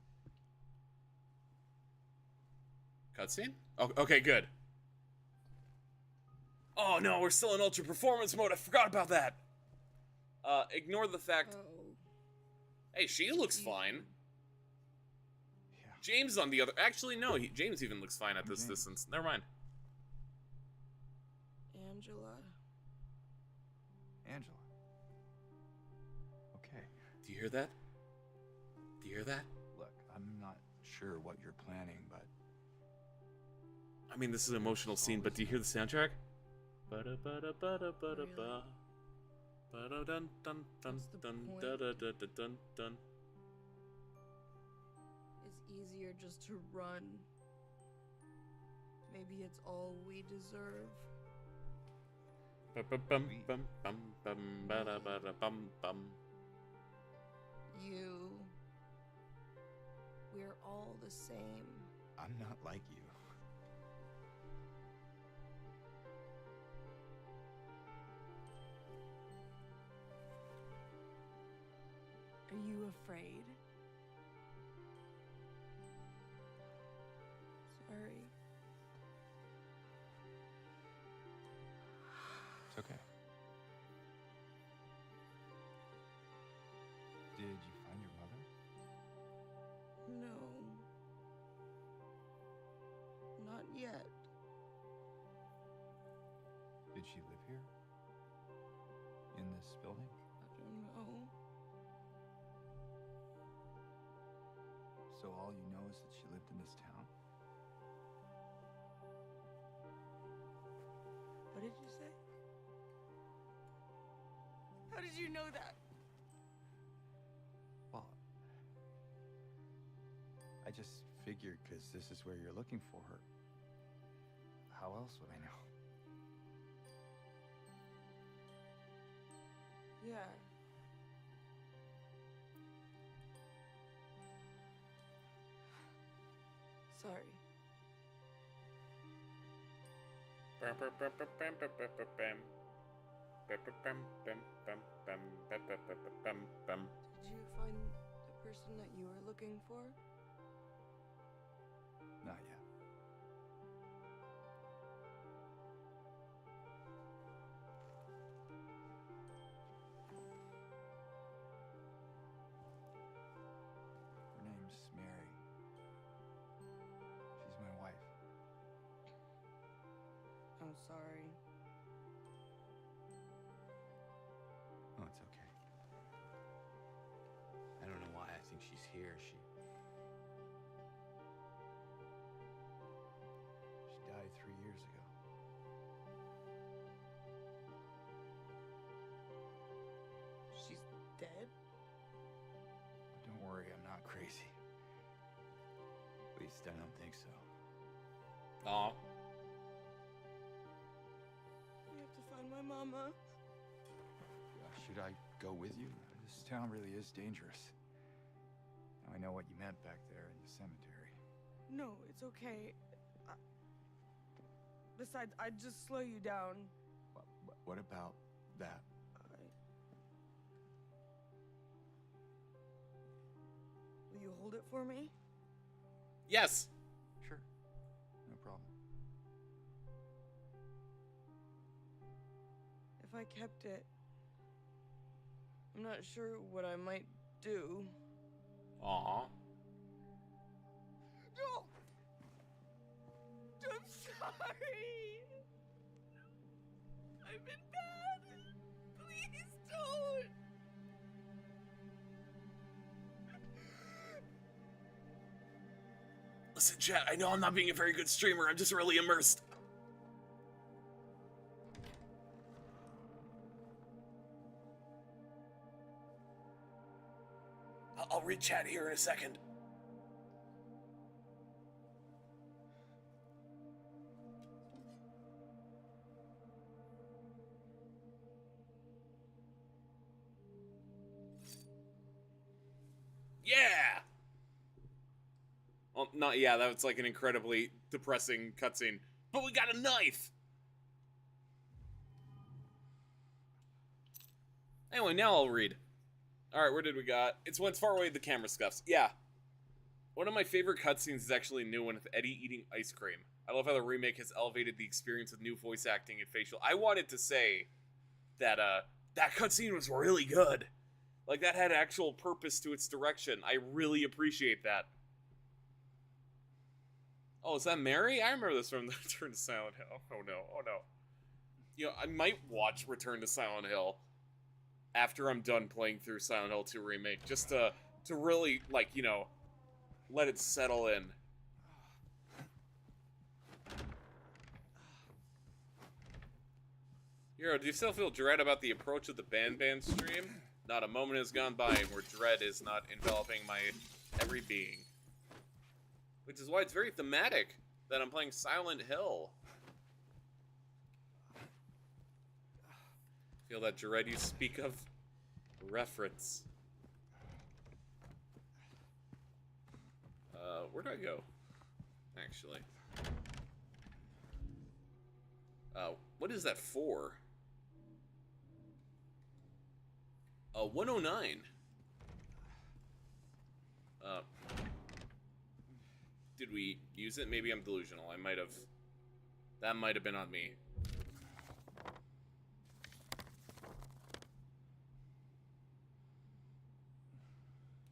Cutscene? Oh, okay, good. Oh no, we're still in ultra performance mode. I forgot about that. Ignore the fact. Oh. Hey, she looks fine. Yeah. James on the other. Actually, no. James even looks fine at this distance. Never mind. Angela. Angela. Okay. Do you hear that? Do you hear that? Look, I'm not sure what you're planning, but I mean, this is an emotional scene, but do you hear the soundtrack? Ba-da-ba-da-ba-da-ba-da-ba. Really? Ba-da-dun-dun-dun-dun-dun-dun-dun. What's the point? Dun. Dun. Dun. Dun. Dun. Dun. Dun. Dun. Dun. Dun. Dun. Dun. Dun. Dun. easier just to run. Maybe it's all we deserve. You. We're all the same. I'm not like you. Are you afraid? Sorry. It's okay. Did you find your mother? No. Not yet. Did she live here? In this building? I don't know. So all you know is that she lived in this town? What did you say? How did you know that? Well, I just figured because this is where you're looking for her. How else would I know? Yeah. Sorry. Did you find the person that you were looking for? Not yet. Her name's Mary. She's my wife. I'm sorry. Oh, it's okay. I don't know why I think she's here. She died 3 years ago. She's dead? Don't worry, I'm not crazy. At least I don't think so. Aw. We have to find my mama. Should I go with you? This town really is dangerous. Now I know what you meant back there in the cemetery. No, it's okay. Besides, I'd just slow you down. What about that? Will you hold it for me? Yes. Sure. No problem. If I kept it, I'm not sure what I might do. Aw. No! I'm sorry! I've been bad! Please don't! Listen, chat, I know I'm not being a very good streamer. I'm just really immersed. I'll read chat here in a second. Yeah! Well, not yeah, that was like an incredibly depressing cutscene. But we got a knife! Anyway, now I'll read. Alright, where did we got? It's When It's Far Away, the camera scuffs. Yeah. One of my favorite cutscenes is actually a new one with Eddie eating ice cream. I love how the remake has elevated the experience with new voice acting and facial. I wanted to say that, that cutscene was really good. Like, that had actual purpose to its direction. I really appreciate that. Oh, is that Mary? I remember this from the Return to Silent Hill. Oh no, oh no. You know, I might watch Return to Silent Hill after I'm done playing through Silent Hill 2 Remake, just to really, like, you know, let it settle in. Hero, do you still feel dread about the approach of the Ban stream? Not a moment has gone by where dread is not enveloping my every being. Which is why it's very thematic that I'm playing Silent Hill. Feel that dread you speak of? Reference. Where do I go? Actually. What is that for? 109. Did we use it? Maybe I'm delusional. I might have. That might have been on me.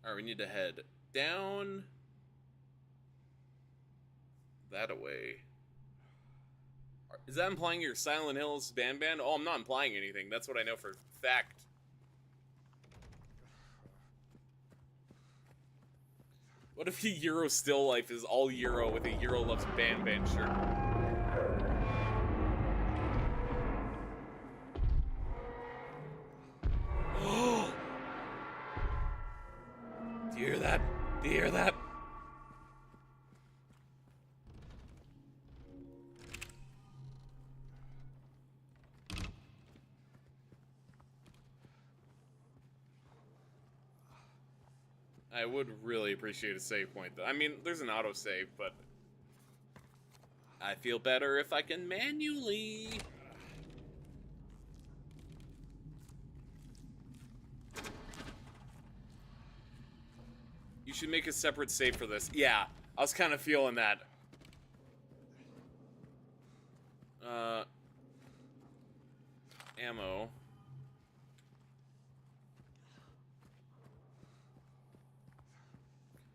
Alright, we need to head down. That away. Is that implying you're Silent Hills Ban? Oh, I'm not implying anything. That's what I know for a fact. What if Euro still life is all Euro with a Euro loves Ban shirt? Do you hear that? Do you hear that? I would really appreciate a save point, though. I mean, there's an autosave, but I feel better if I can manually. You should make a separate save for this. Yeah, I was kind of feeling that. Ammo.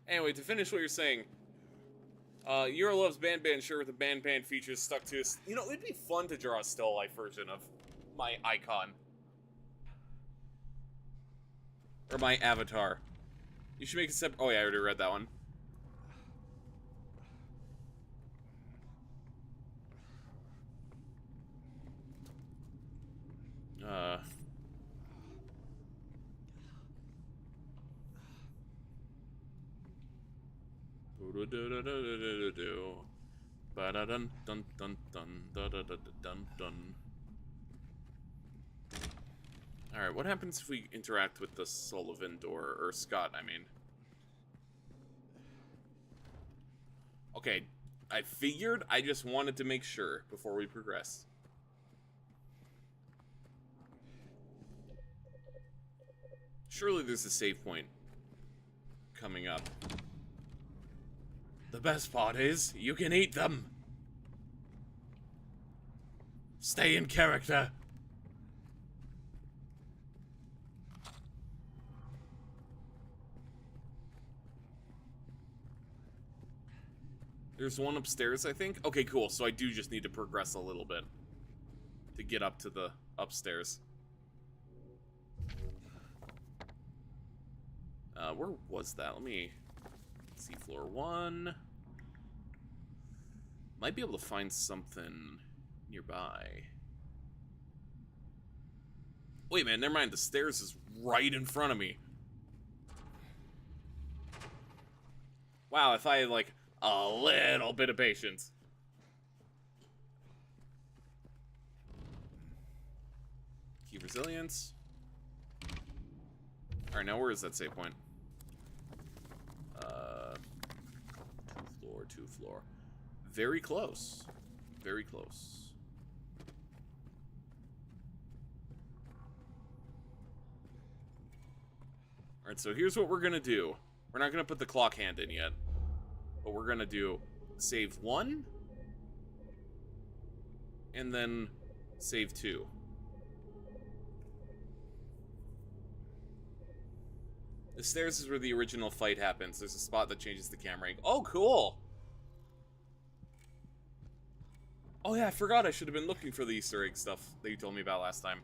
Anyway, to finish what you're saying, Euro loves Ban shirt with the Ban features stuck to us. You know, it'd be fun to draw a still life version of my icon. Or my avatar. You should make a separate. Oh yeah, I already read that one. Alright, what happens if we interact with the Sullivan door, or Scott, I mean? Okay, I figured, I just wanted to make sure before we progress. Surely there's a save point coming up. The best part is, you can eat them. Stay in character. There's one upstairs, I think. Okay, cool. So I do just need to progress a little bit to get up to the upstairs. Where was that? Let me see. Floor 1. Might be able to find something nearby. Wait, man, never mind. The stairs is right in front of me. Wow, if I had, like, a little bit of patience. Key resilience. Alright, now where is that save point? 2 floor. Very close. Very close. Alright, so here's what we're gonna do. We're not gonna put the clock hand in yet. But we're gonna do save 1. And then save 2. The stairs is where the original fight happens. There's a spot that changes the camera angle. Oh, cool! Oh yeah, I forgot I should have been looking for the Easter egg stuff that you told me about last time.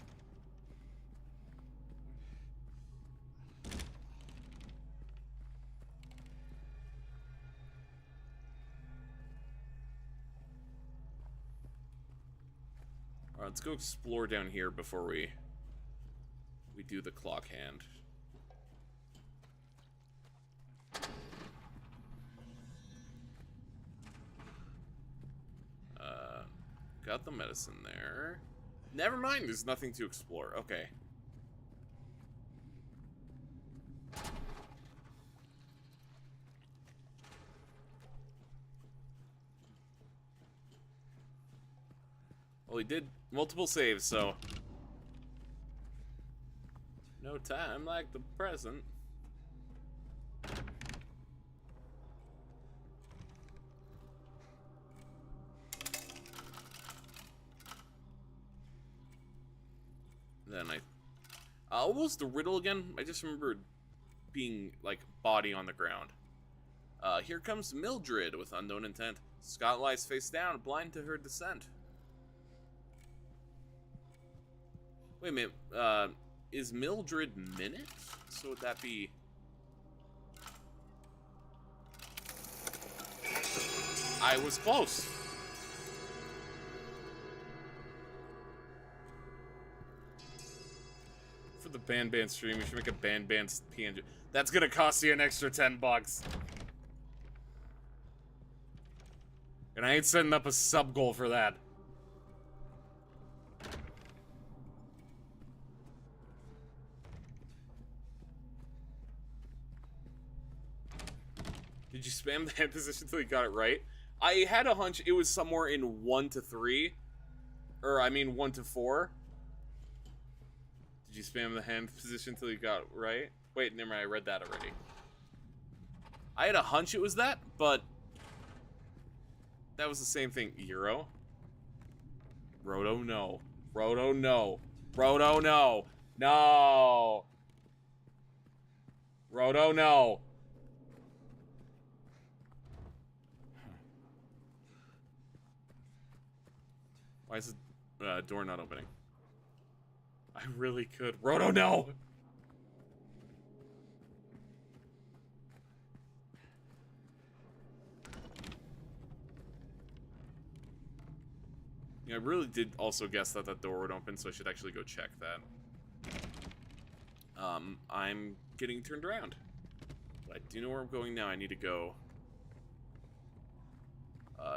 Alright, let's go explore down here before we do the clock hand. the medicine there. Never mind, there's nothing to explore. Okay. Well, he did multiple saves, so... no time like the present. Then what was the riddle again? I just remembered being, like, body on the ground. Here comes Mildred with unknown intent. Scott lies face down, blind to her descent. Wait a minute, is Mildred Minute? So would that be... I was close. For the Ban stream, we should make a Ban PNG. That's gonna cost you an extra $10. And I ain't setting up a sub goal for that. Did you spam the hand position until you got it right? I had a hunch it was somewhere in 1 to 3. Or, I mean, 1 to 4. Did you spam the hand position until you got it right? Wait, never mind, I read that already. I had a hunch it was that, but... that was the same thing. Euro? Roto, no. Roto, no. Roto, no. No! Roto, no. Why is the door not opening? I really could. Roto, no! Yeah, I really did also guess that that door would open, so I should actually go check that. I'm getting turned around. But I do know where I'm going now. I need to go...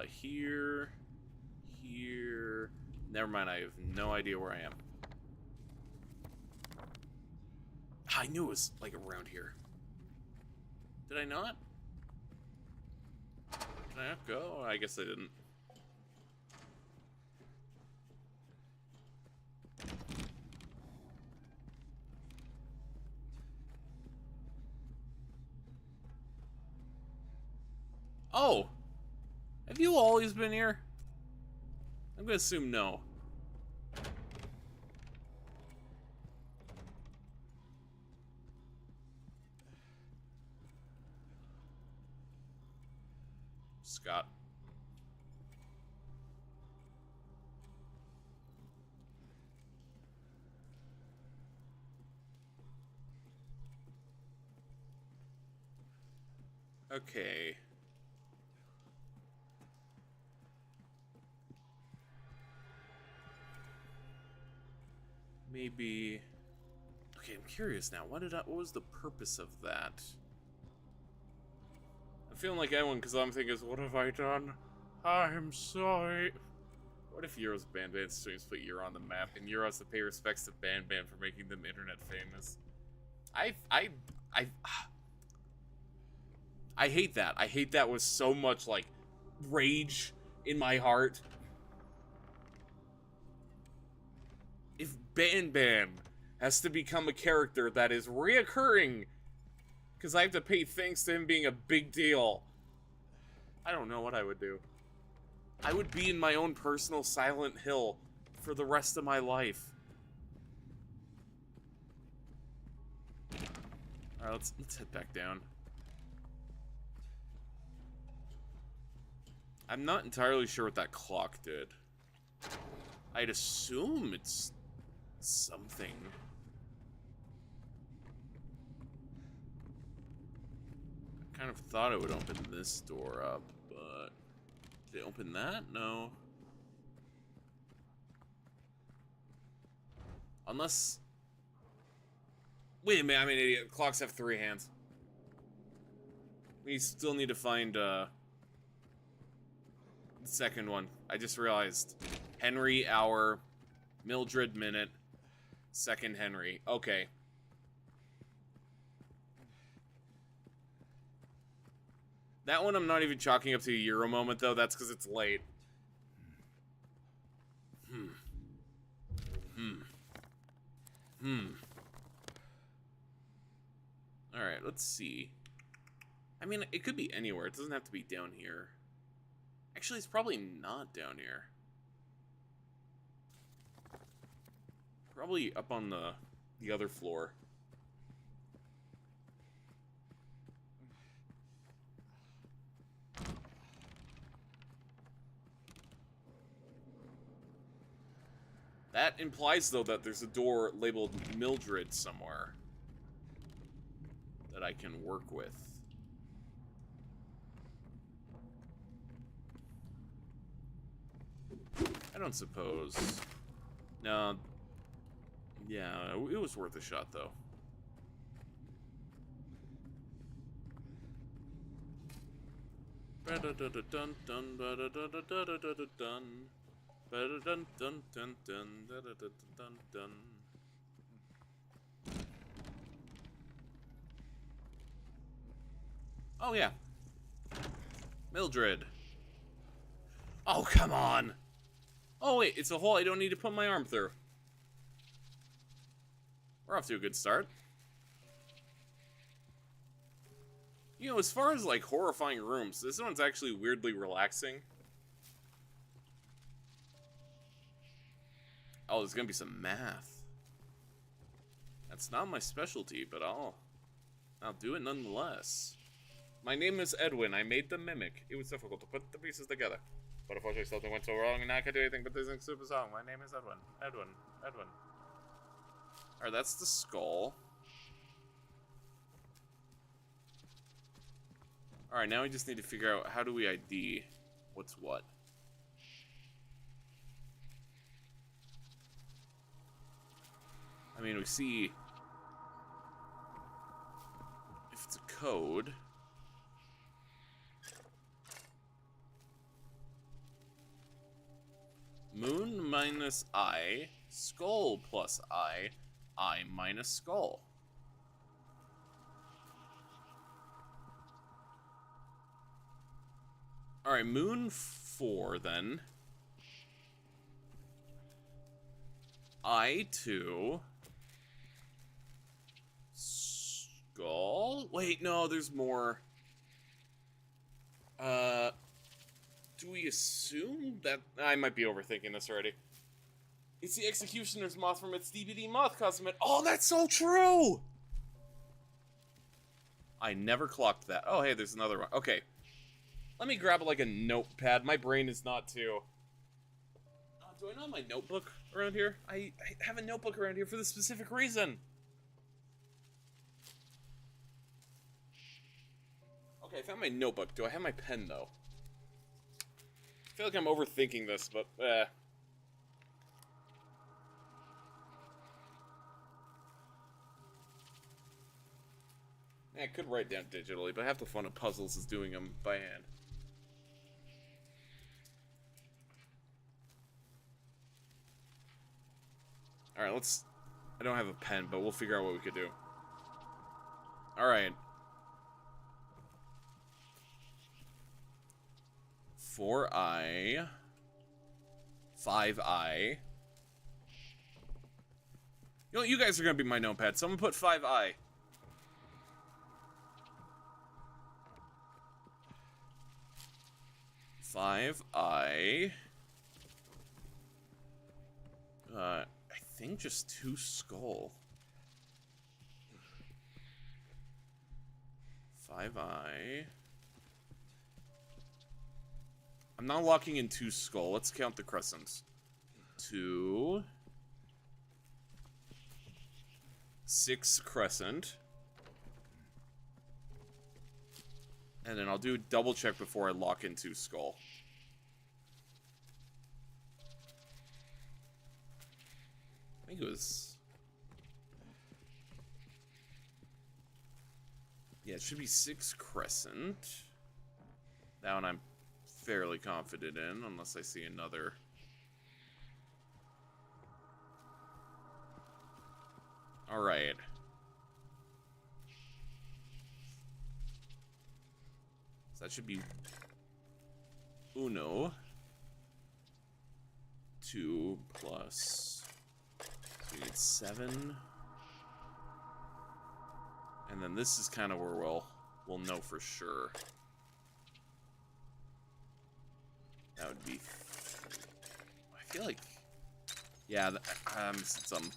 here... here... Never mind, I have no idea where I am. I knew it was, like, around here. Did I not? Did I not go? I guess I didn't. Oh! Have you always been here? I'm gonna assume no. Scott. Okay. Maybe... okay, I'm curious now. What was the purpose of that? I'm feeling like everyone because I'm thinking, what have I done? I'm sorry. What if Euro's Ban streams put Euro on the map and Euro has to pay respects to Ban for making them internet famous? I hate that. I hate that with so much, like, rage in my heart. If Ban has to become a character that is reoccurring because I have to pay thanks to him being a big deal, I don't know what I would do. I would be in my own personal Silent Hill for the rest of my life. Alright, let's head back down. I'm not entirely sure what that clock did. I'd assume it's something. I kind of thought it would open this door up, but did it open that? No. Unless... wait a minute, I'm an idiot. Clocks have 3 hands. We still need to find, the second one. I just realized Henry hour, Mildred minute, second Henry. Okay. That one I'm not even chalking up to a Euro moment, though. That's because it's late. Alright, let's see. I mean, it could be anywhere. It doesn't have to be down here. Actually, it's probably not down here. Probably up on the other floor. That implies, though, that there's a door labeled Mildred somewhere that I can work with. I don't suppose. No. Yeah, it was worth a shot, though. Oh, yeah. Mildred. Oh, come on. Oh, wait, it's a hole I don't need to put my arm through. We're off to a good start. You know, as far as, like, horrifying rooms, this one's actually weirdly relaxing. Oh, there's gonna be some math. That's not my specialty, but I'll do it nonetheless. My name is Edwin. I made the mimic. It was difficult to put the pieces together. But unfortunately something went so wrong and I can't do anything but this super song. My name is Edwin. Edwin. Alright, that's the skull. Alright, now we just need to figure out how do we ID what's what. I mean, we see if it's a code. Moon minus I, skull plus I minus skull. Alright, moon 4 then. I2. Skull? Wait, no, there's more. Do we assume that... I might be overthinking this already. It's the Executioner's moth from its DBD moth costume. Oh, that's so true! I never clocked that. Oh, hey, there's another one. Okay. Let me grab, like, a notepad. My brain is not too... do I not have my notebook around here? I have a notebook around here for this specific reason. Okay, I found my notebook. Do I have my pen, though? I feel like I'm overthinking this, but, I could write down digitally, but half the fun of puzzles is doing them by hand. Alright, let's... I don't have a pen, but we'll figure out what we could do. Alright. 4I. 5I. You know, you guys are gonna be my notepad. Someone put 5I. I think just 2 skull. 5I. I'm not locking in 2 skull. Let's count the crescents. 2. 6 crescent. And then I'll do a double check before I lock in 2 skull. I think it was... yeah, it should be 6 crescent. That one I'm fairly confident in, unless I see another Alright. So that should be uno. 2 plus. So we need 7. And then this is kind of where we'll know for sure. That would be. I feel like. Yeah, I'm missing some.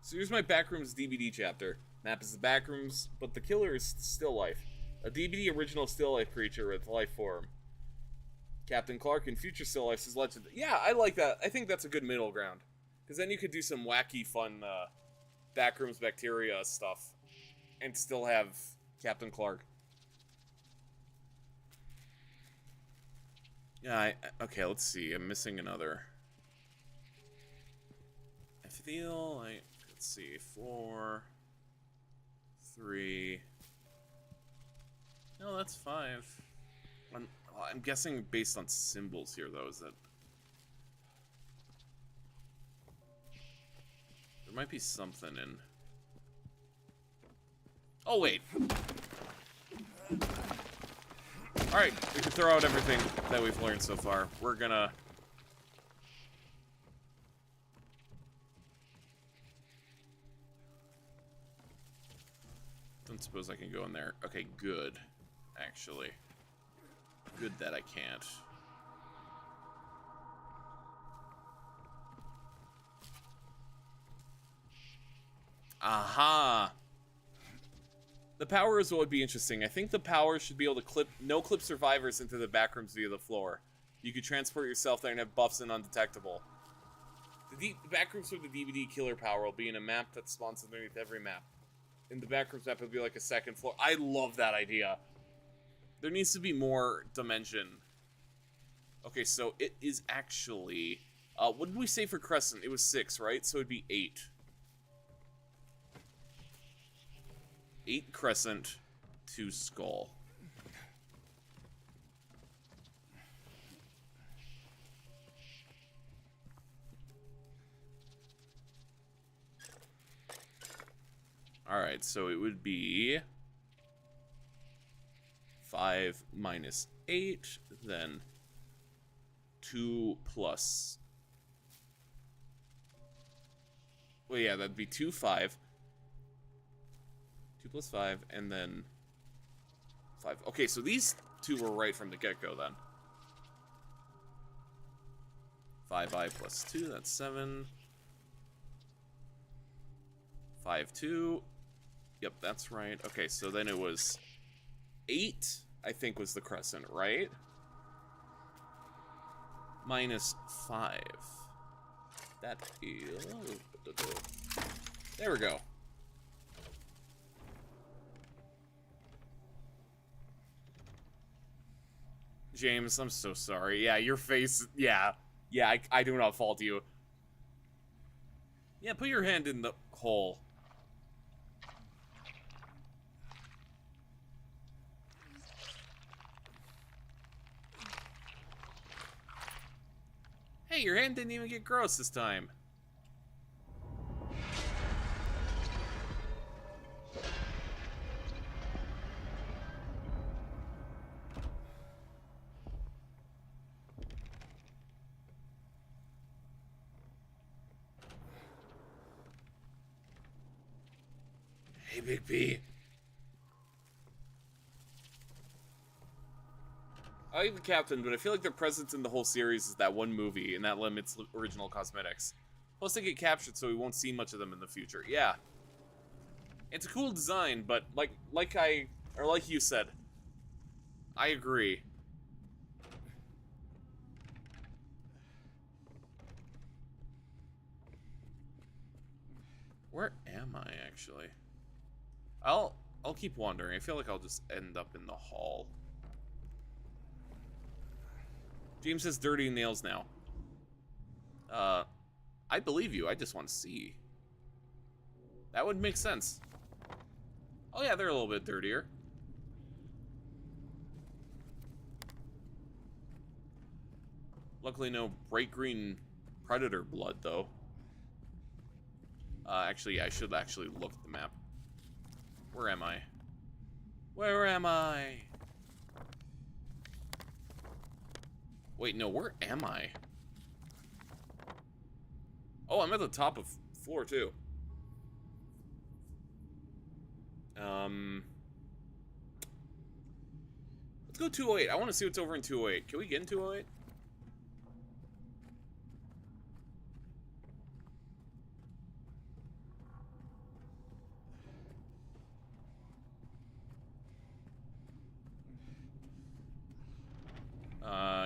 So here's my Backrooms DVD chapter. Map is the Backrooms, but the killer is still life. A DVD original still life creature with life form. Captain Clark in future still life is legend. Yeah, I like that. I think that's a good middle ground. Because then you could do some wacky, fun Backrooms bacteria stuff. And still have Captain Clark. Yeah, okay, let's see. I'm missing another. I feel like, let's see, 4, 3. No, that's 5. I'm guessing based on symbols here, though, is that there might be something in. Oh wait. All right, we can throw out everything that we've learned so far. We're gonna. Don't suppose I can go in there. Okay, good. Actually. Good that I can't. Aha! The power is what would be interesting. I think the power should be able to no-clip survivors into the backrooms via the floor. You could transport yourself there and have buffs and undetectable. The backrooms with the DVD killer power will be in a map that spawns underneath every map. In the backrooms map, it'll be like a second floor. I love that idea. There needs to be more dimension. Okay, so it is actually... what did we say for Crescent? It was 6, right? So it'd be 8. 8 Crescent, 2 Skull. Alright, so it would be 5 minus 8, then 2 plus... Well, yeah, that'd be 2, 5. 2 plus 5, and then 5. Okay, so these two were right from the get-go, then. 5i plus 2, that's 7. 5, 2. Yep, that's right. Okay, so then it was 8, I think, was the Crescent, right? Minus 5. That is... There we go. James, I'm so sorry. Yeah, your face... Yeah, I do not fault you. Yeah, put your hand in the hole. Hey, your hand didn't even get gross this time. Hey, Big B. I like the captain, but I feel like their presence in the whole series is that one movie, and that limits original cosmetics. Plus, they get captured, so we won't see much of them in the future. Yeah, it's a cool design, but like you said, I agree. Where am I actually? I'll keep wandering. I feel like I'll just end up in the hall. James has dirty nails now. I believe you. I just want to see. That would make sense. Oh yeah, they're a little bit dirtier. Luckily, no bright green predator blood, though. Actually, I should actually look at the map. Where am I? Where am I? Wait, no, where am I? Oh, I'm at the top of floor 2. Let's go 208. I want to see what's over in 208. Can we get in 208?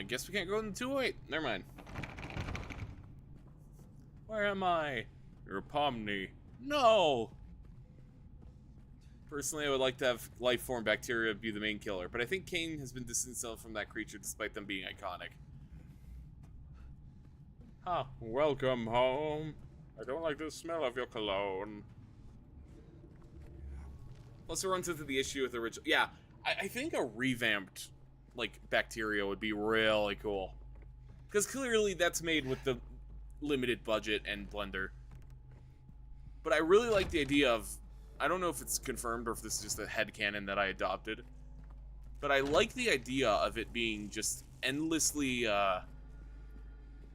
Guess we can't go in 208. Never mind. Where am I? Yerocmai. No! Personally, I would like to have life form bacteria be the main killer, but I think Kane has been distanced from that creature despite them being iconic. Ah, welcome home. I don't like the smell of your cologne. Plus, it runs into the issue with the original. Yeah, I think a revamped, like, bacteria would be really cool. Because clearly that's made with the limited budget and blender. But I really like the idea of, I don't know if it's confirmed or if this is just a headcanon that I adopted, but I like the idea of it being just endlessly, or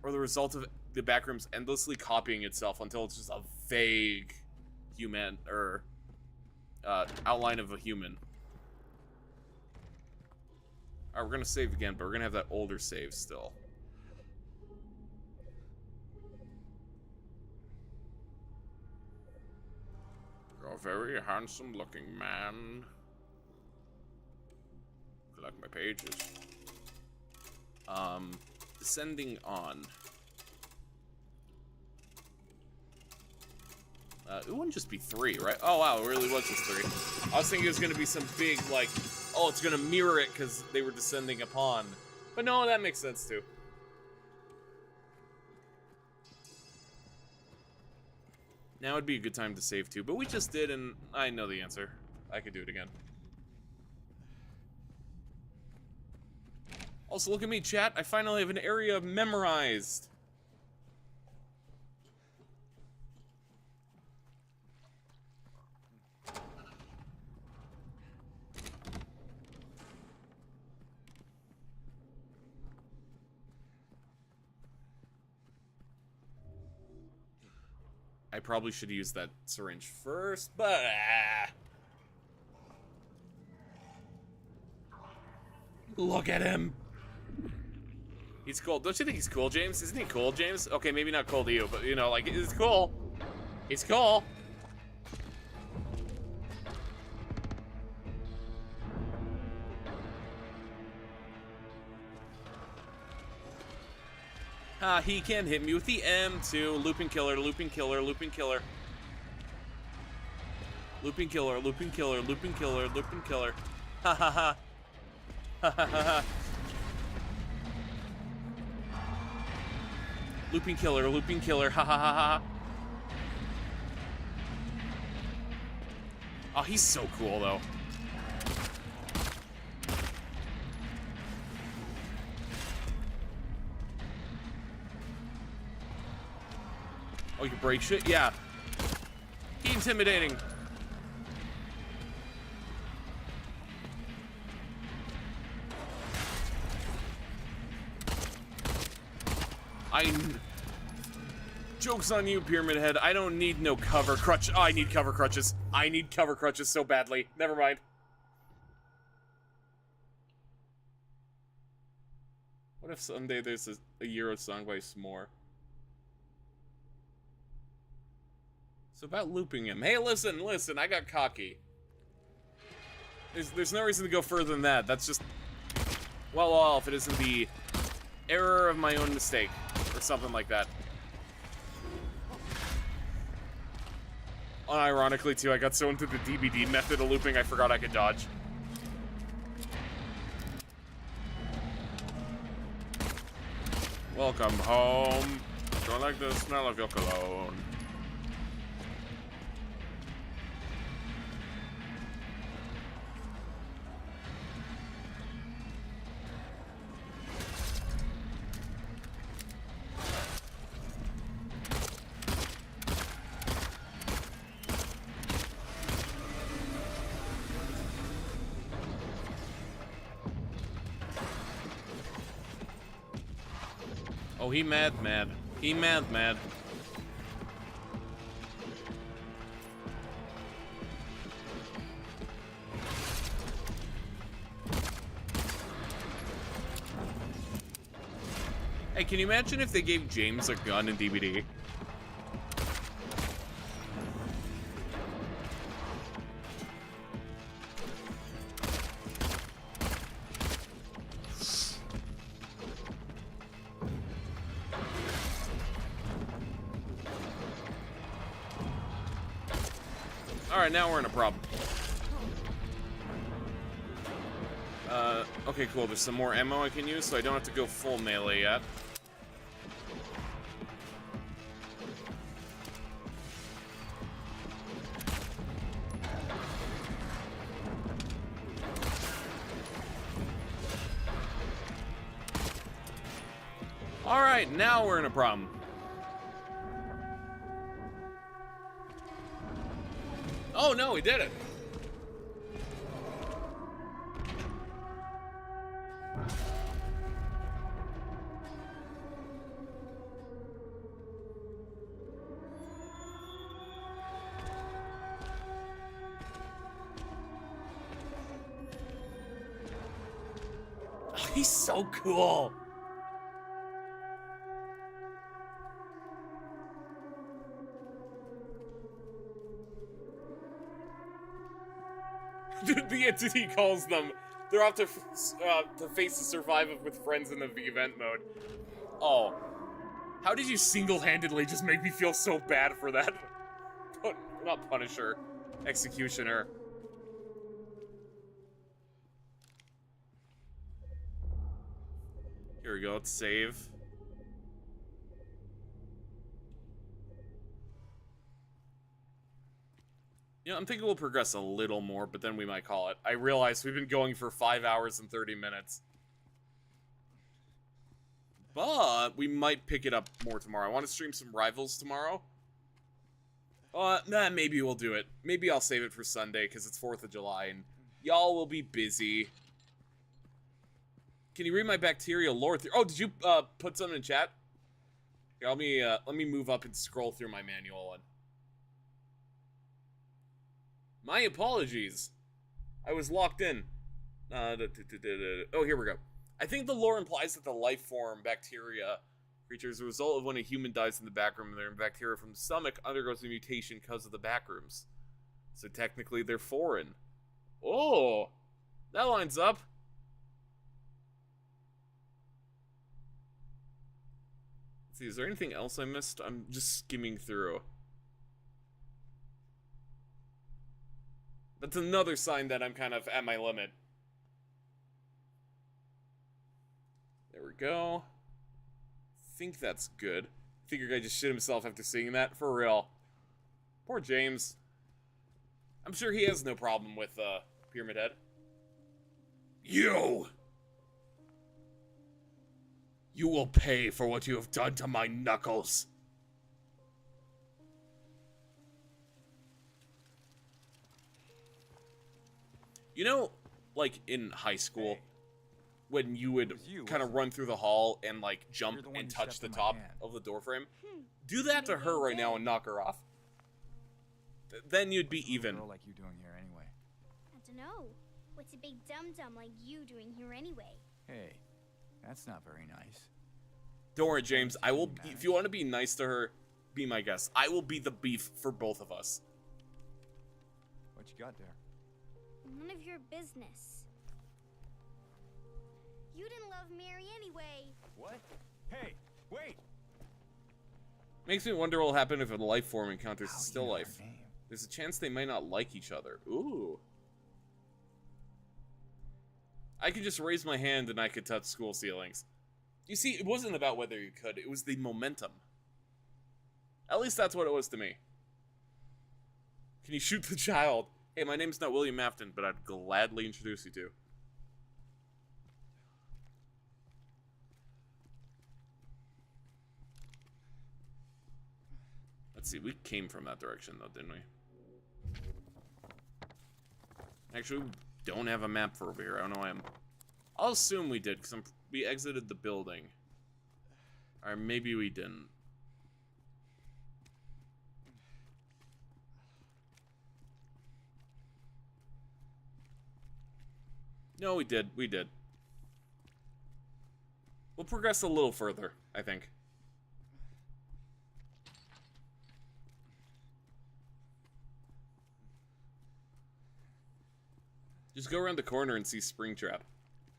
the result of the backrooms endlessly copying itself until it's just a vague human, or outline of a human. Alright, we're gonna save again, but we're gonna have that older save still. You're a very handsome looking man. Collect my pages. Descending on. It wouldn't just be 3, right? Oh wow, it really was just 3. I was thinking it was gonna be some big, like, oh, it's gonna mirror it because they were descending upon. But no, that makes sense too. Now would be a good time to save too, but we just did, and I know the answer. I could do it again. Also, look at me, chat. I finally have an area memorized. I probably should use that syringe first, but look at him. He's cool. Don't you think he's cool, James? Isn't he cool, James? Okay, maybe not cool to you, but you know, like, it's cool. He's cool. He can hit me with the M2. Looping killer, looping killer, looping killer. Looping killer, looping killer, looping killer, looping killer. Ha ha ha. Ha ha ha ha. Looping killer, looping killer, ha ha ha ha. Oh, he's so cool though. Oh, you can break shit? Yeah. He intimidating. Joke's on you, Pyramid Head. I don't need no cover crutch. Oh, I need cover crutches. I need cover crutches so badly. Never mind. What if someday there's a Euro song by S'more? So about looping him. Hey, listen, I got cocky. There's no reason to go further than that. That's just, well, if it isn't the error of my own mistake, or something like that. Unironically, too, I got so into the DBD method of looping, I forgot I could dodge. Welcome home. Don't like the smell of your cologne. Oh, he mad. He mad. Hey, can you imagine if they gave James a gun in DBD? Alright, now we're in a problem. Okay, cool. There's some more ammo I can use, so I don't have to go full melee yet. Alright, now we're in a problem. Oh no, we did it! Oh, he's so cool! The entity calls them. They're off to face the survival with friends in the event mode. Oh. How did you single-handedly just make me feel so bad for that? Not Punisher. Executioner. Here we go, let's save. You know, I'm thinking we'll progress a little more, but then we might call it. I realize we've been going for 5 hours and 30 minutes. But we might pick it up more tomorrow. I want to stream some Rivals tomorrow. Nah, maybe we'll do it. Maybe I'll save it for Sunday, because it's 4th of July, and y'all will be busy. Can you read my bacterial lore? Oh, did you put something in chat? Here, let me move up and scroll through my manual one. My apologies. I was locked in. Oh, here we go. I think the lore implies that the life form bacteria creature is a result of when a human dies in the backroom and their bacteria from the stomach undergoes a mutation because of the backrooms. So technically they're foreign. Oh, that lines up. Let's see, is there anything else I missed? I'm just skimming through. That's another sign that I'm kind of at my limit. There we go. Think that's good. I think your guy just shit himself after seeing that. For real. Poor James. I'm sure he has no problem with Pyramid Head. You will pay for what you have done to my knuckles. You know, like in high school, when you would kind of run through the hall and like jump and touch the top of the door frame, do that to her right now and knock her off. Then you'd be even. Like you doing here anyway? I don't know. What's a big dum-dum like you doing here anyway? Hey, that's not very nice. Don't worry, James. I will. If you want to be nice to her, be my guest. I will be the beef for both of us. What you got there? None of your business. You didn't love Mary anyway. What? Hey, wait! Makes me wonder what will happen if a life form encounters a still You know life. her name. There's a chance they might not like each other. Ooh. I could just raise my hand and I could touch school ceilings. You see, it wasn't about whether you could, it was the momentum. At least that's what it was to me. Can you shoot the child? Hey, my name's not William Afton, but I'd gladly introduce you to. Let's see, we came from that direction though, didn't we? Actually, we don't have a map for over here. I don't know why I'll assume we did, because we exited the building. Or maybe we didn't. No, we did. We did. We'll progress a little further, I think. Just go around the corner and see Springtrap.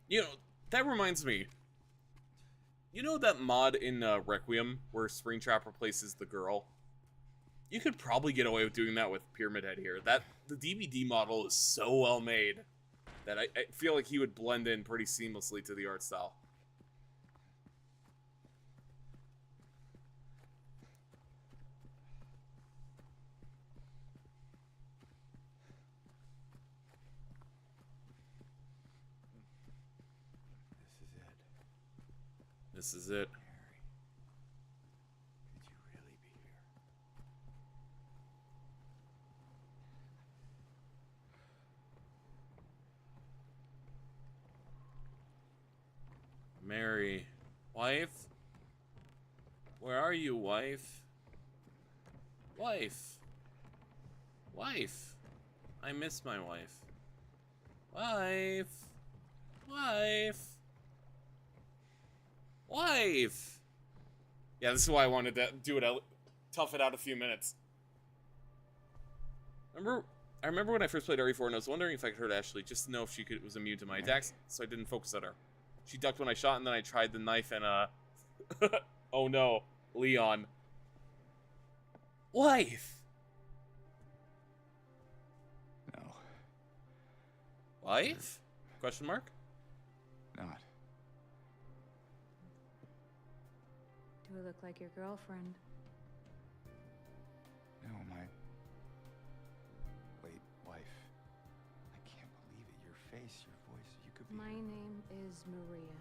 You know, that reminds me. You know that mod in Requiem where Springtrap replaces the girl? You could probably get away with doing that with Pyramid Head here. The DVD model is so well made that I feel like he would blend in pretty seamlessly to the art style. This is it. Mary, could you really be here? Mary. Wife? Where are you, wife? Wife. Wife. I miss my wife. Wife. Wife. Wife. Yeah, this is why I wanted to do it. Tough it out a few minutes. I remember when I first played RE4 and I was wondering if I could hurt Ashley just to know if she was immune to my attacks, so I didn't focus on her. She ducked when I shot, and then I tried the knife and oh no, Leon. Wife. No. Wife? Question mark? Not. Do I look like your girlfriend? No, my late wife. I can't believe it. Your face, your voice. You could be. My name is Maria.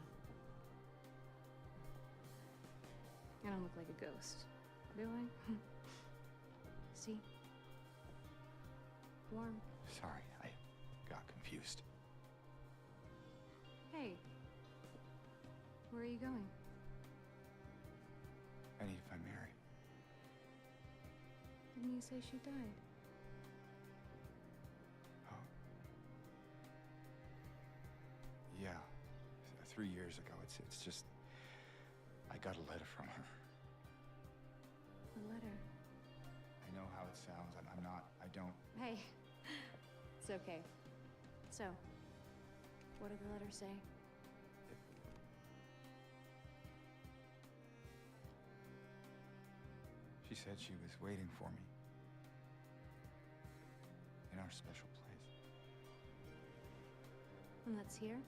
I don't look like a ghost, do I? See? Warm. Sorry, I got confused. Hey. Where are you going? I need to find Mary. Didn't you say she died? Oh. Yeah. 3 years ago. It's just. I got a letter from her. A letter? I know how it sounds. I'm not. I don't. Hey. It's okay. So, what did the letter say? She said she was waiting for me. In our special place. And that's here?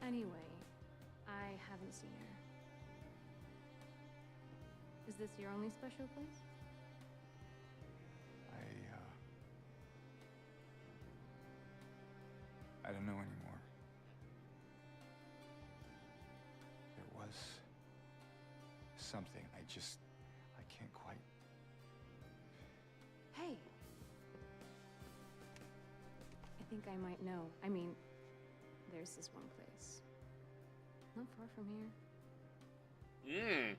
Anyway, I haven't seen her. Is this your only special place? I don't know anymore. There was something. I can't quite. Hey! I think I might know. I mean, there's this one place. Not far from here.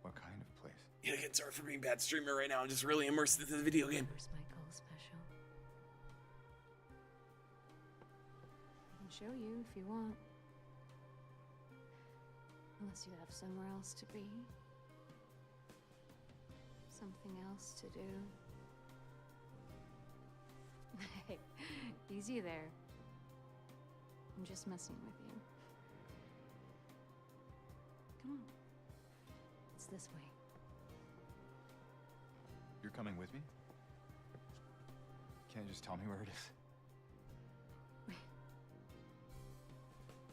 What kind of place? Yet again, sorry for being a bad streamer right now. I'm just really immersed into the video game. Where's my goal special? I can show you if you want. Unless you have somewhere else to be. Something else to do. Hey, easy there. I'm just messing with you. Come on. It's this way. You're coming with me? Can't you just tell me where it is?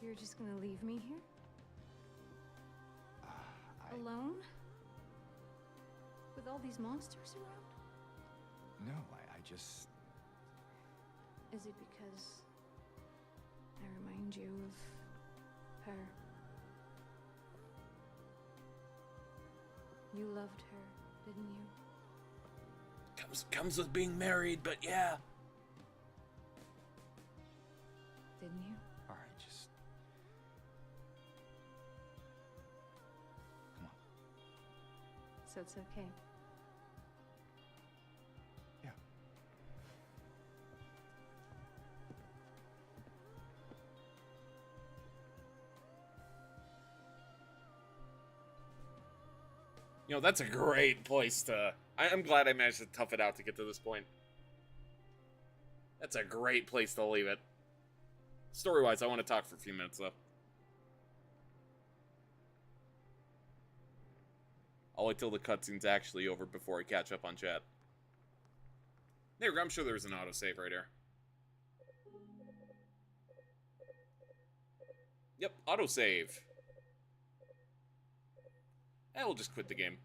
You're just gonna leave me here? Alone? With all these monsters around? No, I just. Is it because I remind you of her? You loved her, didn't you? Comes with being married, but yeah. so it's okay. Yeah. You know, that's a great place to... I'm glad I managed to tough it out to get to this point. That's a great place to leave it. Story-wise, I want to talk for a few minutes, though. I'll wait till the cutscene's actually over before I catch up on chat. There we go, I'm sure there's an autosave right here. Yep, autosave. And we'll just quit the game.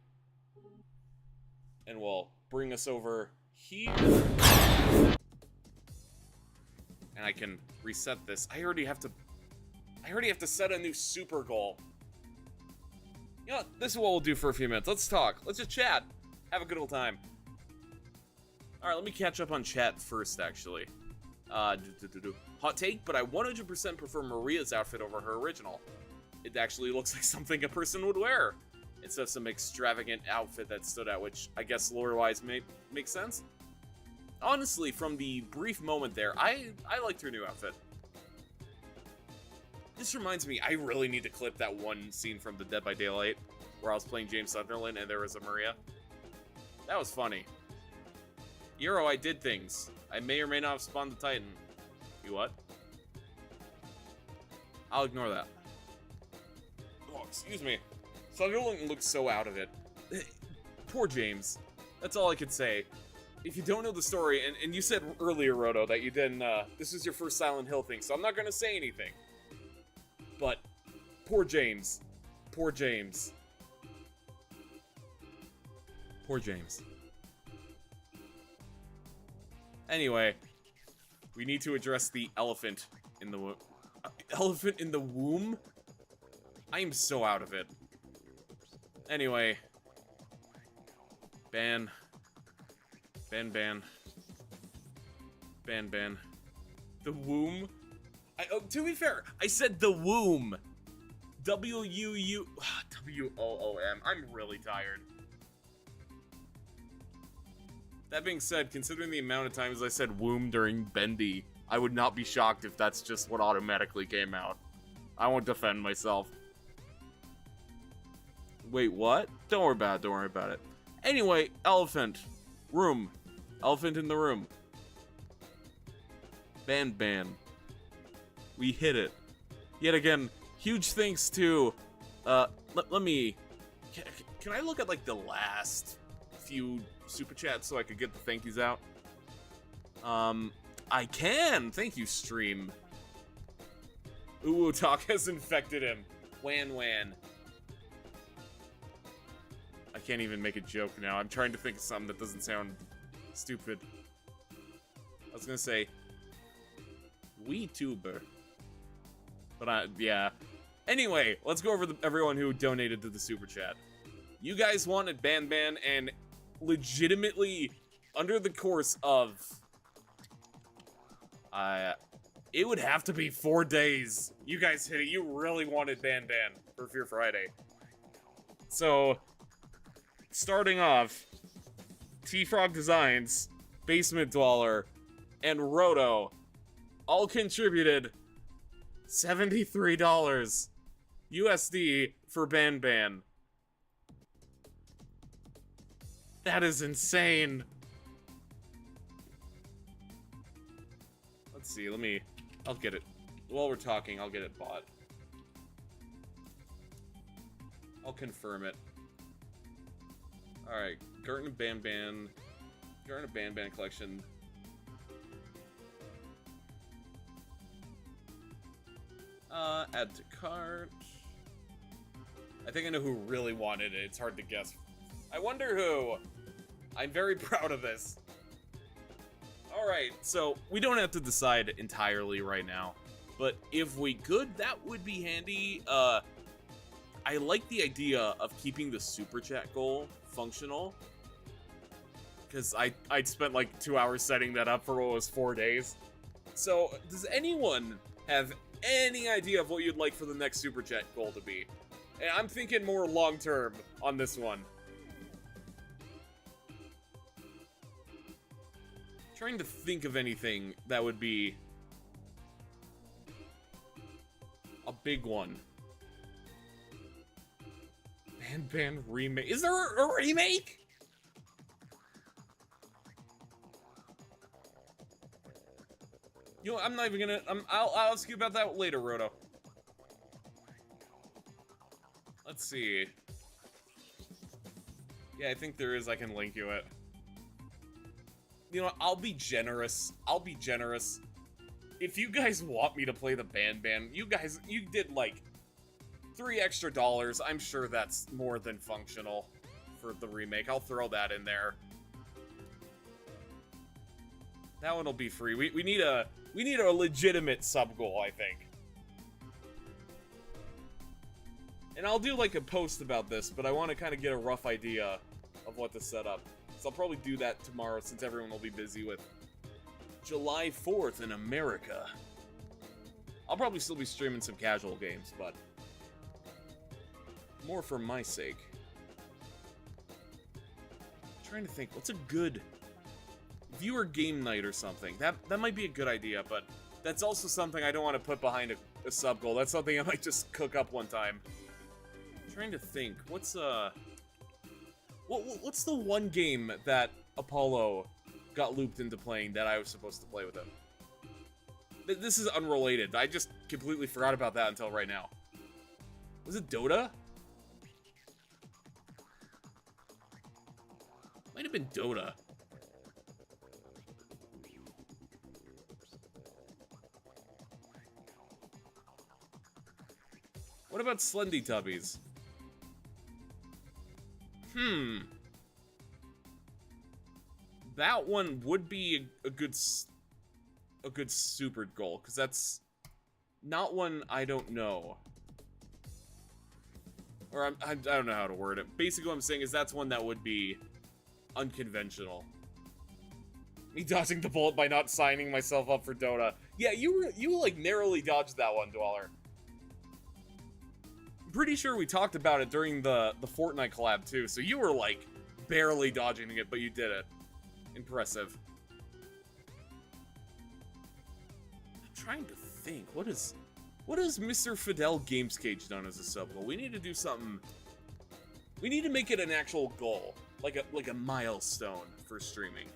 And we'll bring us over here. And I can reset this. I already have to set a new super goal. You know what? This is what we'll do for a few minutes. Let's talk. Let's just chat. Have a good old time. Alright, let me catch up on chat first, actually. Hot take, but I 100% prefer Maria's outfit over her original. It actually looks like something a person would wear, instead of some extravagant outfit that stood out, which I guess lore-wise makes sense. Honestly, from the brief moment there, I liked her new outfit. This reminds me, I really need to clip that one scene from the Dead by Daylight, where I was playing James Sunderland and there was a Maria. That was funny. Yero, I did things. I may or may not have spawned the Titan. You what? I'll ignore that. Oh, excuse me. Sunderland looks so out of it. Poor James. That's all I could say. If you don't know the story, and you said earlier, Roto, that you didn't, this was your first Silent Hill thing, so I'm not gonna say anything. But, poor James. Poor James. Poor James. Anyway, we need to address the elephant in the womb. Elephant in the womb? I am so out of it. Anyway. Ban. Ban, ban. Ban, ban. The womb? To be fair, I said the womb. W-U-U... W-O-O-M. I'm really tired. That being said, considering the amount of times I said womb during Bendy, I would not be shocked if that's just what automatically came out. I won't defend myself. Wait, what? Don't worry about it, don't worry about it. Anyway, elephant. Room. Elephant in the room. Ban, ban. We hit it. Yet again, huge thanks to, let me, can I look at, like, the last few super chats so I could get the thank yous out? I can! Thank you, stream. Uwu Talk has infected him. Wan Wan. I can't even make a joke now. I'm trying to think of something that doesn't sound stupid. I was gonna say, WeTuber. But yeah. Anyway, let's go over everyone who donated to the super chat. You guys wanted Ban Ban, and legitimately, under the course of... it would have to be 4 days. You guys hit it. You really wanted Ban Ban for Fear Friday. So, starting off, T-Frog Designs, Basement Dweller, and Roto all contributed $73 USD for Ban Ban. That is insane. Let's see, I'll get it. While we're talking, I'll get it bought. I'll confirm it. Alright, Garten of Ban Ban. Garten of Ban Ban collection. Add to cart. I think I know who really wanted it. It's hard to guess. I wonder who. I'm very proud of this. Alright, so we don't have to decide entirely right now. But if we could, that would be handy. I like the idea of keeping the super chat goal functional. Because I'd spent like 2 hours setting that up for what was 4 days. So, does anyone have any idea of what you'd like for the next super chat goal to be? And I'm thinking more long term on this one. Trying to think of anything that would be a big one. Ban remake. Is there a remake? You know, I'm not even gonna. I'll ask you about that later, Roto. Let's see. Yeah, I think there is. I can link you it. You know what? I'll be generous. If you guys want me to play the Ban, you did like $3 extra. I'm sure that's more than functional for the remake. I'll throw that in there. That one will be free. We need a legitimate sub goal, I think. And I'll do like a post about this, but I want to kind of get a rough idea of what to set up. So I'll probably do that tomorrow since everyone will be busy with July 4th in America. I'll probably still be streaming some casual games, but more for my sake. I'm trying to think, what's a good viewer game night or something? That might be a good idea, but that's also something I don't want to put behind a sub goal. That's something I might just cook up one time. I'm trying to think, what's the one game that Apollo got looped into playing that I was supposed to play with him? This is unrelated. I just completely forgot about that until right now. Was it Dota? Might have been Dota. What about Slendy Tubbies? That one would be a good super goal, because that's not one I don't know. Or I don't know how to word it. Basically what I'm saying is that's one that would be unconventional. Me dodging the bullet by not signing myself up for Dota. Yeah, you like narrowly dodged that one, Dweller. I'm pretty sure we talked about it during the Fortnite collab too, so you were like barely dodging it, but you did it. Impressive. I'm trying to think, what is Mr. Fidel Games Cage done as a sub goal? We need to do something. We need to make it an actual goal, like a milestone for streaming.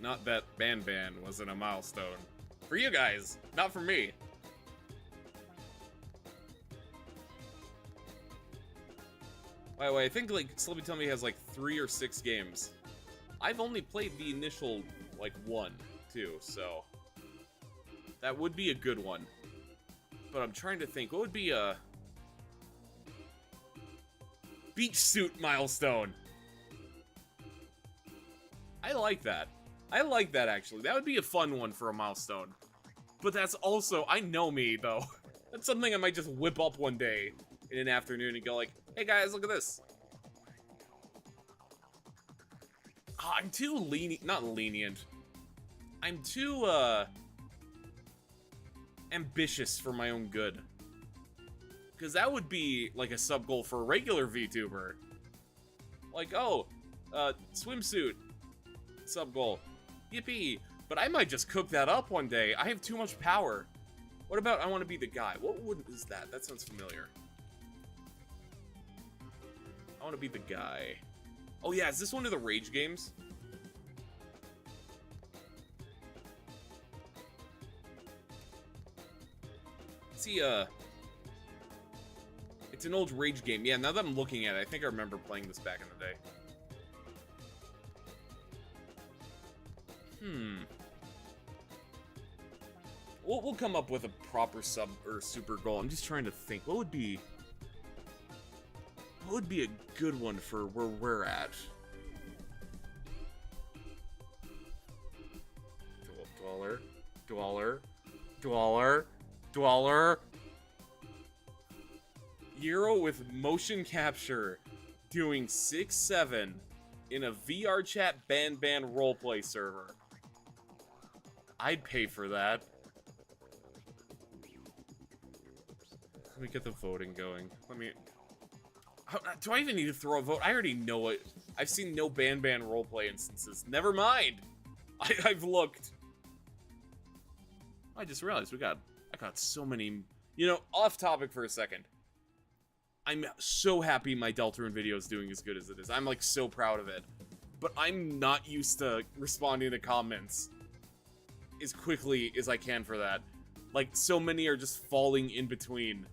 Not that Ban wasn't a milestone. For you guys, not for me. By the way, I think like Slibby Tummy has like 3 or 6 games. I've only played the initial like 1, 2, so that would be a good one. But I'm trying to think, what would be a beach suit milestone? I like that. I like that, actually. That would be a fun one for a milestone. But that's also, I know me, though. That's something I might just whip up one day in an afternoon and go like, hey guys, look at this. Oh, I'm too lenient, not lenient. I'm too, ambitious for my own good. Because that would be, like, a sub-goal for a regular VTuber. Like, oh, swimsuit, sub-goal. Yippee! But I might just cook that up one day. I have too much power. What about I want to be the guy? What wood is that? That sounds familiar. I want to be the guy. Oh yeah, is this one of the Rage games? See, it's an old Rage game. Yeah, now that I'm looking at it, I think I remember playing this back in the day. We'll come up with a proper sub or super goal. I'm just trying to think. What would be a good one for where we're at? Dweller. Euro with motion capture doing 6-7 in a VR chat Ban roleplay server. I'd pay for that. Let me get the voting going. Do I even need to throw a vote? I already know it. I've seen no Ban roleplay instances. Never mind. I've looked. I just realized I got so many. You know, off topic for a second. I'm so happy my Deltarune video is doing as good as it is. I'm like so proud of it. But I'm not used to responding to comments as quickly as I can for that. Like, so many are just falling in between.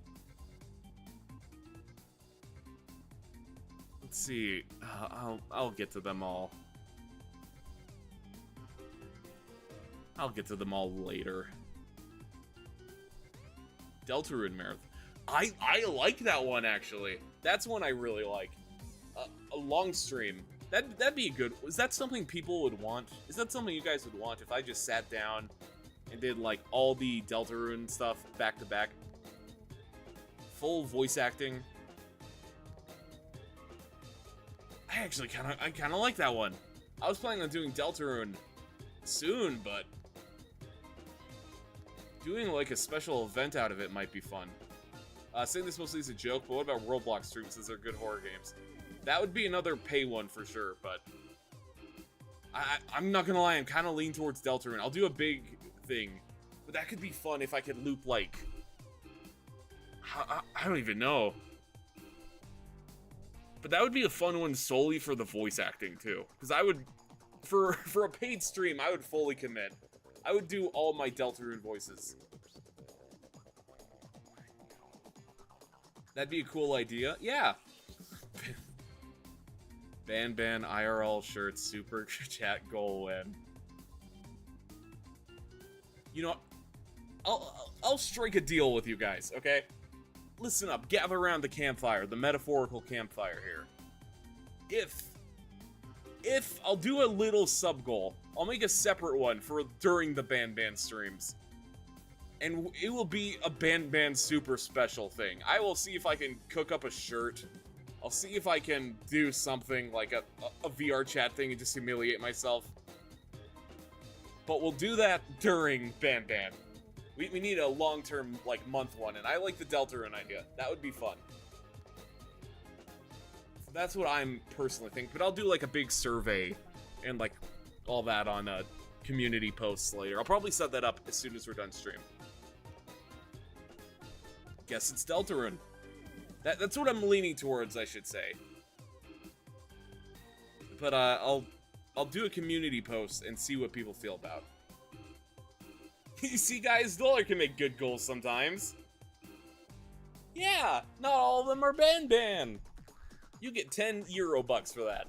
Let's see. I'll get to them all. I'll get to them all later. Deltarune Marathon. I like that one, actually. That's one I really like. A long stream. That'd be a good... Is that something people would want? Is that something you guys would want if I just sat down and did, like, all the Deltarune stuff back to back? Full voice acting. I actually kind of like that one. I was planning on doing Deltarune soon, but doing, like, a special event out of it might be fun. Saying this mostly is a joke, but what about Roblox streams since they're good horror games? That would be another pay one for sure, but I'm not gonna lie, I'm kind of leaning towards Deltarune. I'll do a big thing, but that could be fun if I could loop, like, I don't even know. But that would be a fun one solely for the voice acting too, because I would, for a paid stream, I would fully commit. I would do all my Deltarune voices. That'd be a cool idea. Yeah. Ban IRL shirts, super chat goal win. You know, I'll strike a deal with you guys, okay? Listen up, gather around the campfire, the metaphorical campfire here. If I'll do a little sub goal, I'll make a separate one for during the Ban streams. And it will be a Ban super special thing. I will see if I can cook up a shirt. I'll see if I can do something like a VR chat thing and just humiliate myself. But we'll do that during Ban. We need a long-term, like, month one, and I like the Deltarune idea. That would be fun. So that's what I'm personally thinking, but I'll do, like, a big survey and, like, all that on community posts later. I'll probably set that up as soon as we're done stream. Guess it's Deltarune. That's what I'm leaning towards, I should say. But I'll do a community post and see what people feel about. You see, guys, Dollar can make good goals sometimes. Yeah, not all of them are Ban. You get 10 Eurobucks for that.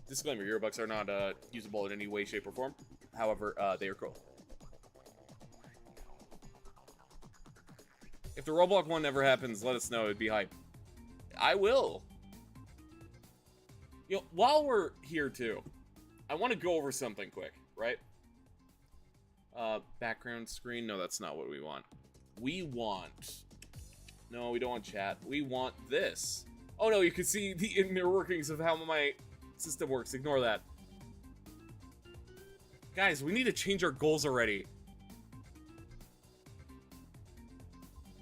Disclaimer, Eurobucks are not usable in any way, shape, or form. However, they are cool. If the Roblox one never happens, let us know. It'd be hype. I will. You know, while we're here, too, I want to go over something quick, right? Background screen? No, that's not what we want. We want... No, we don't want chat. We want this. Oh, no, you can see the inner workings of how my system works. Ignore that. Guys, we need to change our goals already.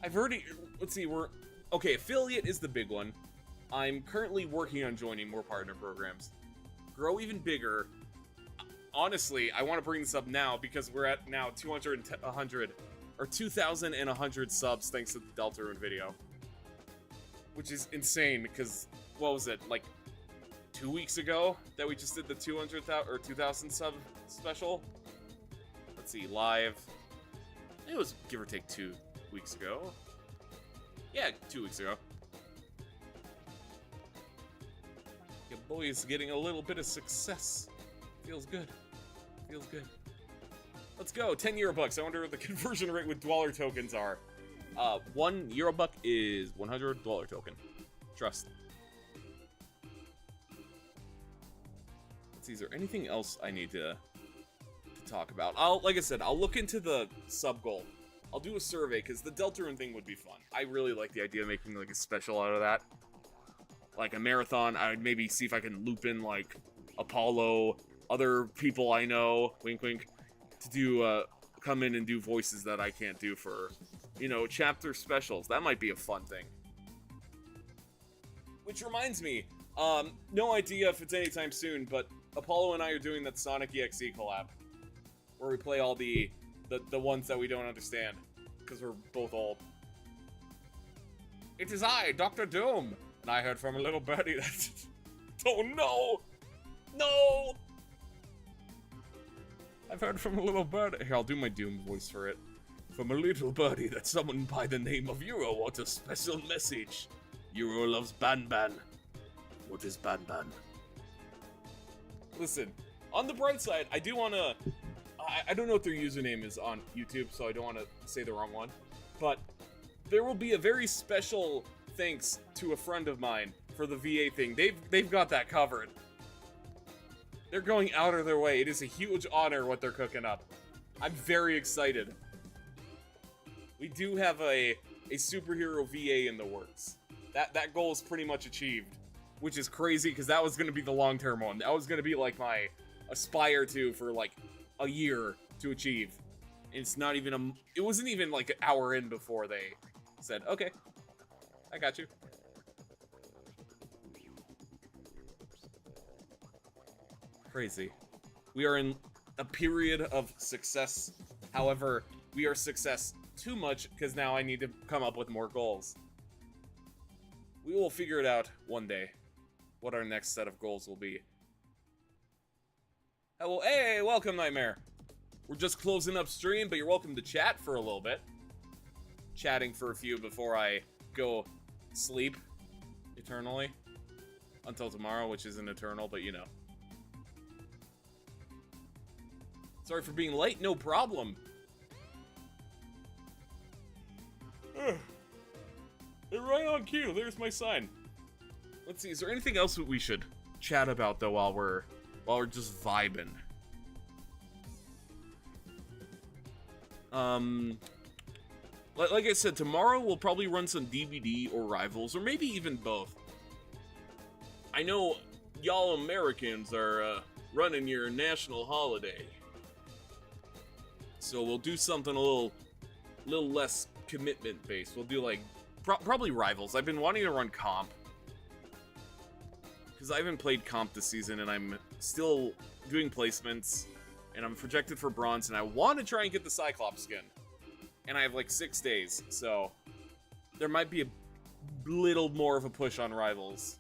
I've already... Let's see, we're... Okay, affiliate is the big one. I'm currently working on joining more partner programs. Grow even bigger. Honestly, I want to bring this up now because we're at now 2,100 subs thanks to the Deltarune video. Which is insane because, what was it, like 2 weeks ago that we just did the 2,000 sub special? Let's see, live. It was give or take 2 weeks ago. Yeah, 2 weeks ago. Your boy is getting a little bit of success. Feels good. Feels good. Let's go. 10 Eurobucks. I wonder what the conversion rate with dollar tokens are. 1 Eurobuck is 100 dollar token. Trust. Let's see, is there anything else I need to talk about? Like I said, I'll look into the sub goal. I'll do a survey, because the Deltarune thing would be fun. I really like the idea of making, like, a special out of that. Like, a marathon. I would maybe see if I can loop in, like, Apollo, other people I know, wink wink, to do, come in and do voices that I can't do for, you know, chapter specials. That might be a fun thing. Which reminds me, no idea if it's anytime soon, but Apollo and I are doing that Sonic EXE collab, where we play all the ones that we don't understand, because we're both old. It is I, Dr. Doom, and I heard from a little birdie that... Oh no! No! I've heard from a little birdie. Here, I'll do my Doom voice for it. From a little birdie that someone by the name of Yero wants a special message. Yero loves Ban Ban. What is Ban Ban? Listen, on the bright side, I do want to... I don't know what their username is on YouTube, so I don't want to say the wrong one. But there will be a very special thanks to a friend of mine for the VA thing. They've got that covered. They're going out of their way. It is a huge honor what they're cooking up. I'm very excited. We do have a superhero VA in the works. That goal is pretty much achieved, which is crazy because that was going to be the long-term one. That was going to be like my aspire to for like a year to achieve. It's not even it wasn't even like an hour in before they said, okay, I got you. Crazy. We are in a period of success. However, we are success too much because now I need to come up with more goals. We will figure it out one day, what our next set of goals will be. Hello, hey, welcome, Nightmare. We're just closing up stream, but you're welcome to chat for a little bit. Chatting for a few before I go sleep eternally. Until tomorrow, which isn't eternal, but you know. Sorry for being late, no problem. Right on cue, there's my sign. Let's see, is there anything else that we should chat about though while we're just vibing? Like I said, tomorrow we'll probably run some DBD or Rivals, or maybe even both. I know y'all Americans are running your national holiday. So we'll do something a little less commitment based. We'll do like probably Rivals. I've been wanting to run comp because I haven't played comp this season, and I'm still doing placements, and I'm projected for bronze, and I want to try and get the Cyclops skin, and I have like 6 days, so there might be a little more of a push on Rivals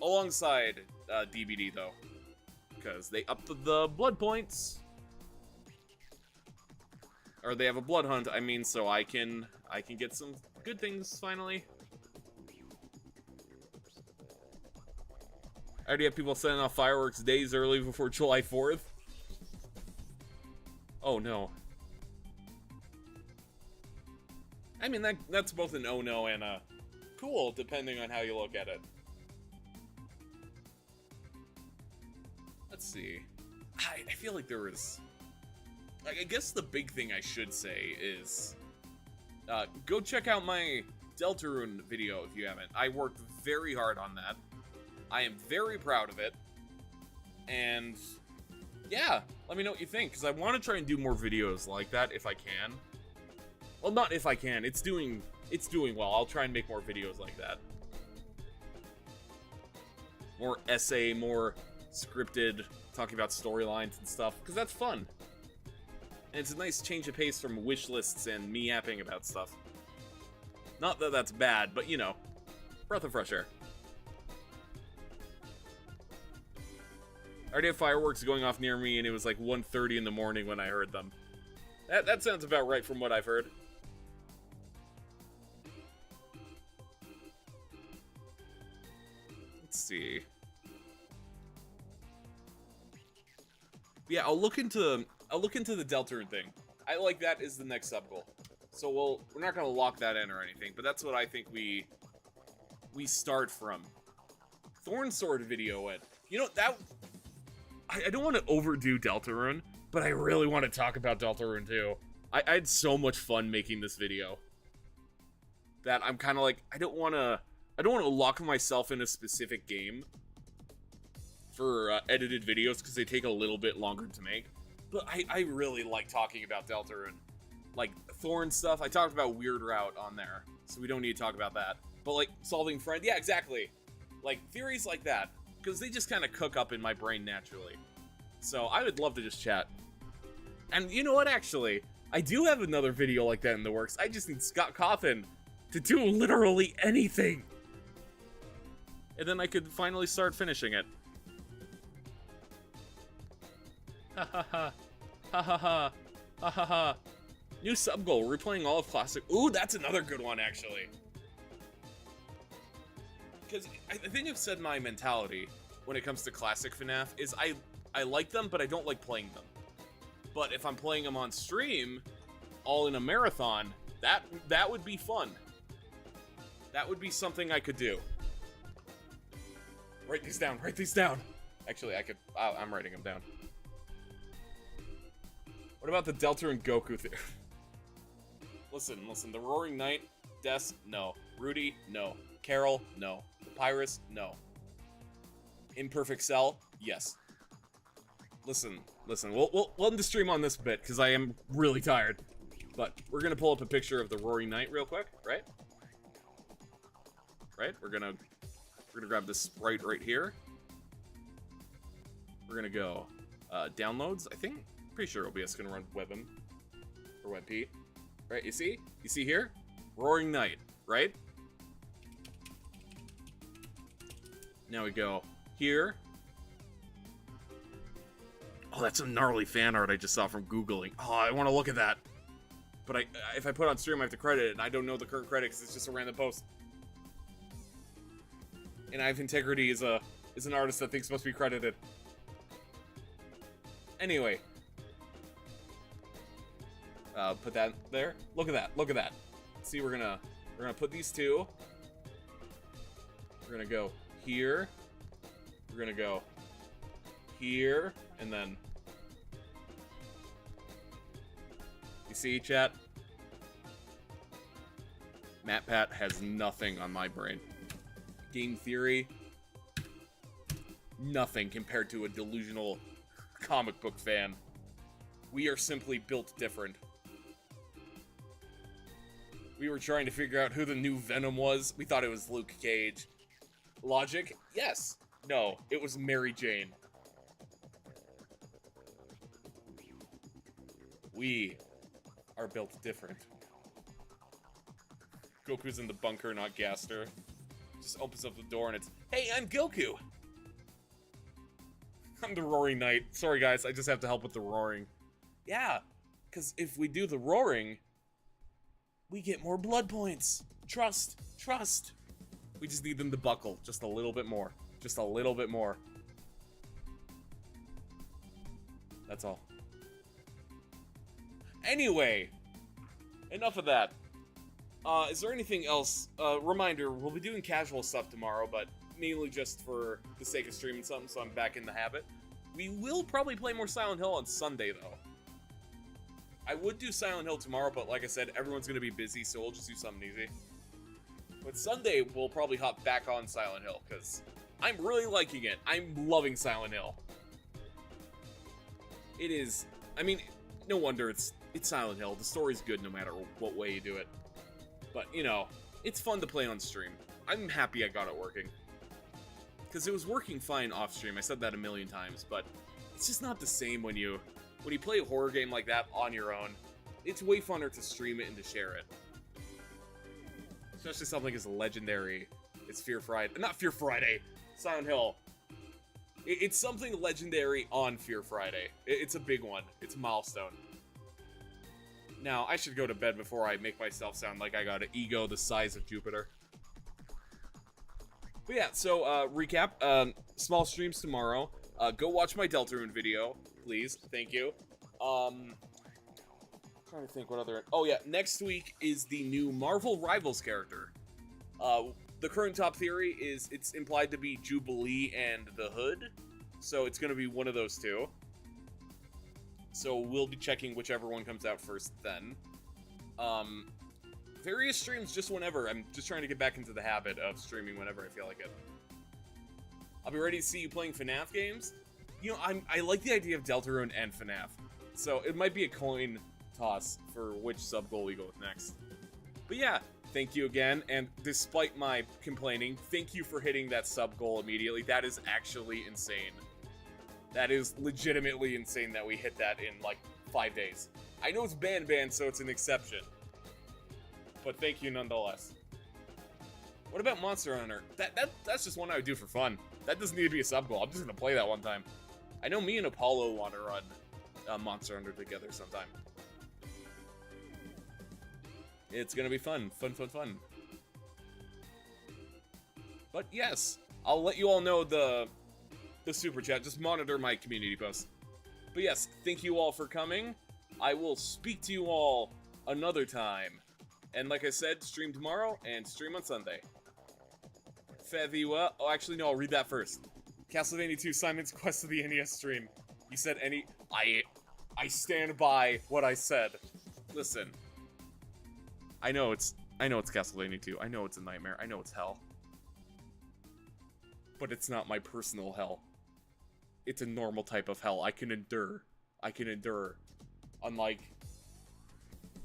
alongside DBD though, because they upped the blood points. Or they have a blood hunt, I mean, so I can get some good things finally. I already have people setting off fireworks days early before July 4th. Oh no. I mean, that's both an oh no and a cool, depending on how you look at it. Let's see. I feel like there was... I guess the big thing I should say is, go check out my Deltarune video if you haven't. I worked very hard on that. I am very proud of it. And, yeah, let me know what you think, because I want to try and do more videos like that if I can. Well, not if I can. It's doing well. I'll try and make more videos like that. More essay, more scripted, talking about storylines and stuff, because that's fun. And it's a nice change of pace from wish lists and me yapping about stuff. Not that that's bad, but you know, breath of fresh air. I already have fireworks going off near me, and it was like 1:30 in the morning when I heard them. That sounds about right from what I've heard. Let's see. Yeah, I'll look into the Deltarune thing. I like that as the next sub goal. So we're not gonna lock that in or anything, but that's what I think we start from. Thorn Sword video went. You know, that I don't want to overdo Deltarune, but I really want to talk about Deltarune too. I had so much fun making this video that I'm kind of like, I don't want to lock myself in a specific game for edited videos because they take a little bit longer to make. But I really like talking about Deltarune. Like, Thorn stuff, I talked about Weird Route on there, so we don't need to talk about that. But, like, solving friend, yeah, exactly. Like, theories like that, because they just kind of cook up in my brain naturally. So I would love to just chat. And you know what, actually? I do have another video like that in the works. I just need Scott Cawthon to do literally anything. And then I could finally start finishing it. Ha ha ha. Ha ha ha. Ha ha ha. New sub goal, replaying all of classic. Ooh, that's another good one, actually. Because I think I've said my mentality when it comes to classic FNAF is I like them, but I don't like playing them. But if I'm playing them on stream, all in a marathon, that would be fun. That would be something I could do. Write these down, write these down. Actually, I'm writing them down. What about the Delta and Goku theory? Listen, the Roaring Knight, Des, no. Rudy, no. Carol, no. Papyrus, no. Imperfect Cell, yes. Listen, we'll end the stream on this bit, because I am really tired. But we're gonna pull up a picture of the Roaring Knight real quick, right? Right? We're gonna grab this sprite right here. We're gonna go downloads, I think. Pretty sure OBS is gonna run WebM or WebP. Right, you see? You see here? Roaring Knight, right? Now we go here. Oh, that's some gnarly fan art I just saw from Googling. Oh, I want to look at that. But if I put it on stream, I have to credit it, and I don't know the current credit because it's just a random post. And I have integrity as an artist that things must be credited. Anyway. Put that there. Look at that. Look at that. See, we're gonna put these two. We're gonna go here. We're gonna go here, and then you see, chat? MatPat has nothing on my brain. Game theory, nothing compared to a delusional comic book fan. We are simply built different. We were trying to figure out who the new Venom was. We thought it was Luke Cage. Logic? Yes. No, it was Mary Jane. We are built different. Goku's in the bunker, not Gaster. Just opens up the door and it's, hey, I'm Goku! I'm the Roaring Knight. Sorry guys, I just have to help with the roaring. Yeah, because if we do the roaring, we get more blood points. Trust. We just need them to buckle just a little bit more. Just a little bit more. That's all. Anyway, enough of that. Is there anything else? Reminder, we'll be doing casual stuff tomorrow, but mainly just for the sake of streaming something, so I'm back in the habit. We will probably play more Silent Hill on Sunday, though. I would do Silent Hill tomorrow, but like I said, everyone's going to be busy, so we'll just do something easy. But Sunday, we'll probably hop back on Silent Hill, because I'm really liking it. I'm loving Silent Hill. It is... I mean, no wonder it's Silent Hill. The story's good no matter what way you do it. But, you know, it's fun to play on stream. I'm happy I got it working. Because it was working fine off stream. I said that a million times, but it's just not the same when you play a horror game like that on your own. It's way funner to stream it and to share it. Especially something as legendary as Fear Friday. Not Fear Friday, Silent Hill. It's something legendary on Fear Friday. It's a big one. It's a milestone. Now, I should go to bed before I make myself sound like I got an ego the size of Jupiter. But yeah, so, recap. Small streams tomorrow. Go watch my Deltarune video, please. Thank you. Trying to think what other... Oh yeah, next week is the new Marvel Rivals character. The current top theory is it's implied to be Jubilee and the Hood. So it's going to be one of those two. So we'll be checking whichever one comes out first then. Various streams just whenever. I'm just trying to get back into the habit of streaming whenever I feel like it. I'll be ready to see you playing FNAF games. You know, I like the idea of Deltarune and FNAF. So it might be a coin toss for which sub goal we go with next. But yeah, thank you again. And despite my complaining, thank you for hitting that sub goal immediately. That is actually insane. That is legitimately insane that we hit that in like 5 days. I know it's banned, so it's an exception. But thank you nonetheless. What about Monster Hunter? That's just one I would do for fun. That doesn't need to be a sub goal. I'm just gonna play that one time. I know me and Apollo want to run Monster Hunter together sometime. It's gonna be fun. Fun. But yes, I'll let you all know the super chat. Just monitor my community posts. But yes, thank you all for coming. I will speak to you all another time. And like I said, stream tomorrow and stream on Sunday. Farewell. Oh, actually, no, I'll read that first. Castlevania 2 Simon's Quest of the NES stream. He said I stand by what I said. Listen. I know it's Castlevania 2. I know it's a nightmare. I know it's hell. But it's not my personal hell. It's a normal type of hell. I can endure. Unlike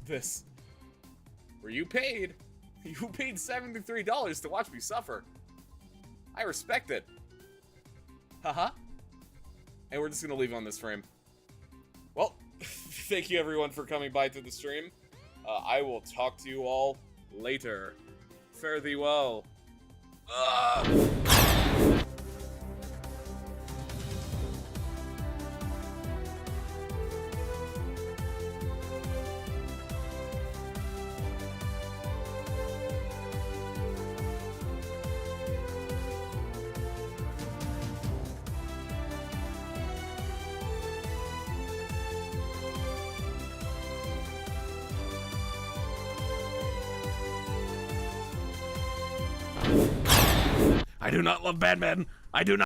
this. Where you paid $73 to watch me suffer. I respect it. Haha. And we're just gonna leave on this frame. Well, thank you everyone for coming by to the stream. I will talk to you all later. Fare thee well. I do not love Batman. I do not.